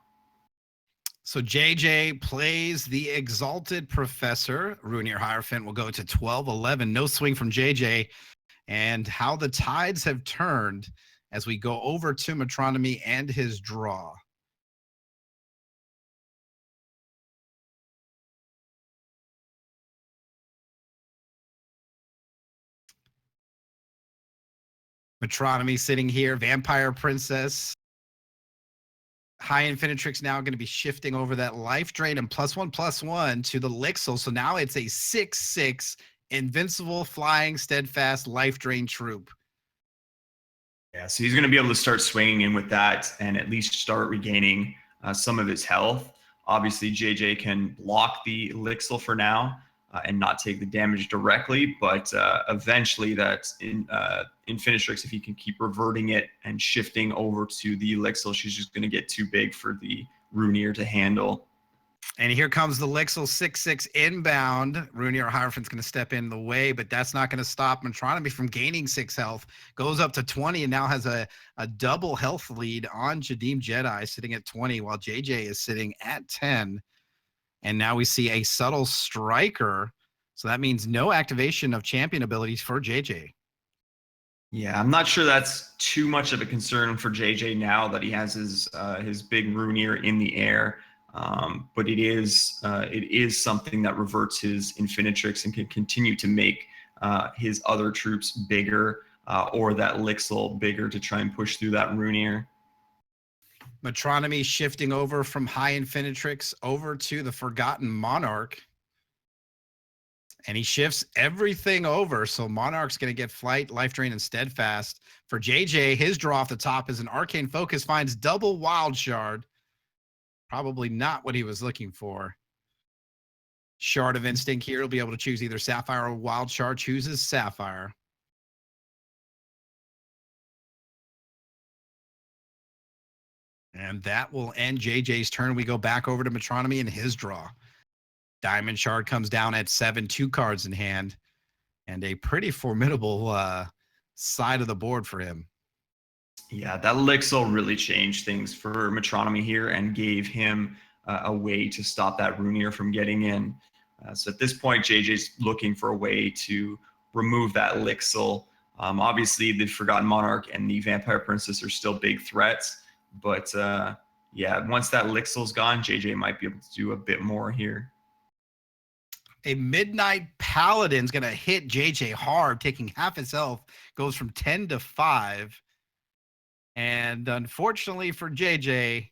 So JJ plays the Exalted Professor. Runier Hierophant will go to 12-11. No swing from JJ. And how the tides have turned as we go over to Metronomy and his draw. Metronomy sitting here, Vampire Princess. High Infinitrix now going to be shifting over that life drain and +1/+1 to the Lixil. So now it's a 6/6 invincible, flying, steadfast life drain troop.
Yeah, so he's going to be able to start swinging in with that and at least start regaining some of his health. Obviously, JJ can block the Lixil for now and not take the damage directly, but eventually that's in Infinitrix, if he can keep reverting it and shifting over to the Lixil, she's just going to get too big for the Runeer to handle.
And here comes the Lixil 6/6 inbound. Runeer Hierophant's going to step in the way, but that's not going to stop Metronomy from gaining 6 health. Goes up to 20 and now has a double health lead on Jadim Jedi, sitting at 20, while JJ is sitting at 10. And now we see a subtle striker. So that means no activation of champion abilities for JJ.
Yeah, I'm not sure that's too much of a concern for JJ now that he has his big Runeer in the air. But it is something that reverts his Infinitrix and can continue to make his other troops bigger or that Lixil bigger to try and push through that Runeer.
Metronomy shifting over from High Infinitrix over to the Forgotten Monarch. And he shifts everything over. So Monarch's going to get Flight, Life Drain, and Steadfast. For JJ, his draw off the top is an Arcane Focus, finds double Wild Shard. Probably not what he was looking for. Shard of Instinct here. He'll be able to choose either Sapphire or Wild Shard. Chooses Sapphire. And that will end JJ's turn. We go back over to Metronomy and his draw. Diamond Shard comes down at 7, 2 cards in hand. And a pretty formidable side of the board for him.
Yeah, that Lixil really changed things for Metronomy here and gave him a way to stop that Runeer from getting in. So at this point, JJ's looking for a way to remove that Lixil. Obviously, the Forgotten Monarch and the Vampire Princess are still big threats. But yeah, once that Lixil's gone, JJ might be able to do a bit more here.
A Midnight Paladin's going to hit JJ hard, taking half his health, goes from 10 to 5. And unfortunately for JJ,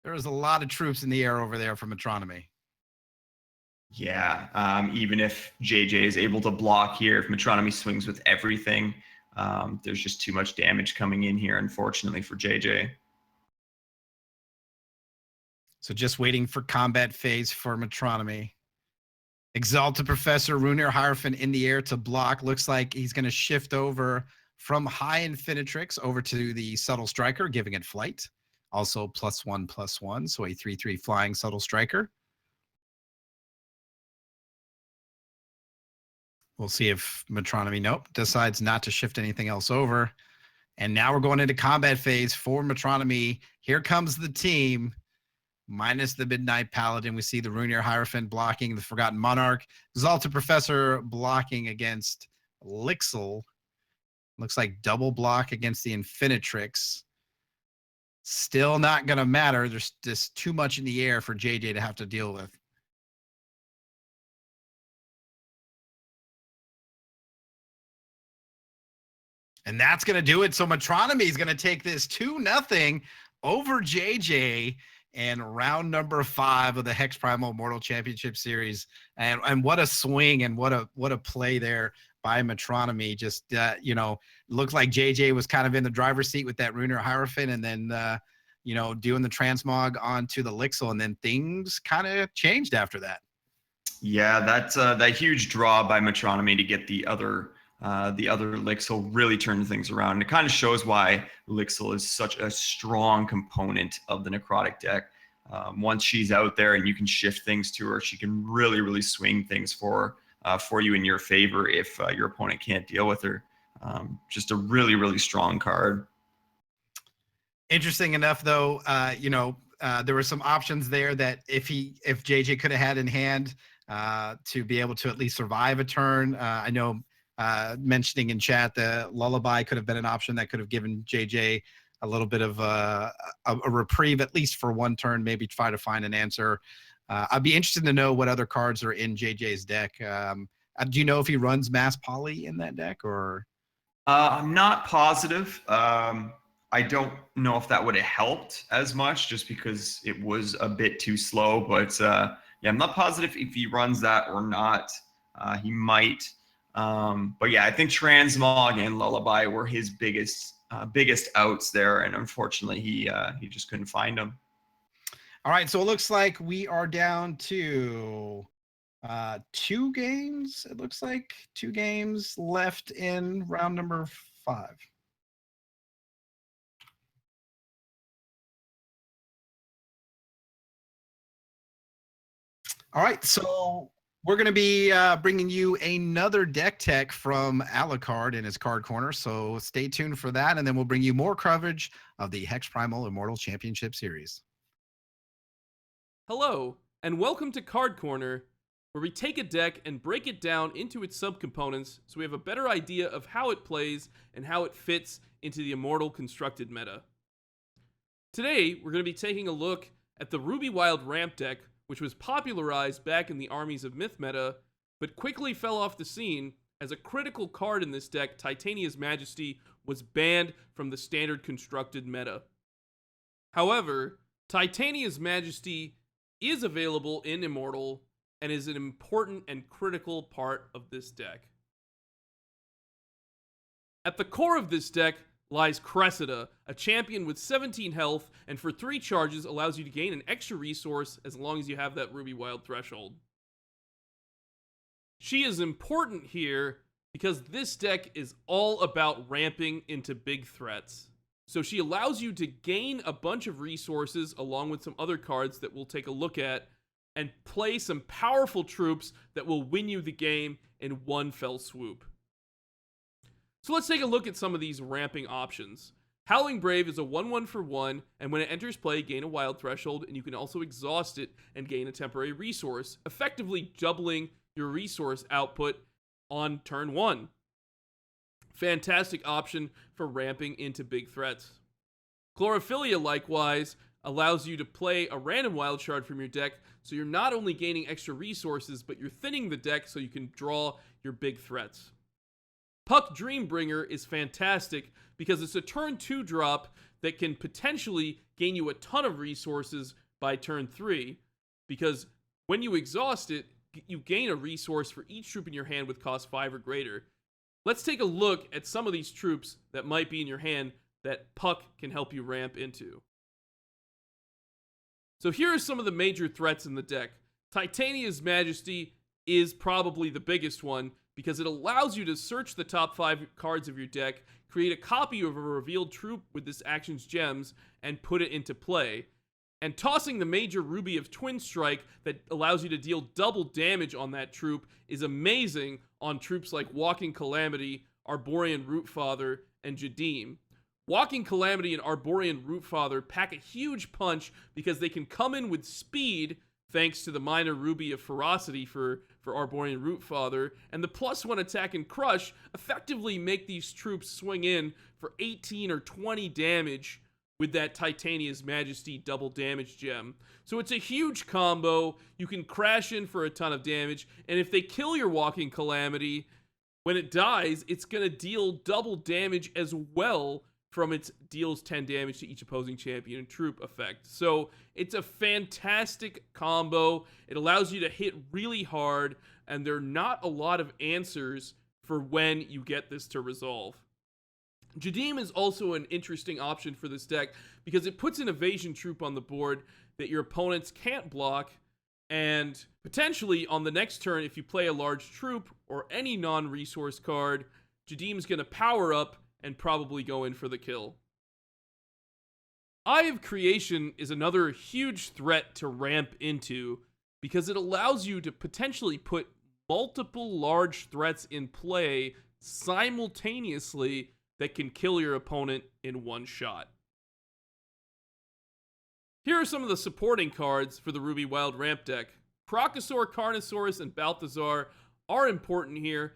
there was a lot of troops in the air over there from Metronomy.
Yeah, even if JJ is able to block here, if Metronomy swings with everything, there's just too much damage coming in here, unfortunately, for JJ.
So just waiting for combat phase for Metronomy. Exalted Professor, Runeer Hierophant in the air to block. Looks like he's going to shift over from High Infinitrix over to the Subtle Striker, giving it flight. Also +1/+1, so a 3/3 flying Subtle Striker. We'll see if Metronomy, nope, decides not to shift anything else over. And now we're going into combat phase for Metronomy. Here comes the team, minus the Midnight Paladin. We see the Runeer Hierophant blocking the Forgotten Monarch. Exalted Professor blocking against Lixil. Looks like double block against the Infinitrix. Still not going to matter. There's just too much in the air for JJ to have to deal with. And that's going to do it. So Metronomy is going to take this 2-0 over JJ in round number 5 of the HexPrimal Immortal Championship Series. And what a swing and what a play there by Metronomy. Just, you know, looked like JJ was kind of in the driver's seat with that Runeer Hierophant and then, you know, doing the transmog onto the Lixil, and then things kind of changed after that.
Yeah, that huge draw by Metronomy to get the other Lixil really turned things around. And it kind of shows why Lixil is such a strong component of the Necrotic deck. Once she's out there and you can shift things to her, she can really, really swing things for you in your favor if your opponent can't deal with her. Just a really, really strong card.
Interesting enough, though, you know, there were some options there that if JJ could have had in hand to be able to at least survive a turn. I know mentioning in chat that Lullaby could have been an option that could have given JJ a little bit of a reprieve, at least for one turn, maybe try to find an answer. I'd be interested to know what other cards are in JJ's deck. Do you know if he runs Mass Poly in that deck, or?
I'm not positive. I don't know if that would have helped as much just because it was a bit too slow. But yeah, I'm not positive if he runs that or not. He might. But yeah, I think Transmog and Lullaby were his biggest outs there, and unfortunately, he just couldn't find them.
All right, so it looks like we are down to 2 games. It looks like 2 games left in round number 5. All right, so we're going to be bringing you another deck tech from Alucard in his card corner, so stay tuned for that, and then we'll bring you more coverage of the HexPrimal Immortal Championship Series.
Hello, and welcome to Card Corner, where we take a deck and break it down into its subcomponents so we have a better idea of how it plays and how it fits into the Immortal constructed meta. Today, we're going to be taking a look at the Ruby Wild ramp deck, which was popularized back in the Armies of Myth meta, but quickly fell off the scene as a critical card in this deck, Titania's Majesty, was banned from the standard constructed meta. However, Titania's Majesty is available in Immortal and is an important and critical part of this deck. At the core of this deck lies Cressida, a champion with 17 health, and for 3 charges allows you to gain an extra resource as long as you have that Ruby Wild threshold. She is important here because this deck is all about ramping into big threats. So she allows you to gain a bunch of resources along with some other cards that we'll take a look at and play some powerful troops that will win you the game in one fell swoop. So let's take a look at some of these ramping options. Howling Brave is a 1/1 for 1, and when it enters play, gain a wild threshold, and you can also exhaust it and gain a temporary resource, effectively doubling your resource output on turn 1. Fantastic option for ramping into big threats. Chlorophilia, likewise, allows you to play a random wild shard from your deck, so you're not only gaining extra resources, but you're thinning the deck so you can draw your big threats. Puck Dreambringer is fantastic because it's a turn 2 drop that can potentially gain you a ton of resources by turn 3, because when you exhaust it, you gain a resource for each troop in your hand with cost 5 or greater. Let's take a look at some of these troops that might be in your hand that Puck can help you ramp into. So here are some of the major threats in the deck. Titania's Majesty is probably the biggest one because it allows you to search the top 5 cards of your deck, create a copy of a revealed troop with this action's gems, and put it into play. And tossing the major Ruby of Twin Strike that allows you to deal double damage on that troop is amazing on troops like Walking Calamity, Arborian Rootfather, and Jadim. Walking Calamity and Arborian Rootfather pack a huge punch because they can come in with speed thanks to the minor Ruby of Ferocity for Arborian Rootfather, and the +1 attack and crush effectively make these troops swing in for 18 or 20 damage with that Titania's Majesty double damage gem. So it's a huge combo. You can crash in for a ton of damage, and if they kill your Walking Calamity, when it dies, it's going to deal double damage as well from its deals 10 damage to each opposing champion and troop effect. So it's a fantastic combo. It allows you to hit really hard, and there are not a lot of answers for when you get this to resolve. Jadim is also an interesting option for this deck because it puts an evasion troop on the board that your opponents can't block, and potentially on the next turn, if you play a large troop or any non-resource card, Jadim's going to power up and probably go in for the kill. Eye of Creation is another huge threat to ramp into because it allows you to potentially put multiple large threats in play simultaneously that can kill your opponent in one shot. Here are some of the supporting cards for the Ruby Wild ramp deck. Crocosaur, Carnosaurus, and Balthazar are important here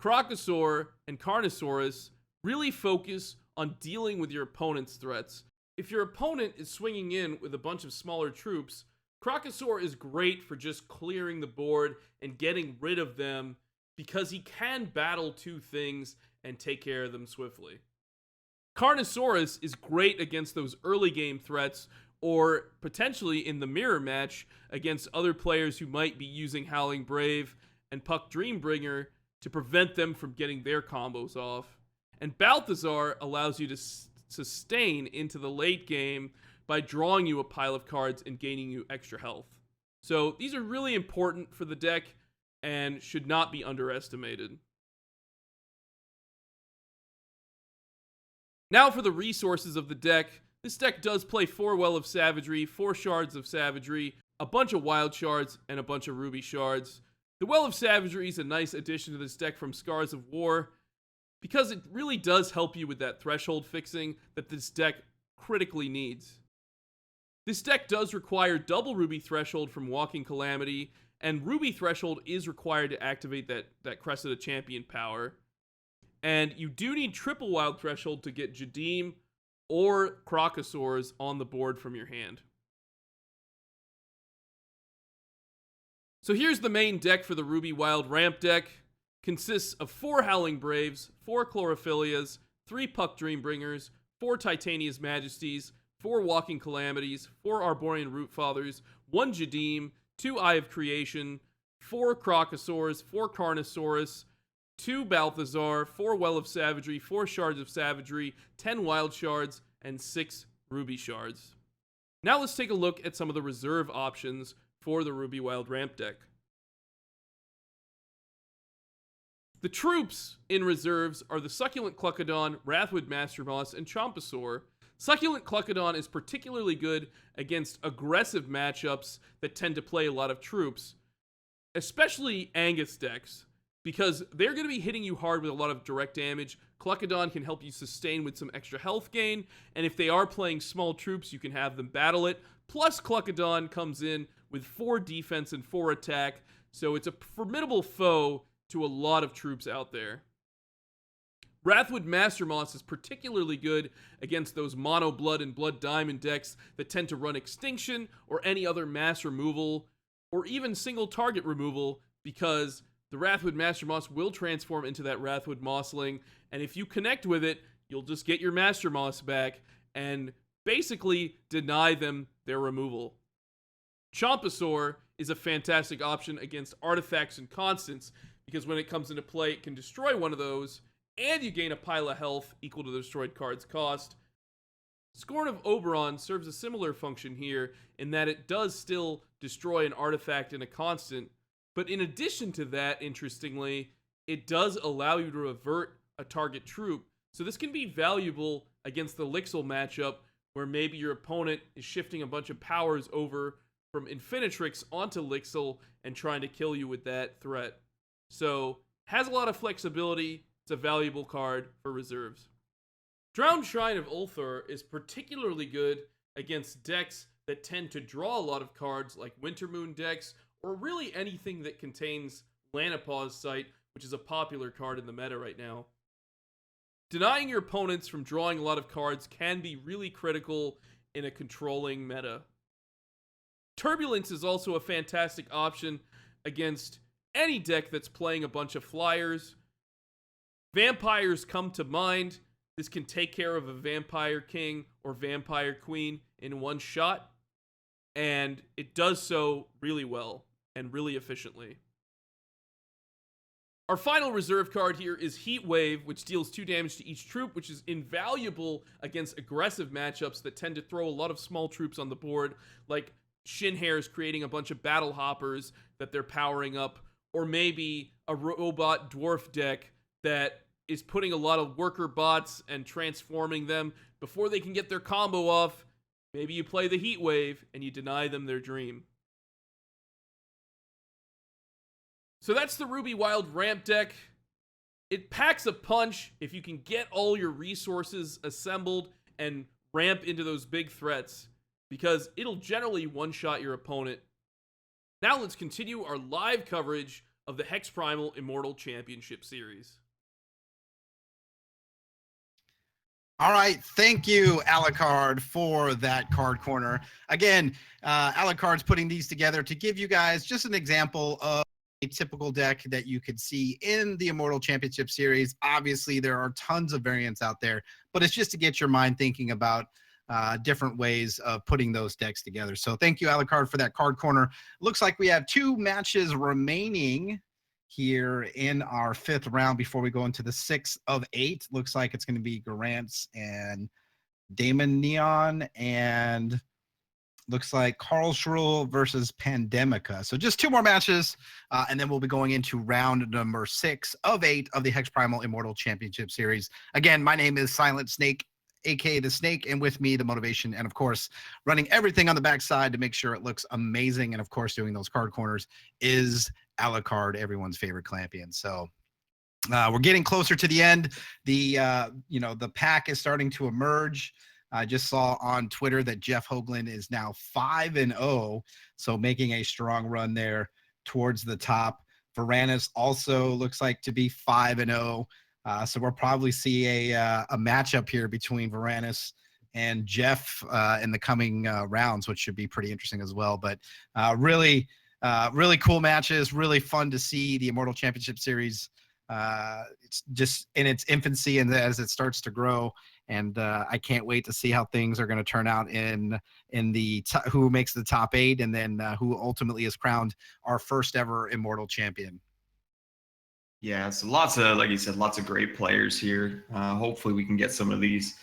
Crocosaur and Carnosaurus really focus on dealing with your opponent's threats. If your opponent is swinging in with a bunch of smaller troops, Crocosaur is great for just clearing the board and getting rid of them because he can battle two things and take care of them swiftly. Carnosaurus is great against those early game threats, or potentially in the mirror match against other players who might be using Howling Brave and Puck Dreambringer to prevent them from getting their combos off. And Balthazar allows you to sustain into the late game by drawing you a pile of cards and gaining you extra health. So these are really important for the deck and should not be underestimated. Now for the resources of the deck. This deck does play 4 Well of Savagery, 4 Shards of Savagery, a bunch of Wild Shards, and a bunch of Ruby Shards. The Well of Savagery is a nice addition to this deck from Scars of War because it really does help you with that threshold fixing that this deck critically needs. This deck does require double Ruby Threshold from Walking Calamity, and Ruby Threshold is required to activate that Cressida Champion power. And you do need triple Wild Threshold to get Jadim or Crocosaurs on the board from your hand. So here's the main deck for the Ruby Wild Ramp deck. Consists of 4 Howling Braves, 4 Chlorophyllias, 3 Puck Dreambringers, 4 Titania's Majesties, 4 Walking Calamities, 4 Arborean Rootfathers, 1 Jadim, 2 Eye of Creation, 4 Crocosaurs, 4 Carnosaurus, 2 Balthazar, 4 Well of Savagery, 4 Shards of Savagery, 10 Wild Shards, and 6 Ruby Shards. Now let's take a look at some of the reserve options for the Ruby Wild Ramp deck. The troops in reserves are the Succulent Cluckodon, Wrathwood Mastermoss, and Chompasaur. Succulent Cluckodon is particularly good against aggressive matchups that tend to play a lot of troops, especially Angus decks, because they're going to be hitting you hard with a lot of direct damage. Cluckodon can help you sustain with some extra health gain, and if they are playing small troops, you can have them battle it. Plus, Cluckodon comes in with 4 defense and 4 attack, so it's a formidable foe to a lot of troops out there. Wrathwood Mastermoss is particularly good against those Mono Blood and Blood Diamond decks that tend to run Extinction or any other mass removal, or even single target removal, because the Wrathwood Mastermoss will transform into that Wrathwood Mossling, and if you connect with it, you'll just get your Mastermoss back and basically deny them their removal. Chompasaur is a fantastic option against artifacts and constants, because when it comes into play, it can destroy one of those, and you gain a pile of health equal to the destroyed card's cost. Scorn of Oberon serves a similar function here, in that it does still destroy an artifact and a constant, but in addition to that, interestingly, it does allow you to revert a target troop, so this can be valuable against the Lixil matchup, where maybe your opponent is shifting a bunch of powers over from Infinitrix onto Lixil and trying to kill you with that threat. So, has a lot of flexibility. It's a valuable card for reserves. Drowned Shrine of Ulthar is particularly good against decks that tend to draw a lot of cards like Wintermoon decks, or really anything that contains Lanapaw's Sight, which is a popular card in the meta right now. Denying your opponents from drawing a lot of cards can be really critical in a controlling meta. Turbulence is also a fantastic option against any deck that's playing a bunch of flyers. Vampires come to mind. This can take care of a Vampire King or Vampire Queen in one shot, and it does so really well and really efficiently. Our final reserve card here is Heat Wave, which deals 2 damage to each troop, which is invaluable against aggressive matchups that tend to throw a lot of small troops on the board, like Shinhair's creating a bunch of Battle Hoppers that they're powering up, or maybe a robot dwarf deck that is putting a lot of worker bots and transforming them before they can get their combo off. Maybe you play the Heat Wave and you deny them their dream. So that's the Ruby Wild Ramp deck. It packs a punch if you can get all your resources assembled and ramp into those big threats, because it'll generally one-shot your opponent. Now let's continue our live coverage of the HexPrimal Immortal Championship Series.
All right, thank you, Alucard, for that card corner. Again, Alucard's putting these together to give you guys just an example of a typical deck that you could see in the Immortal Championship Series. Obviously, there are tons of variants out there, but it's just to get your mind thinking about different ways of putting those decks together. So thank you, Alucard, for that card corner. Looks like we have 2 matches remaining here in our 5th round before we go into the 6th of 8. Looks like it's going to be Garance and Damon Neon, and looks like Karlsruhe versus Pandemica. So just 2 more matches, and then we'll be going into round number 6 of 8 of the HexPrimal Immortal Championship Series. Again, my name is Silent Snake, aka the Snake, and with me, the motivation, and of course, running everything on the backside to make sure it looks amazing, and of course, doing those card corners is Alucard, everyone's favorite Clampion. So we're getting closer to the end. The pack is starting to emerge. I just saw on Twitter that Jeff Hoagland is now 5-0, so making a strong run there towards the top. Varanus also looks like to be 5-0. So we'll probably see a matchup here between Varanus and Jeff in the coming rounds, which should be pretty interesting as well. But really cool matches, really fun to see the Immortal Championship Series. It's just in its infancy and as it starts to grow. And I can't wait to see how things are going to turn out in the who makes the top 8 and then who ultimately is crowned our first ever Immortal Champion.
Yeah, so lots of, like you said, lots of great players here. Hopefully we can get some of these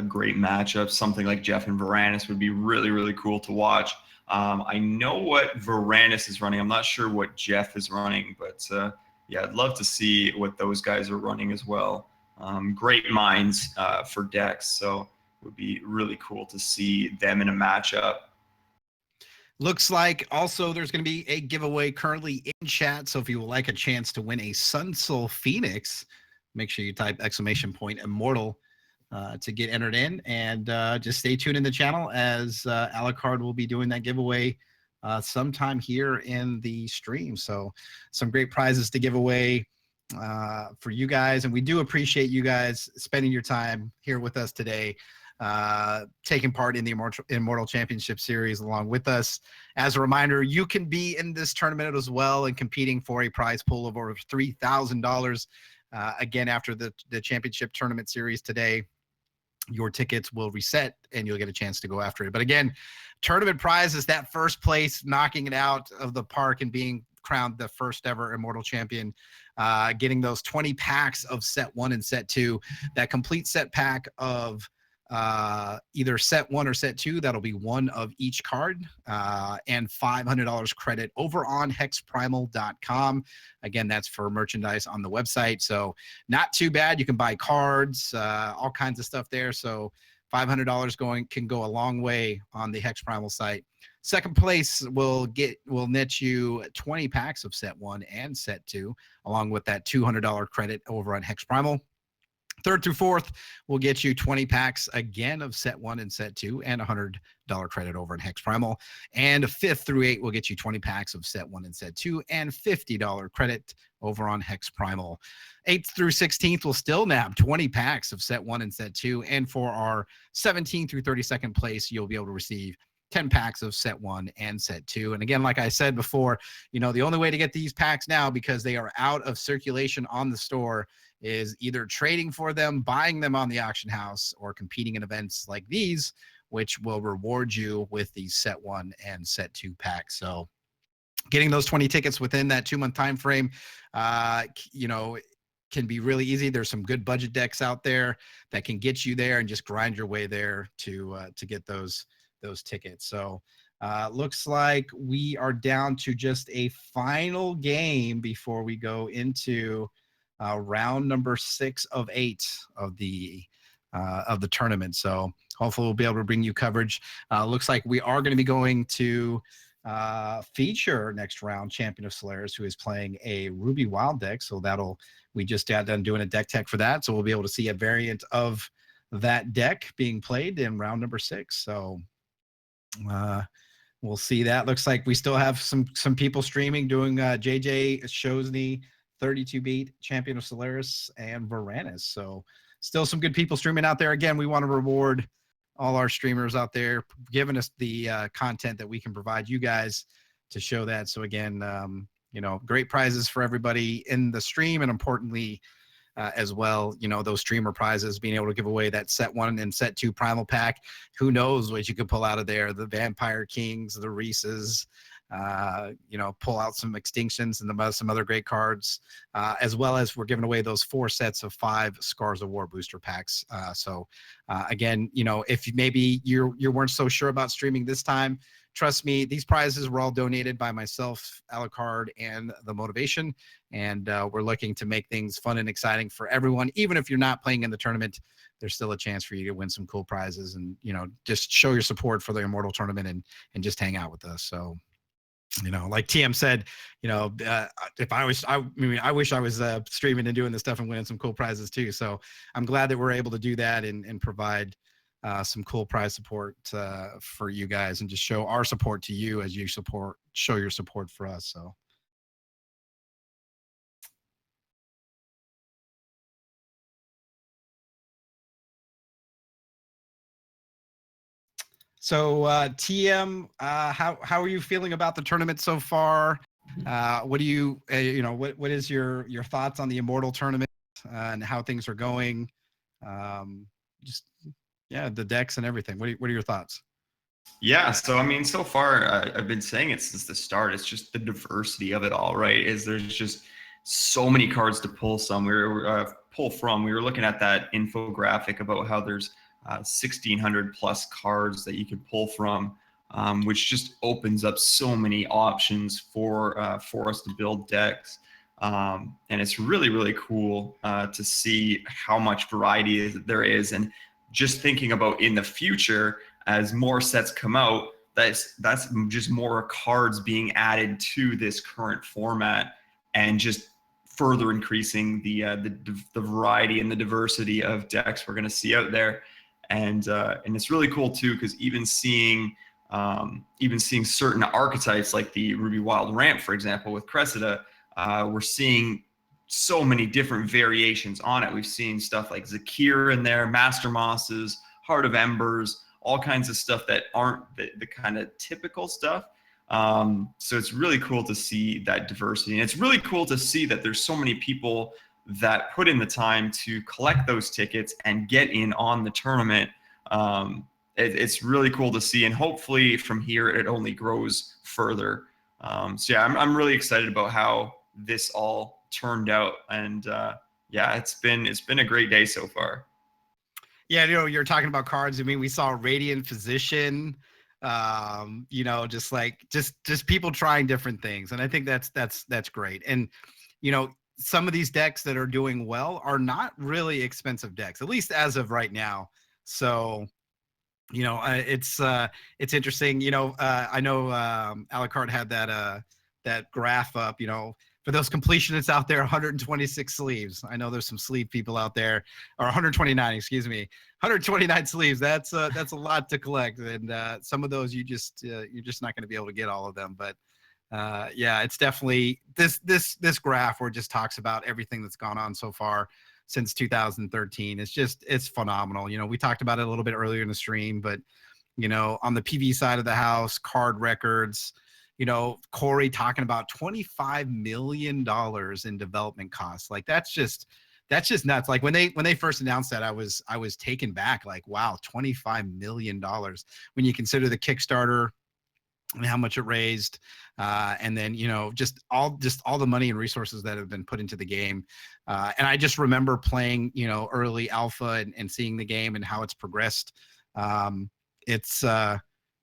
great matchups. Something like Jeff and Varanus would be really, really cool to watch. I know what Varanus is running. I'm not sure what Jeff is running, but yeah, I'd love to see what those guys are running as well. Great minds for decks, so it would be really cool to see them in a matchup.
Looks like also there's going to be a giveaway currently in chat. So if you would like a chance to win a Sunsoul Phoenix, make sure you type !Immortal to get entered in. And just stay tuned in the channel as Alucard will be doing that giveaway sometime here in the stream. So some great prizes to give away for you guys. And we do appreciate you guys spending your time here with us today, taking part in the Immortal Championship Series along with us. As a reminder, you can be in this tournament as well and competing for a prize pool of over $3,000. Again, after the championship tournament series today, your tickets will reset and you'll get a chance to go after it. But again, tournament prize is that first place, knocking it out of the park and being crowned the first ever Immortal Champion, getting those 20 packs of set 1 and set 2, that complete set pack of either set 1 or set 2. That'll be one of each card, and $500 credit over on hexprimal.com. Again, that's for merchandise on the website. So not too bad. You can buy cards, all kinds of stuff there. So $500 can go a long way on the HexPrimal site. Second place will net you 20 packs of set 1 and set 2, along with that $200 credit over on HexPrimal. Third through fourth will get you 20 packs again of set 1 and set 2 and $100 credit over in HexPrimal. And 5th through 8 will get you 20 packs of set 1 and set 2 and $50 credit over on HexPrimal. 8th through 16th will still nab 20 packs of set 1 and set 2. And for our 17th through 32nd place, you'll be able to receive 10 packs of set 1 and set 2. And again, like I said before, the only way to get these packs now, because they are out of circulation on the store, is either trading for them, buying them on the auction house, or competing in events like these, which will reward you with these set 1 and set 2 packs. So getting those 20 tickets within that 2-month time frame, can be really easy. There's some good budget decks out there that can get you there and just grind your way there to get those tickets. So looks like we are down to just a final game before we go into round number 6 of 8 of the tournament. So hopefully we'll be able to bring you coverage. Looks like we are going to be going to feature next round Champion of Slayers, who is playing a Ruby Wild deck. So we just got done doing a deck tech for that. So we'll be able to see a variant of that deck being played in round number 6. So we'll see that. Looks like we still have some people streaming, doing JJ Shosny, 32 beat, Champion of Solaris, and Varanus. So still some good people streaming out there. Again, we want to reward all our streamers out there, giving us the content that we can provide you guys to show that. So again, great prizes for everybody in the stream, and importantly, as well, those streamer prizes, being able to give away that set 1 and set 2 primal pack. Who knows what you could pull out of there? The Vampire Kings, the Reeses, pull out some Extinctions and some other great cards, as well as we're giving away those 4 sets of 5 Scars of War booster packs. Again, if maybe you weren't so sure about streaming this time, trust me, these prizes were all donated by myself, Alucard, and the Motivation. And we're looking to make things fun and exciting for everyone. Even if you're not playing in the tournament, there's still a chance for you to win some cool prizes, and, just show your support for the Immortal tournament and just hang out with us. So, like TM said, if I wish I was streaming and doing this stuff and winning some cool prizes too. So I'm glad that we're able to do that and provide some cool prize support for you guys, and just show our support to you as you show your support for us. So TM, how are you feeling about the tournament so far? What do you what is your thoughts on the Immortal tournament and how things are going? The decks and everything. What are your thoughts?
Yeah, so I mean, so far I've been saying it since the start. It's just the diversity of it all, right? There's just so many cards to pull from. We were looking at that infographic about how there's 1,600 plus cards that you can pull from, which just opens up so many options for us to build decks. And it's really, really cool to see how much variety there is. And just thinking about in the future, as more sets come out, that's just more cards being added to this current format, and just further increasing the variety and the diversity of decks we're going to see out there. And it's really cool too, because even seeing certain archetypes like the Ruby Wild Ramp, for example, with Cressida, we're seeing so many different variations on it. We've seen stuff like Zakir in there, Master Mosses, Heart of Embers, all kinds of stuff that aren't the kind of typical stuff. So it's really cool to see that diversity. And it's really cool to see that there's so many people that put in the time to collect those tickets and get in on the tournament. It's really cool to see. And hopefully from here, it only grows further. So yeah, I'm really excited about how this all turned out. And yeah, it's been a great day so far.
Yeah, you're talking about cards. I mean, we saw Radiant Physician, just people trying different things. And I think that's great. And, some of these decks that are doing well are not really expensive decks, at least as of right now. So, it's interesting. I know Alucard had that graph up, for those completionists out there, 126 sleeves. I know there's some sleeve people out there, or 129, excuse me, 129 sleeves. That's a lot to collect, and some of those you're just not going to be able to get all of them. But yeah, it's definitely this graph where it just talks about everything that's gone on so far since 2013. It's phenomenal. We talked about it a little bit earlier in the stream, but on the PV side of the house, card records. Corey talking about $25 million in development costs. Like that's just nuts. Like when they first announced that, I was taken back. Like, wow, $25 million when you consider the Kickstarter and how much it raised, and then just all the money and resources that have been put into the game. And I just remember playing early alpha and seeing the game and how it's progressed.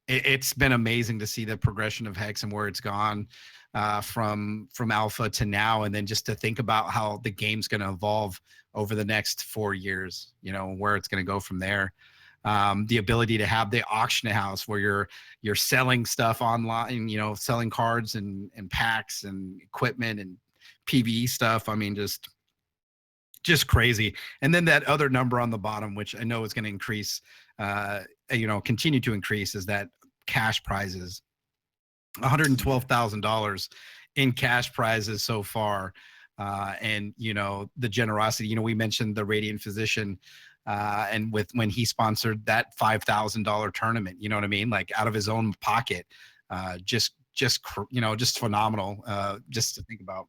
It's been amazing to see the progression of Hex and where it's gone from alpha to now, and then just to think about how the game's going to evolve over the next 4 years, where it's going to go from there. The ability to have the auction house where you're selling stuff online, selling cards and packs and equipment and PvE stuff. I mean, just crazy. And then that other number on the bottom, which I know is going to increase, continue to increase, is that cash prizes. $112,000 in cash prizes so far. And, you know, the generosity, you know, we mentioned the Radiant Physician and with when he sponsored that $5,000 tournament, you know what I mean? Like out of his own pocket, you know, just phenomenal just to think about.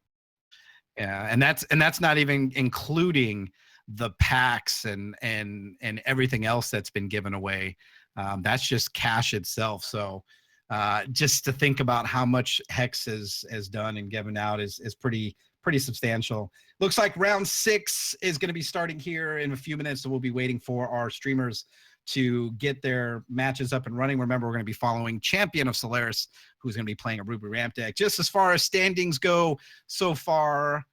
Yeah, and that's not even including the packs and everything else that's been given away. That's just cash itself. So just to think about how much Hex has done and given out is pretty substantial. Looks like round 6 is going to be starting here in a few minutes, so we'll be waiting for our streamers to get their matches up and running. Remember, we're going to be following Champion of Solaris, who's going to be playing a Ruby Ramp deck. Just as far as standings go so far,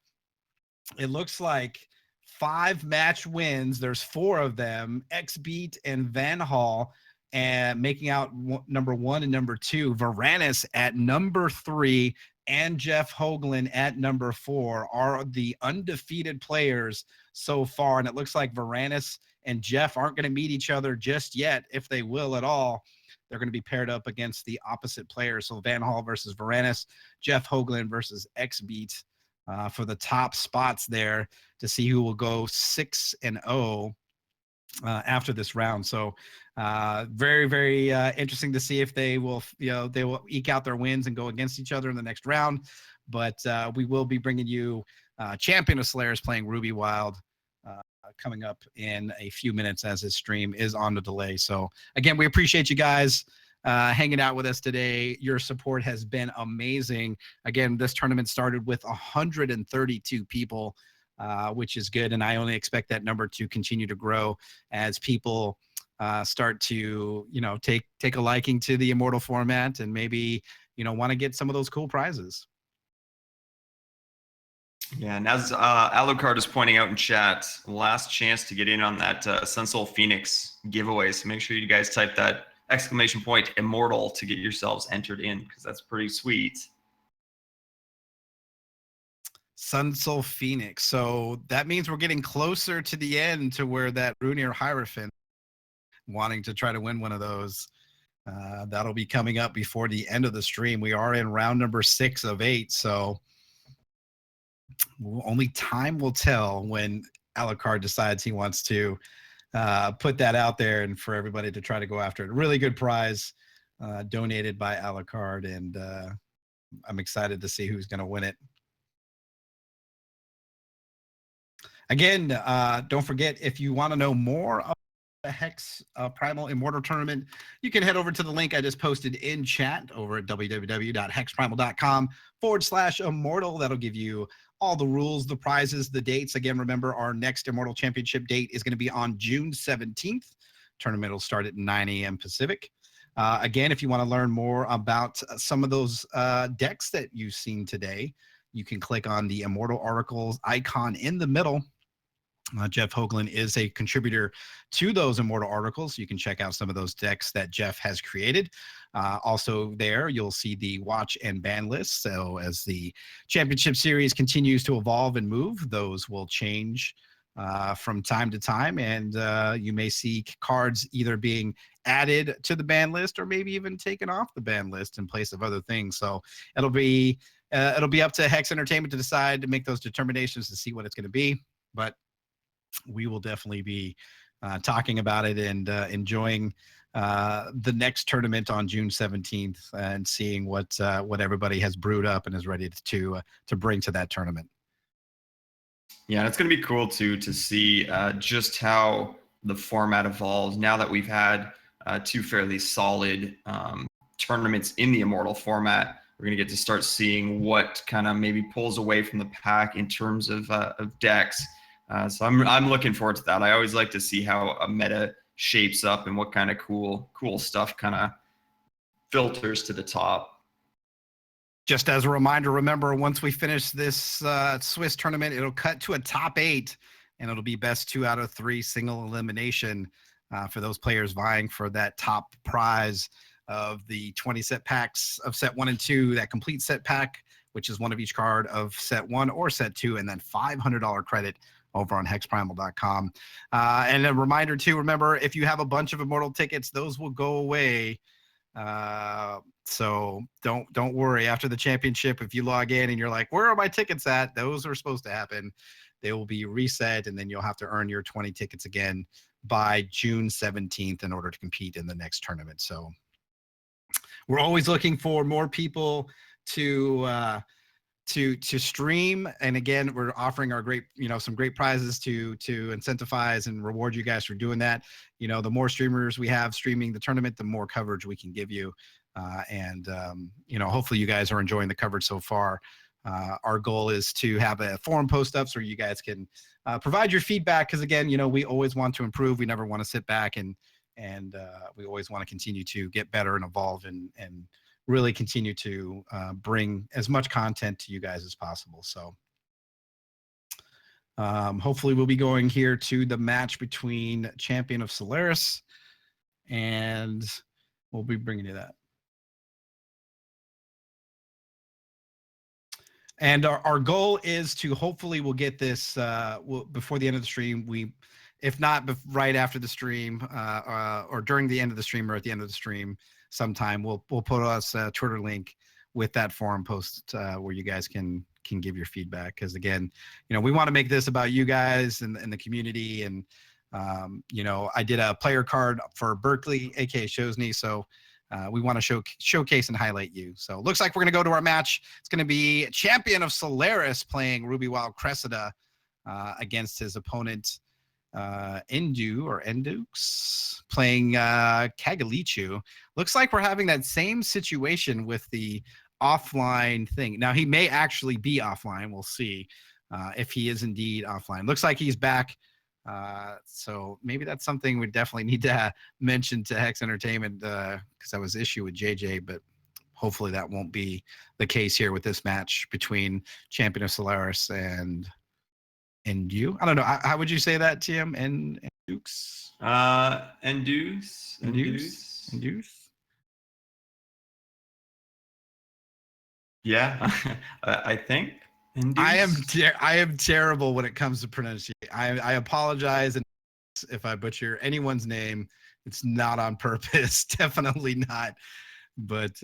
it looks like 5 match wins. There's 4 of them. Xbeat and Van Hall and making out number 1 and number 2. Varanus at number 3 and Jeff Hoagland at number 4 are the undefeated players so far. And it looks like Varanus and Jeff aren't going to meet each other just yet, if they will at all. They're going to be paired up against the opposite players. So Van Hall versus Varanus, Jeff Hoagland versus Xbeat for the top spots there to see who will go 6-0 after this round. So very, very interesting to see if they will, you know, they will eke out their wins and go against each other in the next round. But we will be bringing you Champion of Slayers playing Ruby Wild coming up in a few minutes as his stream is on the delay. So again, we appreciate you guys hanging out with us today. Your support has been amazing. Again, this tournament started with 132 people, which is good. And I only expect that number to continue to grow as people start to, you know, take a liking to the Immortal format and maybe, you know, want to get some of those cool prizes.
Yeah, and as Alucard is pointing out in chat, last chance to get in on that Sunsoul Phoenix giveaway. So make sure you guys type that !! Immortal to get yourselves entered in, because that's pretty sweet.
Sunsoul Phoenix. So that means we're getting closer to the end to where that Runir Hierophant wanting to try to win one of those. That'll be coming up before the end of the stream. We are in round number 6 of 8. So only time will tell when Alucard decides he wants to put that out there and for everybody to try to go after it. Really good prize donated by Alucard, and I'm excited to see who's going to win it. Again, don't forget, if you want to know more about the HexPrimal Immortal tournament, you can head over to the link I just posted in chat over at www.hexprimal.com/immortal. That'll give you all the rules, the prizes, the dates. Again, remember, our next Immortal Championship date is going to be on June 17th. Tournament will start at 9 a.m. Pacific. Again, if you want to learn more about some of those decks that you've seen today, you can click on the Immortal Articles icon in the middle. Jeff Hoagland is a contributor to those Immortal Articles. You can check out some of those decks that Jeff has created. Also there, you'll see the watch and ban list. So as the championship series continues to evolve and move, those will change from time to time. And you may see cards either being added to the ban list or maybe even taken off the ban list in place of other things. So it'll be up to Hex Entertainment to decide, to make those determinations, to see what it's going to be. But we will definitely be talking about it and enjoying the next tournament on June 17th and seeing what everybody has brewed up and is ready to bring to that tournament.
Yeah, and it's going to be cool to see just how the format evolves now that we've had 2 fairly solid tournaments in the Immortal format. We're going to get to start seeing what kind of maybe pulls away from the pack in terms of decks. So I'm looking forward to that. I always like to see how a meta shapes up and what kind of cool stuff kind of filters to the top.
Just as a reminder, remember, once we finish this Swiss tournament, it'll cut to a top 8, and it'll be best 2 out of 3 single elimination for those players vying for that top prize of the 20 set packs of set 1 and 2, that complete set pack, which is one of each card of set 1 or set 2, and then $500 credit over on hexprimal.com. And a reminder too, remember, if you have a bunch of Immortal tickets, those will go away So don't worry. After the championship, if you log in and you're like, where are my tickets at? Those are supposed to happen. They will be reset, and then you'll have to earn your 20 tickets again by June 17th in order to compete in the next tournament. So we're always looking for more people to stream, and again, we're offering our great, some great prizes to incentivize and reward you guys for doing that. The more streamers we have streaming the tournament, the more coverage we can give you, and hopefully you guys are enjoying the coverage so far. Our goal is to have a forum post up so you guys can provide your feedback, because again, we always want to improve. We never want to sit back, and we always want to continue to get better and evolve and really continue to bring as much content to you guys as possible. So hopefully we'll be going here to the match between Champion of Solaris, and we'll be bringing you that. And our goal is to hopefully we'll get this before the end of the stream. If not right after the stream or during the end of the stream or at the end of the stream, sometime we'll put us a Twitter link with that forum post where you guys can give your feedback, because again, we want to make this about you guys and the community. And I did a player card for Berkeley, aka Shosny, so we want to showcase and highlight you. So it looks like we're going to go to our match. It's going to be Champion of Solaris playing Ruby Wild Cressida against his opponent Endux playing Kagalichu. Looks like we're having that same situation with the offline thing. Now he may actually be offline. We'll see if he is indeed offline. Looks like he's back. So maybe that's something we definitely need to mention to Hex Entertainment, because that was the issue with JJ, but hopefully that won't be the case here with this match between Champion of Solaris and you. I don't know. How would you say that, TM? And Dukes?
Endux. Yeah, I think.
Endux? I am terrible when it comes to pronunciation. I apologize if I butcher anyone's name. It's not on purpose. Definitely not. But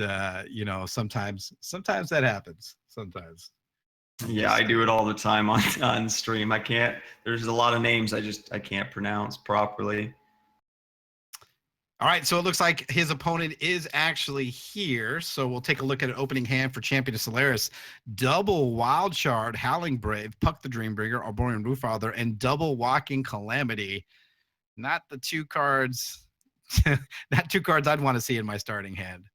sometimes that happens. Sometimes.
Yeah, I do it all the time on stream. There's a lot of names I can't pronounce properly.
All right, so it looks like his opponent is actually here. So we'll take a look at an opening hand for Champion of Solaris. Double Wild Shard, Howling Brave, Puck the Dreambringer, Arborean Rootfather, and double Walking Calamity. Not the two cards, not two cards I'd want to see in my starting hand.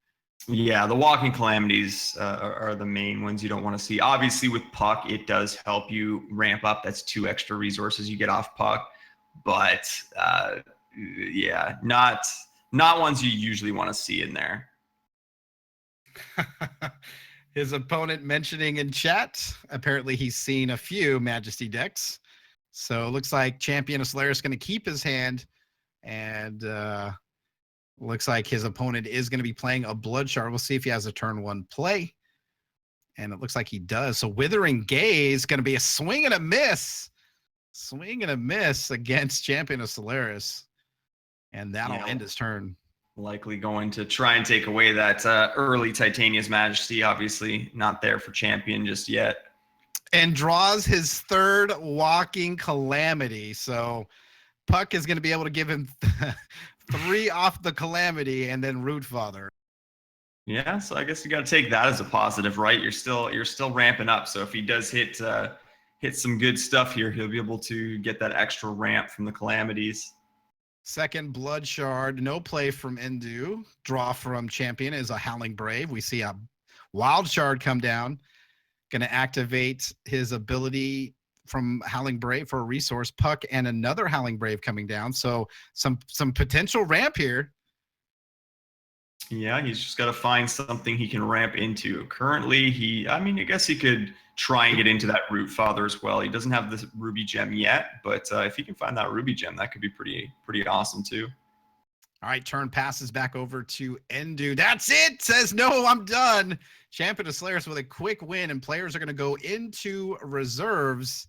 Yeah, the Walking Calamities are the main ones you don't want to see. Obviously, with Puck, it does help you ramp up. That's 2 extra resources you get off Puck. But, yeah, not ones you usually want to see in there.
His opponent mentioning in chat, apparently he's seen a few Majesty decks. So it looks like Champion of Solaris is going to keep his hand, and looks like his opponent is going to be playing a Blood Shard. We'll see if he has a turn 1 play. And it looks like he does. So Withering Gaze going to be a swing and a miss. Swing and a miss against Champion of Solaris. And that'll end his turn.
Likely going to try and take away that early Titania's Majesty. Obviously not there for Champion just yet.
And draws his 3rd Walking Calamity. So Puck is going to be able to give him 3 off the Calamity and then Rootfather.
Yeah, so I guess you got to take that as a positive, right? You're still ramping up. So if he does hit some good stuff here, he'll be able to get that extra ramp from the Calamities.
2nd Blood Shard, no play from Endu. Draw from Champion is a Howling Brave. We see a Wild Shard come down. Going to activate his ability from Howling Brave for a resource. Puck and another Howling Brave coming down. So some potential ramp here.
Yeah, he's just got to find something he can ramp into. Currently, I guess he could try and get into that Rootfather as well. He doesn't have the Ruby Gem yet, but if he can find that Ruby Gem, that could be pretty awesome too.
All right, turn passes back over to Endu. That's it. Says, no, I'm done. Champion of Solaris with a quick win, and players are going to go into reserves.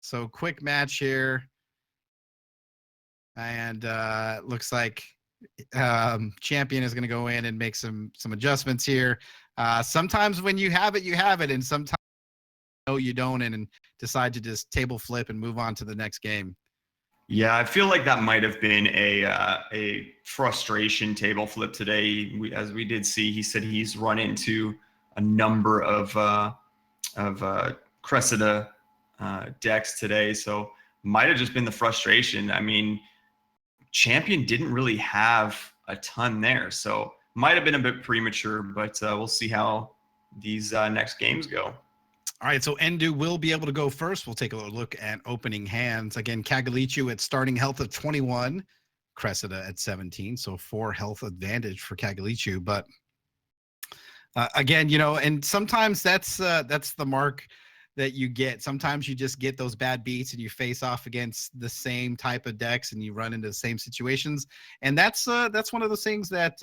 So quick match here. And looks like Champion is going to go in and make some adjustments here. Sometimes when you have it, you have it, and sometimes you don't, and decide to just table flip and move on to the next game.
Yeah, I feel like that might have been a frustration table flip today. As we did see, he said he's run into a number of Cressida decks today, so might have just been the frustration. I mean, Champion didn't really have a ton there, so might have been a bit premature, but we'll see how these next games go.
All right, so Endu will be able to go first. We'll take a look at opening hands. Again, Kagalichu at starting health of 21, Cressida at 17, so 4 health advantage for Kagalichu. But again, and sometimes that's the mark that you get. Sometimes you just get those bad beats and you face off against the same type of decks and you run into the same situations. And that's one of those things that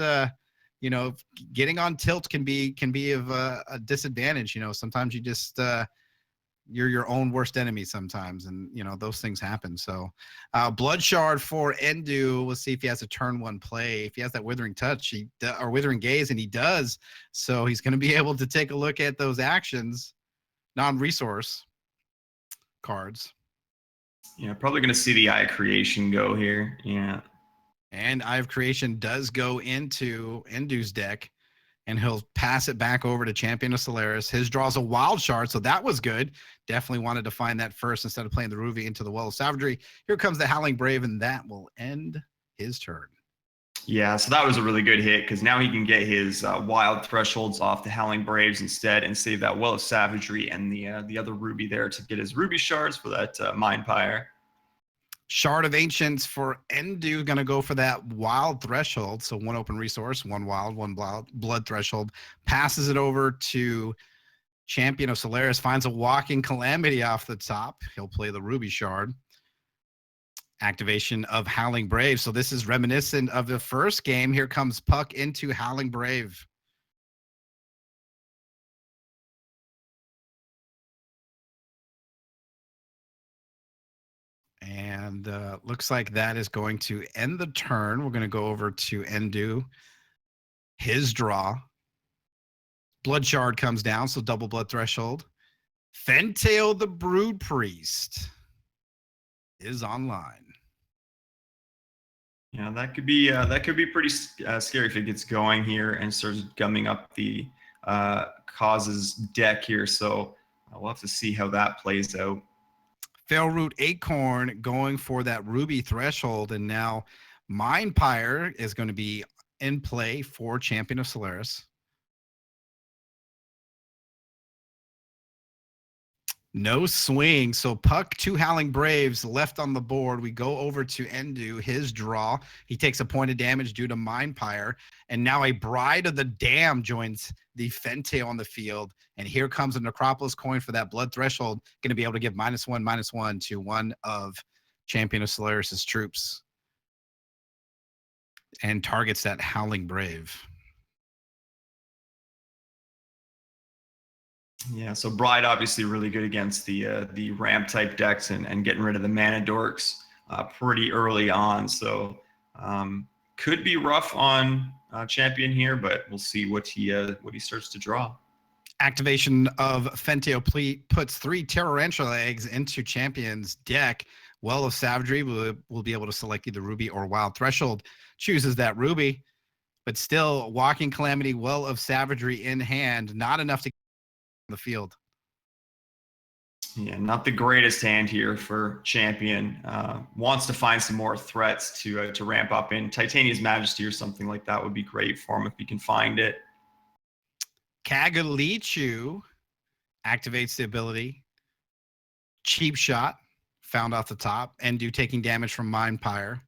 getting on tilt can be of a disadvantage. Sometimes you just you're your own worst enemy sometimes, and those things happen. So blood shard for Endu. Let's see if he has a turn 1 play. If he has that withering touch, or withering gaze, and he does, so he's going to be able to take a look at those actions, non-resource cards.
Yeah, probably going to see the Eye of Creation go here. Yeah.
And Eye of Creation does go into Endu's deck, and he'll pass it back over to Champion of Solaris. His draws a Wild Shard, so that was good. Definitely wanted to find that first instead of playing the Ruby into the Well of Savagery. Here comes the Howling Brave, and that will end his turn.
Yeah, so that was a really good hit because now he can get his wild thresholds off the Howling Braves instead and save that Well of Savagery and the other Ruby there to get his Ruby shards for that Mind Pyre.
Shard of Ancients for Endu, going to go for that Wild Threshold. So 1 open resource, 1 wild, 1 blood threshold. Passes it over to Champion of Solaris, finds a Walking Calamity off the top. He'll play the Ruby Shard. Activation of Howling Brave. So this is reminiscent of the first game. Here comes Puck into Howling Brave. And looks like that is going to end the turn. We're going to go over to Endu. His draw. Blood Shard comes down, so double blood threshold. Fentail the Brood Priest is online.
Yeah, that could be pretty scary if it gets going here and starts gumming up the causes deck here. So we'll have to see how that plays out.
Failroot Acorn going for that Ruby threshold, and now Mind Pyre is going to be in play for Champion of Solaris. No swing. So Puck, 2 Howling Braves left on the board. We go over to Endu, his draw. He takes a point of damage due to Mind Pyre. And now a Bride of the Dam joins the Fentail on the field. And here comes a Necropolis coin for that blood threshold. Going to be able to give -1/-1 to one of Champion of Solaris's troops. And targets that Howling Brave.
Yeah, so Bride obviously really good against the ramp type decks and getting rid of the mana dorks pretty early on. So could be rough on Champion here, but we'll see what he starts to draw.
Activation of Fentail puts 3 Tarantula eggs into Champion's deck. Well of Savagery will be able to select either Ruby or Wild Threshold. Chooses that Ruby, but still Walking Calamity, Well of Savagery in hand. Not enough to the field.
Yeah, not the greatest hand here for Champion. Wants to find some more threats to ramp up in. Titania's Majesty or something like that would be great for him if he can find it.
Kagalichu activates the ability. Cheap Shot found off the top. Endu taking damage from Mind Pyre.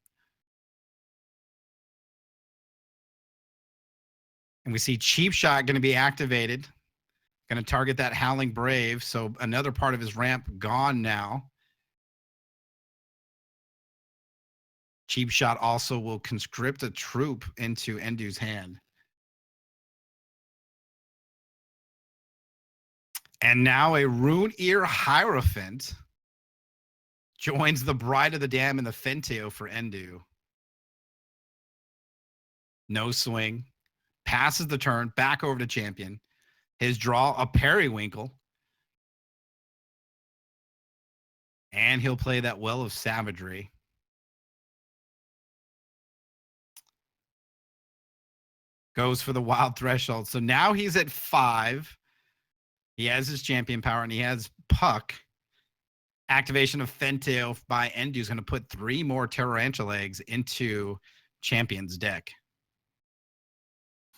And we see Cheap Shot going to be activated. Going to target that Howling Brave. So another part of his ramp gone now. Cheap Shot also will conscript a troop into Endu's hand. And now a Rune Ear Hierophant joins the Bride of the Dam and the Fentail for Endu. No swing. Passes the turn back over to champion. His draw, a periwinkle. And he'll play that Well of Savagery. Goes for the Wild Threshold. So now he's at 5. He has his champion power and he has Puck. Activation of Fentail by Endu is going to put 3 more Tarantula eggs into champion's deck.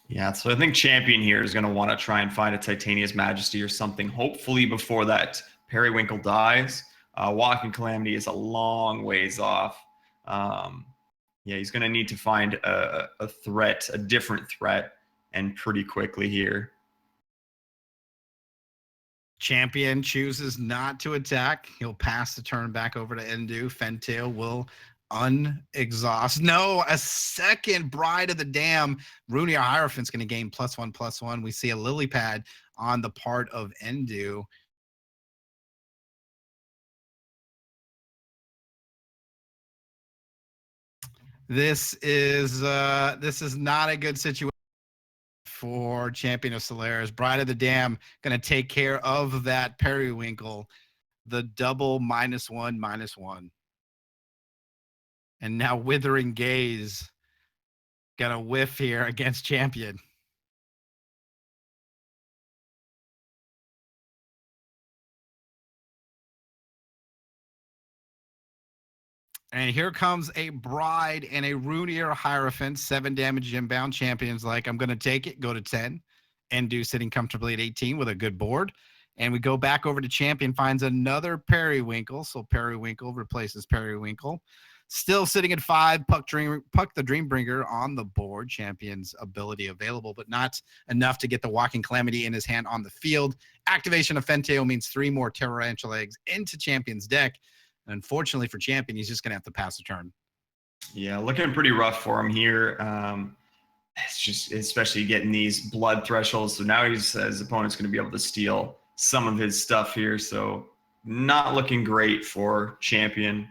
Yeah, so I think champion here is going to want to try and find a Titania's Majesty or something, hopefully before that periwinkle dies. Walking Calamity is a long ways off. Yeah, he's going to need to find a threat, a different threat, and pretty quickly here.
Champion chooses not to attack. He'll pass the turn back over to Endu. Fentail will unexhaust. No, a second Bride of the Dam. Runier Hierophant's going to gain +1/+1. We see a lily pad on the part of Endu. This is not a good situation for Champion of Solaris. Bride of the Dam going to take care of that periwinkle. The double -1/-1. And now Withering Gaze gonna whiff here against champion. And here comes a Bride and a Runier Hierophant. 7 damage inbound. Champion's like, I'm gonna take it, go to 10. Endu sitting comfortably at 18 with a good board. And we go back over to champion, finds another periwinkle. So periwinkle replaces periwinkle. Still sitting at 5. Puck the Dreambringer on the board. Champion's ability available, but not enough to get the Walking Calamity in his hand on the field. Activation of Fentail means 3 more Tarantula eggs into champion's deck. And unfortunately for champion, he's just going to have to pass the turn.
Yeah, looking pretty rough for him here. It's just, especially getting these blood thresholds. So now his opponent's going to be able to steal some of his stuff here. So not looking great for champion.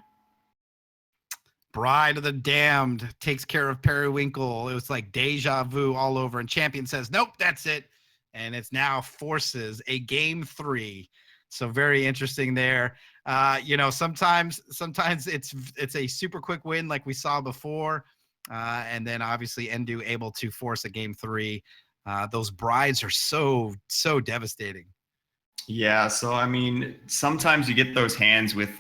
Bride of the Damned takes care of periwinkle. It was like deja vu all over. And champion says, nope, that's it. And it's now forces a game 3. So very interesting there. Sometimes it's a super quick win like we saw before. And then obviously Endu able to force a game 3. Those brides are so devastating.
Yeah, so I mean, sometimes you get those hands with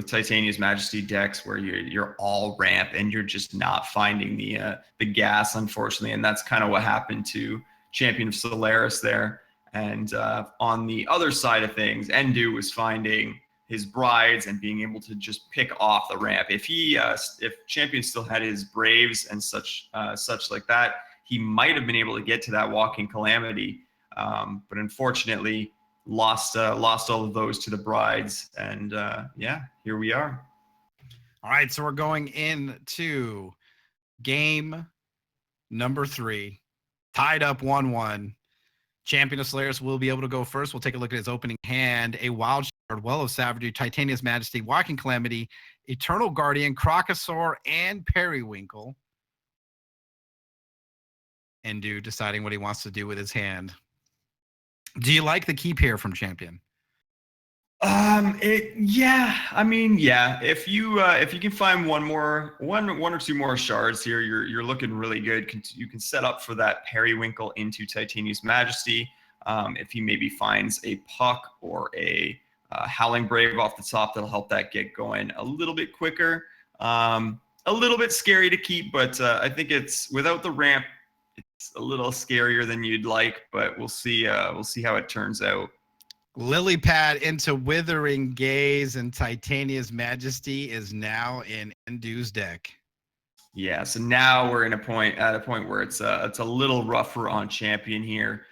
Titania's Majesty decks where you're all ramp and you're just not finding the gas, unfortunately, and that's kind of what happened to Champion of Solaris there. And on the other side of things, Endu was finding his brides and being able to just pick off the ramp. If Champion still had his Braves and such like that, he might have been able to get to that Walking Calamity, but unfortunately lost all of those to the brides. And yeah, here we are.
All right, so we're going into game number 3, tied up 1-1. Champion of Solaris will be able to go first. We'll take a look at his opening hand. A Wild Shard, Well of Savagery, Titania's Majesty, Walking Calamity, Eternal Guardian, Crocosaur, and Periwinkle. Endu deciding what he wants to do with his hand. Do you like the keep here from champion?
Yeah. I mean, yeah. If you can find one or two more shards here, you're looking really good. You can set up for that periwinkle into Titania's Majesty. If he maybe finds a Puck or a Howling Brave off the top, that'll help that get going a little bit quicker. A little bit scary to keep, but I think it's without the ramp, it's a little scarier than you'd like. But we'll see. We'll see how it turns out.
Lily pad into Withering Gaze, and Titania's Majesty is now in Endu's deck.
Yeah, so now we're at a point where it's a little rougher on champion here.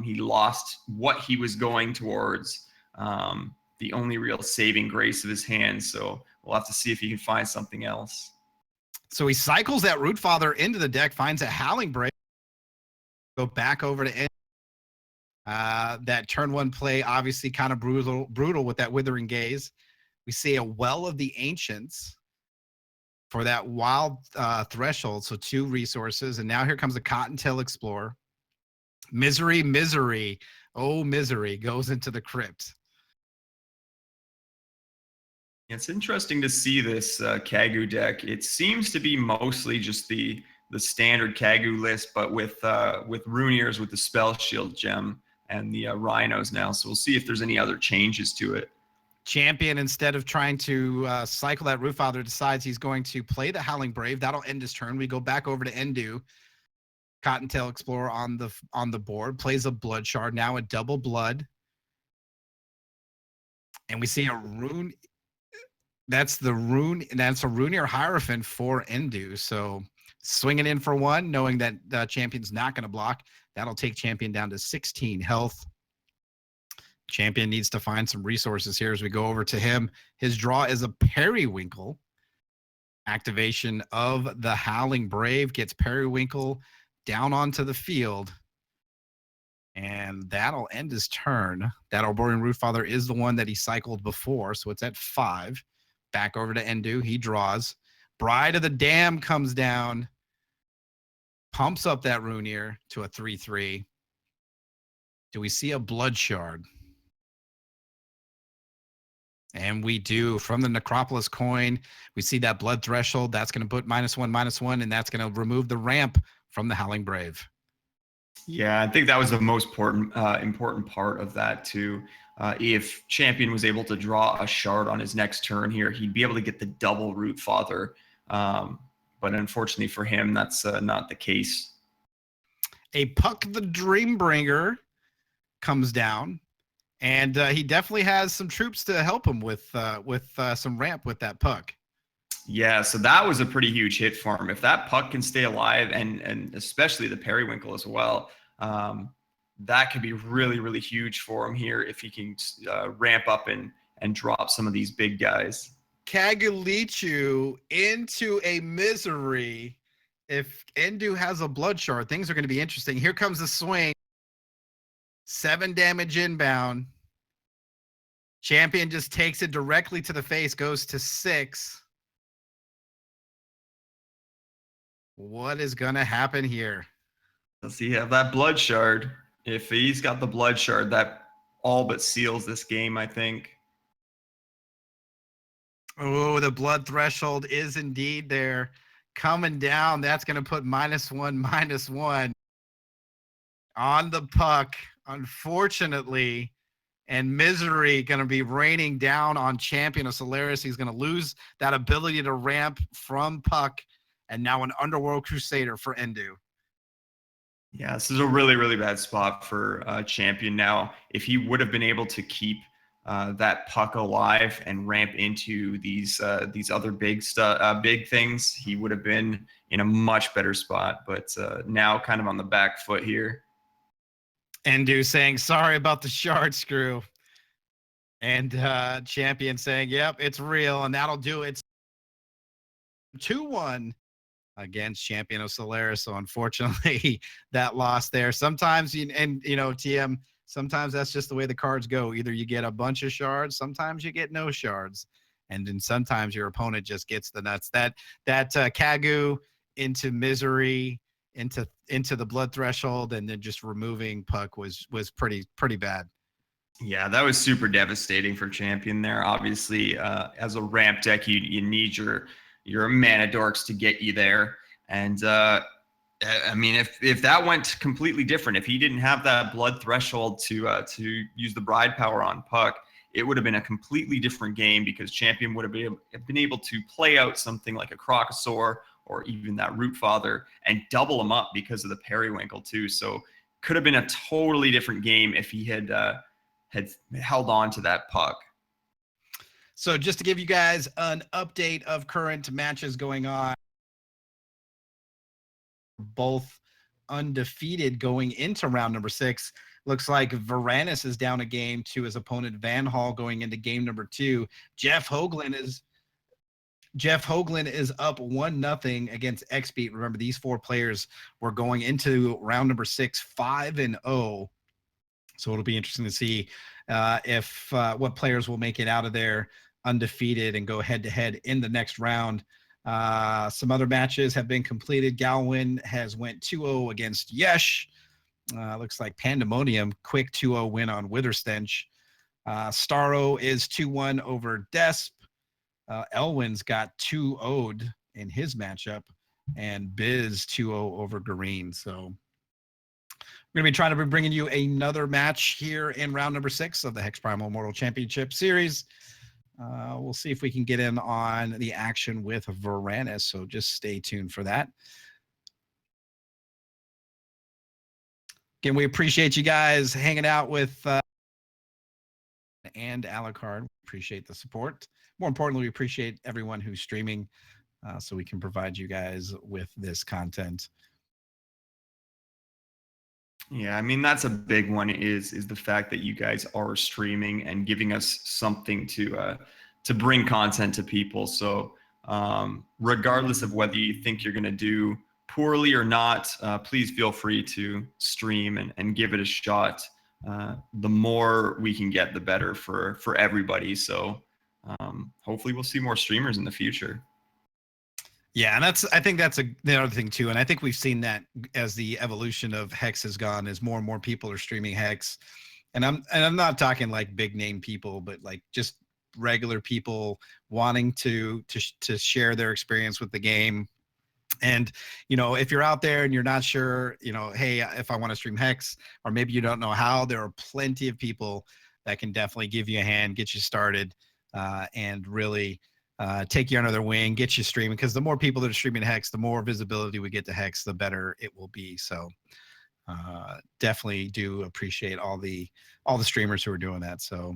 He lost what he was going towards, the only real saving grace of his hand. So we'll have to see if he can find something else.
So he cycles that Rootfather into the deck, finds a Howling Brave, go back over to Endu. That turn 1 play, obviously kind of brutal with that Withering Gaze. We see a Well of the Ancients. for that wild threshold. So 2 resources. And now here comes a Cottontail Explorer. Misery. Oh, Misery goes into the crypt.
It's interesting to see this Kagu deck. It seems to be mostly just the standard Kagu list, but with Runears with the Spell Shield gem and the Rhinos now. So we'll see if there's any other changes to it.
Champion, instead of trying to cycle that Rootfather, decides he's going to play the Howling Brave. That'll end his turn. We go back over to Endu. Cottontail Explorer on the board, plays a Blood Shard, now a double blood. And we see a rune. That's a Runear Hierophant for Endu. So swinging in for 1, knowing that the champion's not going to block. That'll take champion down to 16 health. Champion needs to find some resources here as we go over to him. His draw is a Periwinkle. Activation of the Howling Brave gets Periwinkle down onto the field. And that'll end his turn. That Arborean Rootfather is the one that he cycled before, so it's at 5. Back over to Endu. He draws. Bride of the Dam comes down. Pumps up that Runear to a 3/3. Do we see a Blood Shard? And we do. From the Necropolis coin, we see that Blood Threshold. That's going to put -1/-1, and that's going to remove the ramp from the Howling Brave.
Yeah, I think that was the most important part of that too. If Champion was able to draw a shard on his next turn here, he'd be able to get the double Rootfather. But unfortunately for him, that's not the case.
A Puck the Dreambringer comes down. And he definitely has some troops to help him with some ramp with that Puck.
Yeah, so that was a pretty huge hit for him. If that Puck can stay alive, and especially the Periwinkle as well, that could be really, really huge for him here if he can ramp up and drop some of these big guys.
Kagulichu into a Misery. If Endu has a Blood Shard, things are going to be interesting. Here comes the swing. 7 damage inbound. Champion just takes it directly to the face, goes to 6. What is going to happen here?
Does he have that Blood Shard? If he's got the Blood Shard, that all but seals this game, I think.
Oh, the Blood Threshold is indeed there. Coming down, that's going to put -1/-1 on the Puck. Unfortunately, and Misery going to be raining down on Champion of Solaris. He's going to lose that ability to ramp from Puck, and now an Underworld Crusader for Endu.
Yeah, this is a really, really bad spot for Champion now. If he would have been able to keep that Puck alive and ramp into these other big things, he would have been in a much better spot. But now kind of on the back foot here.
Endu saying, sorry about the shard screw. And Champion saying, yep, it's real. And that'll do it. 2-1 against Champion of Solaris. So unfortunately, that loss there. Sometimes, TM, sometimes that's just the way the cards go. Either you get a bunch of shards, sometimes you get no shards. And then sometimes your opponent just gets the nuts. That Kagu into Misery, into the Blood Threshold, and then just removing Puck was pretty bad.
Yeah, that was super devastating for Champion there. Obviously, as a ramp deck, you need your mana dorks to get you there. And I mean, if that went completely different, if he didn't have that Blood Threshold to use the Bride Power on Puck, it would have been a completely different game, because Champion would have been able to play out something like a Crocosaur or even that Rootfather and double them up because of the Periwinkle too. So could have been a totally different game if he had held on to that Puck.
So just to give you guys an update of current matches going on, both undefeated going into round number 6. Looks like Varanus is down a game to his opponent Van Hall going into game number 2. Jeff Hoagland is up 1-0 against XBeat. Remember, these 4 players were going into round number 6 5-0. So it'll be interesting to see what players will make it out of there undefeated and go head to head in the next round. Some other matches have been completed. Galwin has went 2-0 against Yesh. Looks like Pandemonium, quick 2-0 win on Witherstench. Starro is 2-1 over Desp. Elwin's got 2-0'd in his matchup, and Biz 2-0 over Green. So we're going to be trying to be bringing you another match here in round number 6 of the HexPrimal Immortal Championship Series. We'll see if we can get in on the action with Varanus, so just stay tuned for that. Again, we appreciate you guys hanging out with and Alucard. Appreciate the support. More importantly, we appreciate everyone who's streaming, so we can provide you guys with this content.
Yeah, I mean, that's a big one is the fact that you guys are streaming and giving us something to bring content to people. So regardless of whether you think you're going to do poorly or not, please feel free to stream and give it a shot. The more we can get, the better for everybody. So hopefully we'll see more streamers in the future.
Yeah, and I think that's the other thing too. And I think we've seen that as the evolution of Hex has gone, as more and more people are streaming Hex. And I'm not talking like big name people, but like just regular people wanting to share their experience with the game. And, you know, if you're out there and you're not sure, you know, hey, if I want to stream Hex, or maybe you don't know how, there are plenty of people that can definitely give you a hand, get you started, and really take you under their wing, get you streaming. Because the more people that are streaming Hex, the more visibility we get to Hex, the better it will be. So definitely do appreciate all the streamers who are doing that. So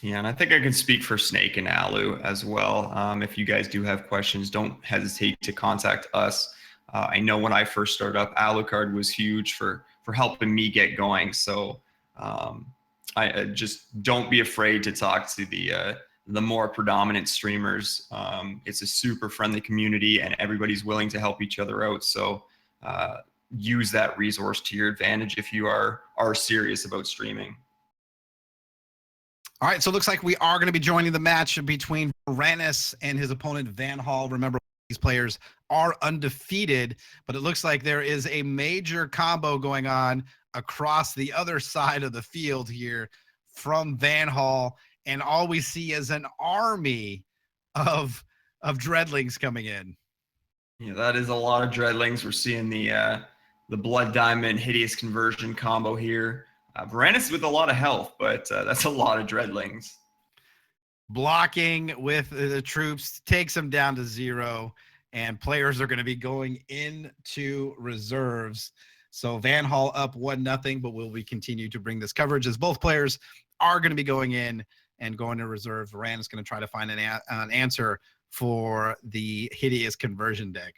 yeah, and I think I can speak for Snake and Alu as well. If you guys do have questions, don't hesitate to contact us. I know when I first started up, Alucard was huge for helping me get going. So I just don't be afraid to talk to the more predominant streamers. It's a super friendly community, and everybody's willing to help each other out. So use that resource to your advantage if you are serious about streaming.
all right, so it looks like we are going to be joining the match between Varanus and his opponent Van Hall. Remember, these players are undefeated, but it looks like there is a major combo going on across the other side of the field here from Van Hall, and all we see is an army of dreadlings coming in.
Yeah, that is a lot of dreadlings. We're seeing the Blood Diamond Hideous Conversion combo here. Varanus with a lot of health, but that's a lot of dreadlings.
Blocking with the troops takes them down to 0, and players are going to be going into reserves. So Van Hall up 1-0, but will we continue to bring this coverage as both players are going to be going in and going to reserve. Varanus is going to try to find an answer for the Hideous Conversion deck.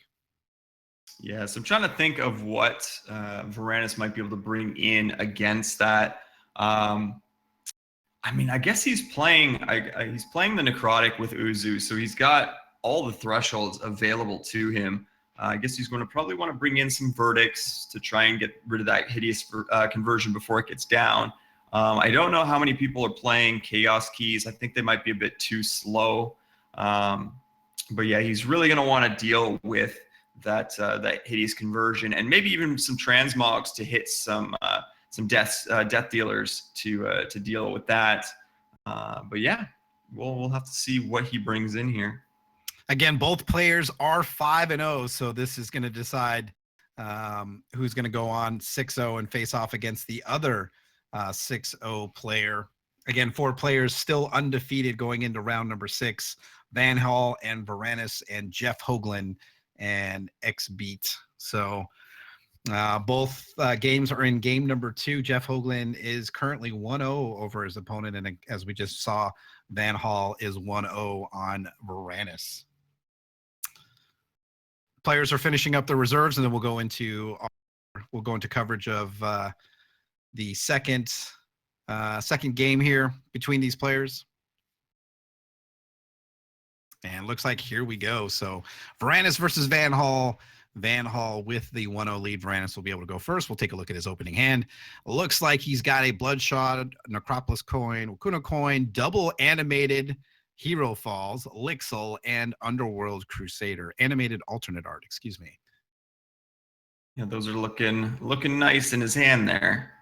Yeah, so I'm trying to think of what Varanus might be able to bring in against that. I mean, I guess he's playing the Necrotic with Uzu, so he's got all the thresholds available to him. I guess he's going to probably want to bring in some Verdicts to try and get rid of that Hideous Conversion before it gets down. I don't know how many people are playing Chaos Keys. I think they might be a bit too slow. But yeah, he's really going to want to deal with that Hideous Conversion, and maybe even some transmogs to hit some death dealers to deal with that. But yeah, we'll have to see what he brings in here.
Again, both players are 5-0, so this is going to decide who's going to go on 6-0 and face off against the other 6-0 player. Again, 4 players still undefeated going into round number 6. Van Hall and Varanus and Jeff Hoagland and X-Beat. So both games are in game number 2. Jeff Hoagland is currently 1-0 over his opponent, and as we just saw, Van Hall is 1-0 on Varanus. Players are finishing up the reserves, and then we'll go into coverage of the second game here between these players. And looks like here we go. So Varanus versus Van Hall. Van Hall with the 1-0 lead. Varanus will be able to go first. We'll take a look at his opening hand. Looks like he's got a Bloodshot, Necropolis coin, Wakuna coin, double animated Hero Falls, Lixel, and Underworld Crusader. Animated alternate art, excuse me.
Yeah, those are looking nice in his hand there.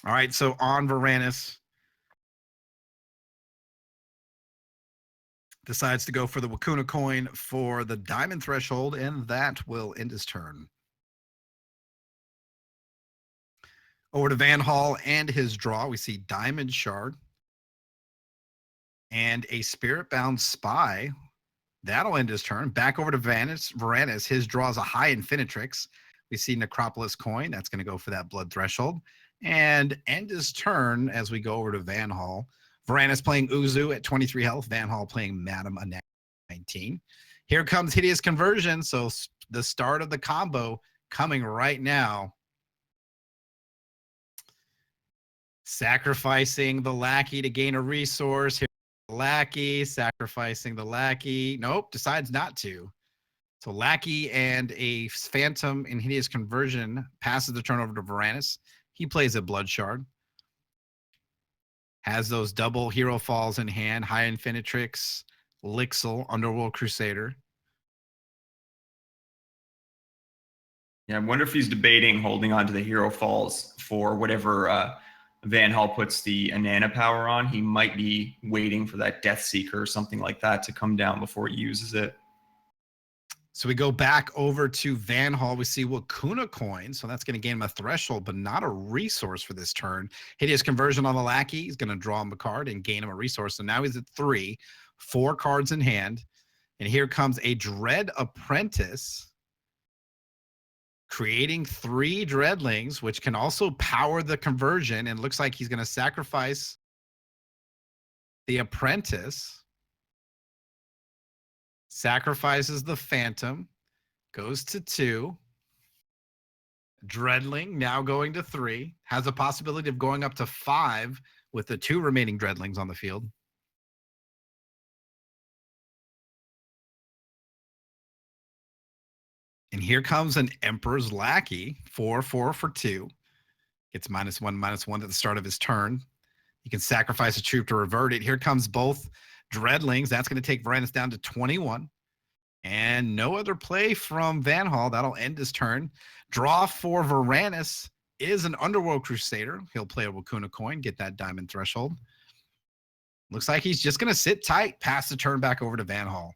All right, so on Varanus. Decides to go for the Wakuna coin for the diamond threshold, and that will end his turn. Over to Van Hall and his draw, we see Diamond Shard and a Spirit-Bound Spy. That'll end his turn. Back over to Varanus. His draw is a High Infinitrix. We see Necropolis coin. That's going to go for that blood threshold. And end his turn as we go over to Van Hall. Varanus playing Uzu at 23 health. Van Hall playing Madam at 19. Here comes Hideous Conversion. So the start of the combo coming right now. Sacrificing the lackey to gain a resource. Here, lackey, sacrificing the lackey. Nope, decides not to. So lackey and a phantom in Hideous Conversion passes the turn over to Varanus. He plays a Blood Shard. Has those double Hero Falls in hand. High Infinitrix, Lixel, Underworld Crusader.
Yeah, I wonder if he's debating holding on to the Hero Falls for whatever Van Hall puts the Anana power on. He might be waiting for that Death Seeker or something like that to come down before he uses it.
So we go back over to Van Hall. We see Wakuna coin. So that's going to gain him a threshold, but not a resource for this turn. Hideous Conversion on the lackey. He's going to draw him a card and gain him a resource. So now he's at 3, 4 cards in hand. And here comes a Dread Apprentice, creating 3 Dreadlings, which can also power the conversion. And looks like he's going to sacrifice the Apprentice. Sacrifices the Phantom, goes to 2. Dreadling now going to 3. Has a possibility of going up to 5 with the 2 remaining Dreadlings on the field. And here comes an Emperor's Lackey, 4/4 for 2. Gets -1/-1 at the start of his turn. You can sacrifice a troop to revert it. Here comes both Dreadlings. That's going to take Varanus down to 21. And no other play from Van Hall. That'll end his turn. Draw for Varanus is an Underworld Crusader. He'll play a Wakuna coin, get that diamond threshold. Looks like he's just going to sit tight, pass the turn back over to Van Hall.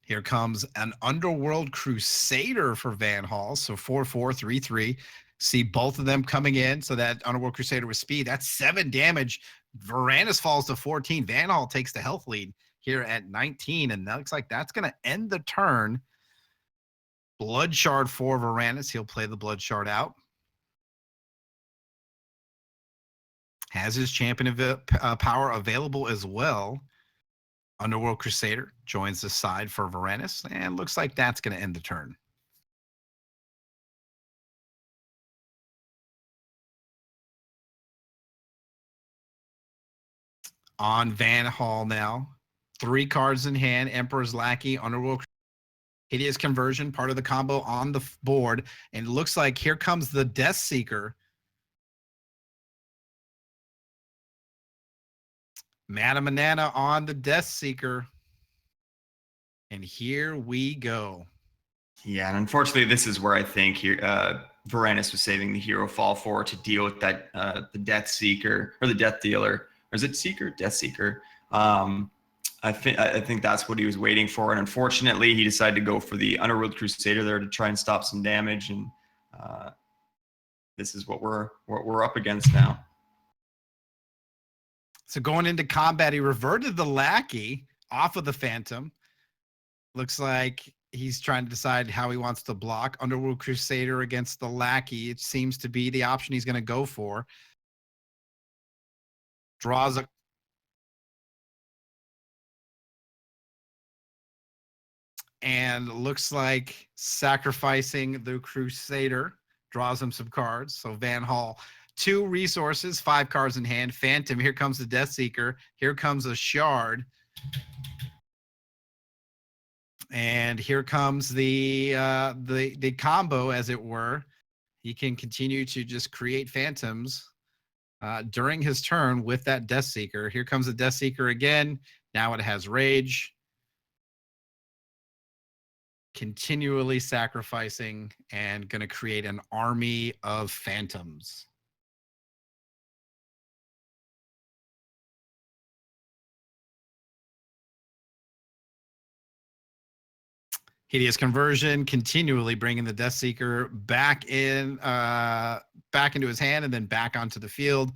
Here comes an Underworld Crusader for Van Hall. So 4/4, 3/3. See both of them coming in. So that Underworld Crusader with speed, that's 7 damage. Varanus falls to 14. Van Hall takes the health lead here at 19. And that looks like that's going to end the turn. Blood Shard for Varanus. He'll play the Blood Shard out. Has his champion power available as well. Underworld Crusader joins the side for Varanus. And looks like that's going to end the turn. On Van Hall now. 3 cards in hand. Emperor's Lackey, Underworld Hideous Conversion, part of the combo on the board. And it looks like here comes the Death Seeker. Madam Anana on the Death Seeker. And here we go.
Yeah, and unfortunately, this is where I think Varanus was saving the Hero Fall for to deal with that the Death Seeker or the Death Dealer. Or is it Seeker? Death Seeker. I think that's what he was waiting for, and unfortunately, he decided to go for the Underworld Crusader there to try and stop some damage, and this is what we're up against now.
So going into combat, he reverted the Lackey off of the Phantom. Looks like he's trying to decide how he wants to block. Underworld Crusader against the Lackey. It seems to be the option he's going to go for. Draws a... And looks like sacrificing the Crusader draws him some cards. So Van Hall, 2 resources, 5 cards in hand. Phantom, here comes the Death Seeker. Here comes a Shard. And here comes the combo, as it were. He can continue to just create phantoms during his turn with that Death Seeker. Here comes the Death Seeker again. Now it has Rage. Continually sacrificing and going to create an army of phantoms. Hideous Conversion, continually bringing the Death Seeker back into his hand and then back onto the field,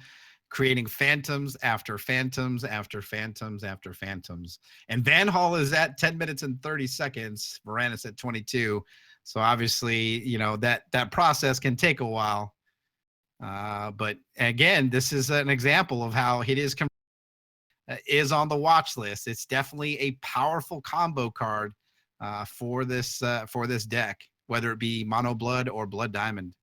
creating phantoms after phantoms after phantoms after phantoms. And Van Hall is at 10 minutes and 30 seconds. Varanus at 22. So obviously, you know, that process can take a while. But again, this is an example of how Hideous Conversion is on the watch list. It's definitely a powerful combo card for this deck, whether it be Mono Blood or Blood Diamond.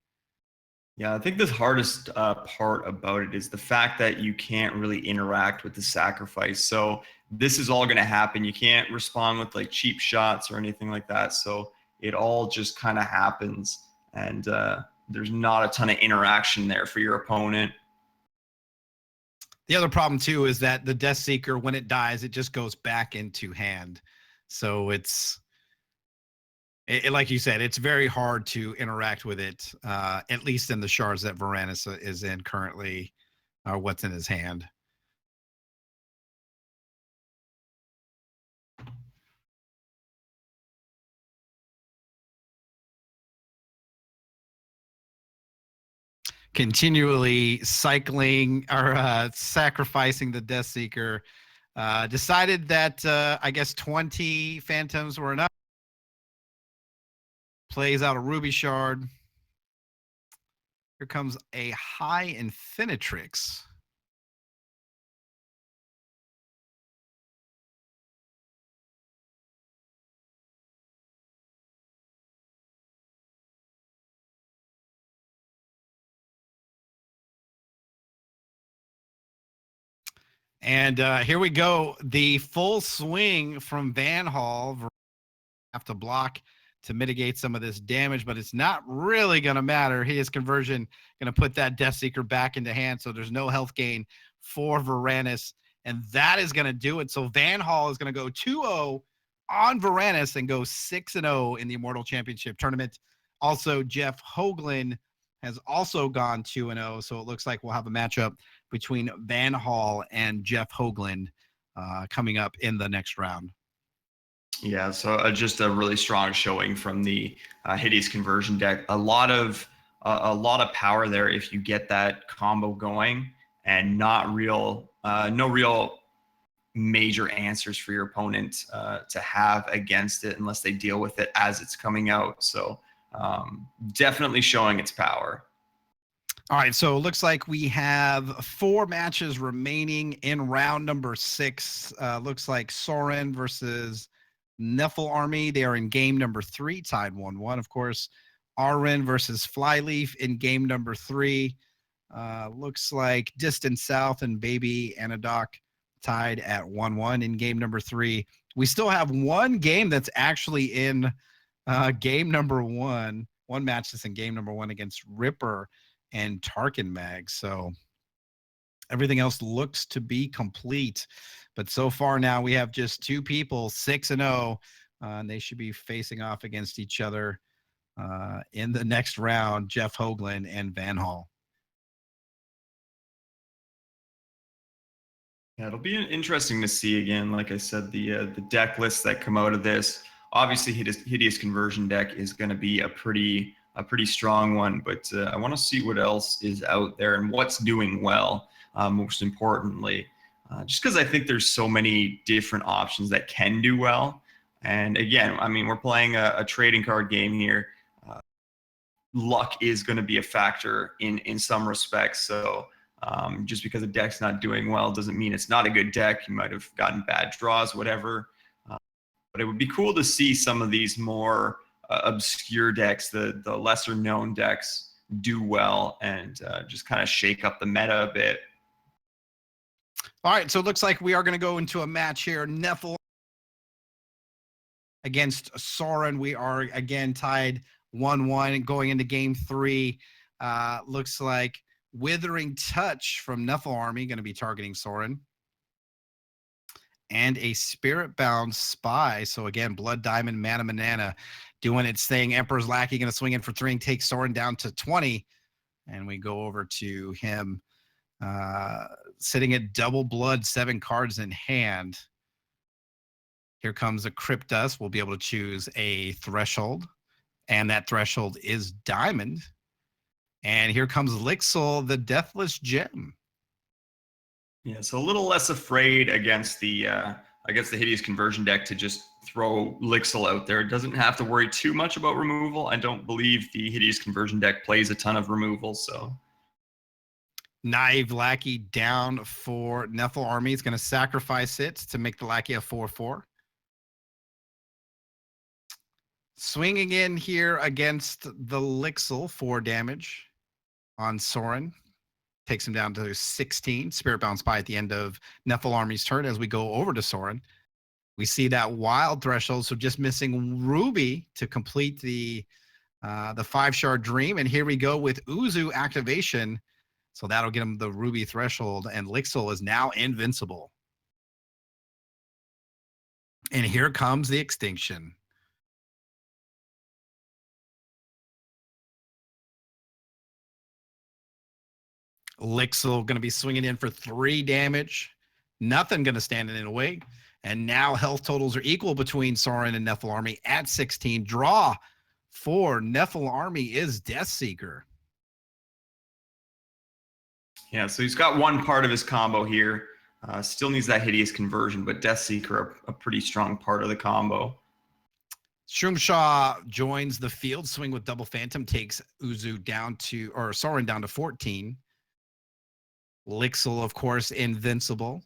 Yeah, I think the hardest part about it is the fact that you can't really interact with the sacrifice. So this is all going to happen. You can't respond with like cheap shots or anything like that. So it all just kind of happens, and there's not a ton of interaction there for your opponent.
The other problem too is that the Death Seeker, when it dies, it just goes back into hand. So it's like you said, it's very hard to interact with it, at least in the shards that Varanus is in currently, what's in his hand. Continually cycling or sacrificing the Death Seeker. Decided that I guess 20 phantoms were enough. Plays out a Ruby Shard. Here comes a High Infinitrix. And here we go. The full swing from Van Hall. Have to block to mitigate some of this damage, but it's not really going to matter. His conversion going to put that Death Seeker back into hand, so there's no health gain for Varanus, and that is going to do it. So Van Hall is going to go 2-0 on Varanus and go 6-0 in the Immortal Championship tournament. Also, Jeff Hoagland has also gone 2-0, so it looks like we'll have a matchup between Van Hall and Jeff Hoagland coming up in the next round.
Yeah, so just a really strong showing from the Hideous Conversion deck. A lot of power there if you get that combo going, and no real major answers for your opponent to have against it unless they deal with it as it's coming out. So definitely showing its power.
All right, so it looks like we have 4 matches remaining in round number 6. Looks like Soren versus Neffel Army. They are in game number 3, tied 1-1. Of course, Arren versus Flyleaf in game number 3. Looks like Distant South and Baby Anadok tied at 1-1 in game number 3. We still have one game that's actually in game number 1. One match that's in game number 1 against Ripper and Tarkin Mag. So everything else looks to be complete. But so far now we have just 2 people, 6-0, and they should be facing off against each other in the next round, Jeff Hoagland and Van Hall.
Yeah, it'll be interesting to see again. Like I said, the deck lists that come out of this. Obviously, Hideous Conversion deck is going to be a pretty strong one, but I want to see what else is out there and what's doing well. Most importantly, just because I think there's so many different options that can do well. And again, I mean, we're playing a trading card game here. Luck is going to be a factor in some respects. So just because a deck's not doing well doesn't mean it's not a good deck. You might have gotten bad draws, whatever. But it would be cool to see some of these more obscure decks, the lesser known decks, do well and just kind of shake up the meta a bit.
All right, so it looks like we are going to go into a match here. Neffel against Soren. We are again tied 1-1 going into game 3. Looks like Withering Touch from Nephil Army, going to be targeting Sorin. And a Spirit-Bound Spy. So again, Blood Diamond, Mana Manana doing its thing. Emperor's Lackey going to swing in for 3 and take Sorin down to 20. And we go over to him sitting at double blood, 7 cards in hand. Here comes a Cryptus. We'll be able to choose a Threshold. And that Threshold is Diamond. And here comes Lixil, the Deathless Gem.
Yeah, so a little less afraid against the Hideous Conversion deck to just throw Lixil out there. It doesn't have to worry too much about removal. I don't believe the Hideous Conversion deck plays a ton of removal, so.
Naive Lackey down for Nephil Army. Is going to sacrifice it to make the Lackey a 4/4. Swinging in here against the Lixil, 4 damage on Sorin. Takes him down to 16. Spirit-Bound Spy at the end of Nephil Army's turn as we go over to Sorin. We see that Wild Threshold, so just missing Ruby to complete the 5-shard Dream. And here we go with Uzu activation. So that'll get him the Ruby Threshold, and Lixil is now invincible. And here comes the Extinction. Lixil going to be swinging in for 3 damage. Nothing going to stand in the way. And now health totals are equal between Sorin and Nephil Army at 16. Draw for Nephil Army is Deathseeker.
Yeah, so he's got one part of his combo here. Still needs that Hideous Conversion, but Deathseeker a pretty strong part of the combo.
Shroomshaw joins the field. Swing with Double Phantom takes Uzu down to, or Sorin down to 14. Lixil, of course, invincible.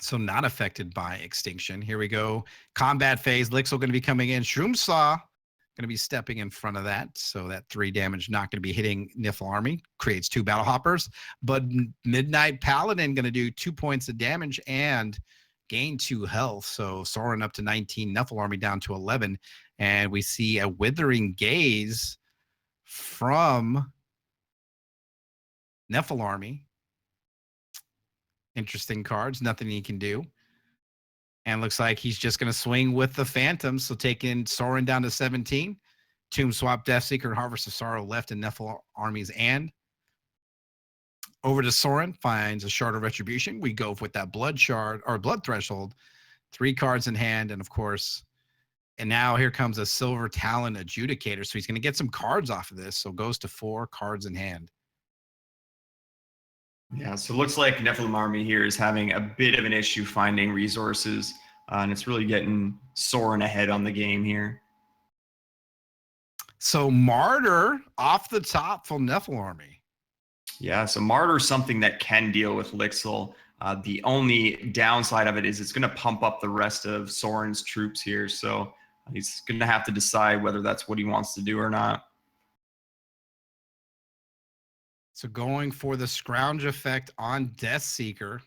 So not affected by Extinction. Here we go. Combat phase. Lixil going to be coming in. Shroomsaw going to be stepping in front of that. So that 3 damage not going to be hitting Nephil Army. Creates 2 Battle Hoppers. But Midnight Paladin going to do 2 points of damage and gain 2 health. So Sorin up to 19. Nephil Army down to 11. And we see a Withering Gaze from Nephil Army. Interesting cards. Nothing he can do. And looks like he's just going to swing with the Phantom. So taking Sorin down to 17. Tomb Swap, Deathseeker, and Harvest of Sorrow left in Nephil Army's and. Over to Sorin, finds a Shard of Retribution. We go with that Blood Shard, or Blood Threshold. 3 cards in hand, and of course, and now here comes a Silver Talon Adjudicator. So he's going to get some cards off of this. So goes to 4 cards in hand.
Yeah, so it looks like Nephilim Army here is having a bit of an issue finding resources, and it's really getting Sorin ahead on the game here.
So Martyr off the top for Nephil Army.
Yeah, so Martyr is something that can deal with Lixil. The only downside of it is it's going to pump up the rest of Sorin's troops here, so he's going to have to decide whether that's what he wants to do or not.
So going for the Scrounge effect on Deathseeker.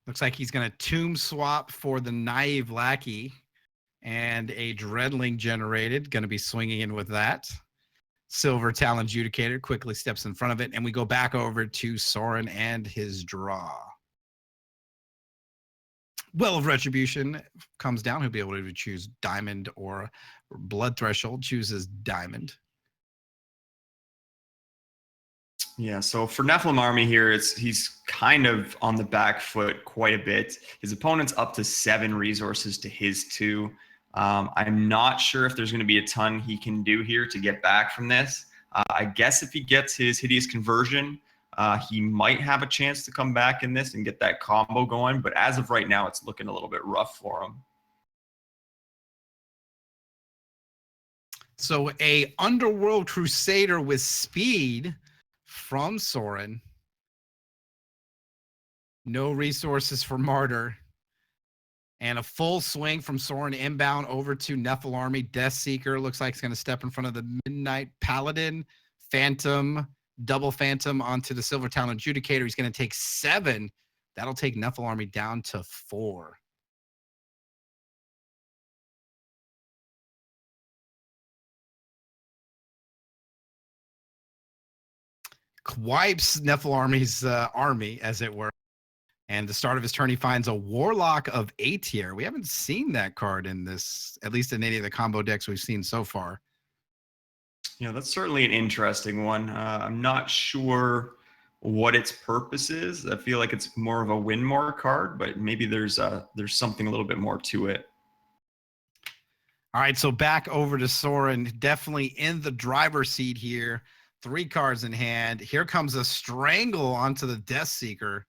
Looks like he's going to Tomb Swap for the Naive Lackey and a Dreadling generated. Going to be swinging in with that. Silver Talon Adjudicator quickly steps in front of it, and we go back over to Sorin and his draw. Well of Retribution comes down. He'll be able to choose Diamond or Blood Threshold. Chooses Diamond.
Yeah, so for Nephilim Army here, he's kind of on the back foot quite a bit. His opponent's up to 7 resources to his 2. I'm not sure if there's going to be a ton he can do here to get back from this. I guess if he gets his Hideous Conversion, he might have a chance to come back in this and get that combo going. But as of right now, it's looking a little bit rough for him.
So a Underworld Crusader with speed from Sorin. No resources for Martyr. And a full swing from Sorin inbound over to Nephil Army. Deathseeker looks like it's going to step in front of the Midnight Paladin. Phantom, double Phantom onto the Silver Talon Adjudicator. He's going to take 7. That'll take Nephil Army down to 4. wipes Nephilarmi's army, as it were. And the start of his turn, he finds a Warlock of A tier. We haven't seen that card in this, at least in any of the combo decks we've seen so far.
Yeah, that's certainly an interesting one. I'm not sure what its purpose is. I feel like it's more of a win more card, but maybe there's something a little bit more to it.
All right, so back over to Soren, definitely in the driver's seat here. 3 cards in hand. Here comes a Strangle onto the Death Seeker.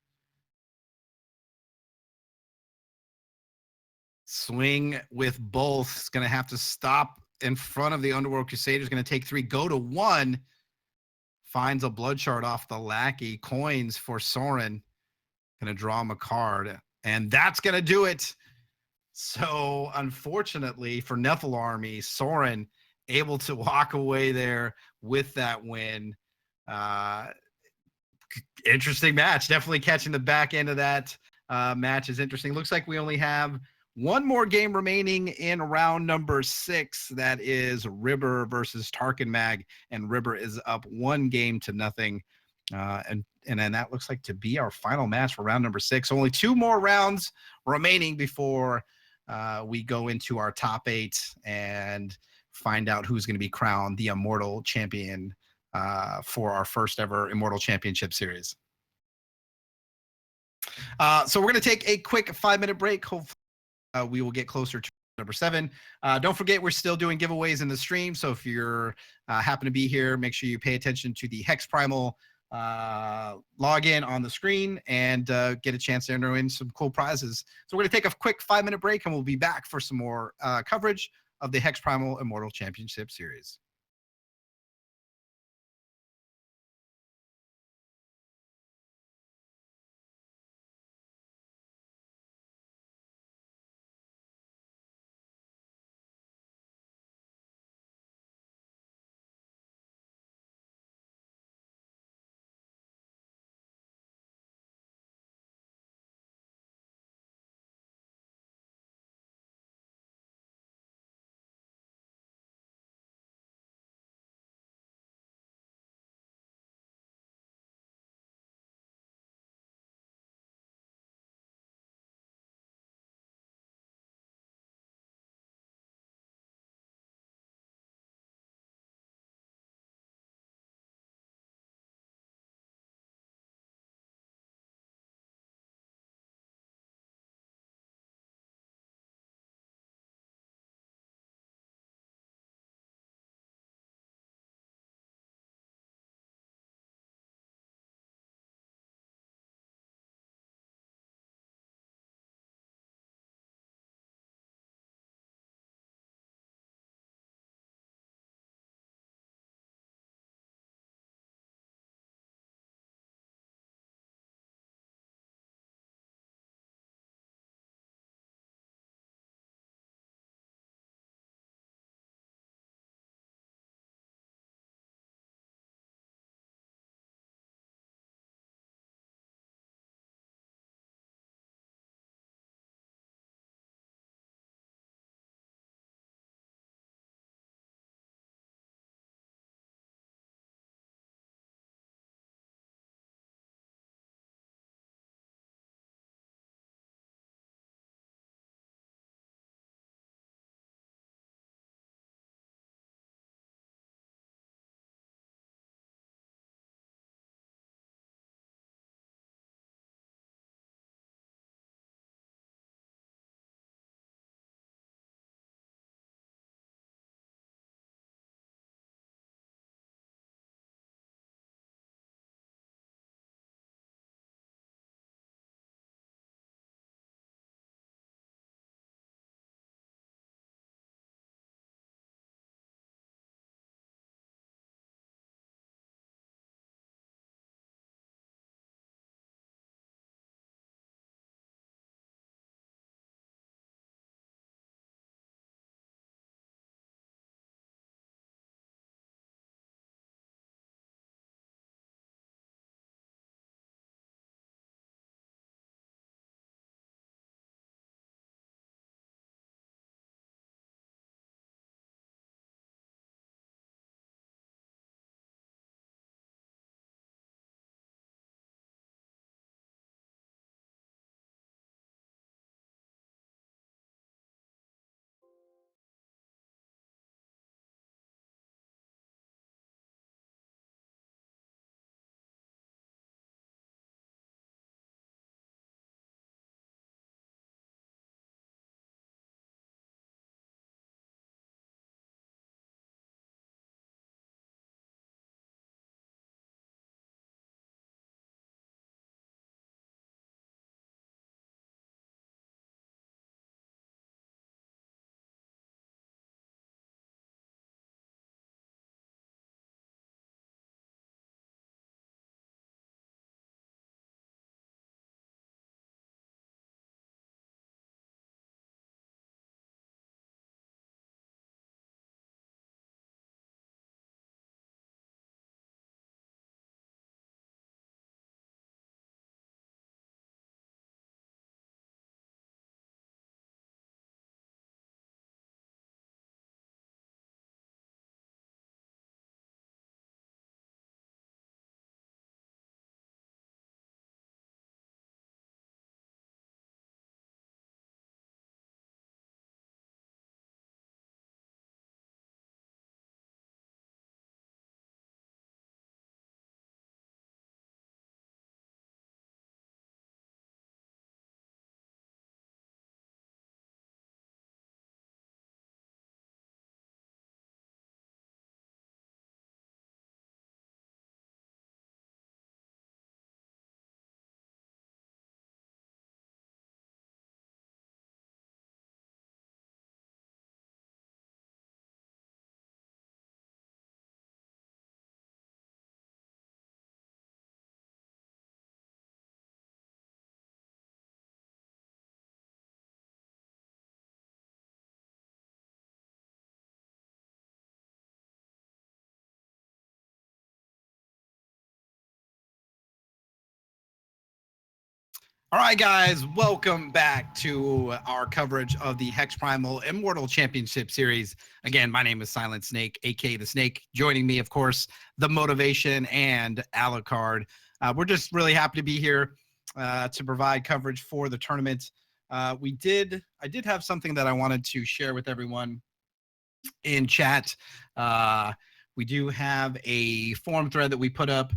Swing with both. It's going to have to stop in front of the Underworld Crusader. Is going to take 3, go to 1. Finds a blood shard off the Lackey. Coins for Soren. Going to draw him a card. And that's going to do it. So unfortunately for Nephilarmy, Soren able to walk away there with that win. Interesting match. Definitely catching the back end of that match is interesting. Looks like we only have one more game remaining in round number 6. That is Ribber versus Tarkin Mag, and Ribber is up 1-0. And then that looks like to be our final match for round number 6. Only 2 more rounds remaining before we go into our top 8 and find out who's going to be crowned the Immortal Champion for our first ever Immortal Championship Series. So we're going to take a quick 5-minute break. Hopefully we will get closer to number 7. Don't forget, we're still doing giveaways in the stream. So if you're happen to be here, make sure you pay attention to the HexPrimal login on the screen and get a chance to enter in some cool prizes. So we're going to take a quick 5-minute break, and we'll be back for some more coverage of the HexPrimal Immortal Championship Series. All right, guys, welcome back to our coverage of the HexPrimal Immortal Championship Series. Again, my name is Silent Snake, aka the Snake. Joining me, of course, the Motivation and Alucard. We're just really happy to be here to provide coverage for the tournament. I did have something that I wanted to share with everyone in chat. We do have a forum thread that we put up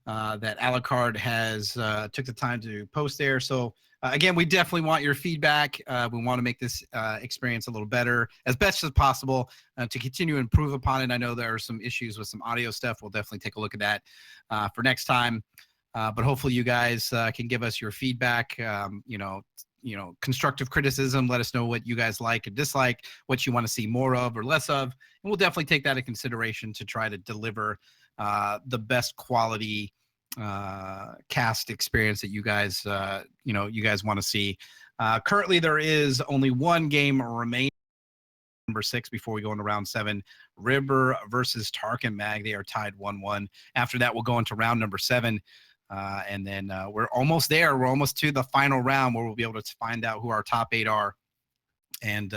that Alucard has took the time to post there. So again, we definitely want your feedback. We want to make this experience a little better as best as possible to continue to improve upon it. I know there are some issues with some audio stuff. We'll definitely take a look at that for next time. But hopefully you guys can give us your feedback, constructive criticism. Let us know what you guys like and dislike, what you want to see more of or less of. And we'll definitely take that into consideration to try to deliver the best quality cast experience that you guys want to see. Currently there is only one game remaining, number 6, before we go into round 7. River versus Tark and Mag, they are tied 1-1. After that we'll go into round number 7, and then we're almost there. We're almost to the final round where we'll be able to find out who our top 8 are, and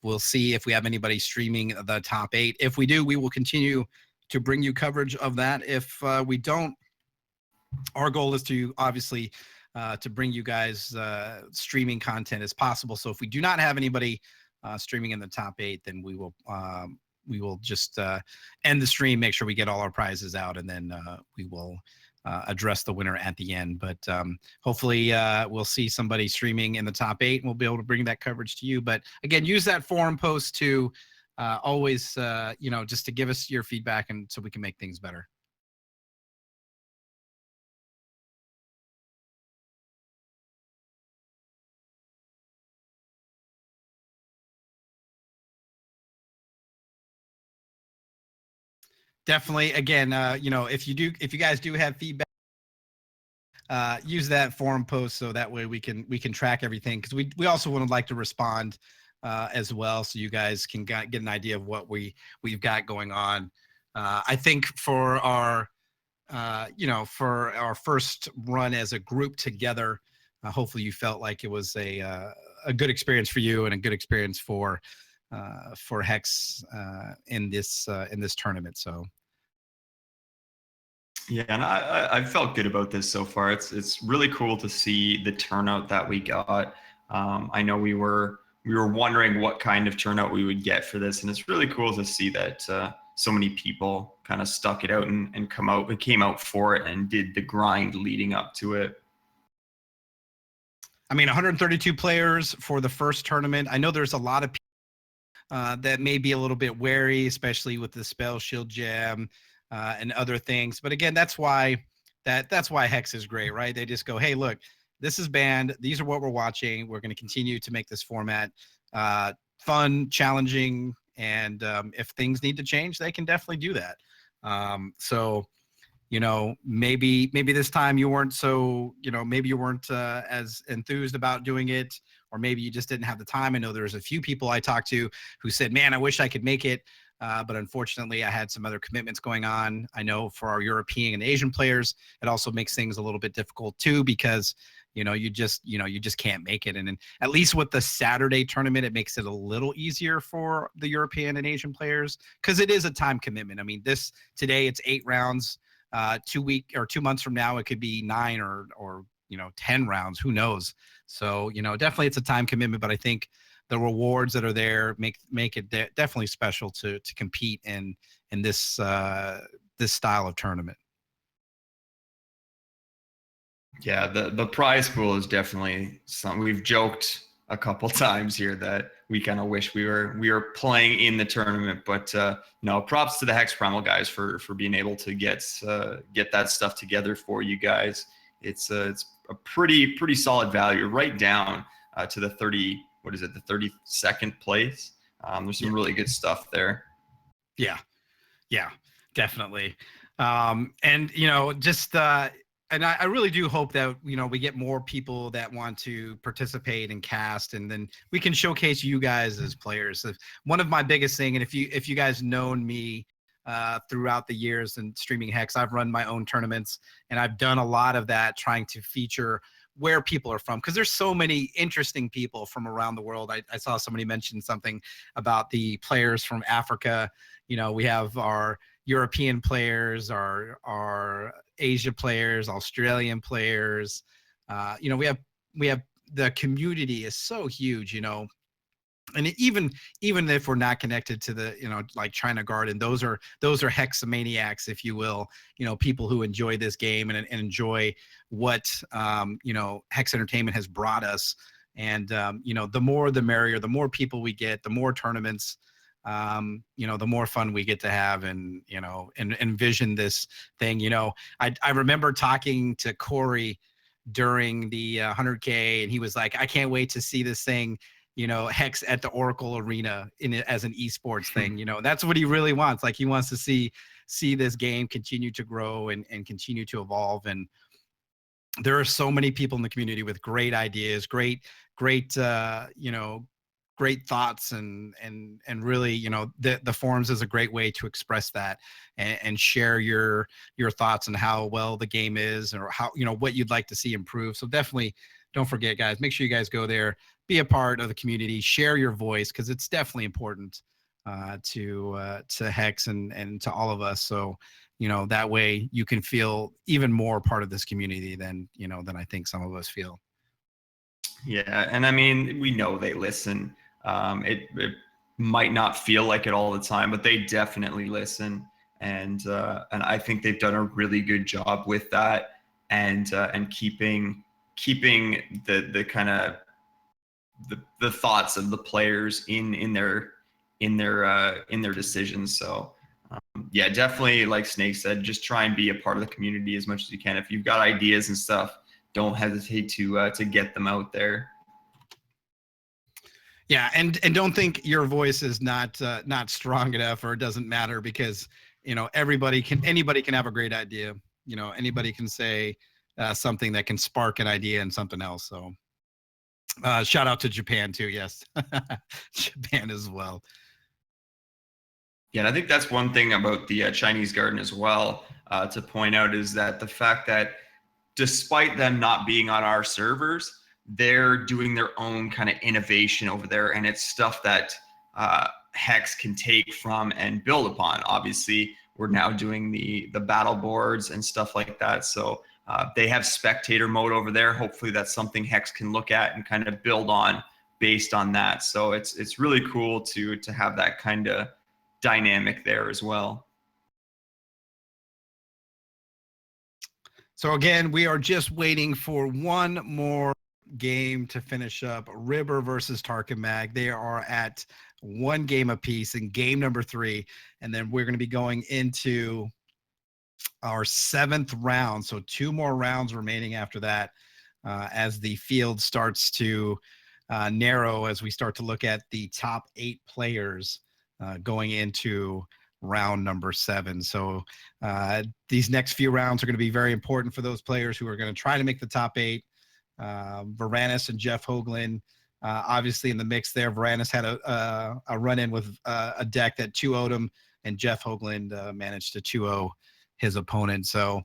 we'll see if we have anybody streaming the top 8. If we do, we will continue to bring you coverage of that. If we don't, our goal is to obviously to bring you guys streaming content as possible. So if we do not have anybody streaming in the top 8, then we will just end the stream, make sure we get all our prizes out, and then we will address the winner at the end. But hopefully we'll see somebody streaming in the top 8, and we'll be able to bring that coverage to you. But again, use that forum post to always just to give us your feedback, and so we can make things better. Definitely. Again, if you guys do have feedback, use that forum post so that way we can track everything, because we also would like to respond as well, so you guys can get an idea of what we've got going on. I think for our first run as a group together, hopefully you felt like it was a good experience for you and a good experience for Hex in this tournament. So
yeah, and I felt good about this so far. It's really cool to see the turnout that we got. I know we were wondering what kind of turnout we would get for this, and it's really cool to see that so many people kind of stuck it out and came out for it and did the grind leading up to it.
I mean, 132 players for the first tournament. I know there's a lot of people that may be a little bit wary, especially with the spell shield gem and other things. But again, that's why Hex is great, right? They just go, hey, look, this is banned. These are what we're watching. We're going to continue to make this format fun, challenging, and if things need to change, they can definitely do that. So maybe this time you weren't so, maybe you weren't as enthused about doing it, or maybe you just didn't have the time. I know there's a few people I talked to who said, man, I wish I could make it. But unfortunately, I had some other commitments going on. I know for our European and Asian players, it also makes things a little bit difficult too, because you just can't make it. And at least with the Saturday tournament, it makes it a little easier for the European and Asian players, because it is a time commitment. I mean, today it's 8 rounds. 2 months from now, it could be 9 or 10 rounds. Who knows? So definitely it's a time commitment, but I think the rewards that are there make it definitely special to compete in this style of tournament.
Yeah, the prize pool is definitely something we've joked a couple times here that we kind of wish we were playing in the tournament. But props to the HexPrimal guys for being able to get that stuff together for you guys. It's a pretty solid value, right down to the 32nd place. There's some really good stuff there.
Yeah, definitely. And I really do hope that we get more people that want to participate and cast, and then we can showcase you guys as players. One of my biggest thing, and if you guys known me throughout the years and streaming Hex, I've run my own tournaments, and I've done a lot of that, trying to feature where people are from, because there's so many interesting people from around the world. I saw somebody mention something about the players from Africa. You know, we have our European players, our Asia players, Australian players. You know, we have the community is so huge, you know, and even if we're not connected to the, you know, like China Garden, those are hexamaniacs, if you will, you know, people who enjoy this game and enjoy what you know, Hex Entertainment has brought us. And you know, the more the merrier, the more people we get, the more tournaments, you know, the more fun we get to have, and you know, and envision this thing. You know, I remember talking to Corey during the 100K, and he was like, I can't wait to see this thing, you know, Hex at the Oracle Arena in it as an esports thing. You know, that's what he really wants. Like, he wants to see this game continue to grow and continue to evolve. And there are so many people in the community with great ideas, great you know, great thoughts, and really, you know, the forums is a great way to express that and share your thoughts on how well the game is, or how, you know, what you'd like to see improve. So definitely don't forget, guys, make sure you guys go there, be a part of the community, share your voice, because it's definitely important to Hex and to all of us. So, you know, that way you can feel even more part of this community than, you know, than I think some of us feel.
Yeah, and I mean, we know they listen. It might not feel like it all the time, but they definitely listen, and I think they've done a really good job with that, and keeping the kind of the thoughts of the players in their decisions. So yeah, definitely, like Snake said, just try and be a part of the community as much as you can. If you've got ideas and stuff, don't hesitate to get them out there.
Yeah, and don't think your voice is not strong enough, or it doesn't matter, because you know, anybody can have a great idea. You know, anybody can say something that can spark an idea and something else. So shout out to Japan too. Yes, Japan as well.
Yeah, and I think that's one thing about the Chinese Garden as well, to point out, is that the fact that despite them not being on our servers, they're doing their own kind of innovation over there, and it's stuff that Hex can take from and build upon. Obviously, we're now doing the battle boards and stuff like that, so they have spectator mode over there. Hopefully, that's something Hex can look at and kind of build on based on that. So it's really cool to have that kind of dynamic there as well.
So again, we are just waiting for one more game to finish up. River versus Tarkin Mag. They are at one game apiece in game number 3, and then we're going to be going into our 7th round. So 2 more rounds remaining after that, as the field starts to narrow, as we start to look at the top 8 players going into round number 7. So these next few rounds are going to be very important for those players who are going to try to make the top 8. Varanus and Jeff Hoagland obviously in the mix there. Varanus had a run-in with a deck that 2-0'd him, and Jeff Hoagland managed to 2-0 his opponent. So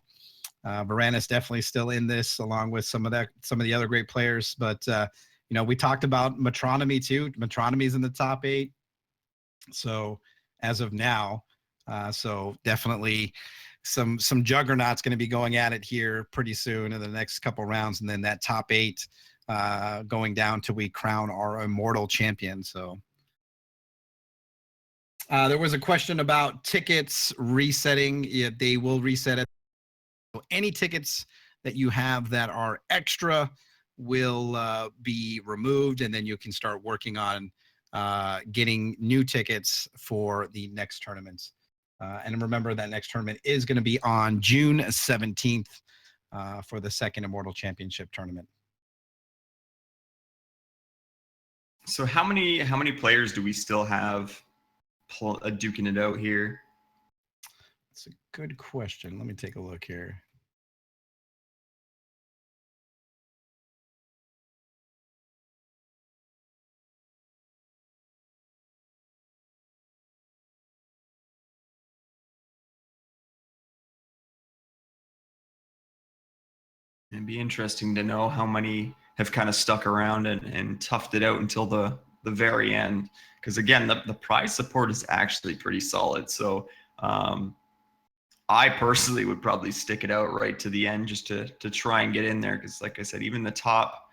Varanus definitely still in this, along with some of the other great players. But you know, we talked about Metronomy too. Metronomy's in the top 8. So as of now, so definitely some juggernauts going to be going at it here pretty soon in the next couple rounds, and then that top 8 going down till we crown our immortal champion. So there was a question about tickets resetting. Yeah, they will reset it. So any tickets that you have that are extra will be removed, and then you can start working on getting new tickets for the next tournaments. And remember, that next tournament is going to be on June 17th for the second Immortal Championship tournament.
So how many players do we still have duking it out here?
That's a good question. Let me take a look here.
It'd be interesting to know how many have kind of stuck around and toughed it out until the very end. Because again, the prize support is actually pretty solid. So I personally would probably stick it out right to the end just to try and get in there. Because like I said, even the top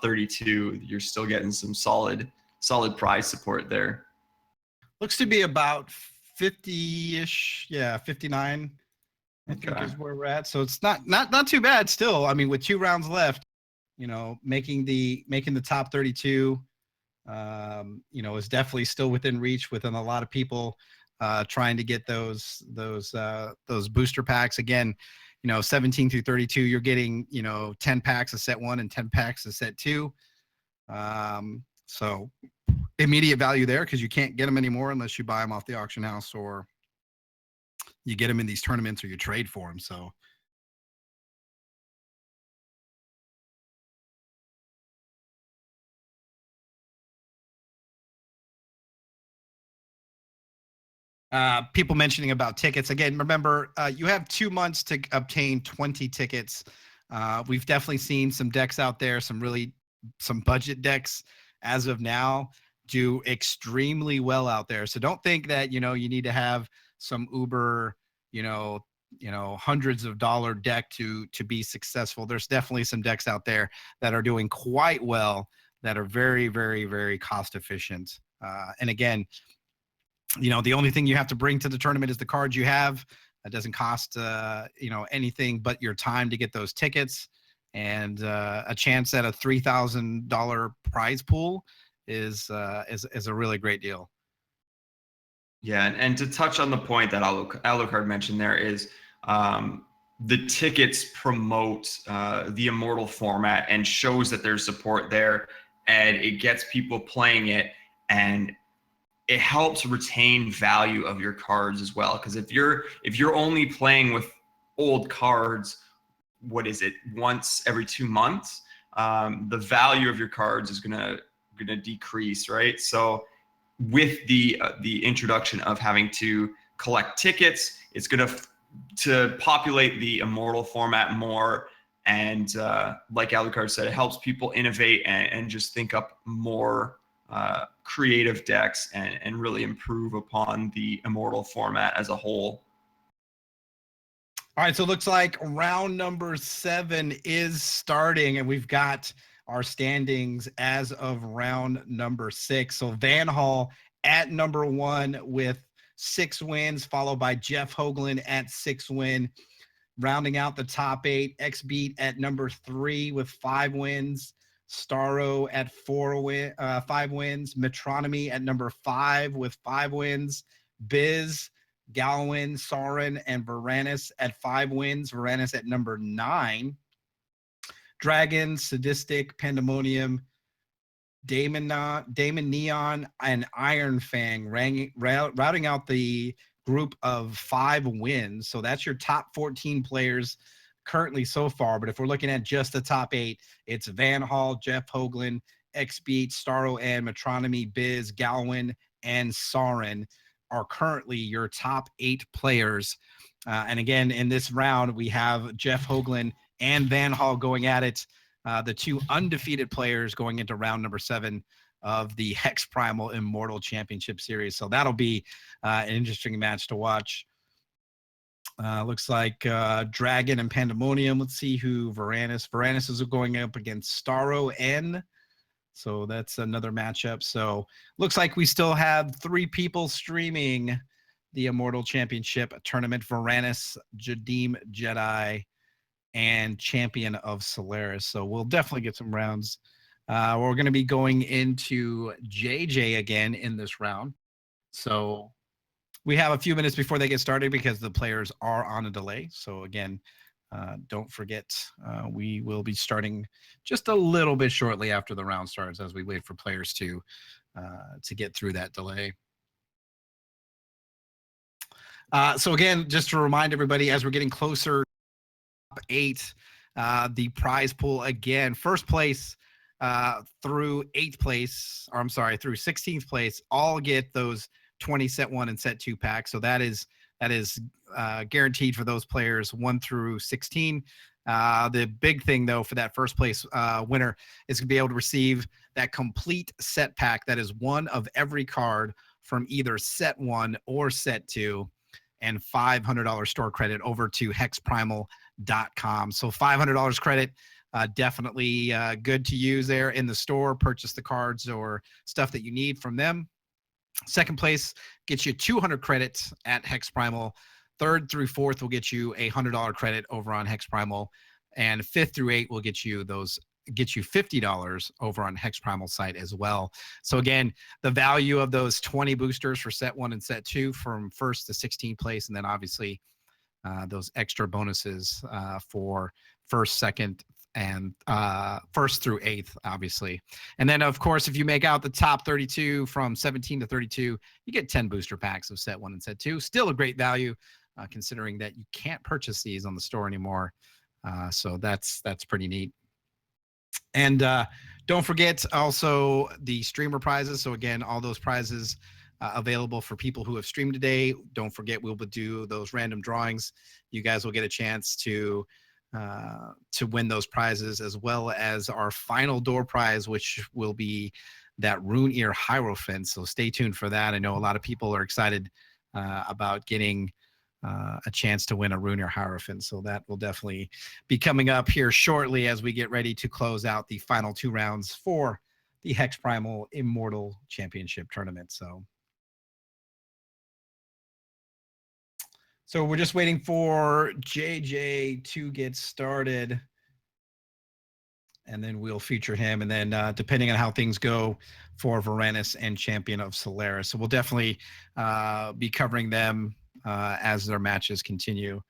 32, you're still getting some solid prize support there.
Looks to be about 50-ish. Yeah, 59. I think is where we're at. So it's not too bad still. I mean, with 2 rounds left, you know, making the top 32, you know, is definitely still within reach within a lot of people trying to get those booster packs. Again, you know, 17 through 32, you're getting, you know, 10 packs of set 1 and 10 packs of set 2. So immediate value there because you can't get them anymore unless you buy them off the auction house or you get them in these tournaments or you trade for them. So people mentioning about tickets again, remember you have 2 months to obtain 20 tickets. We've definitely seen some decks out there, some budget decks as of now do extremely well out there. So don't think that, you know, you need to have some uber, you know, hundreds of dollar deck to be successful. There's definitely some decks out there that are doing quite well, that are very, very, very cost efficient. And again, you know, the only thing you have to bring to the tournament is the cards you have. It doesn't cost, you know, anything but your time to get those tickets, and a chance at a $3,000 prize pool is a really great deal.
Yeah, and to touch on the point that Alucard mentioned, there is the tickets promote the Immortal format and shows that there's support there, and it gets people playing it, and it helps retain value of your cards as well. Because if you're only playing with old cards, what is it, once every 2 months, the value of your cards is gonna decrease, right? So with the introduction of having to collect tickets, it's going to populate the Immortal format more. And like Alucard said, it helps people innovate and just think up more creative decks and really improve upon the Immortal format as a whole.
All right, so it looks like round number 7 is starting, and we've got our standings as of round number 6. So Van Hall at number 1 with 6 wins, followed by Jeff Hoagland at 6 wins. Rounding out the top 8, XBeat at number 3 with 5 wins. Starro at 5 wins. Metronomy at number 5 with 5 wins. Biz, Galwin, Soren, and Varanus at 5 wins. Varanus at number 9. Dragon, Sadistic, Pandemonium, Damon Neon, and Iron Fang routing out the group of 5 wins. So that's your top 14 players currently so far. But if we're looking at just the top 8, it's Van Hall, Jeff Hoagland, XBeat, Starro, and Metronomy, Biz, Galwin, and Soren are currently your top 8 players. And again, in this round, we have Jeff Hoagland and Van Hall going at it. The 2 undefeated players going into round number 7 of the HexPrimal Immortal Championship Series. So that'll be an interesting match to watch. Looks like Dragon and Pandemonium. Let's see who Varanus is going up against Starro N. So that's another matchup. So looks like we still have 3 people streaming the Immortal Championship tournament: Varanus, Jadim Jedi, and Champion of Solaris. So we'll definitely get some rounds. We're going to be going into JJ again in this round. So we have a few minutes before they get started because the players are on a delay. So again, don't forget, we will be starting just a little bit shortly after the round starts as we wait for players to get through that delay. So again, just to remind everybody, as we're getting closer, top 8, the prize pool again, first place through 8th place, or I'm sorry, through 16th place, all get those 20 set 1 and set 2 packs. So that is guaranteed for those players 1 through 16. The big thing, though, for that first place winner is going to be able to receive that complete set pack that is one of every card from either set 1 or set 2, and $500 store credit over to HexPrimal.com. So $500 credit, definitely good to use there in the store. Purchase the cards or stuff that you need from them. Second place gets you 200 credits at HexPrimal. Third through fourth will get you a $100 credit over on HexPrimal, and fifth through 8 will get you $50 over on HexPrimal site as well. So again, the value of those 20 boosters for set 1 and set 2 from first to 16th place, and then obviously those extra bonuses for first, second, and first through 8th, obviously. And then, of course, if you make out the top 32 from 17 to 32, you get 10 booster packs of set 1 and set 2. Still a great value, considering that you can't purchase these on the store anymore. So that's pretty neat. And don't forget also the streamer prizes. So again, all those prizes available for people who have streamed today. Don't forget, we'll do those random drawings. You guys will get a chance to win those prizes, as well as our final door prize, which will be that Rune Ear Hierophant. So stay tuned for that. I know a lot of people are excited about getting a chance to win a Rune Ear Hierophant. So that will definitely be coming up here shortly as we get ready to close out the final 2 rounds for the HexPrimal Immortal Championship Tournament. So we're just waiting for JJ to get started, and then we'll feature him. And then depending on how things go for Varanus and Champion of Solaris. So we'll definitely be covering them as their matches continue.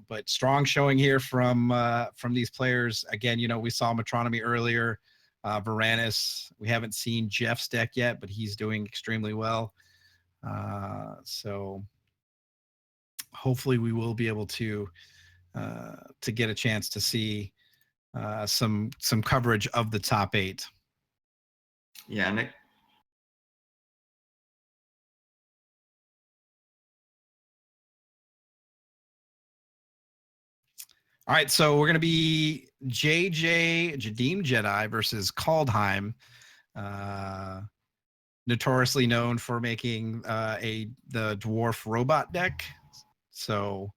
But strong showing here from these players. Again, we saw Metronomy earlier. Varanus, we haven't seen Jeff's deck yet, but he's doing extremely well. So hopefully we will be able to get a chance to see some coverage of the top 8.
Yeah, Nick.
All right, so we're going to be JJ Jadeem Jedi versus Kaldheim, notoriously known for making the dwarf robot deck. So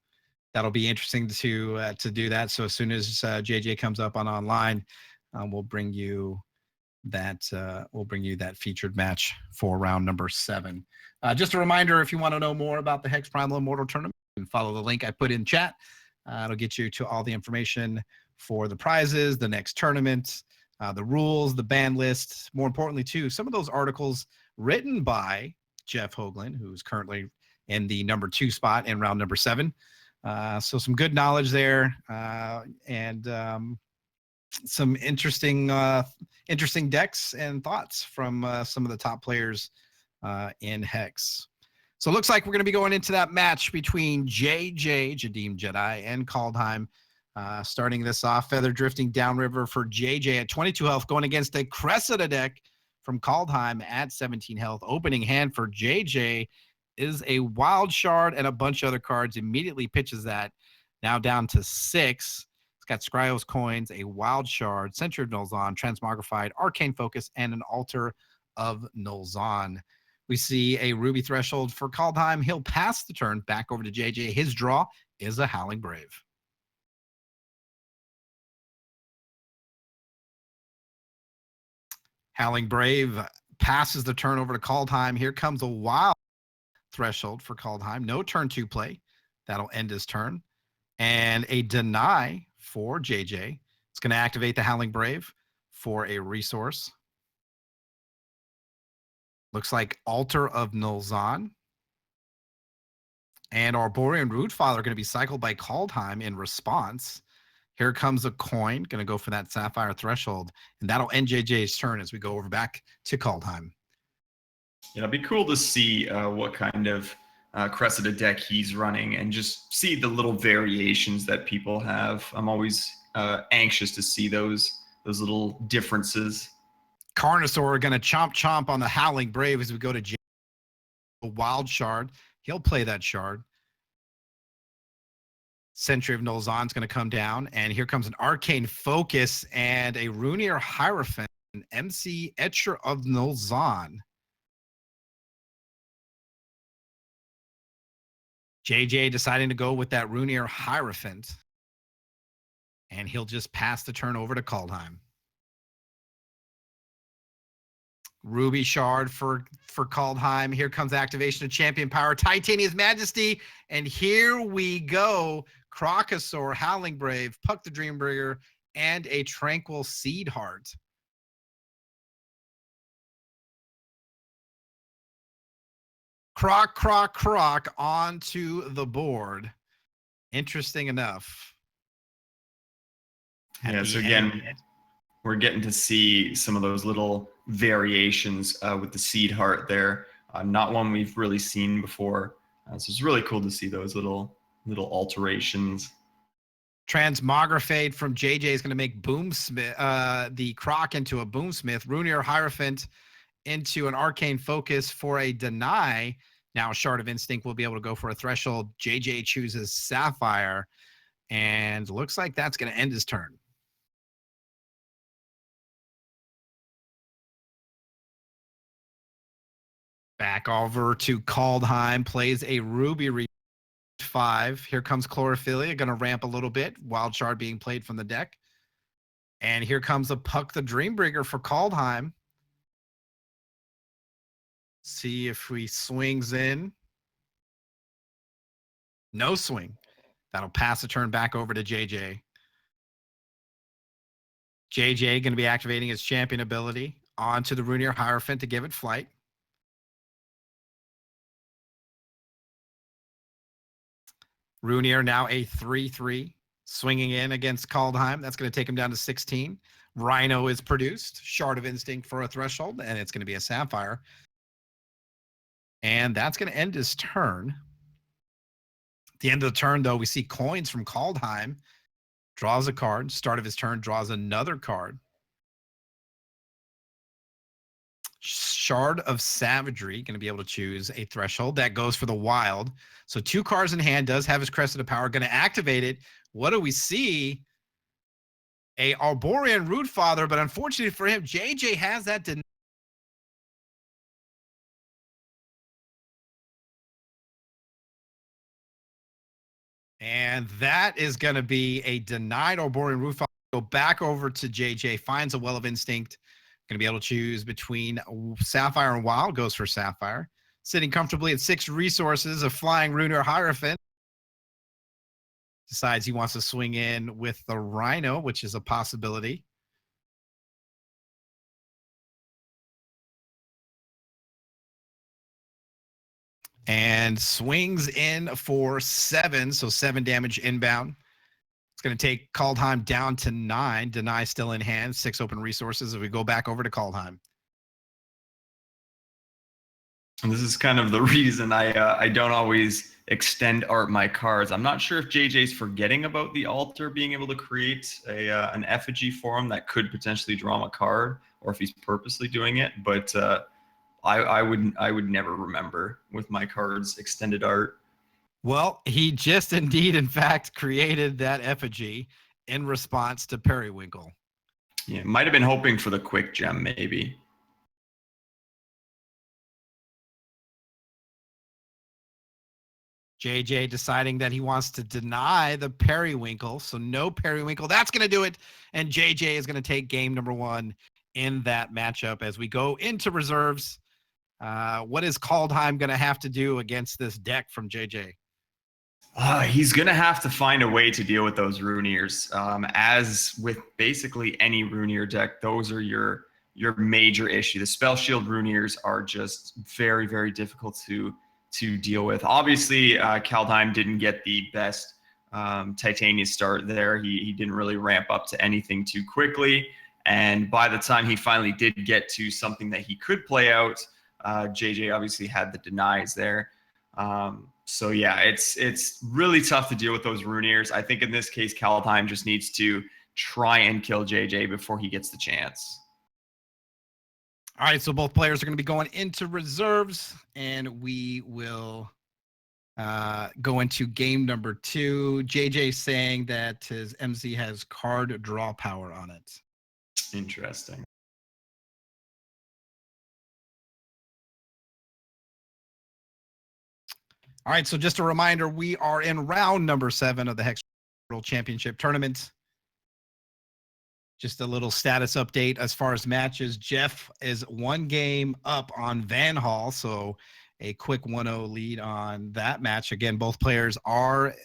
that'll be interesting to do that. So as soon as JJ comes up on online, we'll bring you that featured match for round number 7. Just a reminder, if you want to know more about the HexPrimal Immortal Tournament, you can follow the link I put in chat. It'll get you to all the information for the prizes, the next tournament, the rules, the ban list. More importantly, too, some of those articles written by Jeff Hoagland, who's currently in the number 2 spot in round number 7. So some good knowledge there, and some interesting decks and thoughts from some of the top players in Hex. So it looks like we're going to be going into that match between JJ, Jadeem Jedi, and Kaldheim. Starting this off, Feather Drifting Downriver for JJ at 22 health, going against a Cressida deck from Kaldheim at 17 health. Opening hand for JJ is a Wild Shard and a bunch of other cards. Immediately pitches that, now down to 6. It's got Scryos Coins, a Wild Shard, Century of Nolzon, Transmogrified, Arcane Focus, and an Altar of Nolzon. We see a Ruby Threshold for Kaldheim. He'll pass the turn back over to JJ. His draw is a Howling Brave. Howling Brave passes the turn over to Kaldheim. Here comes a Wild Threshold for Kaldheim. No turn 2 play. That'll end his turn. And a Deny for JJ. It's going to activate the Howling Brave for a resource. Looks like Altar of Nolzon. And Arborean Rootfather are going to be cycled by Kaldheim in response. Here comes a coin, going to go for that Sapphire Threshold. And that'll end JJ's turn as we go over back to Kaldheim.
Yeah, it'd be cool to see what kind of Cressida deck he's running and just see the little variations that people have. I'm always anxious to see those little differences.
Carnosaur going to chomp on the Howling Brave as we go to J. A Wild Shard. He'll play that shard. Sentry of Nolzon's going to come down, and here comes an Arcane Focus and a Runir Hierophant, an MC Etcher of Nolzon. JJ deciding to go with that Runir Hierophant, and he'll just pass the turn over to Kaldheim. Ruby Shard for Kaldheim. Here comes activation of Champion Power, Titania's Majesty, and here we go. Crocosaur, Howling Brave, Puck the Dreambringer, and a Tranquil Seed Heart. Croc onto the board. Interesting enough.
Yeah, so again, we're getting to see some of those little variations with the Seed Heart there. Not one we've really seen before. So it's really cool to see those little alterations.
Transmografade from JJ is going to make Boomsmith, the Croc into a Boomsmith. Runir Hierophant into an Arcane Focus for a deny. Now Shard of Instinct will be able to go for a Threshold. JJ chooses Sapphire, and looks like that's going to end his turn. Back over to Kaldheim, plays a Ruby 5. Here comes Chlorophilia, going to ramp a little bit. Wild Shard being played from the deck. And here comes a Puck the Dreambringer for Kaldheim. See if he swings in. No swing. That'll pass the turn back over to JJ. JJ going to be activating his champion ability onto the Runir Hierophant to give it flight. Runir now a 3/3, swinging in against Kaldheim. That's going to take him down to 16. Rhino is produced. Shard of Instinct for a Threshold, and it's going to be a Sapphire. And that's going to end his turn. At the end of the turn, though, we see coins from Kaldheim. Draws a card. Start of his turn, draws another card. Shard of Savagery, going to be able to choose a Threshold. That goes for the Wild. So 2 cards in hand, does have his Crescent of Power. Going to activate it. What do we see? A Arborean Rootfather, but unfortunately for him, JJ has that denied. And that is going to be a denied Arborean Rootfather. Go back over to JJ, finds a Well of Instinct. Going to be able to choose between Sapphire and Wild. Goes for Sapphire. Sitting comfortably at 6 resources, a flying Runir Hierophant. Decides he wants to swing in with the Rhino, which is a possibility. And swings in for 7, so 7 damage inbound. It's going to take Kaldheim down to 9. Deny still in hand. 6 open resources as we go back over to Kaldheim.
And this is kind of the reason I don't always extend art my cards. I'm not sure if JJ's forgetting about the altar being able to create an effigy for him that could potentially draw him a card, or if he's purposely doing it. But I would never remember with my cards extended art.
Well, he just indeed, in fact, created that effigy in response to Periwinkle.
Yeah, might have been hoping for the quick gem, maybe.
JJ deciding that he wants to deny the Periwinkle, so no Periwinkle. That's going to do it, and JJ is going to take game number 1 in that matchup as we go into reserves. What is Kaldheim going to have to do against this deck from JJ?
He's going to have to find a way to deal with those Runirs. As with basically any Runir deck, those are your major issue. The Spell Shield Runirs are just very, very difficult to deal with. Obviously, Kaldheim didn't get the best Titania start there. He didn't really ramp up to anything too quickly. And by the time he finally did get to something that he could play out, JJ obviously had the denies there. So yeah, it's really tough to deal with those Runirs. I think in this case, Kaldheim just needs to try and kill JJ before he gets the chance.
All right, so both players are going to be going into reserves, and we will go into game number 2. JJ saying that his MC has card draw power on it.
Interesting.
All right, so just a reminder, we are in round number 7 of the Hex World Championship Tournament. Just a little status update as far as matches. Jeff is 1 game up on Van Hall, so a quick 1-0 lead on that match. Again, both players are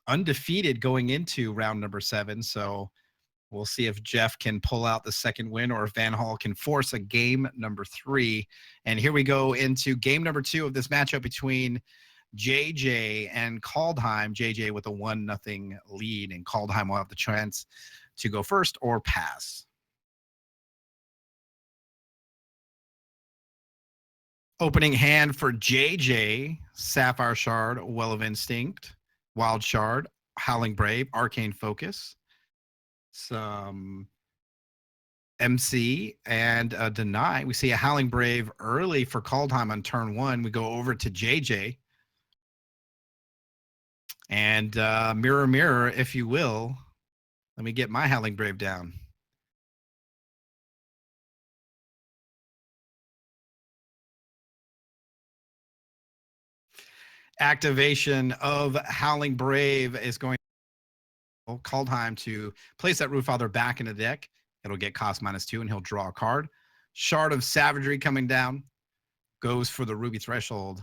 undefeated going into round number 7, so we'll see if Jeff can pull out the second win or if Van Hall can force a game number 3. And here we go into game number 2 of this matchup between JJ and Kaldheim. JJ with a 1-0 lead, and Kaldheim will have the chance to go first or pass. Opening hand for JJ, Sapphire Shard, Well of Instinct, Wild Shard, Howling Brave, Arcane Focus, some MC, and a Deny. We see a Howling Brave early for Kaldheim on turn 1. We go over to JJ. And mirror, mirror, if you will. Let me get my Howling Brave down. Activation of Howling Brave is going to Kaldheim to place that Root Father back in the deck. It'll get cost -2, and he'll draw a card. Shard of Savagery coming down. Goes for the Ruby Threshold.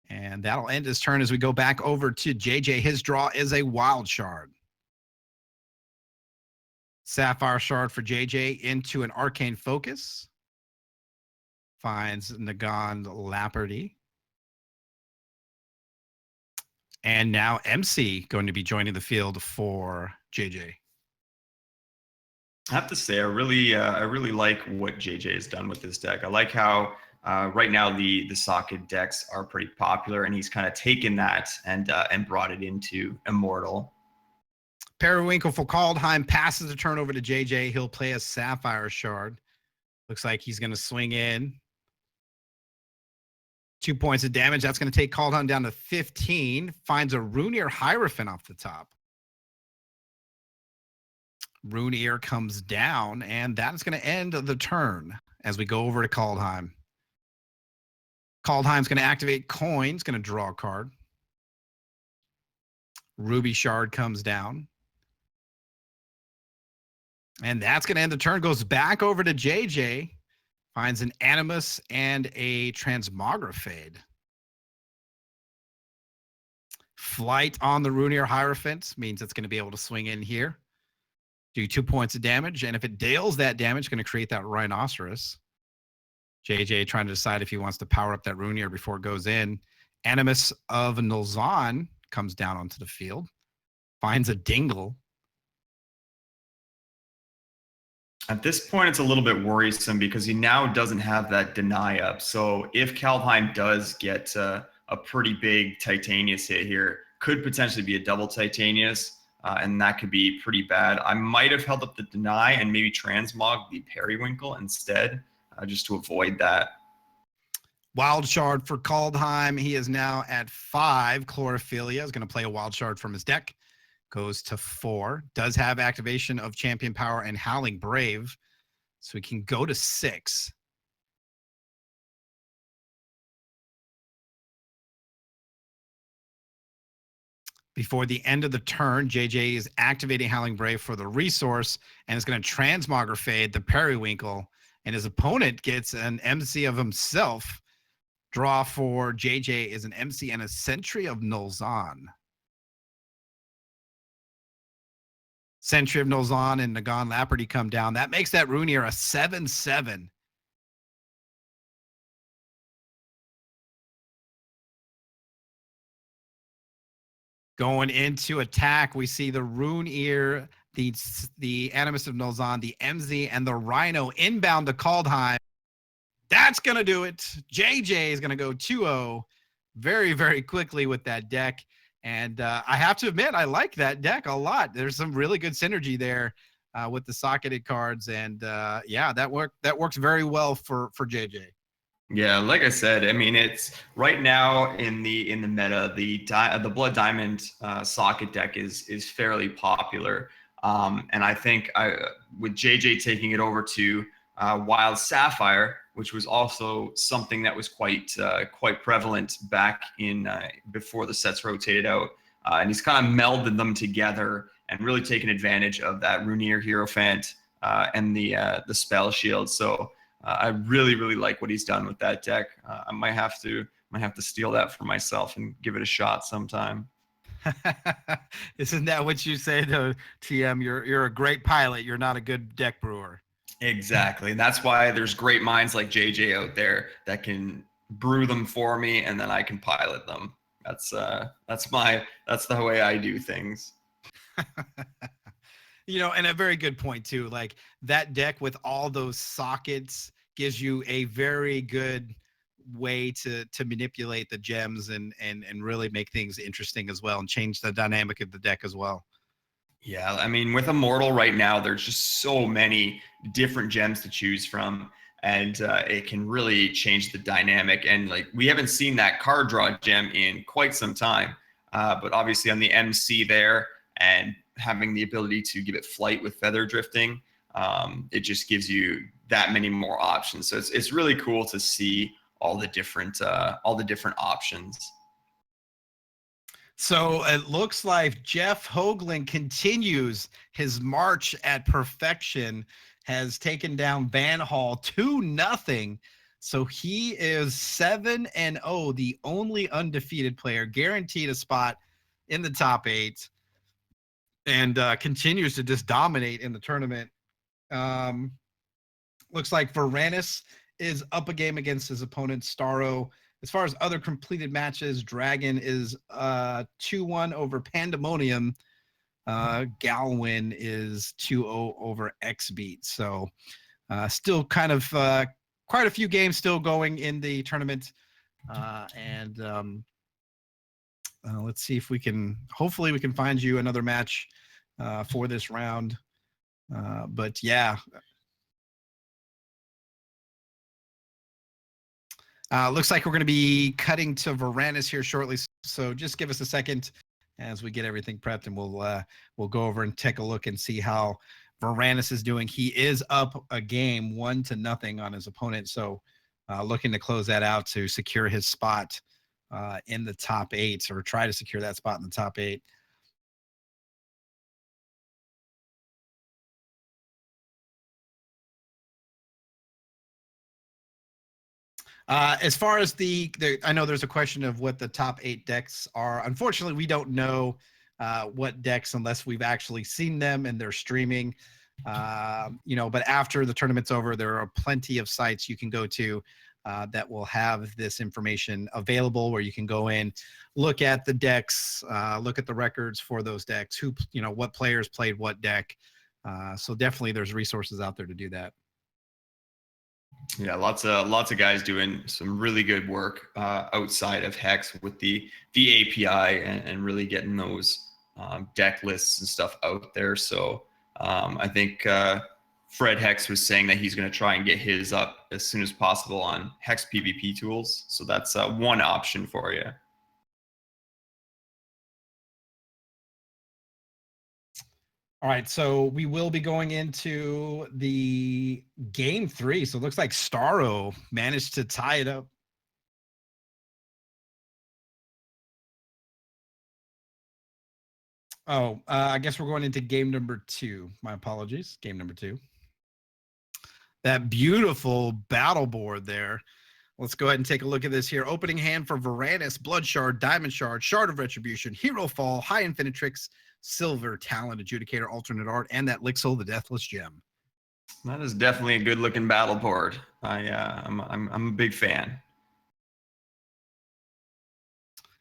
And that'll end his turn as we go back over to JJ. His draw is a Wild Shard. Sapphire Shard for JJ into an Arcane Focus. Finds Nagant Lapardy. And now MC going to be joining the field for JJ.
I have to say, I really like what JJ has done with this deck. I like how right now the socket decks are pretty popular, and he's kind of taken that and brought it into Immortal.
Periwinkle for Kaldheim passes the turn over to JJ. He'll play a Sapphire Shard. Looks like he's going to swing in. 2 points of damage. That's going to take Kaldheim down to 15. Finds a Runeir Hierophant off the top. Runeir comes down, and that is going to end the turn as we go over to Kaldheim. Kaldheim's going to activate Coins, going to draw a card. Ruby Shard comes down. And that's going to end the turn. Goes back over to JJ. Finds an Animus and a Transmogrifade. Flight on the Runeir Hierophant means it's going to be able to swing in here. Do 2 points of damage. And if it deals that damage, going to create that Rhinoceros. JJ trying to decide if he wants to power up that Runeir before it goes in. Animus of Nulzon comes down onto the field. Finds a Dingle.
At this point, it's a little bit worrisome because he now doesn't have that deny up. So if Kaldheim does get a pretty big Titanius hit here, could potentially be a double Titanius, and that could be pretty bad. I might have held up the deny and maybe transmog the Periwinkle instead, just to avoid that.
Wild Shard for Kaldheim. He is now at 5. Chlorophilia is going to play a Wild Shard from his deck. Goes to 4. Does have activation of Champion Power and Howling Brave. So we can go to 6. Before the end of the turn, JJ is activating Howling Brave for the resource and is going to Transmogrifade the Periwinkle. And his opponent gets an MC of himself. Draw for JJ is an MC and a Sentry of Nulzon. Sentry of Nulzon and Nagant Lapardy come down. That makes that Runeir a 7/7. Going into attack, we see the Runeir, the Animus of Nulzon, the MZ, and the Rhino inbound to Kaldheim. That's going to do it. JJ is going to go 2-0 very, very quickly with that deck. And I have to admit, I like that deck a lot. There's some really good synergy there with the socketed cards. And yeah, that works very well for JJ.
Yeah, like I said, I mean, it's right now in the meta, the Blood Diamond socket deck is fairly popular, and I think with JJ taking it over to Wild Sapphire, which was also something that was quite prevalent back in before the sets rotated out, and he's kind of melded them together and really taken advantage of that Runeer Hierophant and the spell shield. So. I really, really like what he's done with that deck. I might have to steal that for myself and give it a shot sometime.
Isn't that what you say to TM? You're a great pilot. You're not a good deck brewer.
Exactly. And that's why there's great minds like JJ out there that can brew them for me, and then I can pilot them. That's the way I do things.
And a very good point too. Like that deck with all those sockets gives you a very good way to manipulate the gems and really make things interesting as well and change the dynamic of the deck as well.
Yeah, I mean, with Immortal right now, there's just so many different gems to choose from, and it can really change the dynamic. And like, we haven't seen that card draw gem in quite some time, but obviously on the MC there and having the ability to give it flight with feather drifting, it just gives you that many more options. So it's really cool to see all the different options.
So it looks like Jeff Hoagland continues his march at perfection, has taken down Van Hall 2-0. So he is 7-0, the only undefeated player, guaranteed a spot in the top 8, and continues to just dominate in the tournament. Looks like Varanus is up a game against his opponent, Starro. As far as other completed matches, Dragon is 2-1 over Pandemonium. Galwin is 2-0 over Xbeat. So still kind of quite a few games still going in the tournament. And let's see if hopefully we can find you another match for this round. But yeah. Looks like we're going to be cutting to Varanus here shortly. So just give us a second as we get everything prepped, and we'll go over and take a look and see how Varanus is doing. He is up a game 1-0 on his opponent. So looking to close that out to secure his spot in the top 8, or try to secure that spot in the top 8. As far as I know there's a question of what the top 8 decks are. Unfortunately, we don't know what decks unless we've actually seen them and they're streaming. But after the tournament's over, there are plenty of sites you can go to that will have this information available, where you can go in, look at the decks, look at the records for those decks, what players played what deck. So definitely there's resources out there to do that.
Yeah, lots of guys doing some really good work outside of Hex with the API and really getting those deck lists and stuff out there. So I think Fred Hex was saying that he's going to try and get his up as soon as possible on Hex PvP tools. So that's one option for you.
All right, so we will be going into the game 3. So it looks like Starro managed to tie it up. Oh, I guess we're going into game number 2. My apologies. Game number 2. That beautiful battle board there. Let's go ahead and take a look at this here. Opening hand for Varanus, Blood Shard, Diamond Shard, Shard of Retribution, Hero Fall, High Infinitrix, Silver, Talent, Adjudicator, Alternate Art, and that Lixil, the Deathless Gem.
That is definitely a good-looking battle board. I'm a big fan.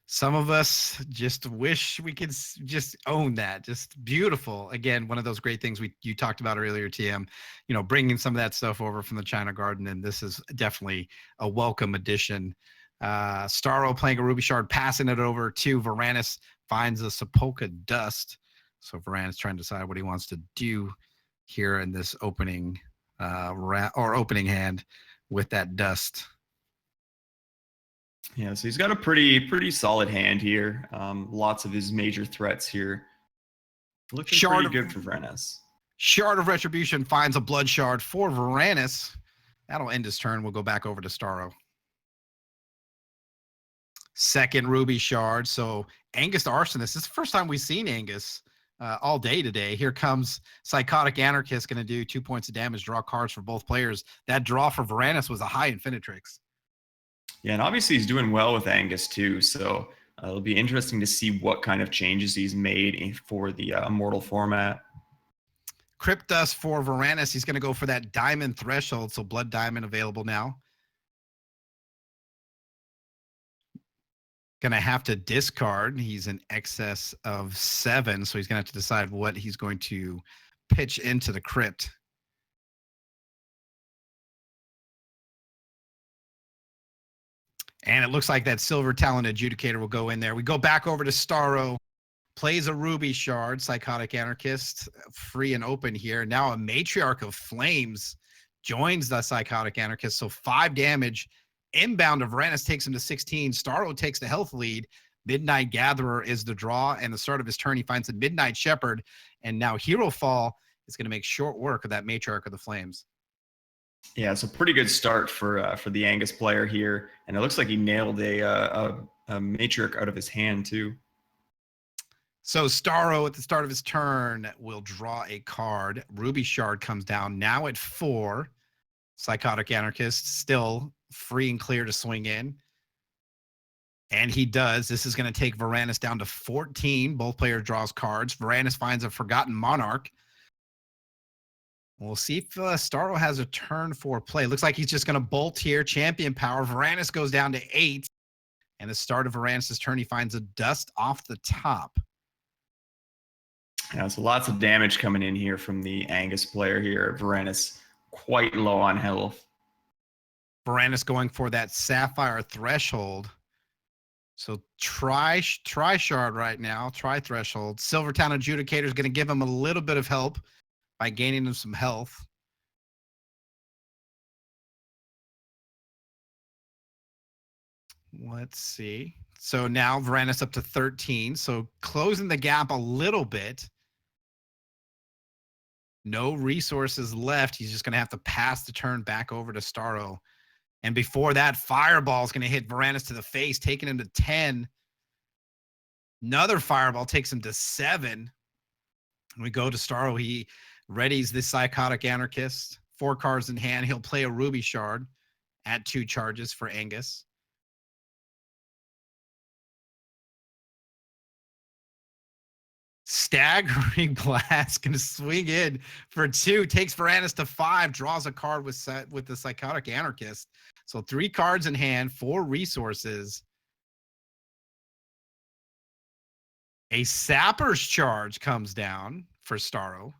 Some of us just wish we could just own that. Just beautiful. Again, one of those great things you talked about earlier, TM. Bringing some of that stuff over from the China Garden, and this is definitely a welcome addition. Starro playing a Ruby Shard, passing it over to Varanus, finds a Sepulchre Dust. So Varanus trying to decide what he wants to do here in this opening opening hand with that dust.
Yeah, so he's got a pretty solid hand here. Lots of his major threats here. Looking pretty good for Varanus.
Shard of Retribution finds a blood shard for Varanus. That'll end his turn. We'll go back over to Starro. Second Ruby shard. So Angus Arsonist. This is the first time we've seen Angus all day today. Here comes Psychotic Anarchist, going to do 2 points of damage, draw cards for both players. That draw for Varanus was a high Infinitrix.
Yeah, and obviously he's doing well with Angus too, so it'll be interesting to see what kind of changes he's made for the Immortal format.
Cryptus for Varanus. He's going to go for that Diamond Threshold, so Blood Diamond available now. Going to have to discard. He's in excess of 7, so he's going to have to decide what he's going to pitch into the crypt. And it looks like that Silver Talon Adjudicator will go in there. We go back over to Starro. Plays a Ruby shard, Psychotic Anarchist, free and open here. Now a Matriarch of Flames joins the Psychotic Anarchist. So 5 damage. Inbound of Varanus takes him to 16. Starro takes the health lead. Midnight Gatherer is the draw. And the start of his turn, he finds a Midnight Shepherd. And now Hero Fall is going to make short work of that Matriarch of the Flames.
Yeah, it's a pretty good start for the Angus player here. And it looks like he nailed a Matriarch out of his hand too.
So Starro at the start of his turn will draw a card. Ruby Shard comes down now at 4. Psychotic Anarchist still free and clear to swing in. And he does. This is going to take Varanus down to 14. Both players draws cards. Varanus finds a Forgotten Monarch. We'll see if Starro has a turn for play. Looks like he's just going to bolt here. Champion Power. Varanus goes down to 8. And the start of Varanus' turn, he finds a Dust off the top.
Yeah, so lots of damage coming in here from the Angus player here. Varanus quite low on health.
Varanus going for that Sapphire Threshold. So try Shard right now. Try Threshold. Silvertown Adjudicator is going to give him a little bit of help by gaining him some health. Let's see. So now Varanus up to 13. So closing the gap a little bit. No resources left. He's just going to have to pass the turn back over to Starro. And before that, Fireball is going to hit Varanus to the face, taking him to 10. Another Fireball takes him to 7. We go to Starro. He readies this Psychotic Anarchist. 4 cards in hand. He'll play a Ruby Shard at 2 charges for Angus. Staggering Blast, going to swing in for 2, takes Varanus to 5, draws a card with the Psychotic Anarchist. So 3 cards in hand, 4 resources. A Sapper's Charge comes down for Starro.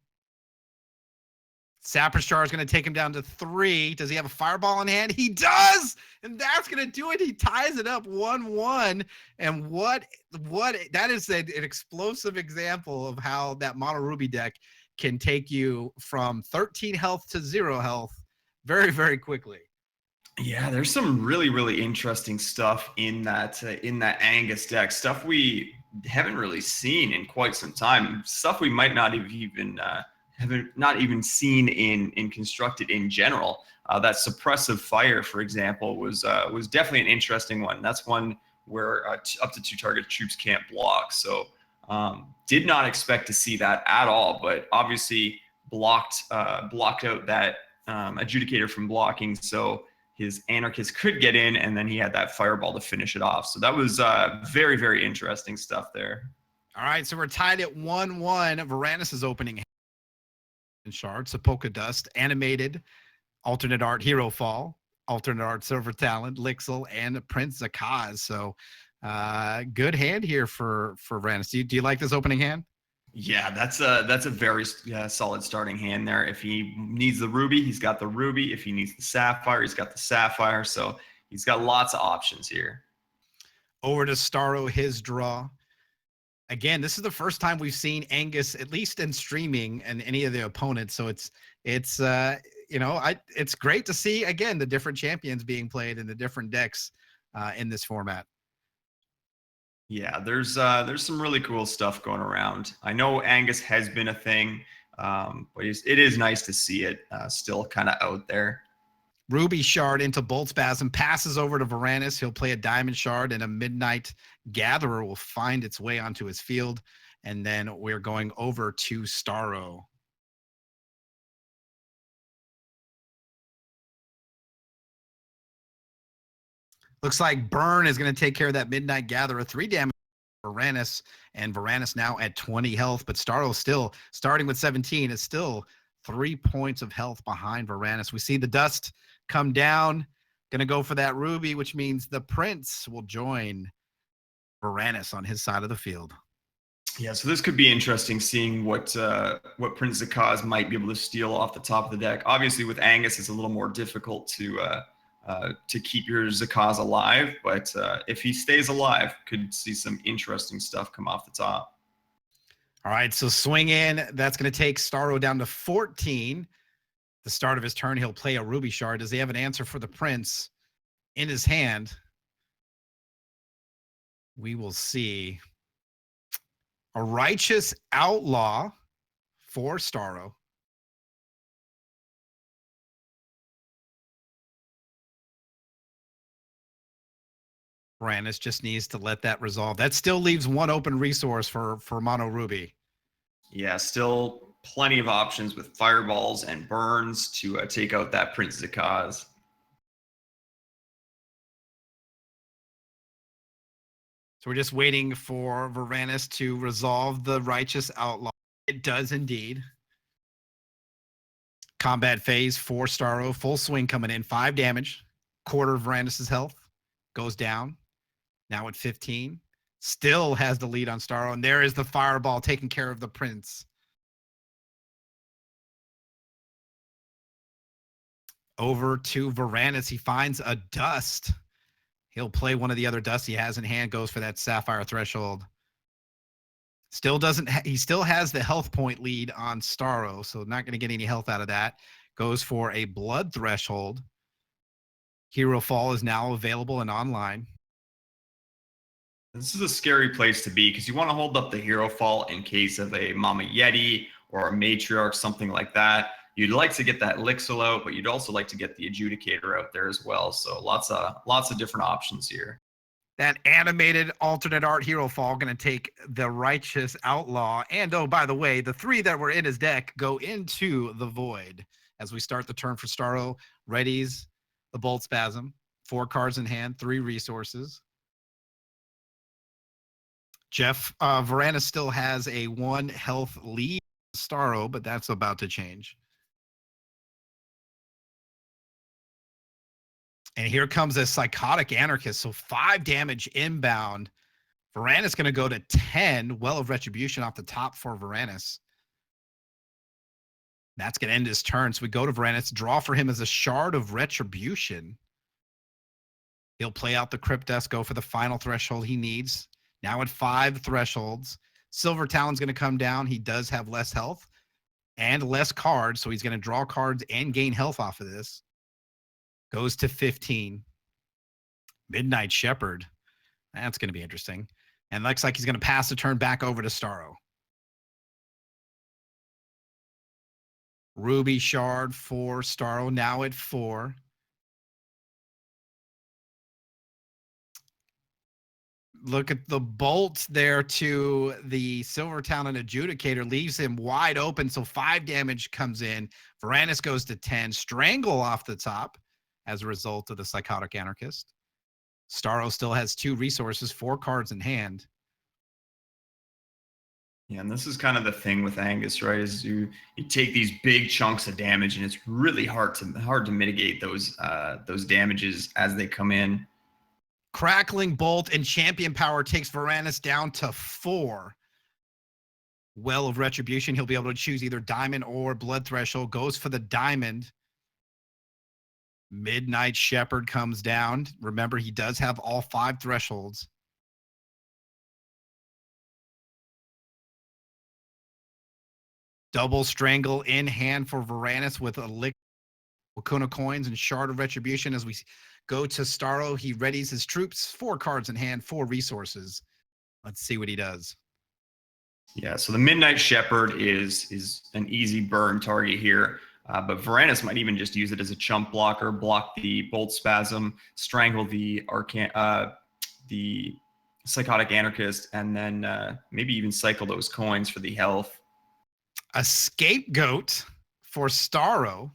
Sapper's Charge is going to take him down to 3. Does he have a Fireball in hand? He does! And that's going to do it. He ties it up 1-1. And what that is an explosive example of how that Mono Ruby deck can take you from 13 health to 0 health very, very quickly.
Yeah, there's some really interesting stuff in that Angus deck. Stuff we haven't really seen in quite some time. Stuff we might not have even seen in Constructed in general. That Suppressive Fire, for example, was definitely an interesting one. That's one where up to 2 target troops can't block. So did not expect to see that at all, but obviously blocked out that Adjudicator from blocking. So his Anarchist could get in, and then he had that Fireball to finish it off. So that was very interesting stuff there.
All right, so we're tied at 1-1. Varanus is opening Shard, so Polka Dust, Animated, Alternate Art Hero Fall, Alternate Art Silver Talent, Lixel, and Prince Zakaz. So good hand here for Varanus. Do you like this opening hand?
Yeah, that's a very solid starting hand there. If he needs the Ruby, he's got the Ruby. If he needs the Sapphire, he's got the Sapphire. So he's got lots of options here.
Over to Starro, his draw. Again, this is the first time we've seen Angus, at least in streaming, and any of the opponents. So it's great to see again the different champions being played in the different decks in this format.
Yeah, there's some really cool stuff going around. I know Angus has been a thing, but it is nice to see it still kind of out there.
Ruby Shard into Bolt Spasm, passes over to Varanus. He'll play a Diamond Shard, and a Midnight Gatherer will find its way onto his field. And then we're going over to Starro. Looks like Burn is going to take care of that Midnight Gatherer. 3 damage for Varanus, and Varanus now at 20 health, but Starro still starting with 17 is still 3 points of health behind Varanus. We see the dust come down, going to go for that Ruby, which means the Prince will join Varanus on his side of the field.
Yeah, so this could be interesting, seeing what Prince Zakaz might be able to steal off the top of the deck. Obviously, with Angus, it's a little more difficult to keep your Zakaz alive, but if he stays alive, could see some interesting stuff come off the top.
All right, so swing in. That's going to take Starro down to 14. The start of his turn, he'll play a Ruby Shard. Does he have an answer for the Prince in his hand? We will see. A Righteous Outlaw for Starro. Varanus just needs to let that resolve. That still leaves one open resource for Mono Ruby.
Yeah, still plenty of options with fireballs and burns to take out that Prince Zakaz.
So we're just waiting for Varanus to resolve the Righteous Outlaw. It does indeed. Combat phase for Starro. Full swing coming in. 5 damage. Quarter of Varanus' health. Goes down. Now at 15. Still has the lead on Starro. And there is the fireball taking care of the Prince. Over to Varanus. He finds a dust. He'll play one of the other dusts he has in hand, goes for that Sapphire Threshold. Still doesn't, he still has the health point lead on Starro, so not going to get any health out of that. Goes for a Blood Threshold. Hero Fall is now available and online.
This is a scary place to be because you want to hold up the Hero Fall in case of a Mama Yeti or a Matriarch, something like that. You'd like to get that Lixil out, but you'd also like to get the Adjudicator out there as well. So lots of different options here.
That animated alternate art Hero Fall going to take the Righteous Outlaw. And oh, by the way, the 3 that were in his deck go into the void. As we start the turn for Starro, readies the Bolt Spasm. 4 cards in hand, 3 resources. Jeff, Varanus still has a 1 health lead Starro, but that's about to change. And here comes a Psychotic Anarchist. So 5 damage inbound. Varanus going to go to 10. Well of Retribution off the top for Varanus. That's going to end his turn. So we go to Varanus. Draw for him as a Shard of Retribution. He'll play out the Crypt Dust, go for the final threshold he needs. Now at 5 thresholds. Silver Talon's going to come down. He does have less health and less cards. So he's going to draw cards and gain health off of this. Goes to 15. Midnight Shepherd. That's going to be interesting. And looks like he's going to pass the turn back over to Starro. Ruby Shard for Starro, now at 4. Look at the bolt there to the Silver Talon Adjudicator. Leaves him wide open, so 5 damage comes in. Varanus goes to 10. Strangle off the top as a result of the Psychotic Anarchist. Starro still has 2 resources, 4 cards in hand.
Yeah, and this is kind of the thing with Angus, right? Is you take these big chunks of damage, and it's really hard to mitigate those damages as they come in.
Crackling Bolt and Champion Power takes Varanus down to 4. Well of Retribution. He'll be able to choose either Diamond or Blood Threshold. Goes for the Diamond. Midnight Shepherd comes down. Remember, he does have all 5 thresholds. Double Strangle in hand for Varanus with a Lacuna Coins and Shard of Retribution as we go to Starro. He readies his troops, 4 cards in hand, 4 resources. Let's see what he does.
Yeah, so the Midnight Shepherd is an easy burn target here. But Varanus might even just use it as a chump blocker, block the Bolt Spasm, strangle the the Psychotic Anarchist, and then maybe even cycle those coins for the health.
A Scapegoat for Starro.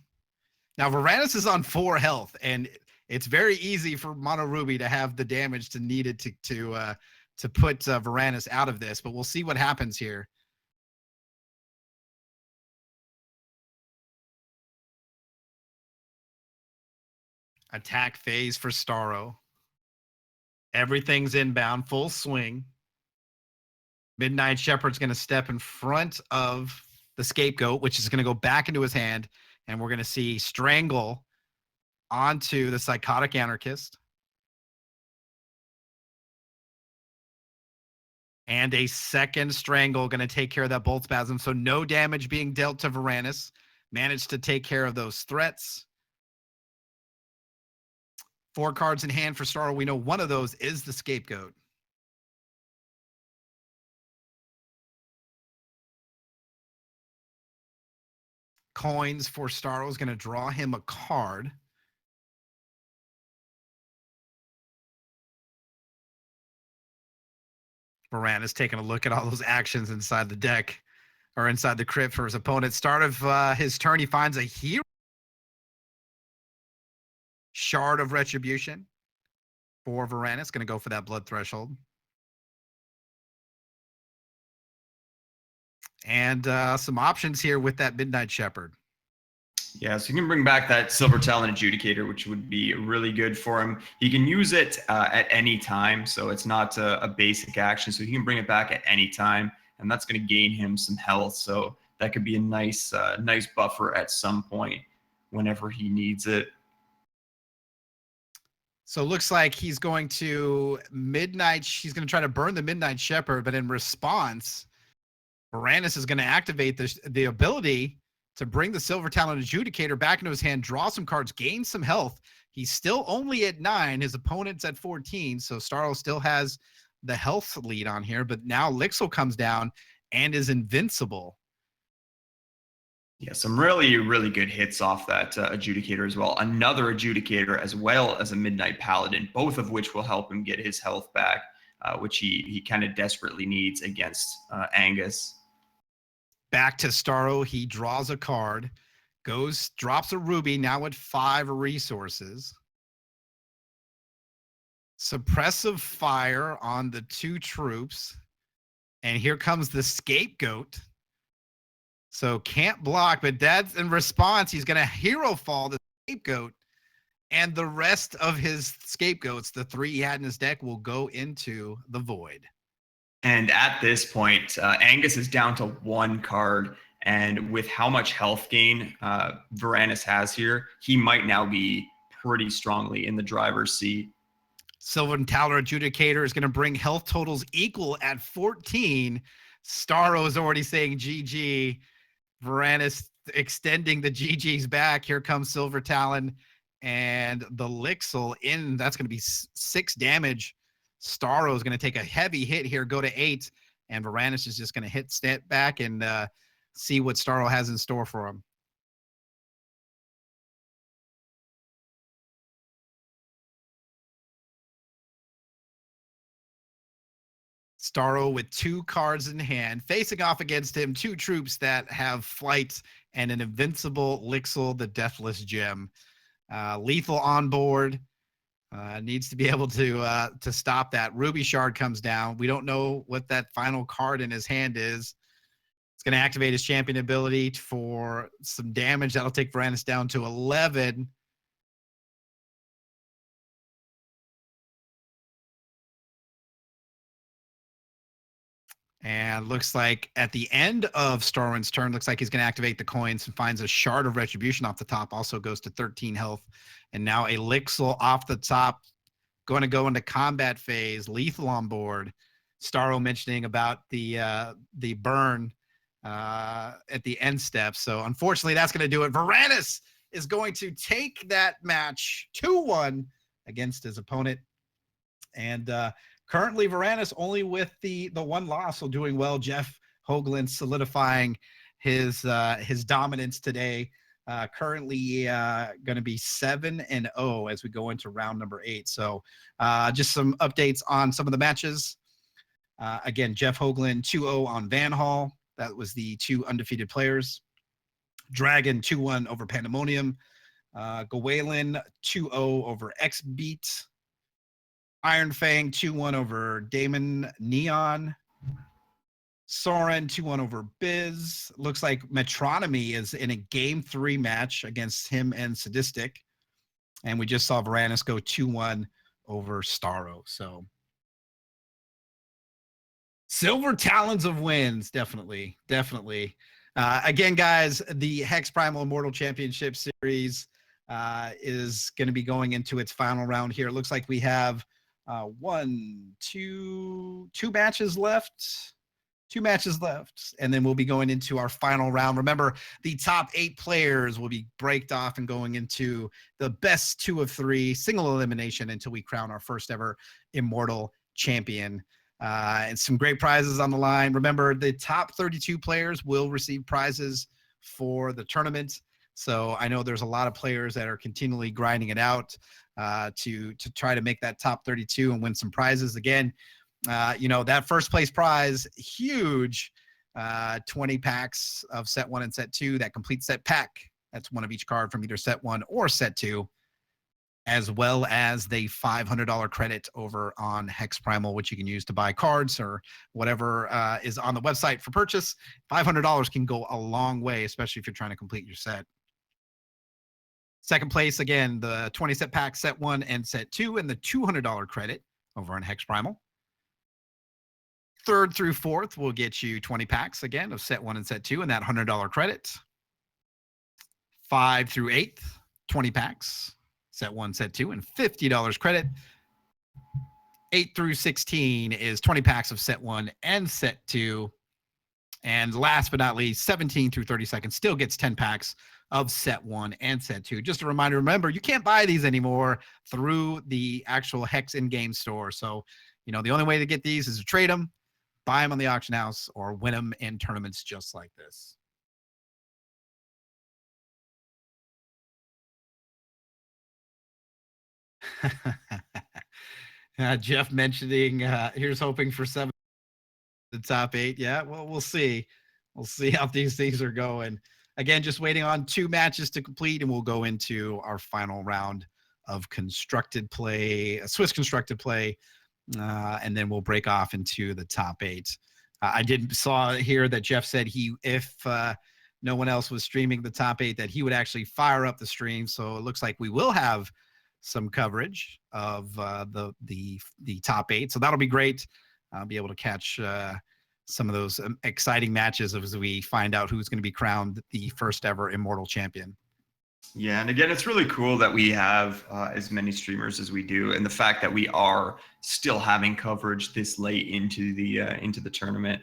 Now, Varanus is on 4 health, and it's very easy for Mono Ruby to have the damage needed to put Varanus out of this, but we'll see what happens here. Attack phase for Starro. Everything's inbound, full swing. Midnight Shepherd's going to step in front of the Scapegoat, which is going to go back into his hand, and we're going to see Strangle onto the Psychotic Anarchist. And a second Strangle going to take care of that Bolt Spasm, so no damage being dealt to Varanus. Managed to take care of those threats. 4 cards in hand for Starro. We know one of those is the Scapegoat. Coins for Starro is going to draw him a card. Varanus taking a look at all those actions inside the deck, or inside the crypt for his opponent. Start of his turn, he finds a hero. Shard of Retribution for Varanus. Going to go for that Blood Threshold. And some options here with that Midnight Shepherd.
Yeah, so you can bring back that Silver Talon Adjudicator, which would be really good for him. He can use it at any time, so it's not a basic action. So he can bring it back at any time, and that's going to gain him some health. So that could be a nice buffer at some point whenever he needs it.
So it looks like he's going to he's going to try to burn the Midnight Shepherd, but in response, Varanus is going to activate the ability to bring the Silver Talon Adjudicator back into his hand, draw some cards, gain some health. He's still only at 9. His opponent's at 14, so Starro still has the health lead on here, but now Lixel comes down and is invincible.
Yeah, some really, really good hits off that Adjudicator as well. Another Adjudicator as well as a Midnight Paladin, both of which will help him get his health back, which he kind of desperately needs against Angus.
Back to Starro, he draws a card, drops a ruby, now at 5 resources. Suppressive Fire on the 2 troops. And here comes the Scapegoat. So can't block, but that's in response. He's going to Hero Fall the Scapegoat. And the rest of his Scapegoats, the 3 he had in his deck, will go into the void.
And at this point, Angus is down to 1 card. And with how much health gain Varanus has here, he might now be pretty strongly in the driver's seat.
Silver Talon Adjudicator is going to bring health totals equal at 14. Starro is already saying GG. Varanus extending the GG's back. Here comes Silver Talon and the Lixel in. That's going to be 6 damage. Starro is going to take a heavy hit here, go to 8, and Varanus is just going to step back and see what Starro has in store for him. Starro with 2 cards in hand, facing off against him 2 troops that have flight and an invincible Lixel, the Deathless Gem. Lethal on board. Needs to be able to stop that. Ruby Shard comes down. We don't know what that final card in his hand is. It's going to activate his champion ability for some damage. That'll take Varanus down to 11. And looks like at the end of Starwin's turn, looks like he's going to activate the coins and finds a Shard of Retribution off the top. Also goes to 13 health. And now a Lixel off the top. Going to go into combat phase. Lethal on board. Starro mentioning about the burn at the end step. So unfortunately, that's going to do it. Varanus is going to take that match 2-1 against his opponent. And currently, Varanus only with the one loss, so doing well. Jeff Hoagland solidifying his dominance today. Currently going to be 7-0 as we go into round number 8. So just some updates on some of the matches. Again, Jeff Hoagland 2-0 on Van Hall. That was the 2 undefeated players. Dragon 2-1 over Pandemonium. Gawalin 2-0 over X-Beat. Iron Fang 2-1 over Damon Neon. Soren 2-1 over Biz. Looks like Metronomy is in a game 3 match against him and Sadistic. And we just saw Varanus go 2-1 over Starro. So Silver Talons of Wins, definitely. Again, guys, the HexPrimal Immortal Championship Series is going to be going into its final round here. It looks like we have two matches left. 2 matches left, and then we'll be going into our final round. Remember, the top 8 players will be braked off and going into the best 2 of 3 single elimination until we crown our first ever Immortal champion. And some great prizes on the line. Remember, the top 32 players will receive prizes for the tournament. So I know there's a lot of players that are continually grinding it out to try to make that top 32 and win some prizes. Again, that first place prize, huge, 20 packs of set 1 and set 2, that complete set pack. That's one of each card from either set 1 or set 2, as well as the $500 credit over on HexPrimal, which you can use to buy cards or whatever is on the website for purchase. $500 can go a long way, especially if you're trying to complete your set. Second place, again, the 20 set pack, set 1 and set 2, and the $200 credit over on HexPrimal. Third through fourth will get you 20 packs again of set 1 and set 2 and that $100 credit. 5 through 8th, 20 packs, set 1, set 2, and $50 credit. 8 through 16 is 20 packs of set 1 and set 2. And last but not least, 17 through 32nd still gets 10 packs of set 1 and set 2. Just a reminder, remember, you can't buy these anymore through the actual Hex in-game store. So, the only way to get these is to trade them, buy them on the auction house, or win them in tournaments just like this. Jeff mentioning, here's hoping for 7 the top 8. Yeah, well, we'll see. We'll see how these things are going. Again, just waiting on 2 matches to complete, and we'll go into our final round of constructed play, Swiss constructed play. And then we'll break off into the top 8. I saw here that Jeff said if no one else was streaming the top 8, that he would actually fire up the stream. So it looks like we will have some coverage of the top 8. So that'll be great. I'll be able to catch some of those exciting matches as we find out who's going to be crowned the first ever Immortal champion.
Yeah, and again, it's really cool that we have as many streamers as we do, and the fact that we are still having coverage this late into the tournament.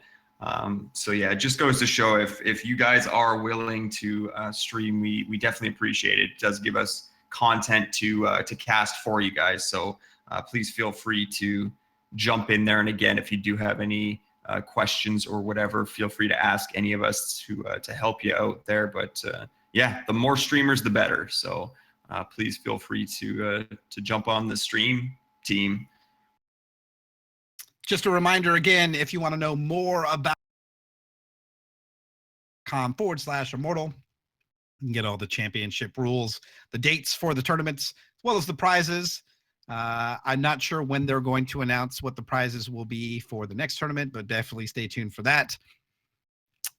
So yeah, it just goes to show if you guys are willing to stream, we definitely appreciate it. It does give us content to cast for you guys. So please feel free to jump in there. And again, if you do have any questions or whatever, feel free to ask any of us to help you out there. But yeah, the more streamers, the better. So please feel free to jump on the stream team.
Just a reminder again, if you want to know more about .com/immortal, you can get all the championship rules, the dates for the tournaments, as well as the prizes. I'm not sure when they're going to announce what the prizes will be for the next tournament, but definitely stay tuned for that.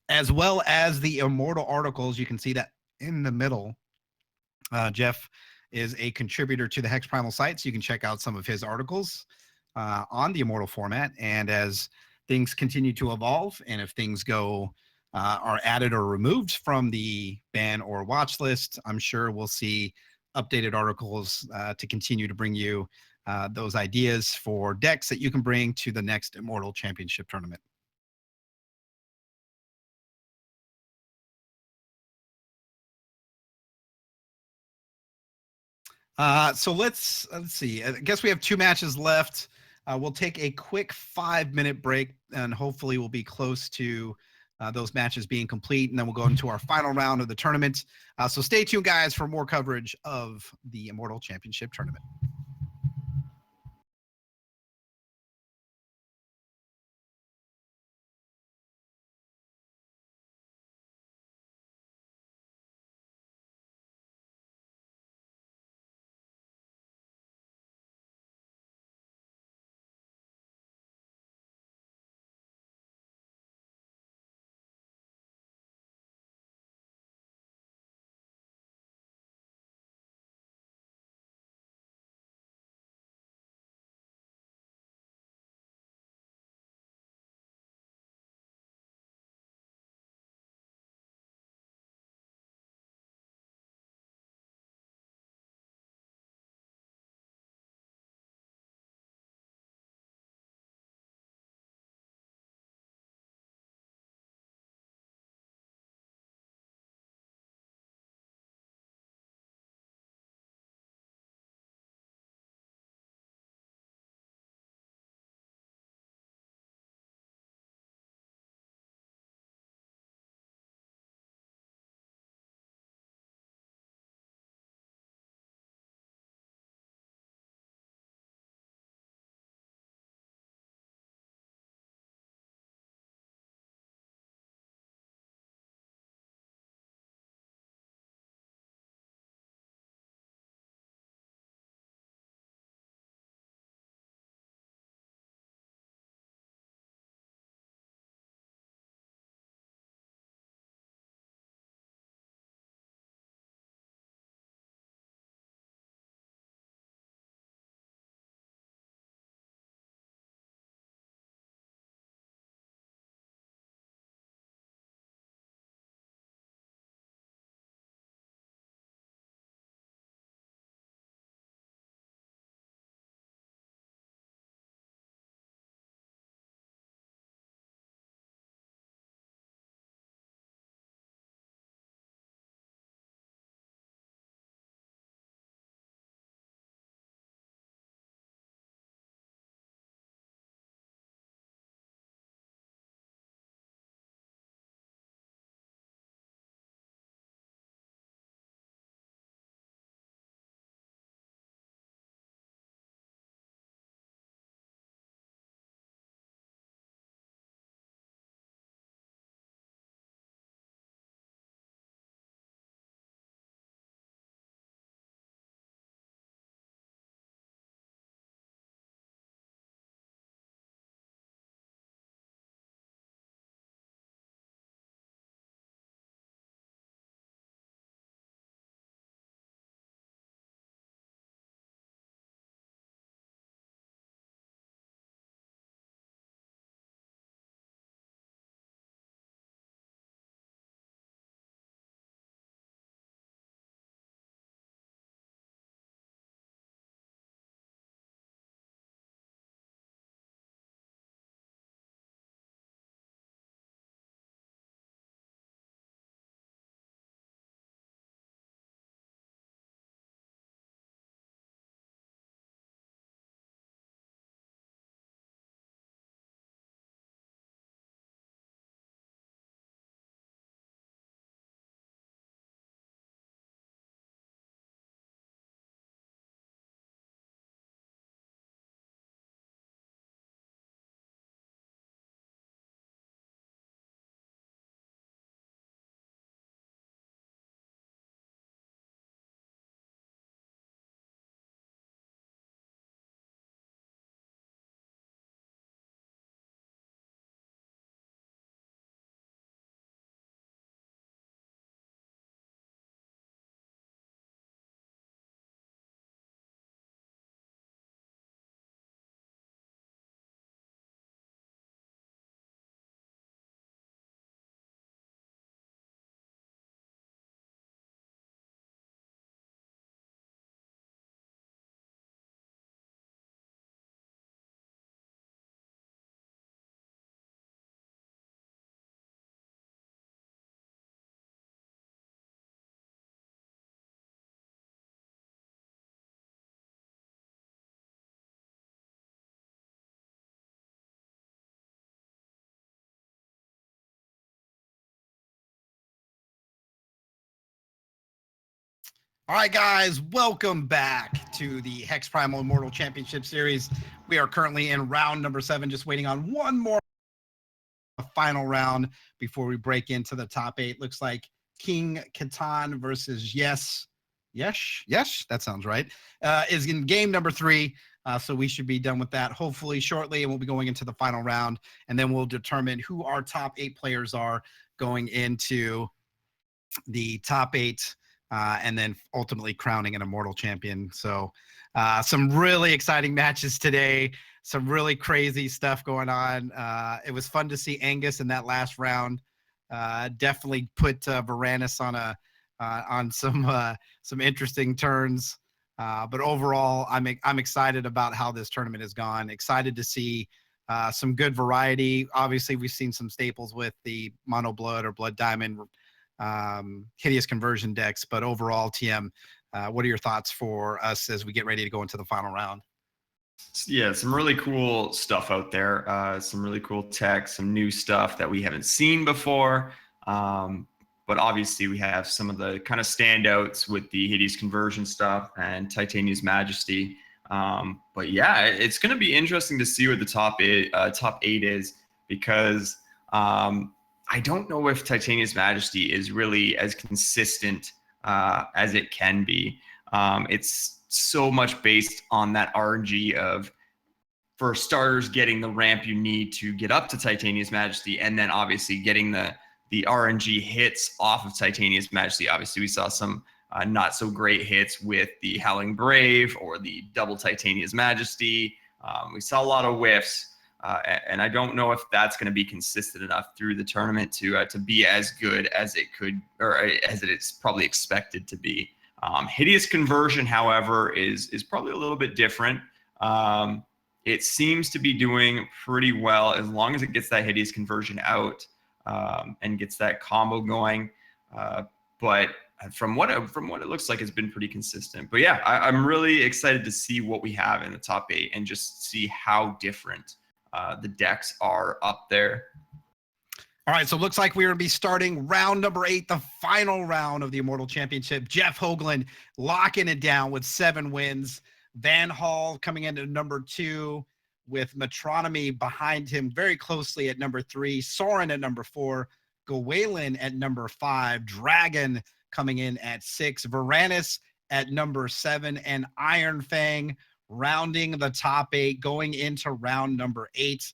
As well as the Immortal articles, you can see that in the middle. Jeff is a contributor to the HexPrimal site, so you can check out some of his articles on the Immortal format. And as things continue to evolve, and if things are added or removed from the ban or watch list, I'm sure we'll see updated articles to continue to bring you those ideas for decks that you can bring to the next Immortal Championship tournament. So let's see. I guess we have 2 matches left. We'll take a quick 5-minute break, and hopefully we'll be close to those matches being complete, and then we'll go into our final round of the tournament. So stay tuned, guys, for more coverage of the Immortal Championship Tournament. All right, guys, welcome back to the HexPrimal Immortal Championship Series. We are currently in round number 7, just waiting on one more final round before we break into the top 8. Looks like King Catan versus Yes, that sounds right, is in game number 3. So we should be done with that hopefully shortly, and we'll be going into the final round, and then we'll determine who our top 8 players are going into the top 8, and then ultimately crowning an Immortal champion. So some really exciting matches today, some really crazy stuff going on. It was fun to see Angus in that last round. Definitely put Varanus on some interesting turns. But overall, I'm excited about how this tournament has gone. Excited to see some good variety. Obviously, we've seen some staples with the Mono Blood or Blood Diamond hideous conversion decks, but overall, TM, what are your thoughts for us as we get ready to go into the final round?
Yeah, some really cool stuff out there. Some really cool tech, some new stuff that we haven't seen before. But obviously, we have some of the kind of standouts with the hideous conversion stuff and Titania's Majesty. But yeah, it's going to be interesting to see what the top 8 is, because I don't know if Titania's Majesty is really as consistent as it can be. It's so much based on that RNG of, for starters, getting the ramp you need to get up to Titania's Majesty, and then obviously getting the RNG hits off of Titania's Majesty. Obviously, we saw some not so great hits with the Howling Brave or the double Titania's Majesty. We saw a lot of whiffs. And I don't know if that's going to be consistent enough through the tournament to be as good as it could, or as it is probably expected to be. Hideous Conversion, however, is probably a little bit different. It seems to be doing pretty well as long as it gets that Hideous Conversion out and gets that combo going. But from what it looks like, it's been pretty consistent. But yeah, I'm really excited to see what we have in the top 8 and just see how different the decks are up there.
All right, so it looks like we're going to be starting round number 8, the final round of the Immortal Championship. Jeff Hoagland locking it down with 7 wins. Van Hall coming into number 2 with Metronomy behind him very closely at number 3. Soren at number 4. Gawain at number 5. Dragon coming in at 6. Varanus at number 7. And Iron Fang rounding the top 8, going into round number 8.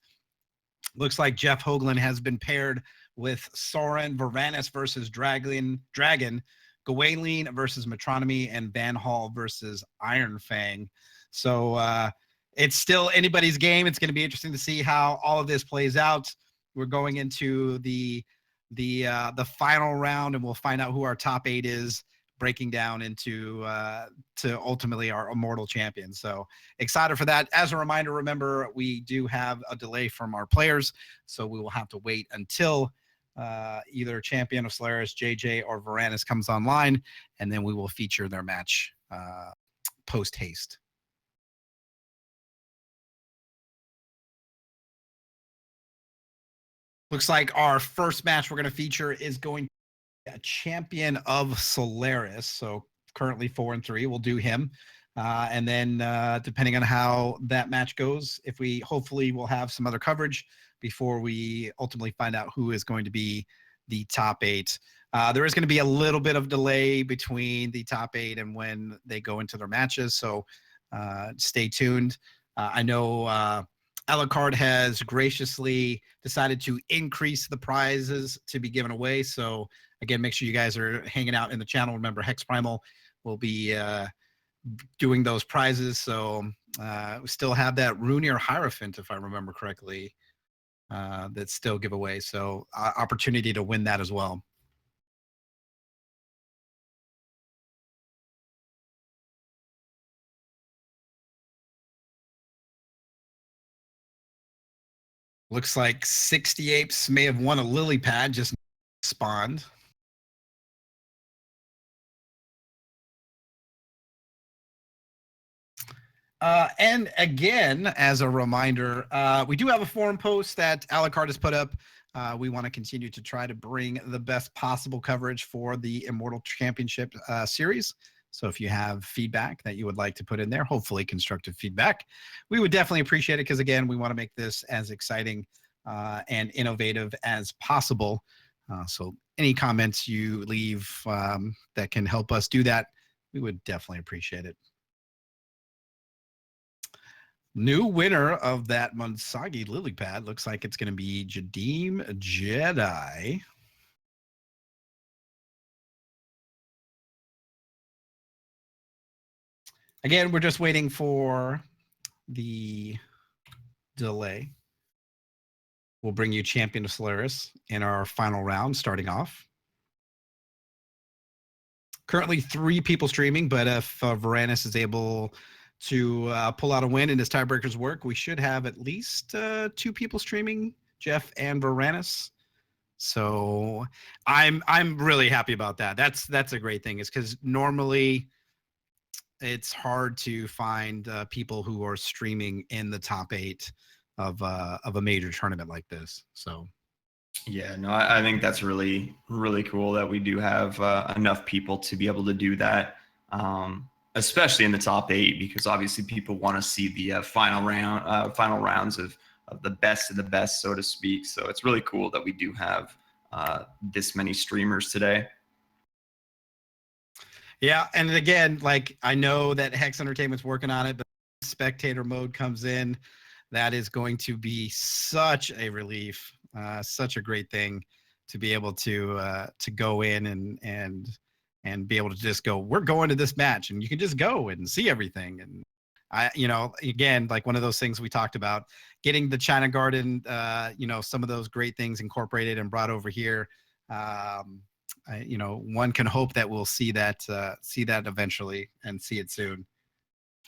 Looks like Jeff Hoagland has been paired with Soren, Varanus versus Dragon, Gawain versus Metronomy, and Van Hall versus Iron Fang. So it's still anybody's game. It's going to be interesting to see how all of this plays out. We're going into the final round, and we'll find out who our top 8 is, breaking down into to ultimately our Immortal champion. So excited for that. As a reminder, remember, we do have a delay from our players, so we will have to wait until either Champion of Solaris, JJ, or Varanus comes online, and then we will feature their match post haste. Looks like our first match we're going to feature is going a Champion of Solaris, so currently 4-3. We'll do him, and then depending on how that match goes, if we hopefully will have some other coverage before we ultimately find out who is going to be the top 8. There is going to be a little bit of delay between the top 8 and when they go into their matches, so stay tuned. I know Alucard has graciously decided to increase the prizes to be given away, so again, make sure you guys are hanging out in the channel. Remember, HexPrimal will be doing those prizes. So we still have that Runir Hierophant, if I remember correctly, that's still giveaway. So opportunity to win that as well. Looks like 60 Apes may have won a lily pad, just spawned. And again, as a reminder, we do have a forum post that Alucard has put up. We want to continue to try to bring the best possible coverage for the Immortal Championship series. So if you have feedback that you would like to put in there, hopefully constructive feedback, we would definitely appreciate it, because again, we want to make this as exciting and innovative as possible. So any comments you leave that can help us do that, we would definitely appreciate it. New winner of that Munsagi lily pad looks like it's going to be Jadeem Jedi. Again, we're just waiting for the delay. We'll bring you Champion of Solaris in our final round starting off. Currently 3 people streaming, but if Varanus is able to pull out a win and his tiebreakers work, we should have at least 2 people streaming, Jeff and Varanus. So I'm really happy about that. That's a great thing, is because normally it's hard to find people who are streaming in the top 8 of a major tournament like this. So
yeah, no, I think that's really, really cool that we do have enough people to be able to do that, especially in the top 8, because obviously people want to see the final rounds of the best of the best, so to speak. So it's really cool that we do have this many streamers today.
Yeah, and again, like, I know that Hex Entertainment's working on it, but spectator mode comes in. That is going to be such a relief, such a great thing to be able to go in and be able to just go, we're going to this match, and you can just go and see everything. And again, like one of those things we talked about, getting the China Garden, some of those great things incorporated and brought over here. One can hope that we'll see that eventually and see it soon.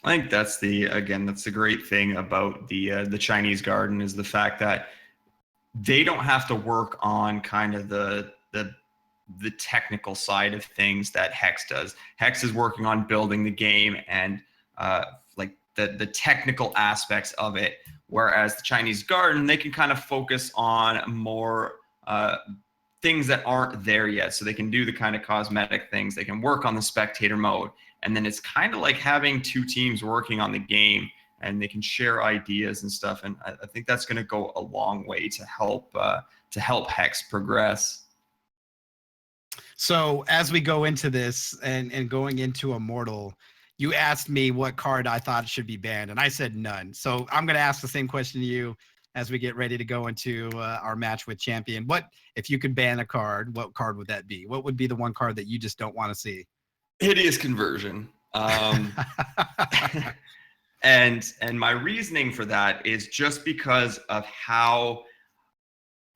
I think that's the great thing about the Chinese Garden, is the fact that they don't have to work on kind of the technical side of things that Hex does. Hex is working on building the game and like the technical aspects of it, whereas the Chinese Garden, they can kind of focus on more things that aren't there yet. So they can do the kind of cosmetic things. They can work on the spectator mode. And then it's kind of like having 2 teams working on the game, and they can share ideas and stuff. And I think that's going to go a long way to help Hex progress.
So as we go into this and going into Immortal, you asked me what card I thought should be banned, and I said none. So I'm going to ask the same question to you as we get ready to go into our match with Champion. What, if you could ban a card, what card would that be? What would be the one card that you just don't want to see?
Hideous Conversion. And my reasoning for that is just because of how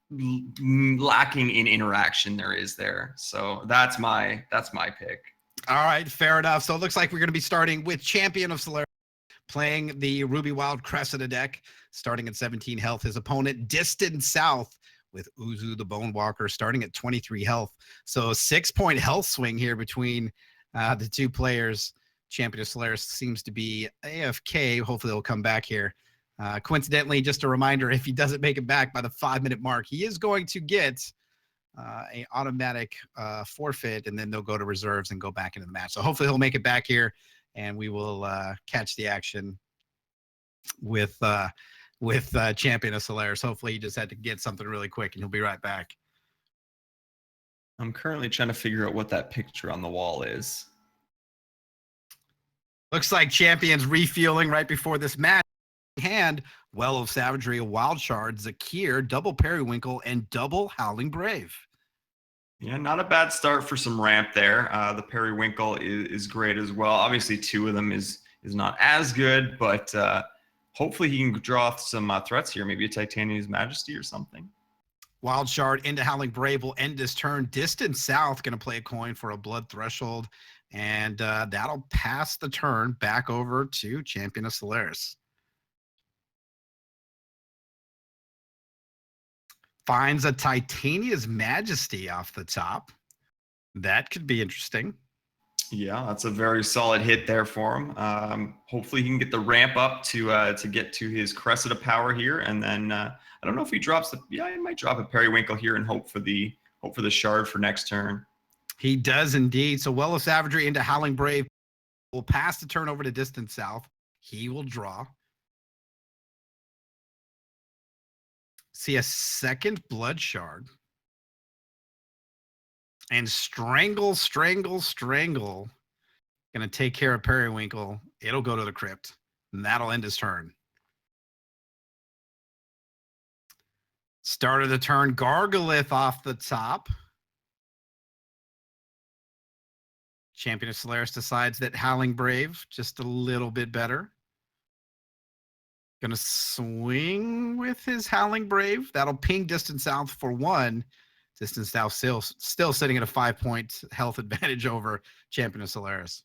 lacking in interaction there is there. So that's my pick.
All right, fair enough. So it looks like we're going to be starting with Champion of Solaris, playing the Ruby Wild Cressida deck, starting at 17 health. His opponent, Distant South, with Uzu the Bone Walker, starting at 23 health. So 6-point health swing here between the 2 players. Champion of Solaris seems to be AFK. Hopefully he'll come back here. Coincidentally, just a reminder, if he doesn't make it back by the 5-minute mark, he is going to get a automatic forfeit, and then they'll go to reserves and go back into the match. So hopefully he'll make it back here, and we will catch the action with Champion of Solaris. Hopefully he just had to get something really quick, and he'll be right back.
I'm currently trying to figure out what that picture on the wall is.
Looks like Champion's refueling right before this match. Hand, Well of Savagery, a Wild Shard, Zakir, double Periwinkle, and double Howling Brave.
Yeah, not a bad start for some ramp there. The Periwinkle is great as well. Obviously, 2 of them is not as good, but hopefully he can draw some threats here. Maybe a Titania's Majesty or something.
Wild Shard into Howling Brave will end this turn. Distant South going to play a coin for a Blood Threshold, and that'll pass the turn back over to Champion of Solaris. Finds a Titania's Majesty off the top. That could be interesting.
Yeah, that's a very solid hit there for him. Hopefully he can get the ramp up to get to his Cressida power here, and then I don't know if he drops he might drop a Periwinkle here and hope for the shard for next turn.
He does indeed. So Well of Savagery into Howling Brave. will pass the turn over to Distant South. He will draw. See a second Blood Shard. And Strangle. Gonna take care of Periwinkle. It'll go to the crypt. And that'll end his turn. Start of the turn, Gargalith off the top. Champion of Solaris decides that Howling Brave just a little bit better. Gonna swing with his Howling Brave. That'll ping Distant South for 1. Distant South still sitting at a 5-point health advantage over Champion of Solaris.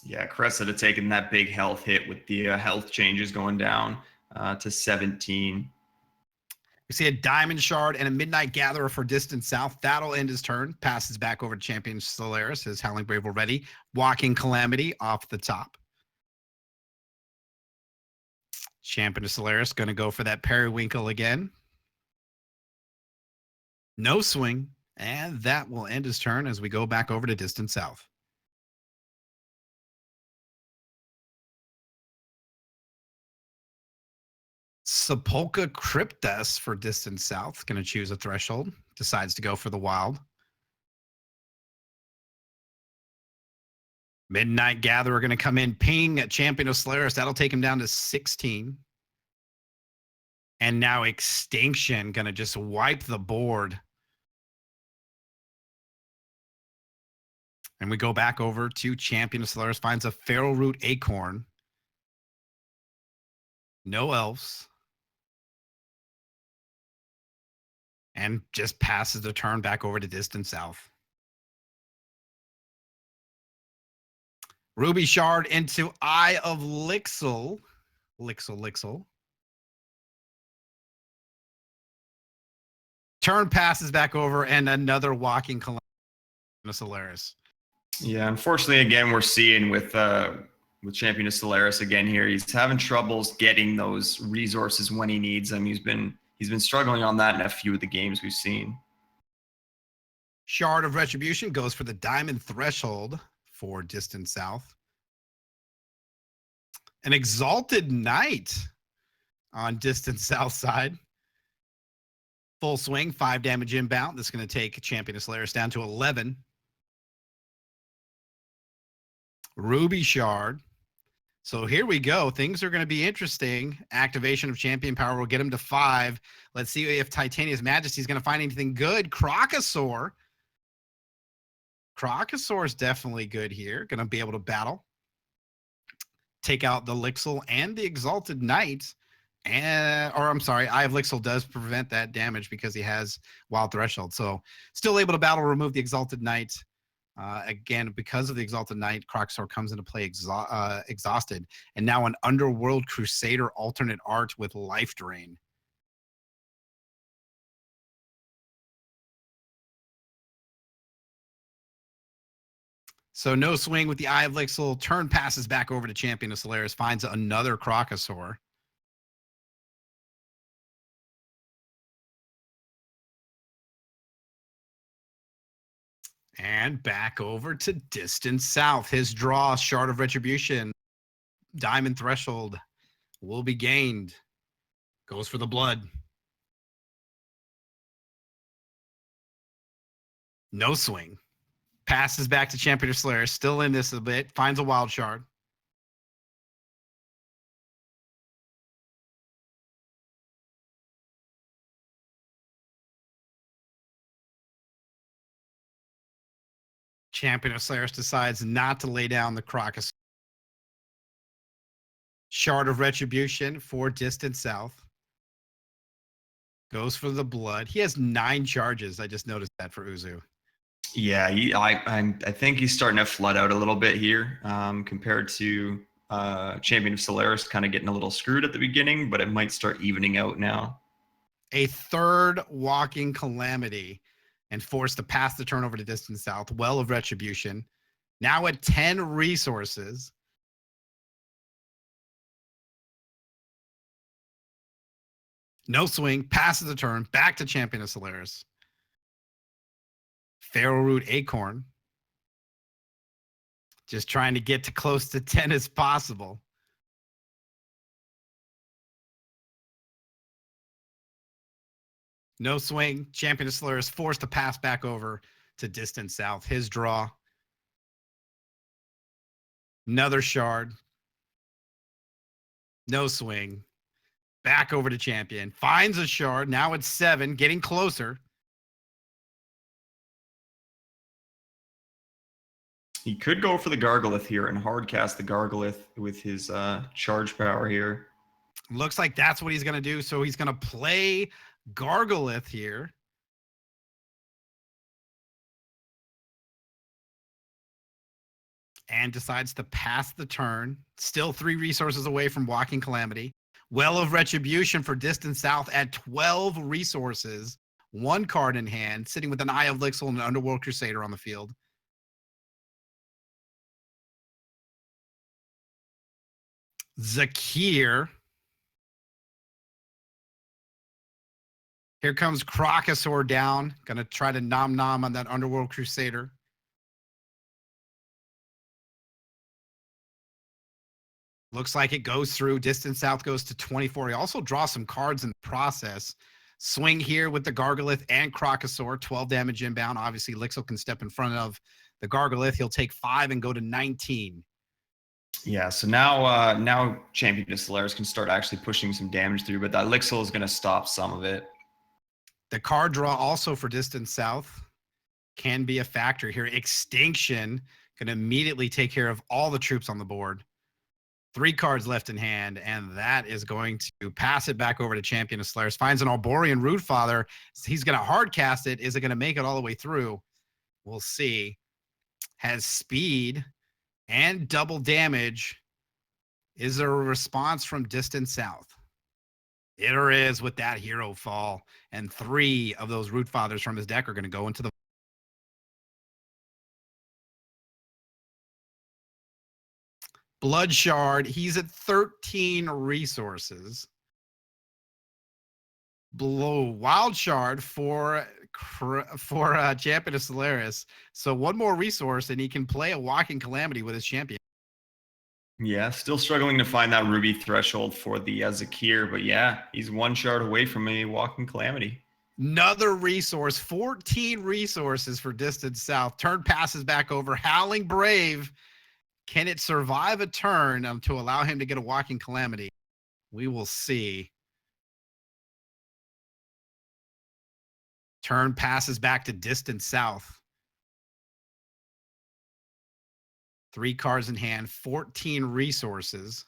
Yeah, Cressida taking that big health hit with the health changes going down to 17.
We see a Diamond Shard and a Midnight Gatherer for Distant South. That'll end his turn. Passes back over to Champion Solaris. His Howling Brave already. Walking Calamity off the top. Champion of Solaris going to go for that Periwinkle again. No swing. And that will end his turn as we go back over to Distant South. Sepulchre Cryptus for Distant South. Going to choose a Threshold. Decides to go for the Wild. Midnight Gatherer going to come in. Ping at Champion of Solaris. That'll take him down to 16. And now Extinction going to just wipe the board. And we go back over to Champion of Solaris. Finds a Feral Root Acorn. No Elves. And just passes the turn back over to Distant South. Ruby Shard into Eye of Lixil. Lixil. Turn passes back over and another Walking Calamity Solaris.
Yeah, unfortunately, again, we're seeing with Champion of Solaris again here. He's having troubles getting those resources when he needs them. He's been struggling on that in a few of the games we've seen.
Shard of Retribution goes for the Diamond Threshold for Distant South. An Exalted Knight on Distant South side. Full swing, 5 damage inbound. This is going to take Champion of Solaris down to 11. Ruby Shard. So here we go. Things are going to be interesting. Activation of Champion Power will get him to 5. Let's see if Titania's Majesty is going to find anything good. Crocosaur. Crocosaur is definitely good here. Going to be able to battle. Take out the Lixil and the Exalted Knight. Eye of Lixil does prevent that damage because he has Wild Threshold. So still able to battle, remove the Exalted Knight. Again, because of the Exalted Knight, Crocosaur comes into play exhausted. And now an Underworld Crusader alternate art with Life Drain. So no swing with the Eye of Lixil. Turn passes back over to Champion of Solaris. Finds another Crocosaur. And back over to Distant South. His draw, Shard of Retribution. Diamond Threshold will be gained. Goes for the blood. No swing. Passes back to Champion of Solaris. Still in this a bit. Finds a Wild Shard. Champion of Solaris decides not to lay down the Crocosaur. Shard of Retribution for Distant South. Goes for the blood. He has 9 charges. I just noticed that for Uzu.
Yeah, I think he's starting to flood out a little bit here compared to Champion of Solaris kind of getting a little screwed at the beginning, but it might start evening out now.
A third Walking Calamity and forced to pass the turn over to Distant South. Well of Retribution. Now at 10 resources. No swing. Passes the turn. Back to Champion of Solaris. Feral Root Acorn. Just trying to get to close to 10 as possible. No swing. Champion of Solaris forced to pass back over to Distant South. His draw. Another shard. No swing. Back over to Champion. Finds a shard. Now it's 7. Getting closer.
He could go for the Gargolith here and hard cast the Gargolith with his charge power here.
Looks like that's what he's going to do. So he's going to play Gargolith here. And decides to pass the turn. Still 3 resources away from Walking Calamity. Well of Retribution for Distant South at 12 resources. 1 card in hand, sitting with an Eye of Lixil and an Underworld Crusader on the field. Zakir. Here comes Crocosaur down. Gonna try to nom on that Underworld Crusader. Looks like it goes through. Distant South goes to 24. He also draws some cards in the process. Swing here with the Gargolith and Crocosaur. 12 damage inbound. Obviously, Lixil can step in front of the Gargolith. He'll take 5 and go to 19.
Yeah, so now Champion of Solaris can start actually pushing some damage through, but that Lixil is going to stop some of it.
The card draw also for Distant South can be a factor here. Extinction can immediately take care of all the troops on the board. 3 cards left in hand, and that is going to pass it back over to Champion of Solaris. Finds an Arborean Rootfather. He's going to hard cast it. Is it going to make it all the way through? We'll see. Has speed and double damage. Is there a response from Distant South? There is with that Hero Fall. And 3 of those Rootfathers from his deck are going to go into the Blood Shard. He's at 13 resources. Wild Shard for Champion of Solaris. So 1 more resource, and he can play a Walking Calamity with his champion.
Yeah, still struggling to find that Ruby threshold for the Zakir, but yeah, he's 1 shard away from a Walking Calamity.
Another resource, 14 resources for Distant South. Turn passes back over. Howling Brave. Can it survive a turn to allow him to get a Walking Calamity? We will see. Turn passes back to Distant South. 3 cards in hand, 14 resources.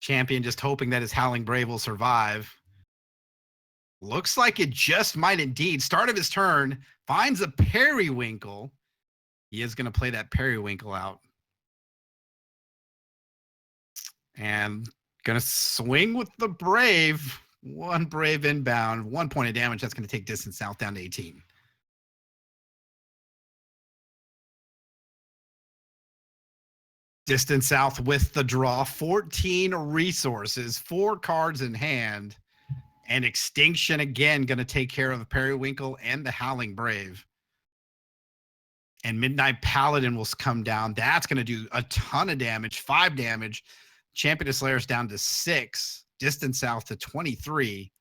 Champion just hoping that his Howling Brave will survive. Looks like it just might indeed. Start of his turn, finds a Periwinkle. He is going to play that Periwinkle out. And going to swing with the Brave. 1 Brave inbound, 1 point of damage. That's going to take Distant South down to 18. Distant South with the draw, 14 resources, 4 cards in hand. And Extinction again going to take care of the Periwinkle and the Howling Brave. And Midnight Paladin will come down. That's going to do a ton of damage, 5 damage. Champion of Solaris down to 6. Distant South to 23.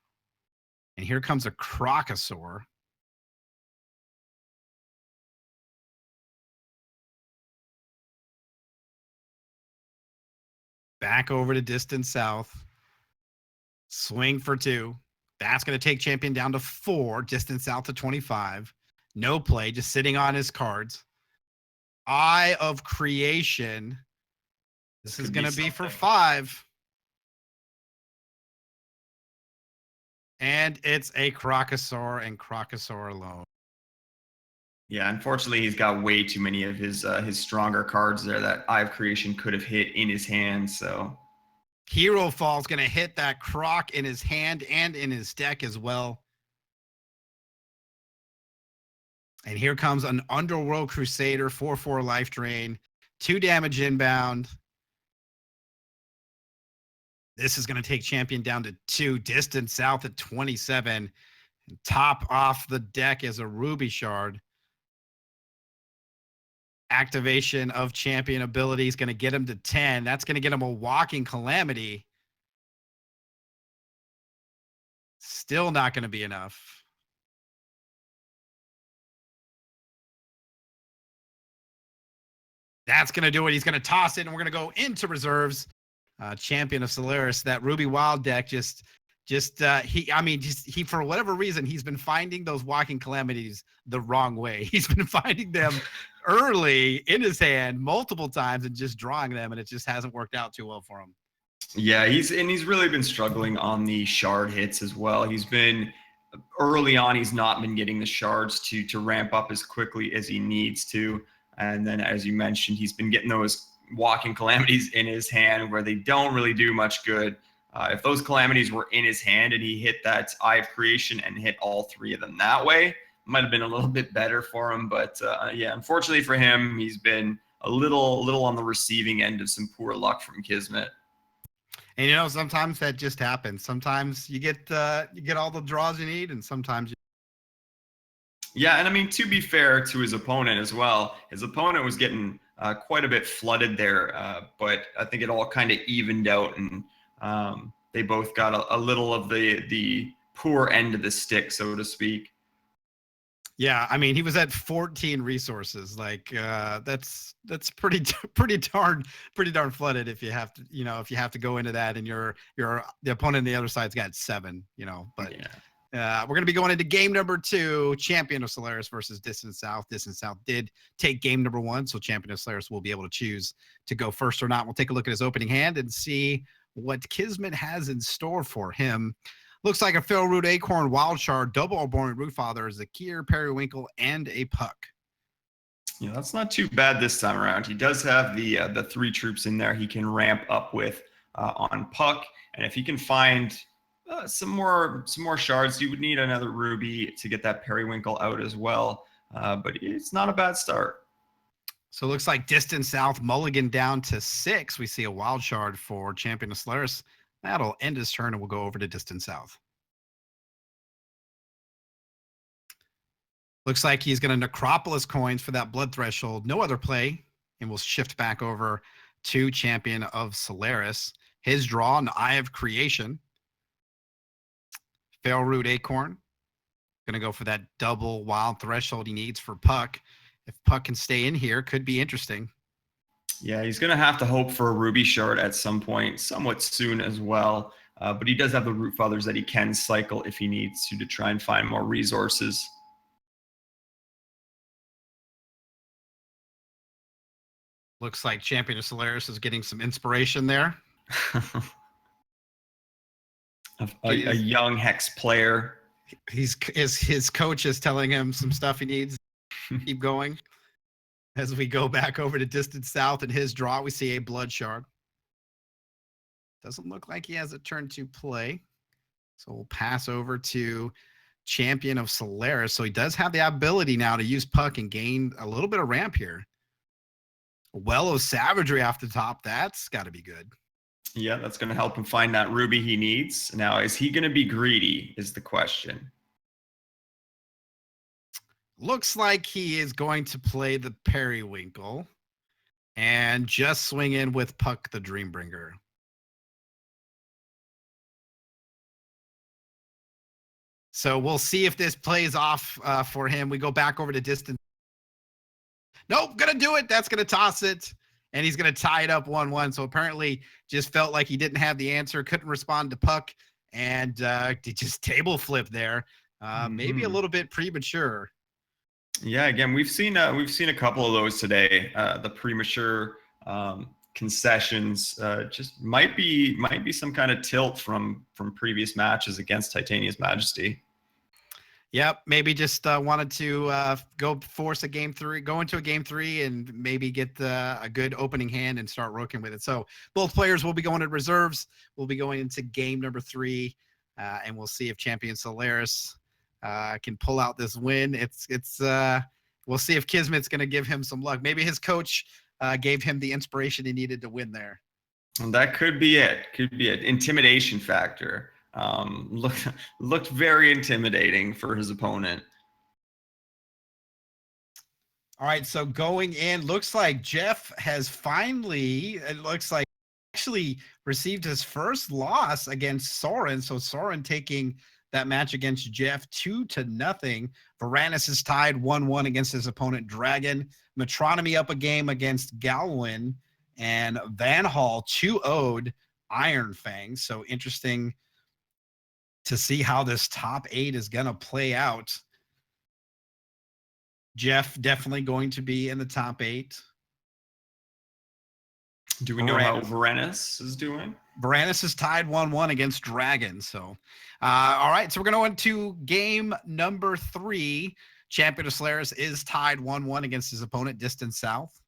And here comes a Crocosaur. Back over to Distant South. Swing for 2. That's going to take Champion down to 4. Distant South to 25. No play, just sitting on his cards. Eye of Creation. This is going to be for 5. And it's a Crocosaur and Crocosaur alone.
Yeah, unfortunately, he's got way too many of his stronger cards there that Eye of Creation could have hit in his hand, so...
Hero Fall is going to hit that Croc in his hand and in his deck as well. And here comes an Underworld Crusader, 4/4 life drain, 2 damage inbound. This is going to take Champion down to 2. Distant South at 27. Top off the deck is a Ruby Shard. Activation of champion ability is going to get him to 10. That's going to get him a Walking Calamity. Still not going to be enough. That's going to do it. He's going to toss it, and we're going to go into reserves. Champion of Solaris. That Ruby Wild deck he for whatever reason, he's been finding those Walking Calamities the wrong way. He's been finding them early in his hand multiple times and just drawing them, and it just hasn't worked out too well for him.
Yeah, he's really been struggling on the shard hits as well. He's been early on, he's not been getting the shards to ramp up as quickly as he needs to. And then, as you mentioned, he's been getting those Walking Calamities in his hand where they don't really do much good. If those Calamities were in his hand and he hit that Eye of Creation and hit all three of them that way, it might have been a little bit better for him. But yeah, unfortunately for him, he's been a little on the receiving end of some poor luck from Kismet.
And sometimes that just happens. Sometimes you get all the draws you need, and sometimes
Yeah, and I mean, to be fair to his opponent as well, his opponent was getting quite a bit flooded there, but I think it all kind of evened out, and they both got a little of the poor end of the stick, so to speak.
Yeah, I mean, he was at 14 resources. Like that's pretty darn flooded if you have to go into that, and the opponent on the other side's got 7. But yeah. We're going to be going into game number 2, Champion of Solaris versus Distant South. Distant South did take game number 1, so Champion of Solaris will be able to choose to go first or not. We'll take a look at his opening hand and see what Kismet has in store for him. Looks like a Failroot Acorn, Wild Shard, double Arboreal Rootfather, Zakir, Periwinkle, and a Puck.
Yeah, that's not too bad this time around. He does have the 3 troops in there he can ramp up with on Puck, and if he can find some more shards, you would need another Ruby to get that Periwinkle out as well. But it's not a bad start.
So it looks like Distant South mulligan down to 6. We see a Wild Shard for Champion of Solaris. That'll end his turn, and we'll go over to Distant South. Looks like he's going to Necropolis coins for that Blood Threshold. No other play, and we'll shift back over to Champion of Solaris. His draw, an Eye of Creation. Failroot Acorn. Going to go for that double Wild Threshold he needs for Puck. If Puck can stay in here, could be interesting.
Yeah, he's going to have to hope for a Ruby Shard at some point, somewhat soon as well. But he does have the Root Fathers that he can cycle if he needs to try and find more resources.
Looks like Champion of Solaris is getting some inspiration there.
a young Hex player.
His coach is telling him some stuff he needs to keep going. As we go back over to Distant South and his draw, we see a Blood Shard. Doesn't look like he has a turn to play. So we'll pass over to Champion of Solaris. So he does have the ability now to use Puck and gain a little bit of ramp here. Well of Savagery off the top. That's got to be good.
Yeah, that's going to help him find that Ruby he needs. Now, is he going to be greedy is the question.
Looks like he is going to play the Periwinkle and just swing in with Puck the Dreambringer. So we'll see if this plays off for him. We go back over to Distant. Nope, gonna do it. That's gonna toss it. And he's gonna tie it up 1-1. So apparently just felt like he didn't have the answer, couldn't respond to Puck, and just table flip there. Maybe a little bit premature.
Yeah, again, we've seen a couple of those today. The premature concessions just might be some kind of tilt from previous matches against Titania's Majesty.
Yep, maybe just wanted to go into a game 3 and maybe get a good opening hand and start working with it. So both players will be going to reserves. We'll be going into game number 3, and we'll see if Champion Solaris can pull out this win. We'll see if Kismet's going to give him some luck. Maybe his coach gave him the inspiration he needed to win there.
And that could be it. Could be an intimidation factor. Looked very intimidating for his opponent.
All right, so going in, looks like Jeff has finally, it looks like, actually received his first loss against Soren. So Soren taking that match against Jeff 2-0. Varanus is tied 1-1 against his opponent Dragon. Metronomy up a game against Galwin, and Van Hall 2-0'd Iron Fang. So interesting to see how this top 8 is going to play out. Jeff definitely going to be in the top 8.
Do we know how Varanus is doing?
Varanus is tied 1-1 against Dragon. So, all right. So we're going to go into game number 3. Champion of Solaris is tied 1-1 against his opponent, Distant South.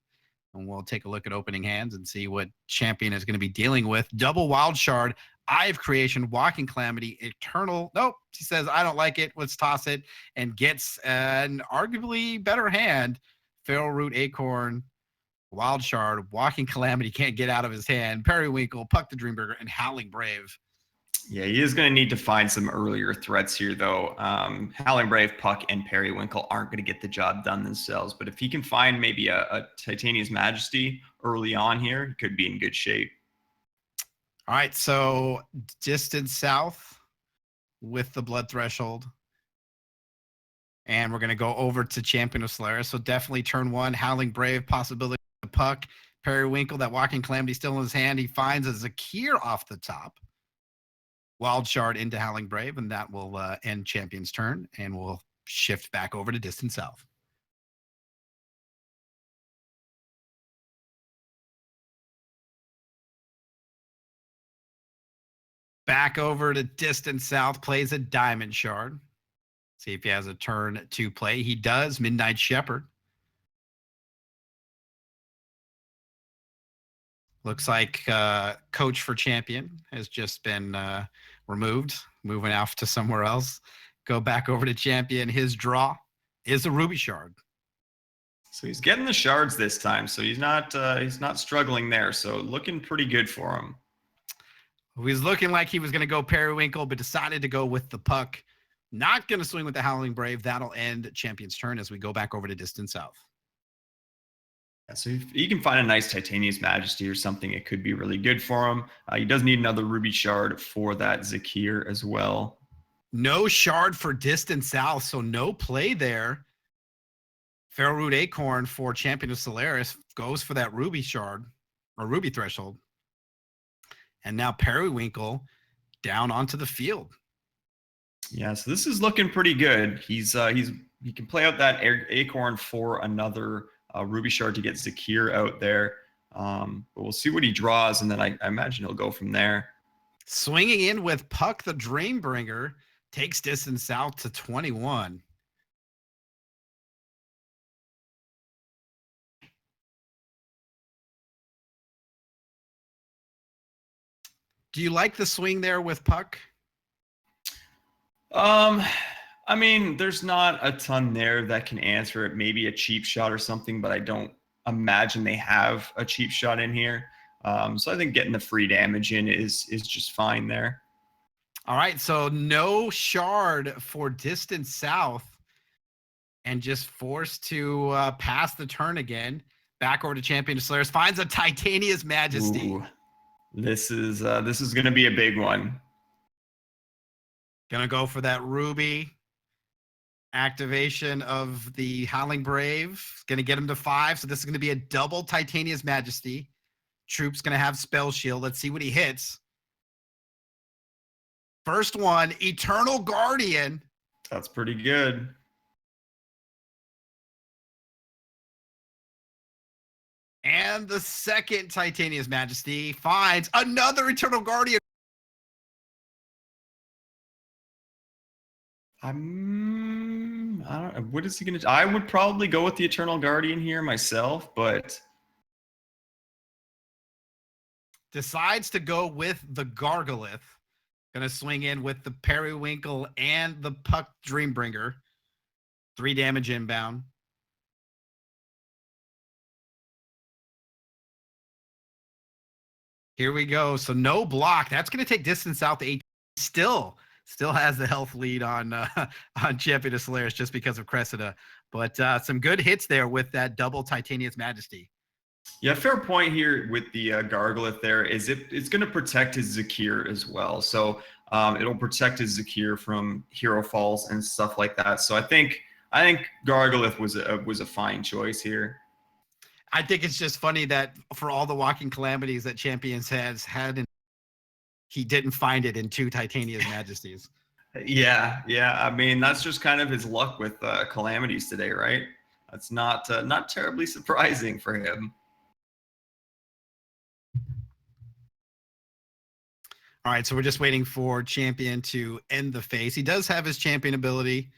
And we'll take a look at opening hands and see what Champion is going to be dealing with. Double Wild Shard, Eye of Creation, Walking Calamity, Eternal. Nope. He says, I don't like it. Let's toss it. And gets an arguably better hand. Feral Root Acorn, Wild Shard, Walking Calamity can't get out of his hand. Periwinkle, Puck the Dreamburger, and Howling Brave.
Yeah, he is going to need to find some earlier threats here, though. Howling Brave, Puck, and Periwinkle aren't going to get the job done themselves. But if he can find maybe a Titania's Majesty early on here, he could be in good shape.
All right, so Distant South with the Blood Threshold. And we're going to go over to Champion of Solaris. So definitely turn 1, Howling Brave, possibility of Puck. Periwinkle, that Walking Calamity still in his hand. He finds a Zakir off the top. Wild Shard into Howling Brave, and that will end Champion's turn, and we'll shift back over to Distant South. Back over to Distant South, plays a Diamond Shard. See if he has a turn to play. He does. Midnight Shepherd. Looks like coach for Champion has just been removed, moving off to somewhere else. Go back over to Champion. His draw is a Ruby Shard.
So he's getting the shards this time, so he's not struggling there. So looking pretty good for him.
He was looking like he was going to go Periwinkle, but decided to go with the Puck. Not going to swing with the Howling Brave. That'll end Champion's turn as we go back over to Distant South.
Yeah, so if he can find a nice Titania's Majesty or something, it could be really good for him. He does need another Ruby Shard for that Zakir as well.
No shard for Distant South, so no play there. Feral Root Acorn for Champion of Solaris goes for that Ruby Shard or Ruby Threshold. And now Periwinkle down onto the field.
Yeah, so this is looking pretty good. He can play out that Acorn for another Ruby Shard to get Zakir out there. But we'll see what he draws, and then I imagine he'll go from there.
Swinging in with Puck the Dreambringer takes Distant South to 21. Do you like the swing there with Puck?
I mean, there's not a ton there that can answer it. Maybe a cheap shot or something, but I don't imagine they have a cheap shot in here. So I think getting the free damage in is just fine there.
All right, so no shard for Distant South, and just forced to pass the turn again. Back over to Champion of Solaris, finds a Titania's Majesty.
Ooh, this is going to be a big one.
Gonna go for that Ruby. Activation of the Howling Brave. Gonna get him to 5, so this is gonna be a double Titania's Majesty. Troop's gonna have Spell Shield. Let's see what he hits. First one, Eternal Guardian.
That's pretty good.
And the second Titania's Majesty finds another Eternal Guardian.
I don't know. What is he going to do? I would probably go with the Eternal Guardian here myself, but
decides to go with the Gargolith. Gonna swing in with the Periwinkle and the Puck Dreambringer. 3 damage inbound. Here we go. So no block. That's gonna take Distant South to 8. Still has the health lead on on Champion of Solaris just because of Cressida. But some good hits there with that double Titania's Majesty.
Yeah, fair point here with the Gargolith there is it's going to protect his Zakir as well. So it'll protect his Zakir from hero falls and stuff like that. So I think Gargolith was a fine choice here.
I think it's just funny that for all the walking calamities that Champions has had, he didn't find it in 2 Titania's Majesties.
Yeah. I mean, that's just kind of his luck with calamities today, right? That's not terribly surprising for him.
All right, so we're just waiting for Champion to end the phase. He does have his Champion ability.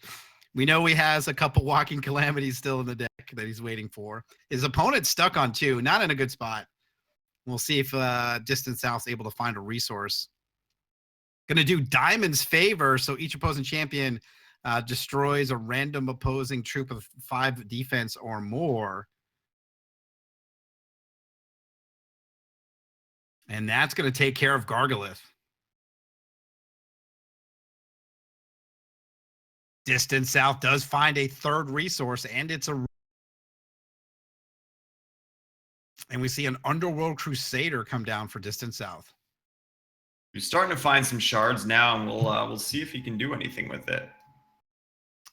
We know he has a couple walking calamities still in the deck that he's waiting for. His opponent's stuck on 2, not in a good spot. We'll see if Distant South's able to find a resource. Going to do Diamond's favor, so each opposing champion destroys a random opposing troop of 5 defense or more. And that's going to take care of Gargolith. Distant South does find a 3rd resource, and it's a... And we see an Underworld Crusader come down for Distant South.
He's starting to find some shards now, and we'll see if he can do anything with it.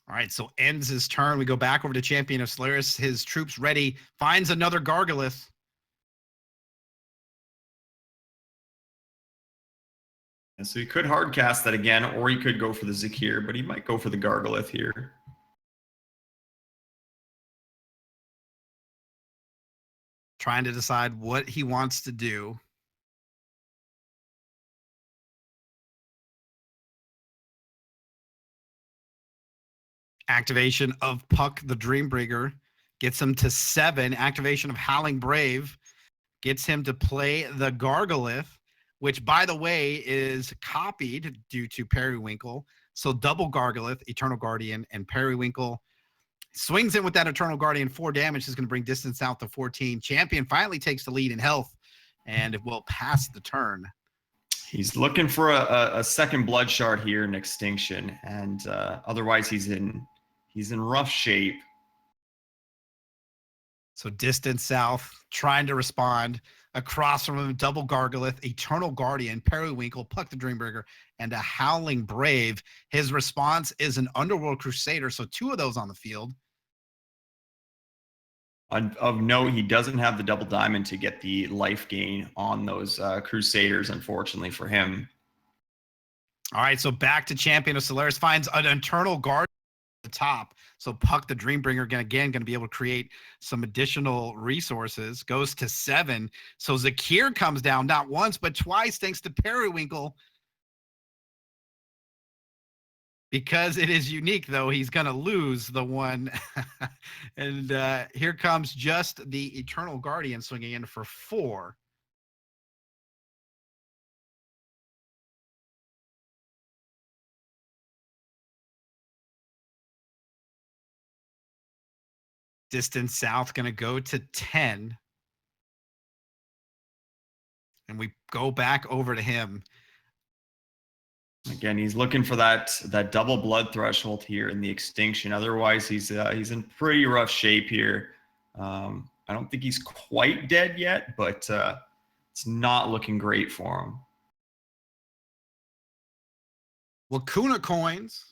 All right, so ends his turn. We go back over to Champion of Solaris. His troops ready. Finds another Gargolith.
And so he could hard cast that again, or he could go for the Zakir, but he might go for the Gargolith here.
Trying to decide what he wants to do. Activation of Puck the Dreambringer gets him to 7. Activation of Howling Brave gets him to play the Gargolith, which, by the way, is copied due to Periwinkle. So double Gargolith, Eternal Guardian, and Periwinkle. Swings in with that Eternal Guardian. 4 damage is going to bring Distance South to 14. Champion finally takes the lead in health, and it will pass the turn.
He's looking for a second blood shard here in Extinction, and otherwise he's in rough shape.
So Distant South trying to respond. Across from him, double Gargolith, Eternal Guardian, Periwinkle, Puck the Dreambringer, and a Howling Brave. His response is an Underworld Crusader, so 2 of those on the field.
Of note, he doesn't have the double diamond to get the life gain on those Crusaders, unfortunately for him.
All right, so back to Champion of Solaris. Finds an Eternal Guard at the top. So Puck the Dreambringer, going to be able to create some additional resources. Goes to 7. So Zakir comes down not once, but twice, thanks to Periwinkle. Because it is unique, though, he's going to lose the one. And here comes just the Eternal Guardian swinging in for 4. Distant South going to go to 10. And we go back over to him.
Again, he's looking for that double blood threshold here in the Extinction. Otherwise, he's in pretty rough shape here. I don't think he's quite dead yet, but it's not looking great for him.
Lacuna coins.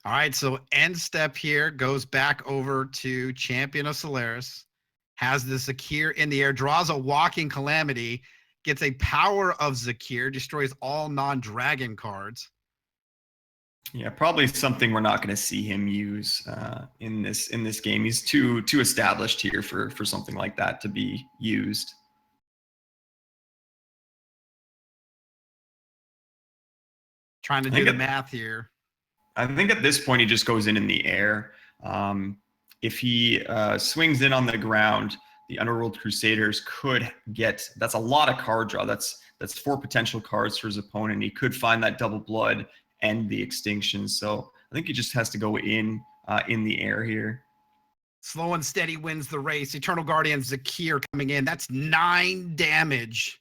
All right, so end step here goes back over to Champion of Solaris. Has the Zakir in the air, draws a Walking Calamity, gets a Power of Zakir, destroys all non-dragon cards.
Yeah, probably something we're not going to see him use in this game. He's too established here for something like that to be used.
Trying to do the math here.
I think at this point he just goes in the air. If he swings in on the ground, the Underworld Crusaders could get. That's a lot of card draw. That's 4 potential cards for his opponent. He could find that double blood and the Extinction. So I think he just has to go in the air here.
Slow and steady wins the race. Eternal Guardian Zakir coming in. That's 9 damage.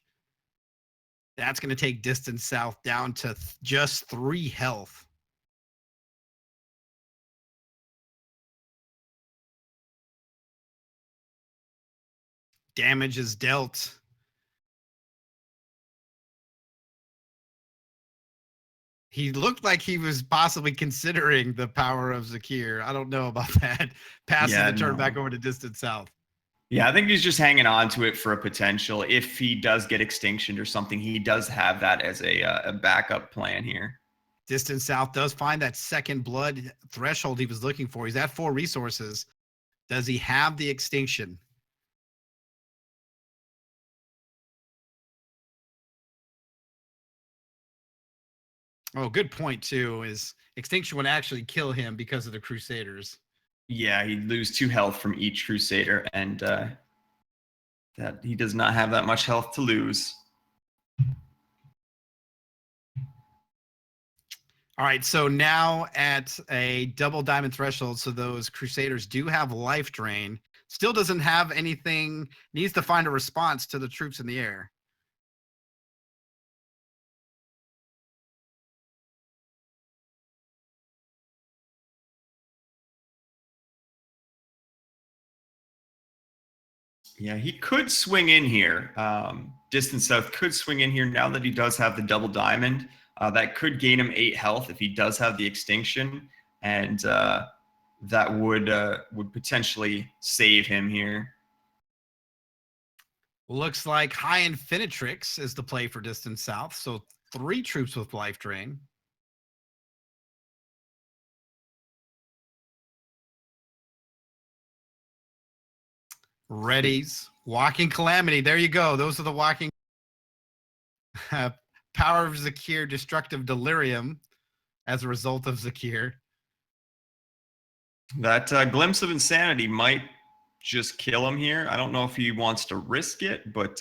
That's going to take Distance South down to just 3 health. Damage is dealt. He looked like he was possibly considering the power of Zakir. I don't know about that. Passing the turn back over to Distant South.
Yeah, I think he's just hanging on to it for a potential. If he does get extinction or something, he does have that as a backup plan here.
Distant South does find that second blood threshold he was looking for. He's at 4 resources. Does he have the extinction? Oh, good point, too, is extinction would actually kill him because of the Crusaders.
Yeah, he'd lose 2 health from each Crusader, and that he does not have that much health to lose.
All right, so now at a double diamond threshold, so those Crusaders do have life drain. Still doesn't have anything, needs to find a response to the troops in the air.
Yeah, he could swing in here. Distant South could swing in here now that he does have the double diamond. That could gain him 8 health if he does have the extinction, and that would potentially save him here.
Looks like High Infinitrix is the play for Distant South, so 3 troops with life drain. Readies, Walking Calamity. There you go. Those are the walking. Power of Zakir, Destructive Delirium as a result of Zakir.
That glimpse of insanity might just kill him here. I don't know if he wants to risk it, but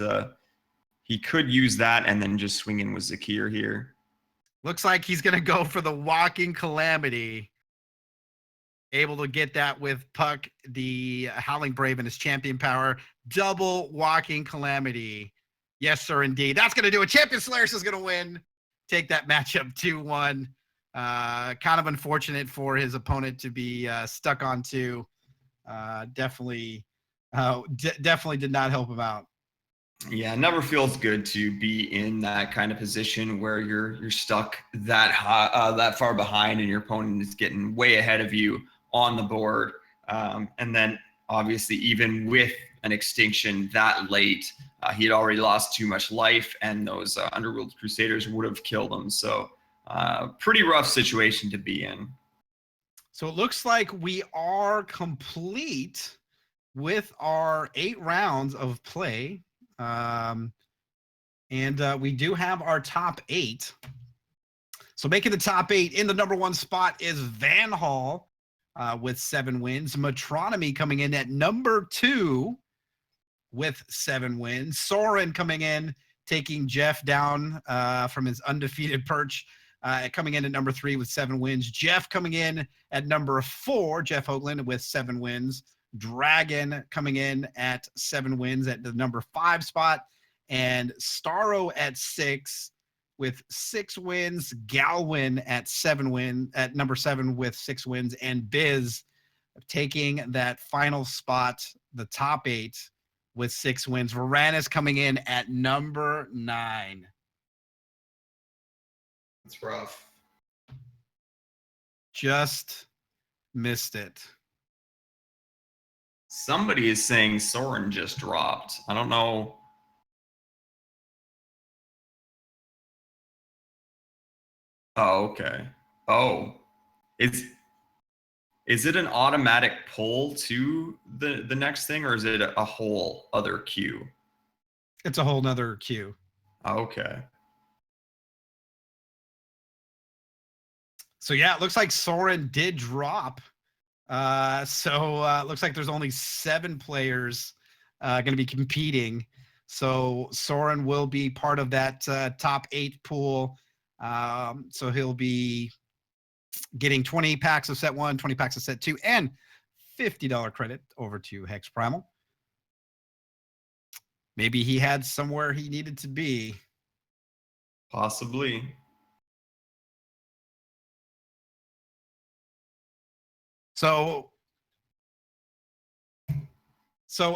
he could use that and then just swing in with Zakir here.
Looks like he's going to go for the Walking Calamity. Able to get that with Puck, the Howling Brave, and his champion power. Double Walking Calamity. Yes, sir, indeed. That's going to do it. Champion Solaris is going to win. Take that matchup 2-1. Kind of unfortunate for his opponent to be stuck on 2. Definitely did not help him out.
Yeah, it never feels good to be in that kind of position where you're stuck that high, that far behind, and your opponent is getting way ahead of you on the board. And then obviously, even with an extinction that late, he had already lost too much life, and those Underworld Crusaders would have killed him. So pretty rough situation to be in.
So it looks like we are complete with our 8 rounds of play. And we do have our top 8. So making the top 8 in the number 1 spot is Van Hall with 7 wins. Metronomy coming in at number 2 with 7 wins. Soren coming in, taking Jeff down from his undefeated perch, coming in at number 3 with 7 wins. Jeff coming in at number 4, Jeff Hoagland with 7 wins. Dragon coming in at 7 wins at the number 5 spot. And Starro at 6 with 6 wins. Galwin at number 7 with 6 wins. And Biz taking that final spot, the top 8 with 6 wins. Varanus coming in at number 9.
It's rough.
Just missed it.
Somebody is saying Soren just dropped. I don't know. Oh, okay. Oh, is it an automatic pull to the next thing, or is it a whole other queue?
It's a whole nother queue.
Okay.
So yeah, it looks like Soren did drop. So looks like there's only 7 players going to be competing. So Soren will be part of that top 8 pool. So he'll be getting 20 packs of set 1, 20 packs of set 2, and $50 credit over to HexPrimal. Maybe he had somewhere he needed to be.
Possibly.
So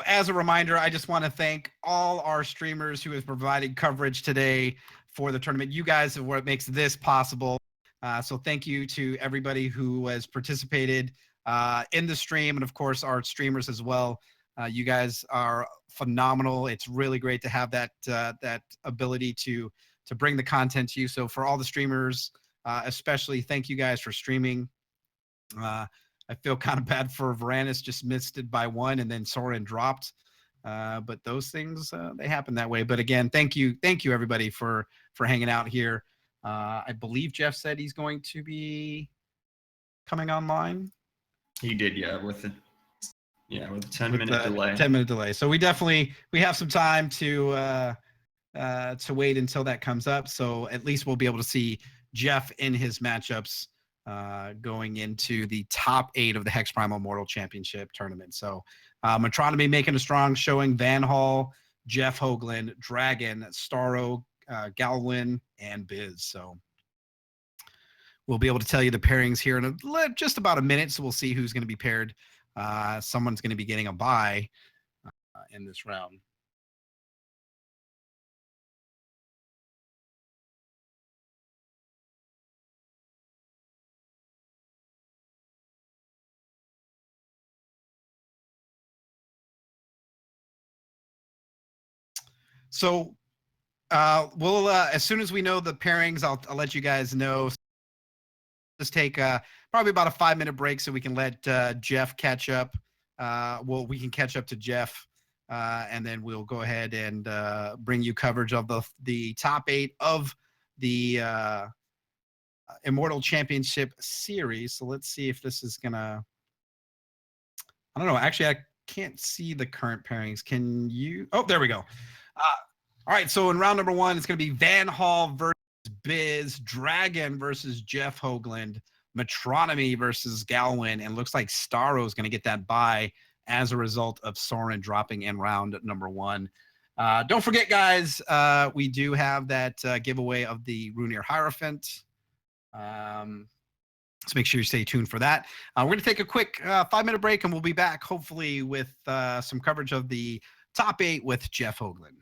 as a reminder, I just want to thank all our streamers who have provided coverage today for the tournament. You guys are what makes this possible. So thank you to everybody who has participated in the stream, and of course our streamers as well. You guys are phenomenal. It's really great to have that that ability to bring the content to you. So for all the streamers, especially, thank you guys for streaming. I feel kind of bad for Varanus, just missed it by 1, and then Soren dropped. But those things, they happen that way. But again, thank you everybody for hanging out here. I believe Jeff said he's going to be coming online.
He did, yeah, with a 10-minute delay.
10-minute delay. So we have some time to wait until that comes up. So at least we'll be able to see Jeff in his matchups going into the top 8 of the HexPrimal Immortal Championship tournament. So Metronomy making a strong showing. Van Hall, Jeff Hoagland, Dragon, Starro, Galwin, and Biz. So we'll be able to tell you the pairings here in just about a minute. So we'll see who's going to be paired. Someone's going to be getting a bye in this round. So we'll as soon as we know the pairings, I'll let you guys know. Just take probably about a 5-minute break so we can let Jeff catch up. We can catch up to Jeff, and then we'll go ahead and bring you coverage of the top 8 of the Immortal Championship Series. So let's see if this is gonna. I don't know. Actually, I can't see the current pairings. Can you? Oh, there we go. All right. So in round number 1, it's going to be Van Hall versus Biz, Dragon versus Jeff Hoagland, Metronomy versus Galwin, and looks like Starro is going to get that bye as a result of Soren dropping in round number 1. Don't forget, guys, we do have that giveaway of the Runir Hierophant. So make sure you stay tuned for that. We're going to take a quick 5-minute break, and we'll be back hopefully with some coverage of the top 8 with Jeff Hoagland.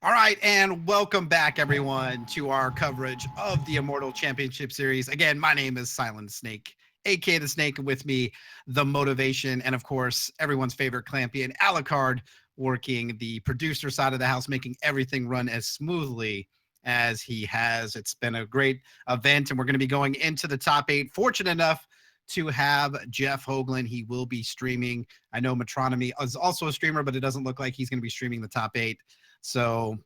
All right, and welcome back, everyone, to our coverage of the Immortal Championship Series. Again, my name is Silent Snake, aka the Snake, and with me, the motivation, and of course, everyone's favorite Clampion, Alucard, working the producer side of the house, making everything run as smoothly as he has. It's been a great event, and we're going to be going into the top 8. Fortunate enough to have Jeff Hoagland. He will be streaming. I know Metronomy is also a streamer, but it doesn't look like he's going to be streaming the top 8. So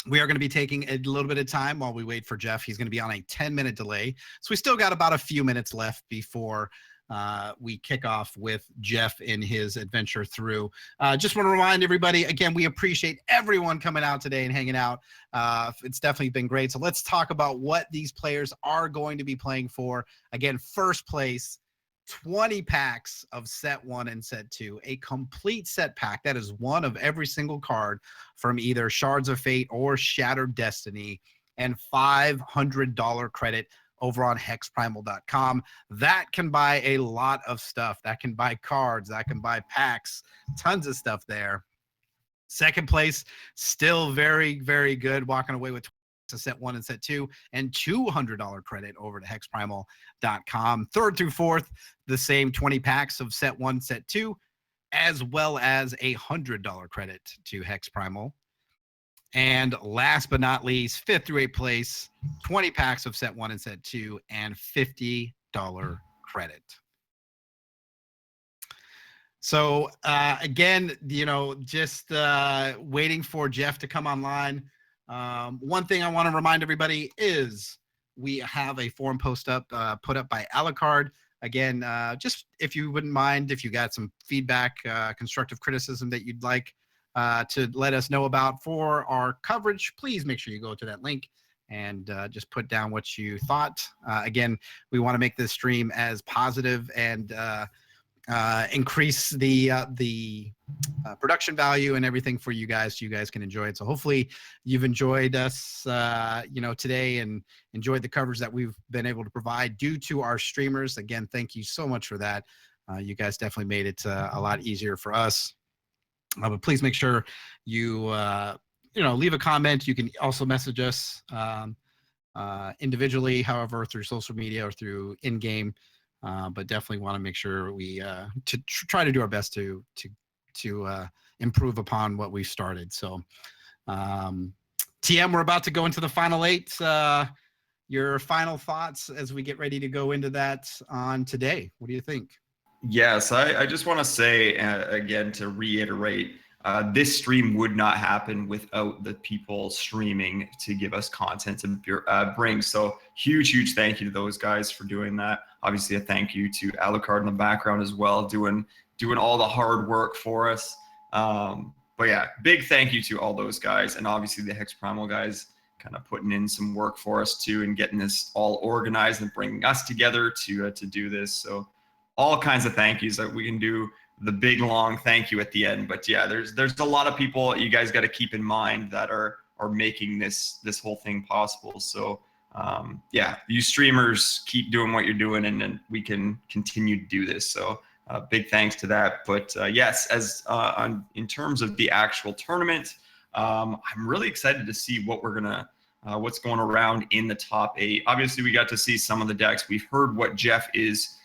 we are going to be taking a little bit of time while we wait for Jeff. He's going to be on a 10-minute delay. So we still got about a few minutes left before we kick off with Jeff in his adventure through. Just want to remind everybody, again, we appreciate everyone coming out today and hanging out. It's definitely been great. So let's talk about what these players are going to be playing for. Again, first place, 20 packs of set 1 and set 2, a complete set pack. That is one of every single card from either Shards of Fate or Shattered Destiny, and $500 credit over on HexPrimal.com. That can buy a lot of stuff. That can buy cards, that can buy packs, tons of stuff there. Second place, still very, very good, walking away with to set 1 and set 2 and $200 credit over to hexprimal.com. Third through fourth, the same 20 packs of set 1, set 2, as well as $100 credit to HexPrimal. And last but not least, fifth through eighth place, 20 packs of set 1 and set 2 and $50 credit. So again, just waiting for Jeff to come online. One thing I want to remind everybody is we have a forum post up, put up by Alucard. Again, just if you wouldn't mind, if you got some feedback, constructive criticism that you'd like to let us know about for our coverage, please make sure you go to that link and just put down what you thought. Again, we want to make this stream as positive and increase the production value and everything for you guys, so you guys can enjoy it. So hopefully you've enjoyed us today and enjoyed the coverage that we've been able to provide due to our streamers. Again, thank you so much for that. You guys definitely made it a lot easier for us. But please make sure you leave a comment. You can also message us individually, however, through social media or through in-game. But definitely want to make sure we try to do our best to improve upon what we've started. So, TM, we're about to go into the final 8. Your final thoughts as we get ready to go into that on today. What do you think?
Yes, I just want to say, again, to reiterate, this stream would not happen without the people streaming to give us content to bring. So huge thank you to those guys for doing that. Obviously, a thank you to Alucard in the background as well, doing all the hard work for us. But yeah, big thank you to all those guys, and obviously the HexPrimal guys kind of putting in some work for us too, and getting this all organized and bringing us together to do this. So all kinds of thank yous. That we can do the big long thank you at the end. But yeah, there's a lot of people you guys got to keep in mind that are making this whole thing possible. So yeah, you streamers keep doing what you're doing, and then we can continue to do this. So big thanks to that. But yes, as in terms of the actual tournament, I'm really excited to see what we're gonna what's going around in the top 8. Obviously, we got to see some of the decks. We've heard what Jeff is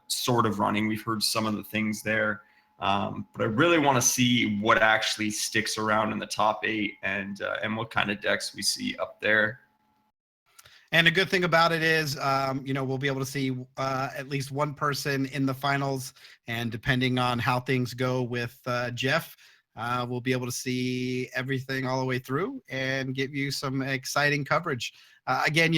sort of running. We've heard some of the things there, but I really want to see what actually sticks around in the top 8 and what kind of decks we see up there.
And a good thing about it is, we'll be able to see at least one person in the finals, and depending on how things go with Jeff, we'll be able to see everything all the way through and give you some exciting coverage. Again,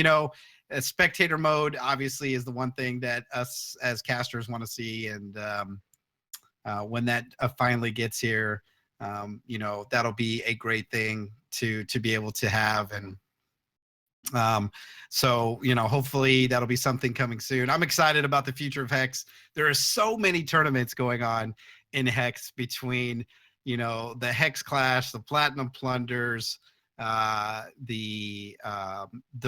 spectator mode obviously is the one thing that us as casters want to see, and when that finally gets here, that'll be a great thing to be able to have. And so hopefully that'll be something coming soon. I'm excited about the future of Hex. There are so many tournaments going on in Hex, between the Hex Clash, the Platinum Plunders, the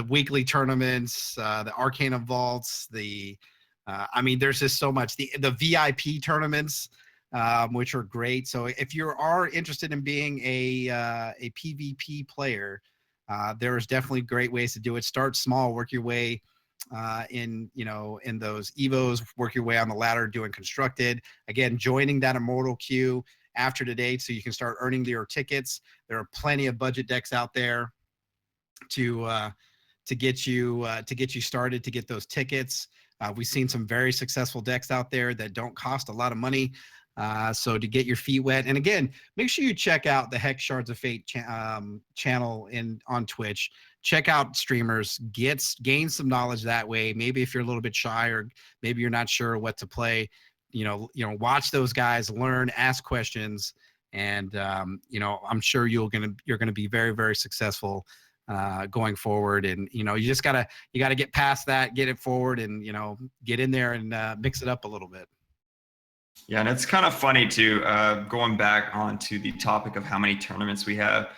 weekly tournaments, the Arcana Vaults, there's just so much. The VIP tournaments, which are great. So if you are interested in being a PvP player, there's definitely great ways to do it. Start small, work your way in those evos, work your way on the ladder doing constructed. Again, joining that immortal queue after today, so you can start earning your tickets. There are plenty of budget decks out there to get you started, to get those tickets. We've seen some very successful decks out there that don't cost a lot of money. So to get your feet wet, and again, make sure you check out the Hex Shards of Fate channel on Twitch. Check out streamers, gain some knowledge that way. Maybe if you're a little bit shy, or maybe you're not sure what to play, watch those guys, learn, ask questions, and I'm sure you're gonna be very, very successful going forward. And you gotta get past that, get it forward, and get in there and mix it up a little bit.
Yeah, and it's kind of funny too, going back onto the topic of how many tournaments we have.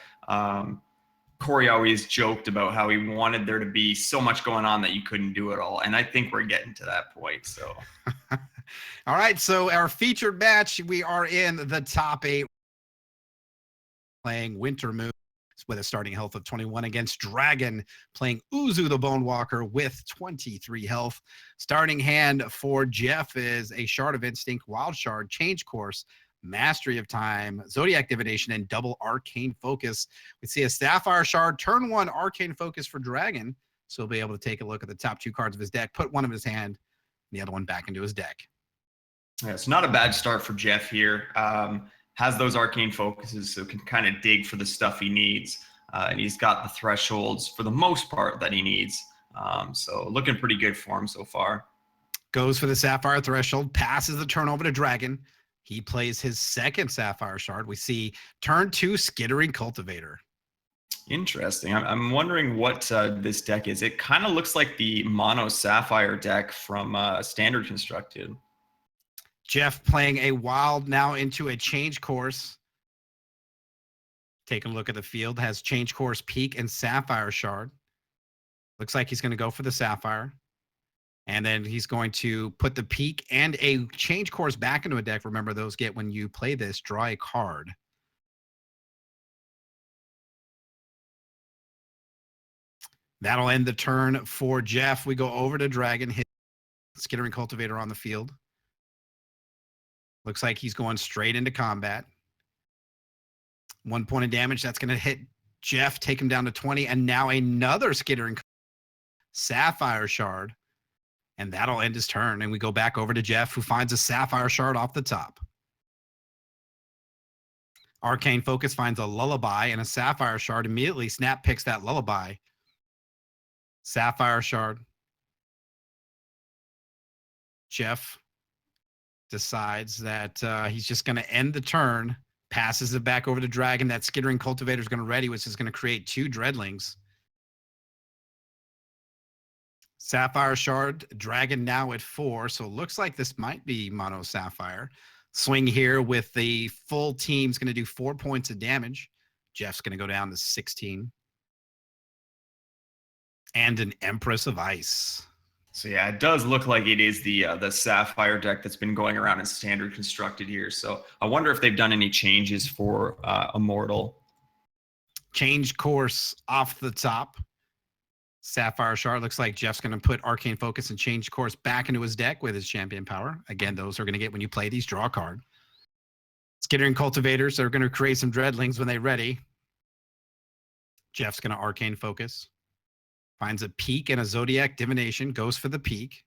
Corey always joked about how he wanted there to be so much going on that you couldn't do it all. And I think we're getting to that point. So,
all right. So our featured match, we are in the top 8, playing Winter Moon with a starting health of 21 against Dragon, playing Uzu the Bone Walker with 23 health. Starting hand for Jeff is a Shard of Instinct, Wild Shard, Change Course, Mastery of Time, Zodiac Divination, and double Arcane Focus. We see a Sapphire Shard, turn 1 Arcane Focus for Dragon, so he'll be able to take a look at the top 2 cards of his deck, put one of his hand, and the other one back into his deck.
Yeah, it's not a bad start for Jeff here. Has those arcane focuses, so can kind of dig for the stuff he needs. And he's got the thresholds for the most part that he needs. So looking pretty good for him so far.
Goes for the Sapphire Threshold, passes the turn over to Dragon. He plays his second Sapphire Shard. We see turn 2 Skittering Cultivator.
Interesting. I'm wondering what this deck is. It kind of looks like the Mono Sapphire deck from Standard Constructed.
Jeff playing a Wild now into a Change Course. Taking a look at the field, has Change Course, Peak, and Sapphire Shard. Looks like he's going to go for the Sapphire. And then he's going to put the Peak and a Change Course back into a deck. Remember, those get, when you play this, draw a card. That'll end the turn for Jeff. We go over to Dragon, hit Skittering Cultivator on the field. Looks like he's going straight into combat. 1 point of damage. That's going to hit Jeff, take him down to 20. And now another Skittering Sapphire Shard. And that'll end his turn. And we go back over to Jeff, who finds a Sapphire Shard off the top. Arcane Focus finds a Lullaby and a Sapphire Shard. Immediately, Snap picks that Lullaby. Sapphire Shard. Jeff decides that he's just going to end the turn, passes it back over to Dragon. That Skittering Cultivator is going to ready, which is going to create 2 Dreadlings. Sapphire Shard, Dragon now at 4, so it looks like this might be Mono Sapphire. Swing here with the full team's going to do 4 points of damage. Jeff's going to go down to 16. And an Empress of Ice.
So yeah, it does look like it is the Sapphire deck that's been going around in Standard Constructed here. So I wonder if they've done any changes for Immortal.
Change Course off the top. Sapphire Shard. Looks like Jeff's going to put Arcane Focus and Change Course back into his deck with his Champion Power. Again, those are going to get when you play these, draw a card. Skittering Cultivators are going to create some Dreadlings when they're ready. Jeff's going to Arcane Focus. Finds a Peak and a Zodiac Divination. Goes for the Peak.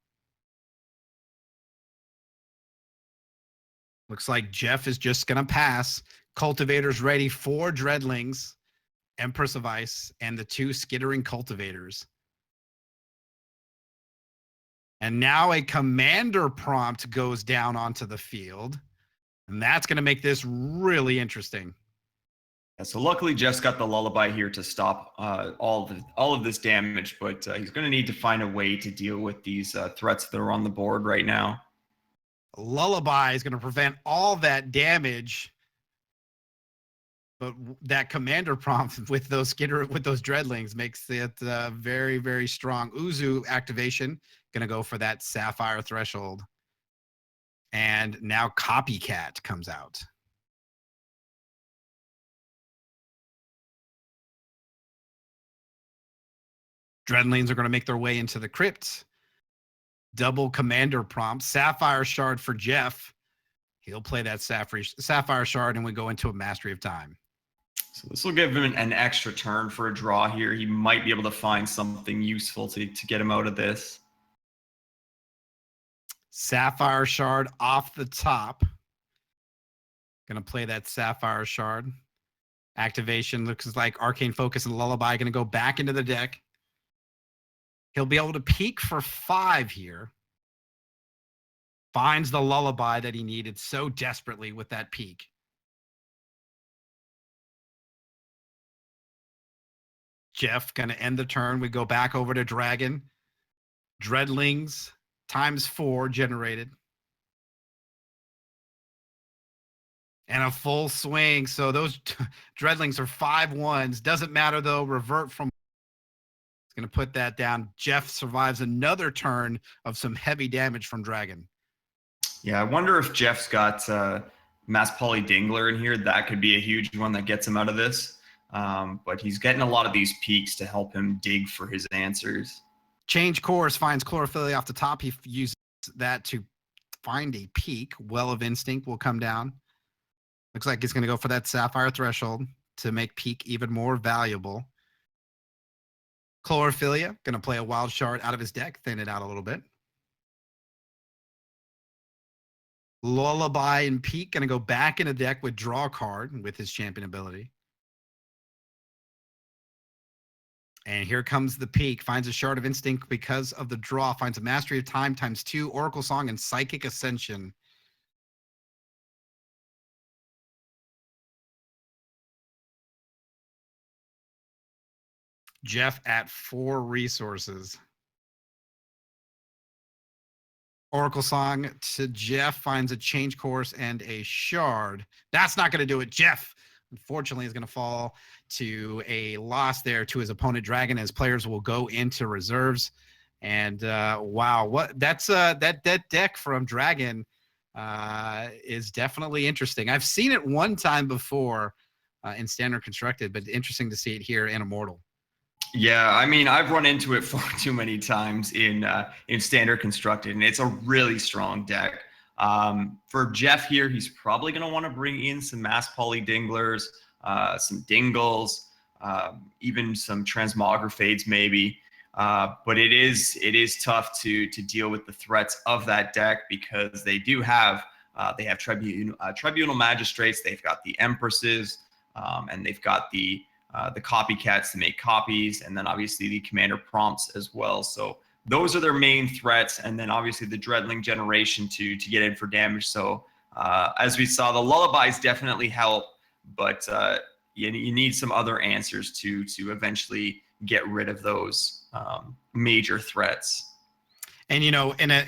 Looks like Jeff is just going to pass. Cultivators ready, 4 Dreadlings, Empress of Ice, and the 2 Skittering Cultivators. And now a Commander Prompt goes down onto the field. And that's going to make this really interesting.
Yeah, so luckily Jeff's got the Lullaby here to stop all of this damage, but he's going to need to find a way to deal with these threats that are on the board right now.
Lullaby is going to prevent all that damage, but that Commander Prompt with those Dreadlings makes it very, very strong. Uzu activation, going to go for that Sapphire Threshold. And now Copycat comes out. Dreadlings are going to make their way into the crypt. Double commander prompt. Sapphire Shard for Jeff. He'll play that Sapphire Shard, and we go into a Mastery of Time.
So this will give him an extra turn for a draw here. He might be able to find something useful to get him out of this.
Sapphire Shard off the top. Going to play that Sapphire Shard. Activation looks like Arcane Focus and Lullaby going to go back into the deck. He'll be able to peek for 5 here. Finds the Lullaby that he needed so desperately with that peek. Jeff going to end the turn. We go back over to Dragon. Dreadlings ×4 generated. And a full swing. So those Dreadlings are 5/1s. Doesn't matter though. Revert from. It's going to put that down. Jeff survives another turn of some heavy damage from Dragon.
Yeah, I wonder if Jeff's got Mass Poly Dingler in here. That could be a huge one that gets him out of this. But he's getting a lot of these peaks to help him dig for his answers.
Change course, finds Chlorophylla off the top. He uses that to find a peak. Well of Instinct will come down. Looks like he's going to go for that Sapphire Threshold to make peak even more valuable. Chlorophylla, going to play a Wild Shard out of his deck, thin it out a little bit. Lullaby and peak, going to go back in the deck with draw card with his champion ability. And here comes the peak. Finds a Shard of Instinct because of the draw. Finds a Mastery of Time ×2, Oracle Song, and Psychic Ascension. Jeff at 4 resources. Oracle Song to Jeff finds a Change Course and a Shard. That's not going to do it. Jeff, unfortunately, is going to fall to a loss there to his opponent Dragon, as players will go into reserves. And wow, what that's that deck from Dragon is definitely interesting. I've seen it one time before in Standard Constructed, but interesting to see it here in Immortal.
Yeah, I mean, I've run into it far too many times in Standard Constructed, and it's a really strong deck. For Jeff here, he's probably going to want to bring in some Mass Poly Dinglers, some Dingles, even some Transmografades maybe. But it is tough to deal with the threats of that deck, because they do have Tribunal Magistrates, they've got the Empresses, and they've got the copycats to make copies, and then obviously the commander prompts as well. So those are their main threats, and then obviously the Dreadling generation to get in for damage. So as we saw, the Lullabies definitely help, but you need some other answers to eventually get rid of those major threats.
And in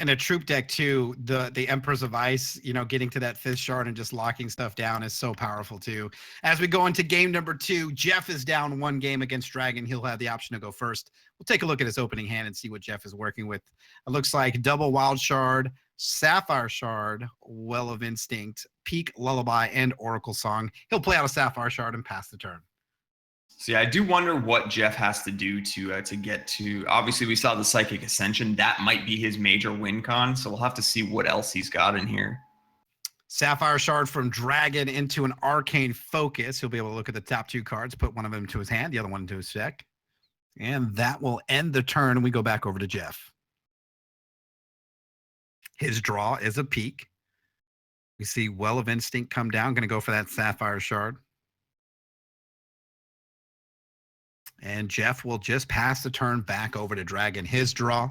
a troop deck too, the Emperors of Ice, getting to that 5th shard and just locking stuff down is so powerful too. As we go into game number 2, Jeff is down 1 game against Dragon. He'll have the option to go first. We'll take a look at his opening hand and see what Jeff is working with. It looks like double Wild Shard, Sapphire Shard, Well of Instinct, Peak, Lullaby, and Oracle Song. He'll play out a Sapphire Shard and pass the turn.
So yeah, I do wonder what Jeff has to do to get to. Obviously, we saw the Psychic Ascension. That might be his major win con. So we'll have to see what else he's got in here.
Sapphire Shard from Dragon into an Arcane Focus. He'll be able to look at the top 2 cards, put one of them to his hand, the other one into his deck. And that will end the turn. We go back over to Jeff. His draw is a peak. We see Well of Instinct come down. Going to go for that Sapphire Shard. And Jeff will just pass the turn back over to Dragon. His draw.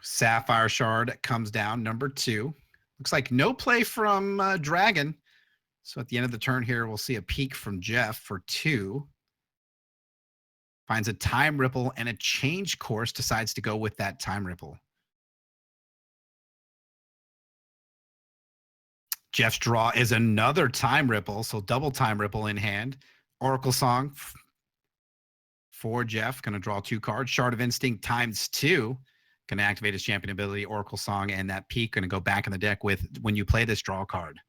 Sapphire Shard comes down, number 2. Looks like no play from Dragon. So at the end of the turn here, we'll see a peak from Jeff for 2. Finds a Time Ripple and a Change Course, decides to go with that Time Ripple. Jeff's draw is another Time Ripple, so double Time Ripple in hand. Oracle Song for Jeff, going to draw 2 cards. Shard of Instinct ×2, Going to activate his champion ability, Oracle Song, and that peak going to go back in the deck with when you play this draw card.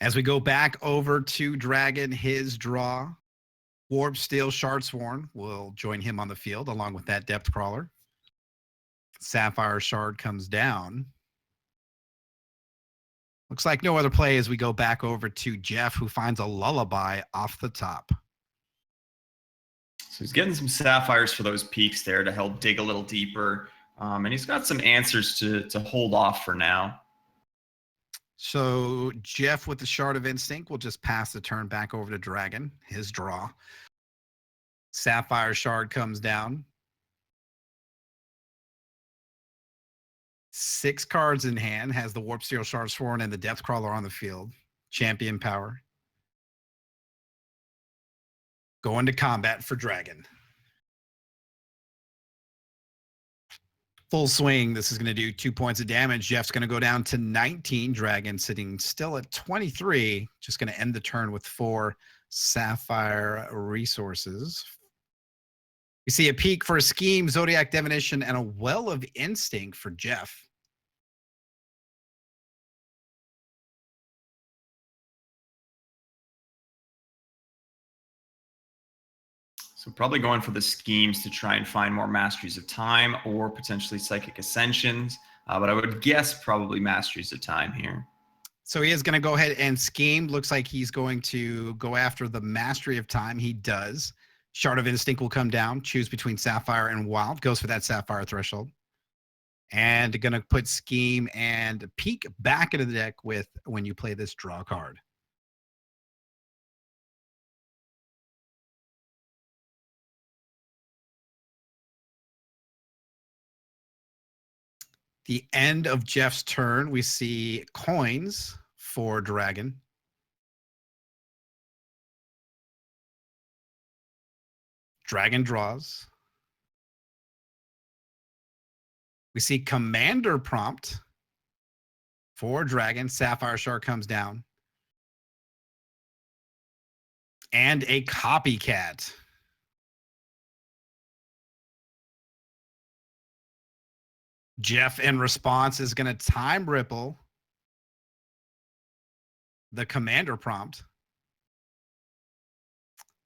As we go back over to Dragon, his draw, Warp Steel Shardsworn will join him on the field along with that Depth Crawler. Sapphire Shard comes down. Looks like no other play as we go back over to Jeff, who finds a Lullaby off the top.
So he's getting some sapphires for those peaks there to help dig a little deeper. And he's got some answers to hold off for now.
So Jeff with the Shard of Instinct will just pass the turn back over to Dragon, his draw. Sapphire Shard comes down. 6 cards in hand, has the Warp Steel Shardsworn and the Depth Crawler on the field. Champion power. Going to combat for Dragon. Full swing. This is going to do 2 points of damage. Jeff's going to go down to 19. Dragon sitting still at 23. Just going to end the turn with 4 Sapphire resources. We see a peak for a Scheme, Zodiac Divination, and a Well of Instinct for Jeff.
So probably going for the schemes to try and find more Masteries of Time or potentially Psychic Ascensions. But I would guess probably Masteries of Time here.
So he is going to go ahead and scheme. Looks like he's going to go after the Mastery of Time. He does. Shard of Instinct will come down. Choose between Sapphire and Wild. Goes for that Sapphire threshold. And going to put Scheme and Peek back into the deck with when you play this draw card. The end of Jeff's turn, we see coins for Dragon. Dragon draws. We see Commander Prompt for Dragon. Sapphire Shard comes down. And a Copycat. Jeff, in response, is going to Time Ripple the Commander Prompt.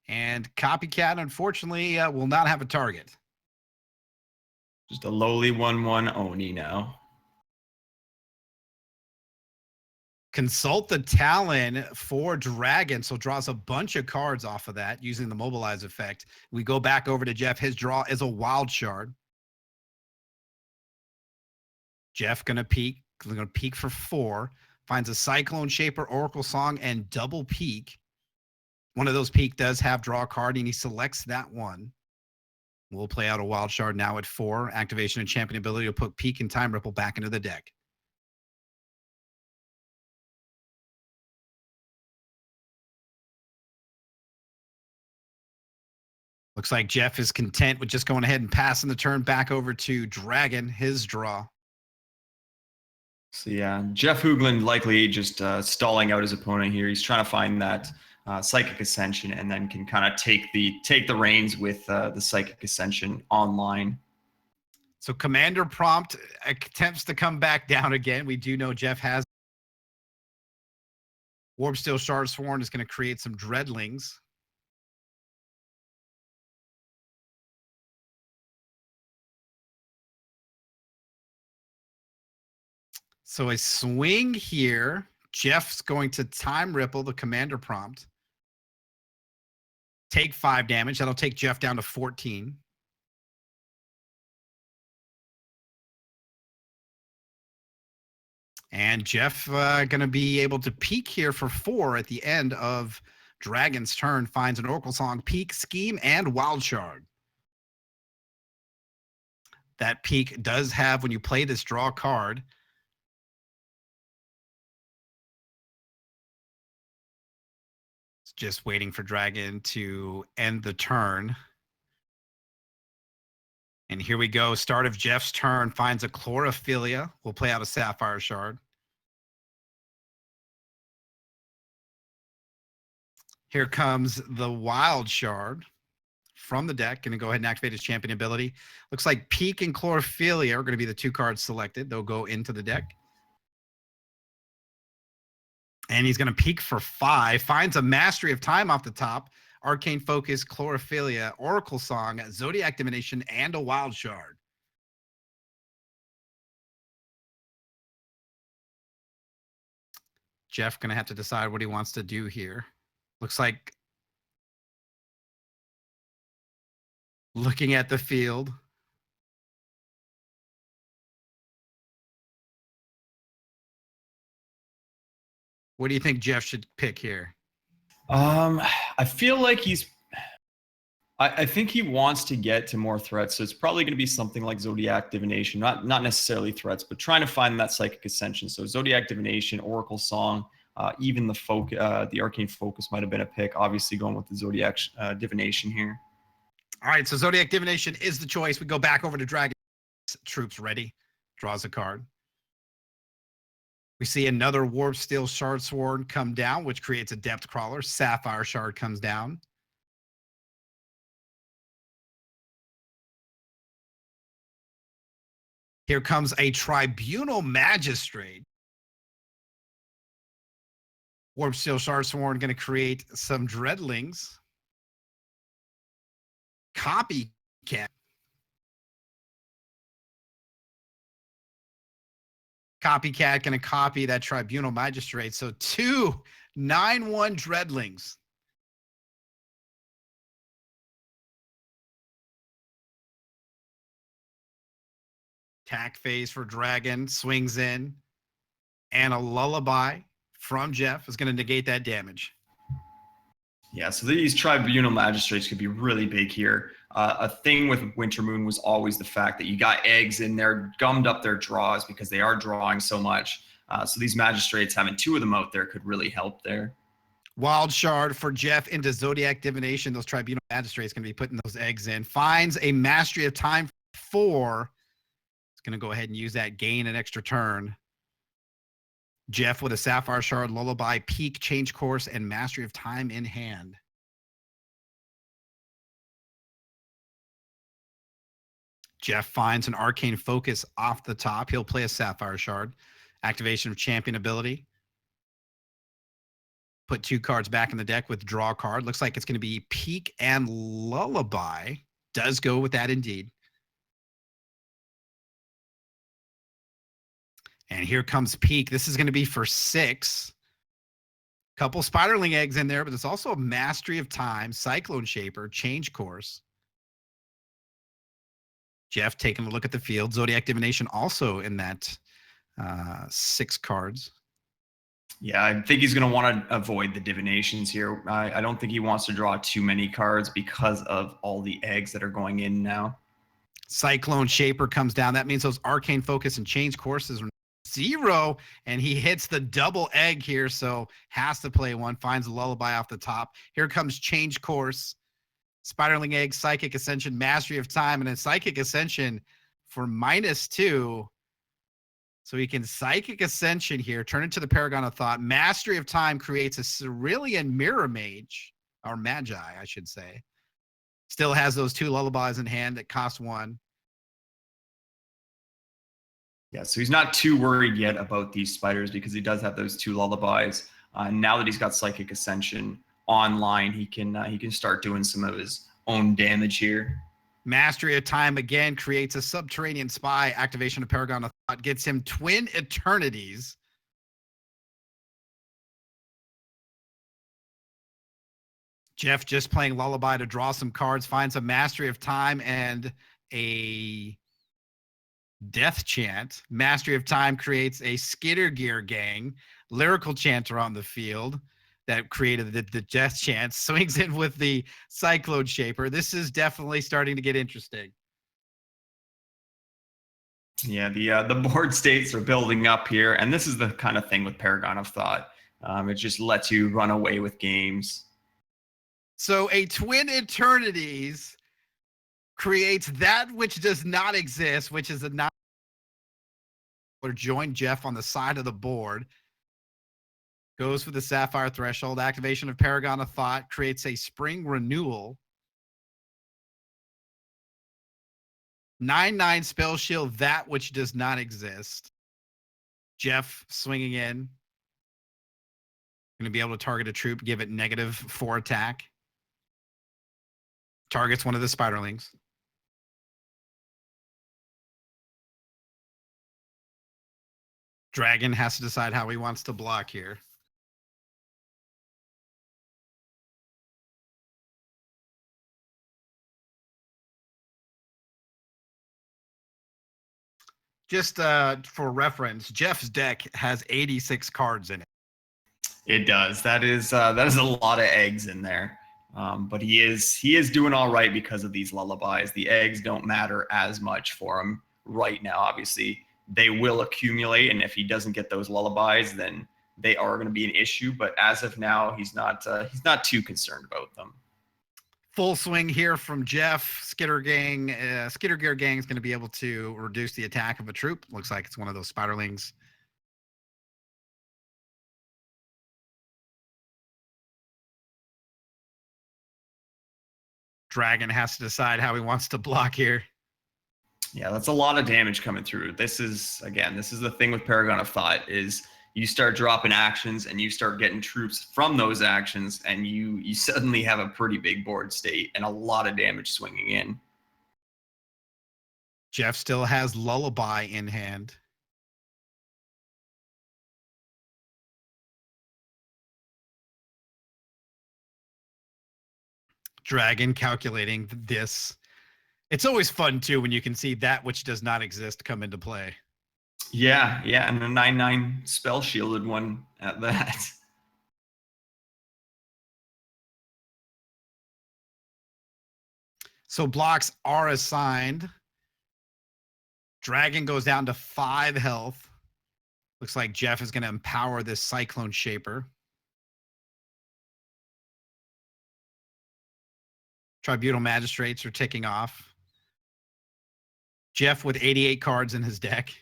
And Copycat, unfortunately, will not have a target.
Just a lowly 1/1 Oni now.
Consult the Talon for Dragon, so draws a bunch of cards off of that using the Mobilize effect. We go back over to Jeff. His draw is a Wild Shard. Jeff going to peek for 4. Finds a Cyclone Shaper, Oracle Song, and double peek. One of those peek does have draw a card, and he selects that one. We'll play out a Wild Shard now at 4. Activation and champion ability to put peek and Time Ripple back into the deck. Looks like Jeff is content with just going ahead and passing the turn back over to Dragon, his draw.
So yeah, Jeff Hoogland likely just stalling out his opponent here. He's trying to find that Psychic Ascension and then can kind of take the reins with the Psychic Ascension online.
So Commander Prompt attempts to come back down again. We do know Jeff has Warp Steel Shardsworn is going to create some Dreadlings. So a swing here. Jeff's going to Time Ripple the Commander Prompt. Take 5 damage. That'll take Jeff down to 14. And Jeff going to be able to peek here for 4 at the end of Dragon's turn. Finds an Oracle Song, peek, Scheme, and Wild Shard. That peek does have, when you play this draw card, just waiting for Dragon to end the turn. And here we go. Start of Jeff's turn. Finds a Chlorophilia. We'll play out a Sapphire Shard. Here comes the Wild Shard from the deck. Going to go ahead and activate his champion ability. Looks like Peak and Chlorophilia are going to be the 2 cards selected. They'll go into the deck. And he's going to peak for 5. Finds a Mastery of Time off the top. Arcane Focus, Chlorophilia, Oracle Song, Zodiac Divination, and a Wild Shard. Jeff going to have to decide what he wants to do here. Looks like looking at the field. What do you think Jeff should pick here?
I feel like I think he wants to get to more threats, so it's probably going to be something like Zodiac Divination, not necessarily threats, but trying to find that Psychic Ascension. So Zodiac Divination, Oracle Song, even the Arcane Focus might have been a pick. Obviously, going with the Zodiac Divination here.
All right, so Zodiac Divination is the choice. We go back over to Dragon. Troops ready. Draws a card. We see another Warp Steel Shard Sword come down, which creates a Depth Crawler. Sapphire Shard comes down. Here comes a Tribunal Magistrate. Warp Steel Shard Sword going to create some Dreadlings. Copycat. Copycat going to copy that Tribunal Magistrate. So 2 9/1 Dreadlings. Attack phase for Dragon. Swings in. And a Lullaby from Jeff is going to negate that damage.
Yeah, so these Tribunal Magistrates could be really big here. A thing with Winter Moon was always the fact that you got eggs in there, gummed up their draws because they are drawing so much. So these Magistrates, having 2 of them out there could really help there.
Wild Shard for Jeff into Zodiac Divination. Those Tribunal Magistrates going to be putting those eggs in. Finds a Mastery of Time 4. It's going to go ahead and use that, gain an extra turn. Jeff with a Sapphire Shard, Lullaby, Peak, Change Course, and Mastery of Time in hand. Jeff finds an Arcane Focus off the top. He'll play a Sapphire Shard. Activation of Champion ability. Put 2 cards back in the deck with draw card. Looks like it's going to be Peak and Lullaby. Does go with that indeed. And here comes Peak. This is going to be for 6. Couple Spiderling eggs in there, but there's also a Mastery of Time, Cyclone Shaper, Change Course. Jeff taking a look at the field. Zodiac Divination also in that 6 cards.
Yeah, I think he's going to want to avoid the divinations here. I don't think he wants to draw too many cards because of all the eggs that are going in now.
Cyclone Shaper comes down. That means those Arcane Focus and Change Courses are 0, and he hits the double egg here, so has to play one. Finds a Lullaby off the top. Here comes Change Course. Spiderling Egg, Psychic Ascension, Mastery of Time, and a Psychic Ascension for -2. So he can Psychic Ascension here, turn it to the Paragon of Thought. Mastery of Time creates a Cerulean Mirror Mage, or Magi, I should say. Still has those 2 Lullabies in hand that cost 1.
Yeah, so he's not too worried yet about these spiders because he does have those 2 Lullabies. Now that he's got Psychic Ascension online, he can start doing some of his own damage here.
Mastery of Time again creates a Subterranean Spy. Activation of Paragon of Thought gets him Twin Eternities. Jeff just playing Lullaby to draw some cards, finds a Mastery of Time and a Death Chant. Mastery of Time creates a Skitter Gear Gang. Lyrical Chanter on the field that created the Death Chant. Swings in with the Cyclone Shaper. This is definitely starting to get interesting.
Yeah, the board states are building up here, and this is the kind of thing with Paragon of Thought. It just lets you run away with games.
So a Twin Eternities creates that which does not exist, which is a 9. Join Jeff on the side of the board. Goes for the Sapphire Threshold. Activation of Paragon of Thought creates a Spring Renewal. 9/9 spell shield, that which does not exist. Jeff swinging in. Going to be able to target a troop, give it -4 attack. Targets one of the spiderlings. Dragon has to decide how he wants to block here. Just for reference, Jeff's deck has 86 cards in it.
It does. That is a lot of eggs in there. But he is doing all right because of these lullabies. The eggs don't matter as much for him right now. Obviously, they will accumulate, and if he doesn't get those lullabies, then they are going to be an issue. But as of now, he's not too concerned about them.
Full swing here from Jeff. Skitter Gear Gang is going to be able to reduce the attack of a troop. Looks like it's one of those spiderlings. Dragon has to decide how he wants to block here.
Yeah, that's a lot of damage coming through. This is the thing with Paragon of Thought is you start dropping actions and you start getting troops from those actions, and you suddenly have a pretty big board state and a lot of damage swinging in.
Jeff still has Lullaby in hand. Dragon calculating this. It's always fun too when you can see that which does not exist come into play.
Yeah, and a 9/9 spell shielded one at that.
So blocks are assigned. Dragon goes down to 5 health. Looks like Jeff is going to empower this Cyclone Shaper. Tribunal Magistrates are ticking off. Jeff with 88 cards in his deck.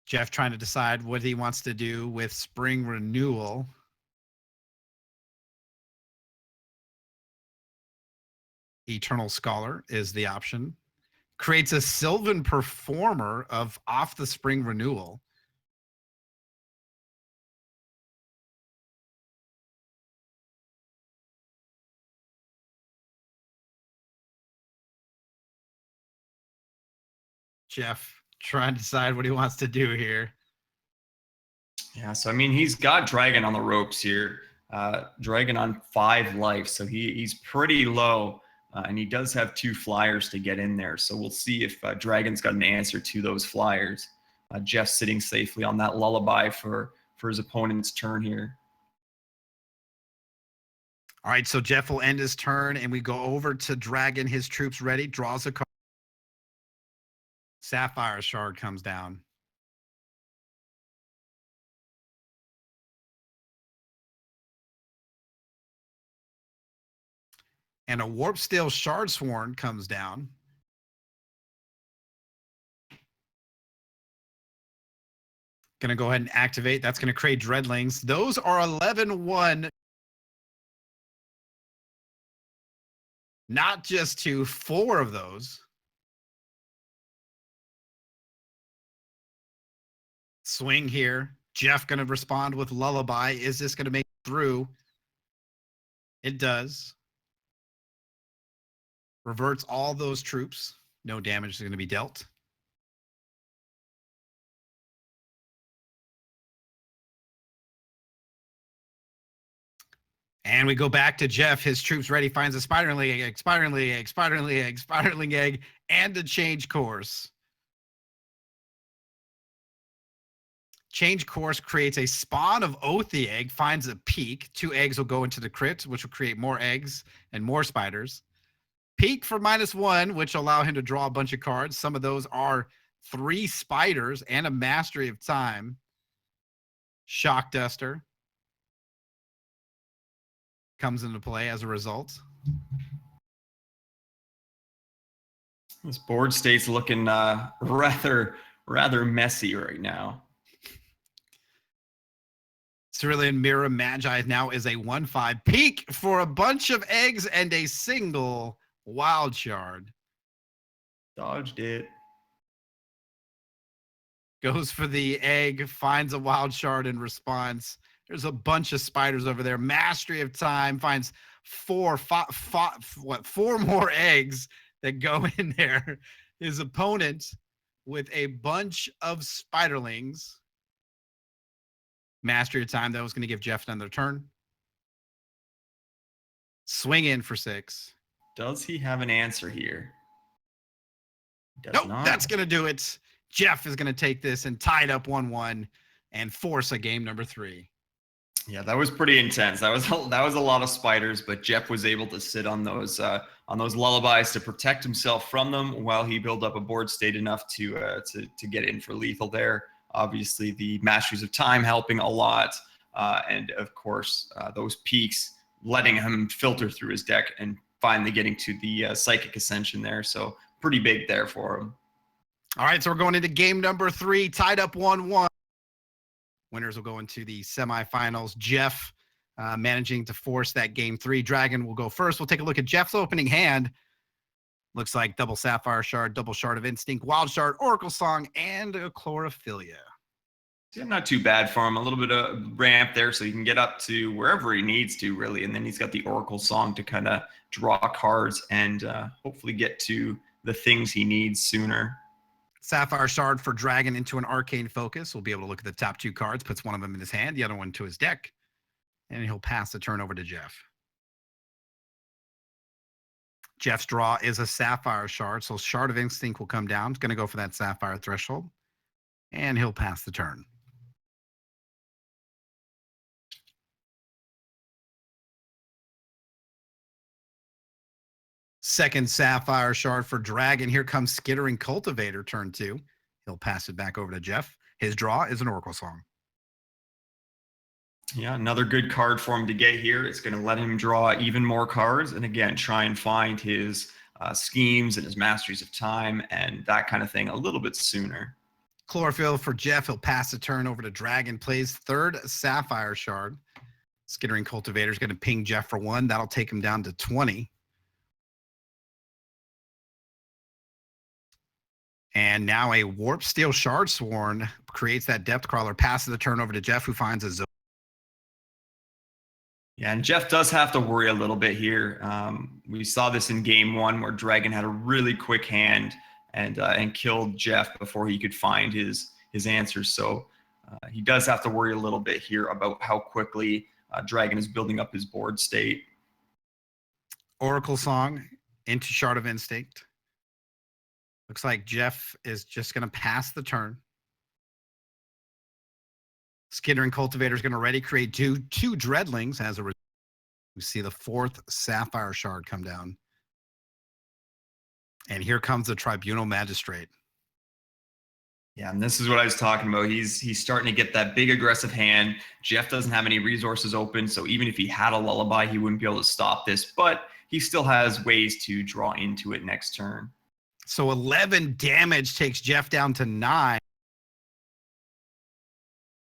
Jeff trying to decide what he wants to do with Spring Renewal. Eternal Scholar is the option. Creates a Sylvan Performer off the Spring Renewal. Jeff trying to decide what he wants to do here.
Yeah, so I mean, he's got Dragon on the ropes here. Dragon on 5 life, so he's pretty low, and he does have 2 flyers to get in there. So we'll see if Dragon's got an answer to those flyers. Jeff's sitting safely on that lullaby for his opponent's turn here.
All right, so Jeff will end his turn, and we go over to Dragon. His troops ready, draws a card. Sapphire Shard comes down. And a Warp Steel Shard Sworn comes down. Going to go ahead and activate. That's going to create Dreadlings. Those are 11/1. Not just 2, 4 of those. Swing here. Jeff going to respond with Lullaby. Is this going to make it through? It does. Reverts all those troops. No damage is going to be dealt. And we go back to Jeff. His troops ready. Finds a spiderling egg, and a change course. Change course creates a spawn of Oathie egg, finds a peak. 2 eggs will go into the crypt, which will create more eggs and more spiders. Peak for -1, which will allow him to draw a bunch of cards. Some of those are 3 spiders and a Mastery of Time. Shock Duster comes into play as a result.
This board state's looking rather messy right now.
Cerulean Mirror Magi now is a 1/5 peak for a bunch of eggs and a single wild shard.
Dodged it.
Goes for the egg, finds a wild shard in response. There's a bunch of spiders over there. Mastery of Time finds four more eggs that go in there. His opponent with a bunch of spiderlings. Mastery of Time, that was going to give Jeff another turn. Swing in for 6.
Does he have an answer here? Does
Nope,
not.
that's going to do it. Jeff is going to take this and tie it up 1-1 and force a game number 3.
Yeah, that was pretty intense. That was a lot of spiders, but Jeff was able to sit on those lullabies to protect himself from them while he built up a board state enough to get in for lethal there. Obviously, the Masteries of Time helping a lot, and of course those peaks letting him filter through his deck and finally getting to the Psychic Ascension there. So pretty big there for him.
All right, so we're going into game number 3, tied up 1-1. Winners will go into the semifinals. Jeff managing to force that game 3. Dragon will go first. We'll take a look at Jeff's opening hand. Looks like double Sapphire Shard, double Shard of Instinct, Wild Shard, Oracle Song, and a Chlorophylla.
Yeah, not too bad for him. A little bit of ramp there so he can get up to wherever he needs to, really. And then he's got the Oracle Song to kind of draw cards and hopefully get to the things he needs sooner.
Sapphire Shard for Dragon into an Arcane Focus. We'll be able to look at the top 2 cards, puts one of them in his hand, the other one to his deck, and he'll pass the turn over to Jeff. Jeff's draw is a Sapphire Shard, so Shard of Instinct will come down. He's going to go for that Sapphire Threshold, and he'll pass the turn. Second Sapphire Shard for Dragon. Here comes Skittering Cultivator, turn 2. He'll pass it back over to Jeff. His draw is an Oracle Song.
Yeah, another good card for him to get here. It's going to let him draw even more cards and, again, try and find his schemes and his Masteries of Time and that kind of thing a little bit sooner.
Chlorophyll for Jeff. He'll pass the turn over to Dragon. Plays third Sapphire Shard. Skittering Cultivator is going to ping Jeff for 1. That'll take him down to 20. And now a Warp Steel Shard Sworn creates that Depth Crawler, passes the turn over to Jeff, who finds a zone.
Yeah, and Jeff does have to worry a little bit here. We saw this in game 1 where Dragon had a really quick hand and killed Jeff before he could find his answers. So he does have to worry a little bit here about how quickly Dragon is building up his board state.
Oracle Song into Shard of Instinct. Looks like Jeff is just going to pass the turn. Skittering Cultivator is going to ready create two Dreadlings as a result. We see the 4th Sapphire Shard come down. And here comes the Tribunal Magistrate.
Yeah, and this is what I was talking about. He's starting to get that big aggressive hand. Jeff doesn't have any resources open, so even if he had a lullaby, he wouldn't be able to stop this. But he still has ways to draw into it next turn.
So 11 damage takes Jeff down to 9.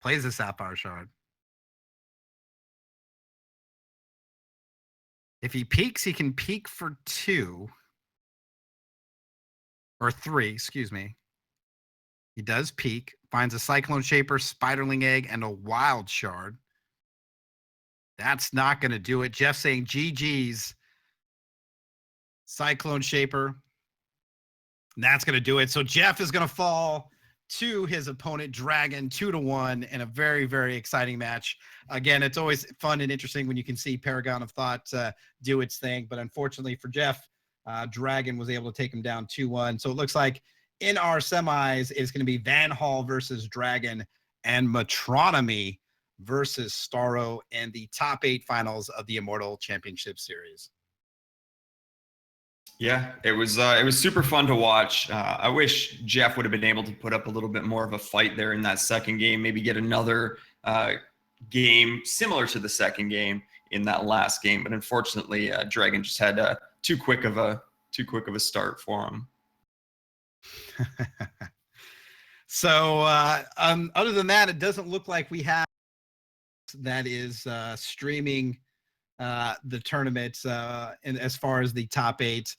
Plays the Sapphire Shard. If he peeks, he can peek for 2. Or 3, excuse me. He does peek. Finds a Cyclone Shaper, Spiderling Egg, and a Wild Shard. That's not going to do it. Jeff saying GG's. Cyclone Shaper. And that's going to do it. So Jeff is going to fall to his opponent, Dragon, 2-1 in a very, very exciting match. Again, it's always fun and interesting when you can see Paragon of Thought do its thing. But unfortunately for Jeff, Dragon was able to take him down 2-1. So it looks like in our semis, it's going to be Van Hall versus Dragon and Metronomy versus Starro in the top 8 finals of the Immortal Championship Series.
Yeah, it was super fun to watch. I wish Jeff would have been able to put up a little bit more of a fight there in that second game, maybe get another game similar to the second game in that last game. But unfortunately, Dragon just had too quick of a start for him.
So other than that, it doesn't look like we have that is streaming the tournament and as far as the top 8.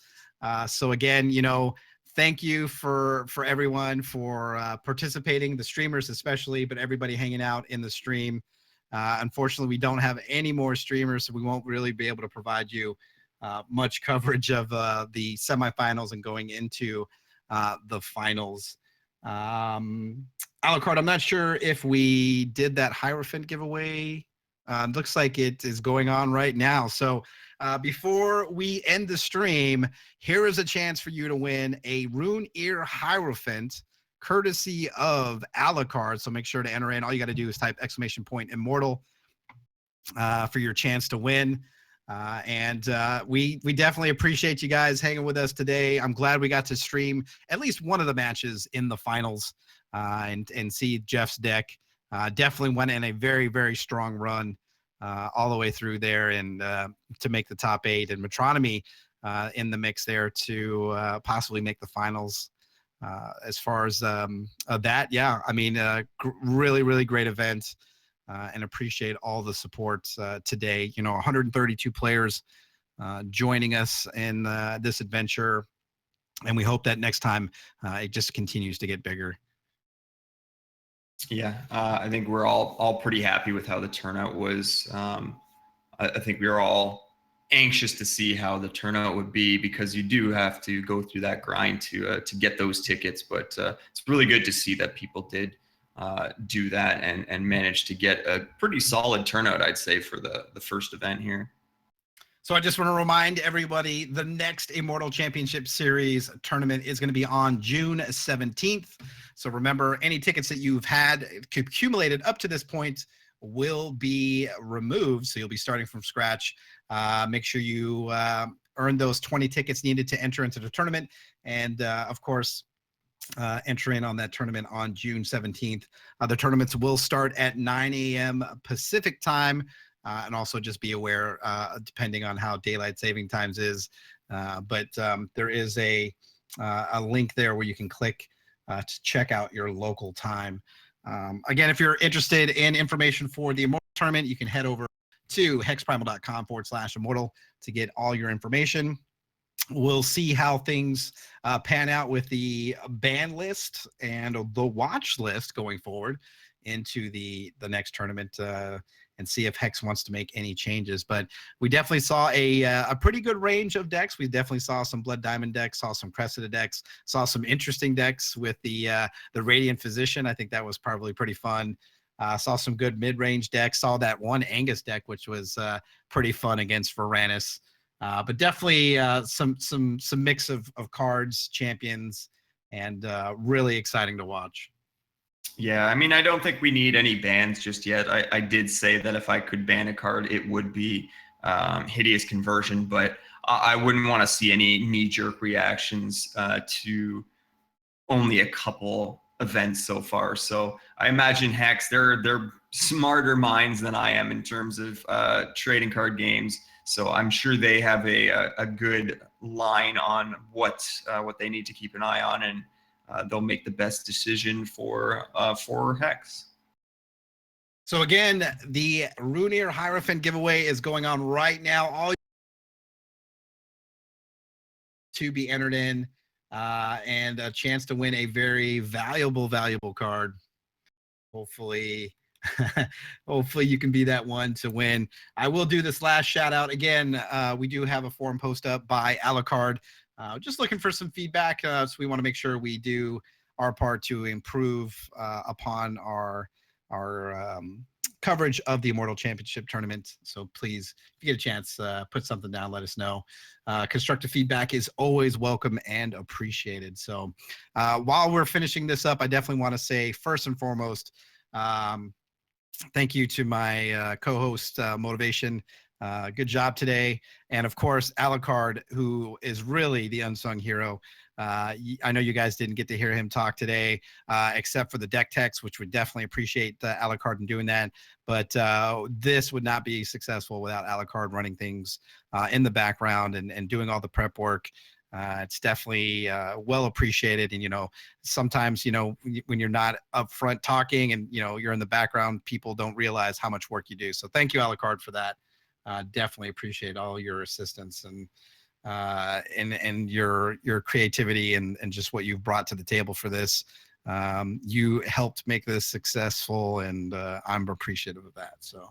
So again, thank you for everyone for participating, the streamers especially, but everybody hanging out in the stream. Unfortunately, we don't have any more streamers, so we won't really be able to provide you much coverage of the semifinals and going into the finals. Alucard, I'm not sure if we did that Hierophant giveaway. Looks like it is going on right now. So before we end the stream, here is a chance for you to win a Rune Ear Hierophant courtesy of Alucard. So make sure to enter in. All you got to do is type !Immortal for your chance to win. And we definitely appreciate you guys hanging with us today. I'm glad we got to stream at least one of the matches in the finals and see Jeff's deck. Definitely went in a very, very strong run all the way through there and to make the top 8, and Metronomy in the mix there to possibly make the finals. As far as that, yeah, I mean, really, really great event. And appreciate all the support today. 132 players joining us in this adventure, and we hope that next time it just continues to get bigger.
Yeah, I think we're all pretty happy with how the turnout was. I think we were all anxious to see how the turnout would be, because you do have to go through that grind to get those tickets. But it's really good to see that people did do that and manage to get a pretty solid turnout, I'd say, for the first event here.
So I just want to remind everybody, the next Immortal Championship Series tournament is going to be on June 17th. So remember, any tickets that you've had accumulated up to this point will be removed. So you'll be starting from scratch. Make sure you earn those 20 tickets needed to enter into the tournament. And of course, enter in on that tournament on June 17th. The tournaments will start at 9 a.m. Pacific time. And also just be aware, depending on how daylight saving times is. But there is a link there where you can click to check out your local time. Again, if you're interested in information for the Immortal Tournament, you can head over to hexprimal.com/immortal to get all your information. We'll see how things pan out with the ban list and the watch list going forward into the next tournament and see if Hex wants to make any changes. But we definitely saw a pretty good range of decks. We definitely saw some Blood Diamond decks, saw some Cressida decks, saw some interesting decks with the Radiant Physician. I think that was probably pretty fun. Saw some good mid-range decks. Saw that one Angus deck, which was pretty fun against Varanus. But definitely some mix of cards, champions, and really exciting to watch.
Yeah, I mean, I don't think we need any bans just yet. I did say that if I could ban a card, it would be Hideous Conversion, but I wouldn't want to see any knee-jerk reactions to only a couple events so far. So I imagine Hex, they're smarter minds than I am in terms of trading card games. So I'm sure they have a good line on what they need to keep an eye on, and they'll make the best decision for Hex.
So again, the Rune Ear Hierophant giveaway is going on right now. All to be entered in and a chance to win a very valuable card. Hopefully hopefully you can be that one to win. I will do this last shout out again. We do have a forum post up by Alucard. Just looking for some feedback. So we want to make sure we do our part to improve upon our coverage of the Immortal Championship Tournament. So please, if you get a chance, put something down, let us know. Constructive feedback is always welcome and appreciated. So while we're finishing this up, I definitely want to say, first and foremost, thank you to my co-host, Motivation. Good job today. And of course, Alucard, who is really the unsung hero. I know you guys didn't get to hear him talk today, except for the deck text, which would definitely appreciate Alucard in doing that. But this would not be successful without Alucard running things in the background and doing all the prep work. It's definitely well appreciated. And, sometimes, when you're not up front talking and, you're in the background, people don't realize how much work you do. So thank you, Alucard, for that. Definitely appreciate all your assistance and your creativity and just what you've brought to the table for this. You helped make this successful, and I'm appreciative of that. So.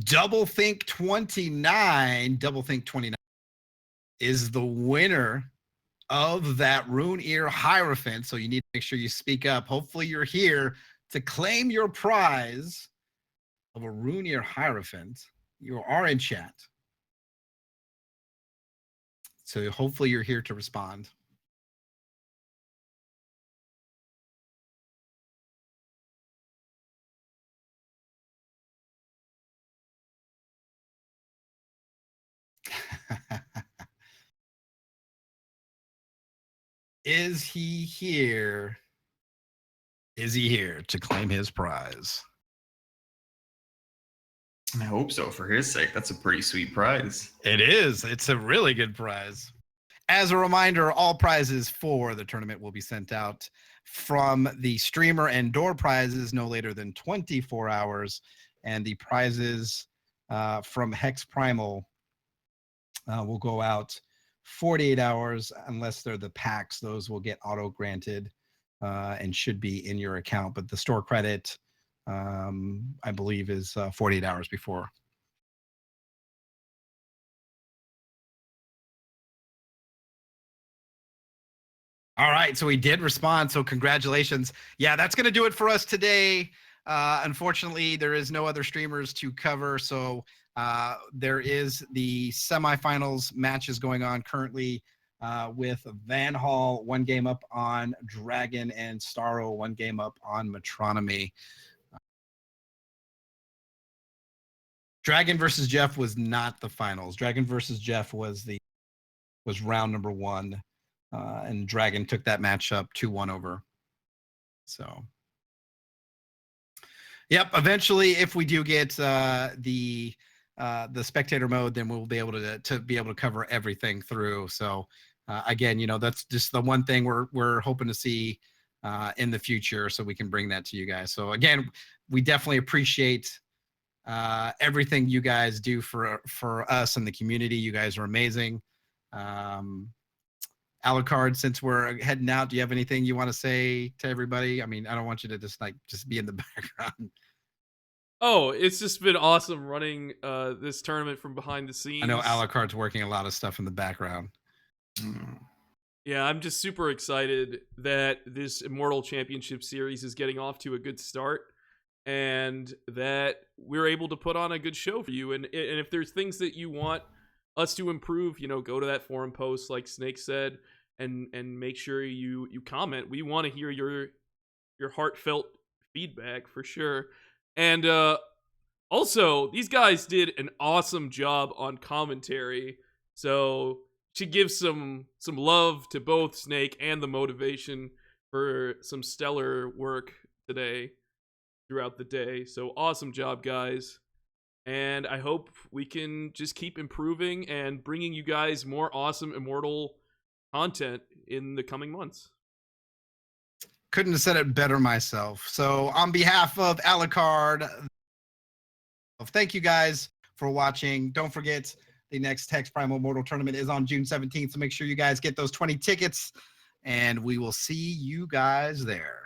Doublethink 29 is the winner of that Rune Ear Hierophant. So you need to make sure you speak up. Hopefully you're here to claim your prize of a Rune Ear Hierophant. You are in chat. So hopefully you're here to respond. Is he here? Is he here to claim his prize?
I hope so, for his sake. That's a pretty sweet prize.
It is. It's a really good prize. As a reminder, all prizes for the tournament will be sent out from the streamer and door prizes no later than 24 hours. And the prizes from HexPrimal will go out 48 hours unless they're the packs. Those will get auto granted and should be in your account. But the store credit, I believe, is 48 hours before. All right, so he did respond. So congratulations. Yeah, that's going to do it for us today. Unfortunately, there is no other streamers to cover. So there is the semifinals matches going on currently with Van Hall, 1 game up on Dragon, and Starro, 1 game up on Metronomy. Dragon versus Jeff was not the finals. Dragon versus Jeff was round number 1. And Dragon took that matchup 2-1 over. So, yep. Eventually, if we do get the spectator mode, then we'll be able to cover everything through. So, again, that's just the one thing we're hoping to see in the future, so we can bring that to you guys. So, again, we definitely appreciate everything you guys do for us and the community. You guys are amazing. Alucard, since we're heading out, do you have anything you want to say to everybody? I mean, I don't want you to just be in the background.
Oh, it's just been awesome running this tournament from behind the scenes.
I know Alucard's working a lot of stuff in the background.
Yeah, I'm just super excited that this Immortal Championship Series is getting off to a good start, and that we're able to put on a good show for you. And if there's things that you want us to improve, go to that forum post, like Snake said, and make sure you comment. We want to hear your heartfelt feedback for sure. And also, these guys did an awesome job on commentary, so should give some love to both Snake and the Motivation for some stellar work today throughout the day. So awesome job, guys. And I hope we can just keep improving and bringing you guys more awesome Immortal content in the coming months.
Couldn't have said it better myself. So on behalf of Alucard, thank you guys for watching. Don't forget, the next HexPrimal Immortal tournament is on June 17th. So make sure you guys get those 20 tickets, and we will see you guys there.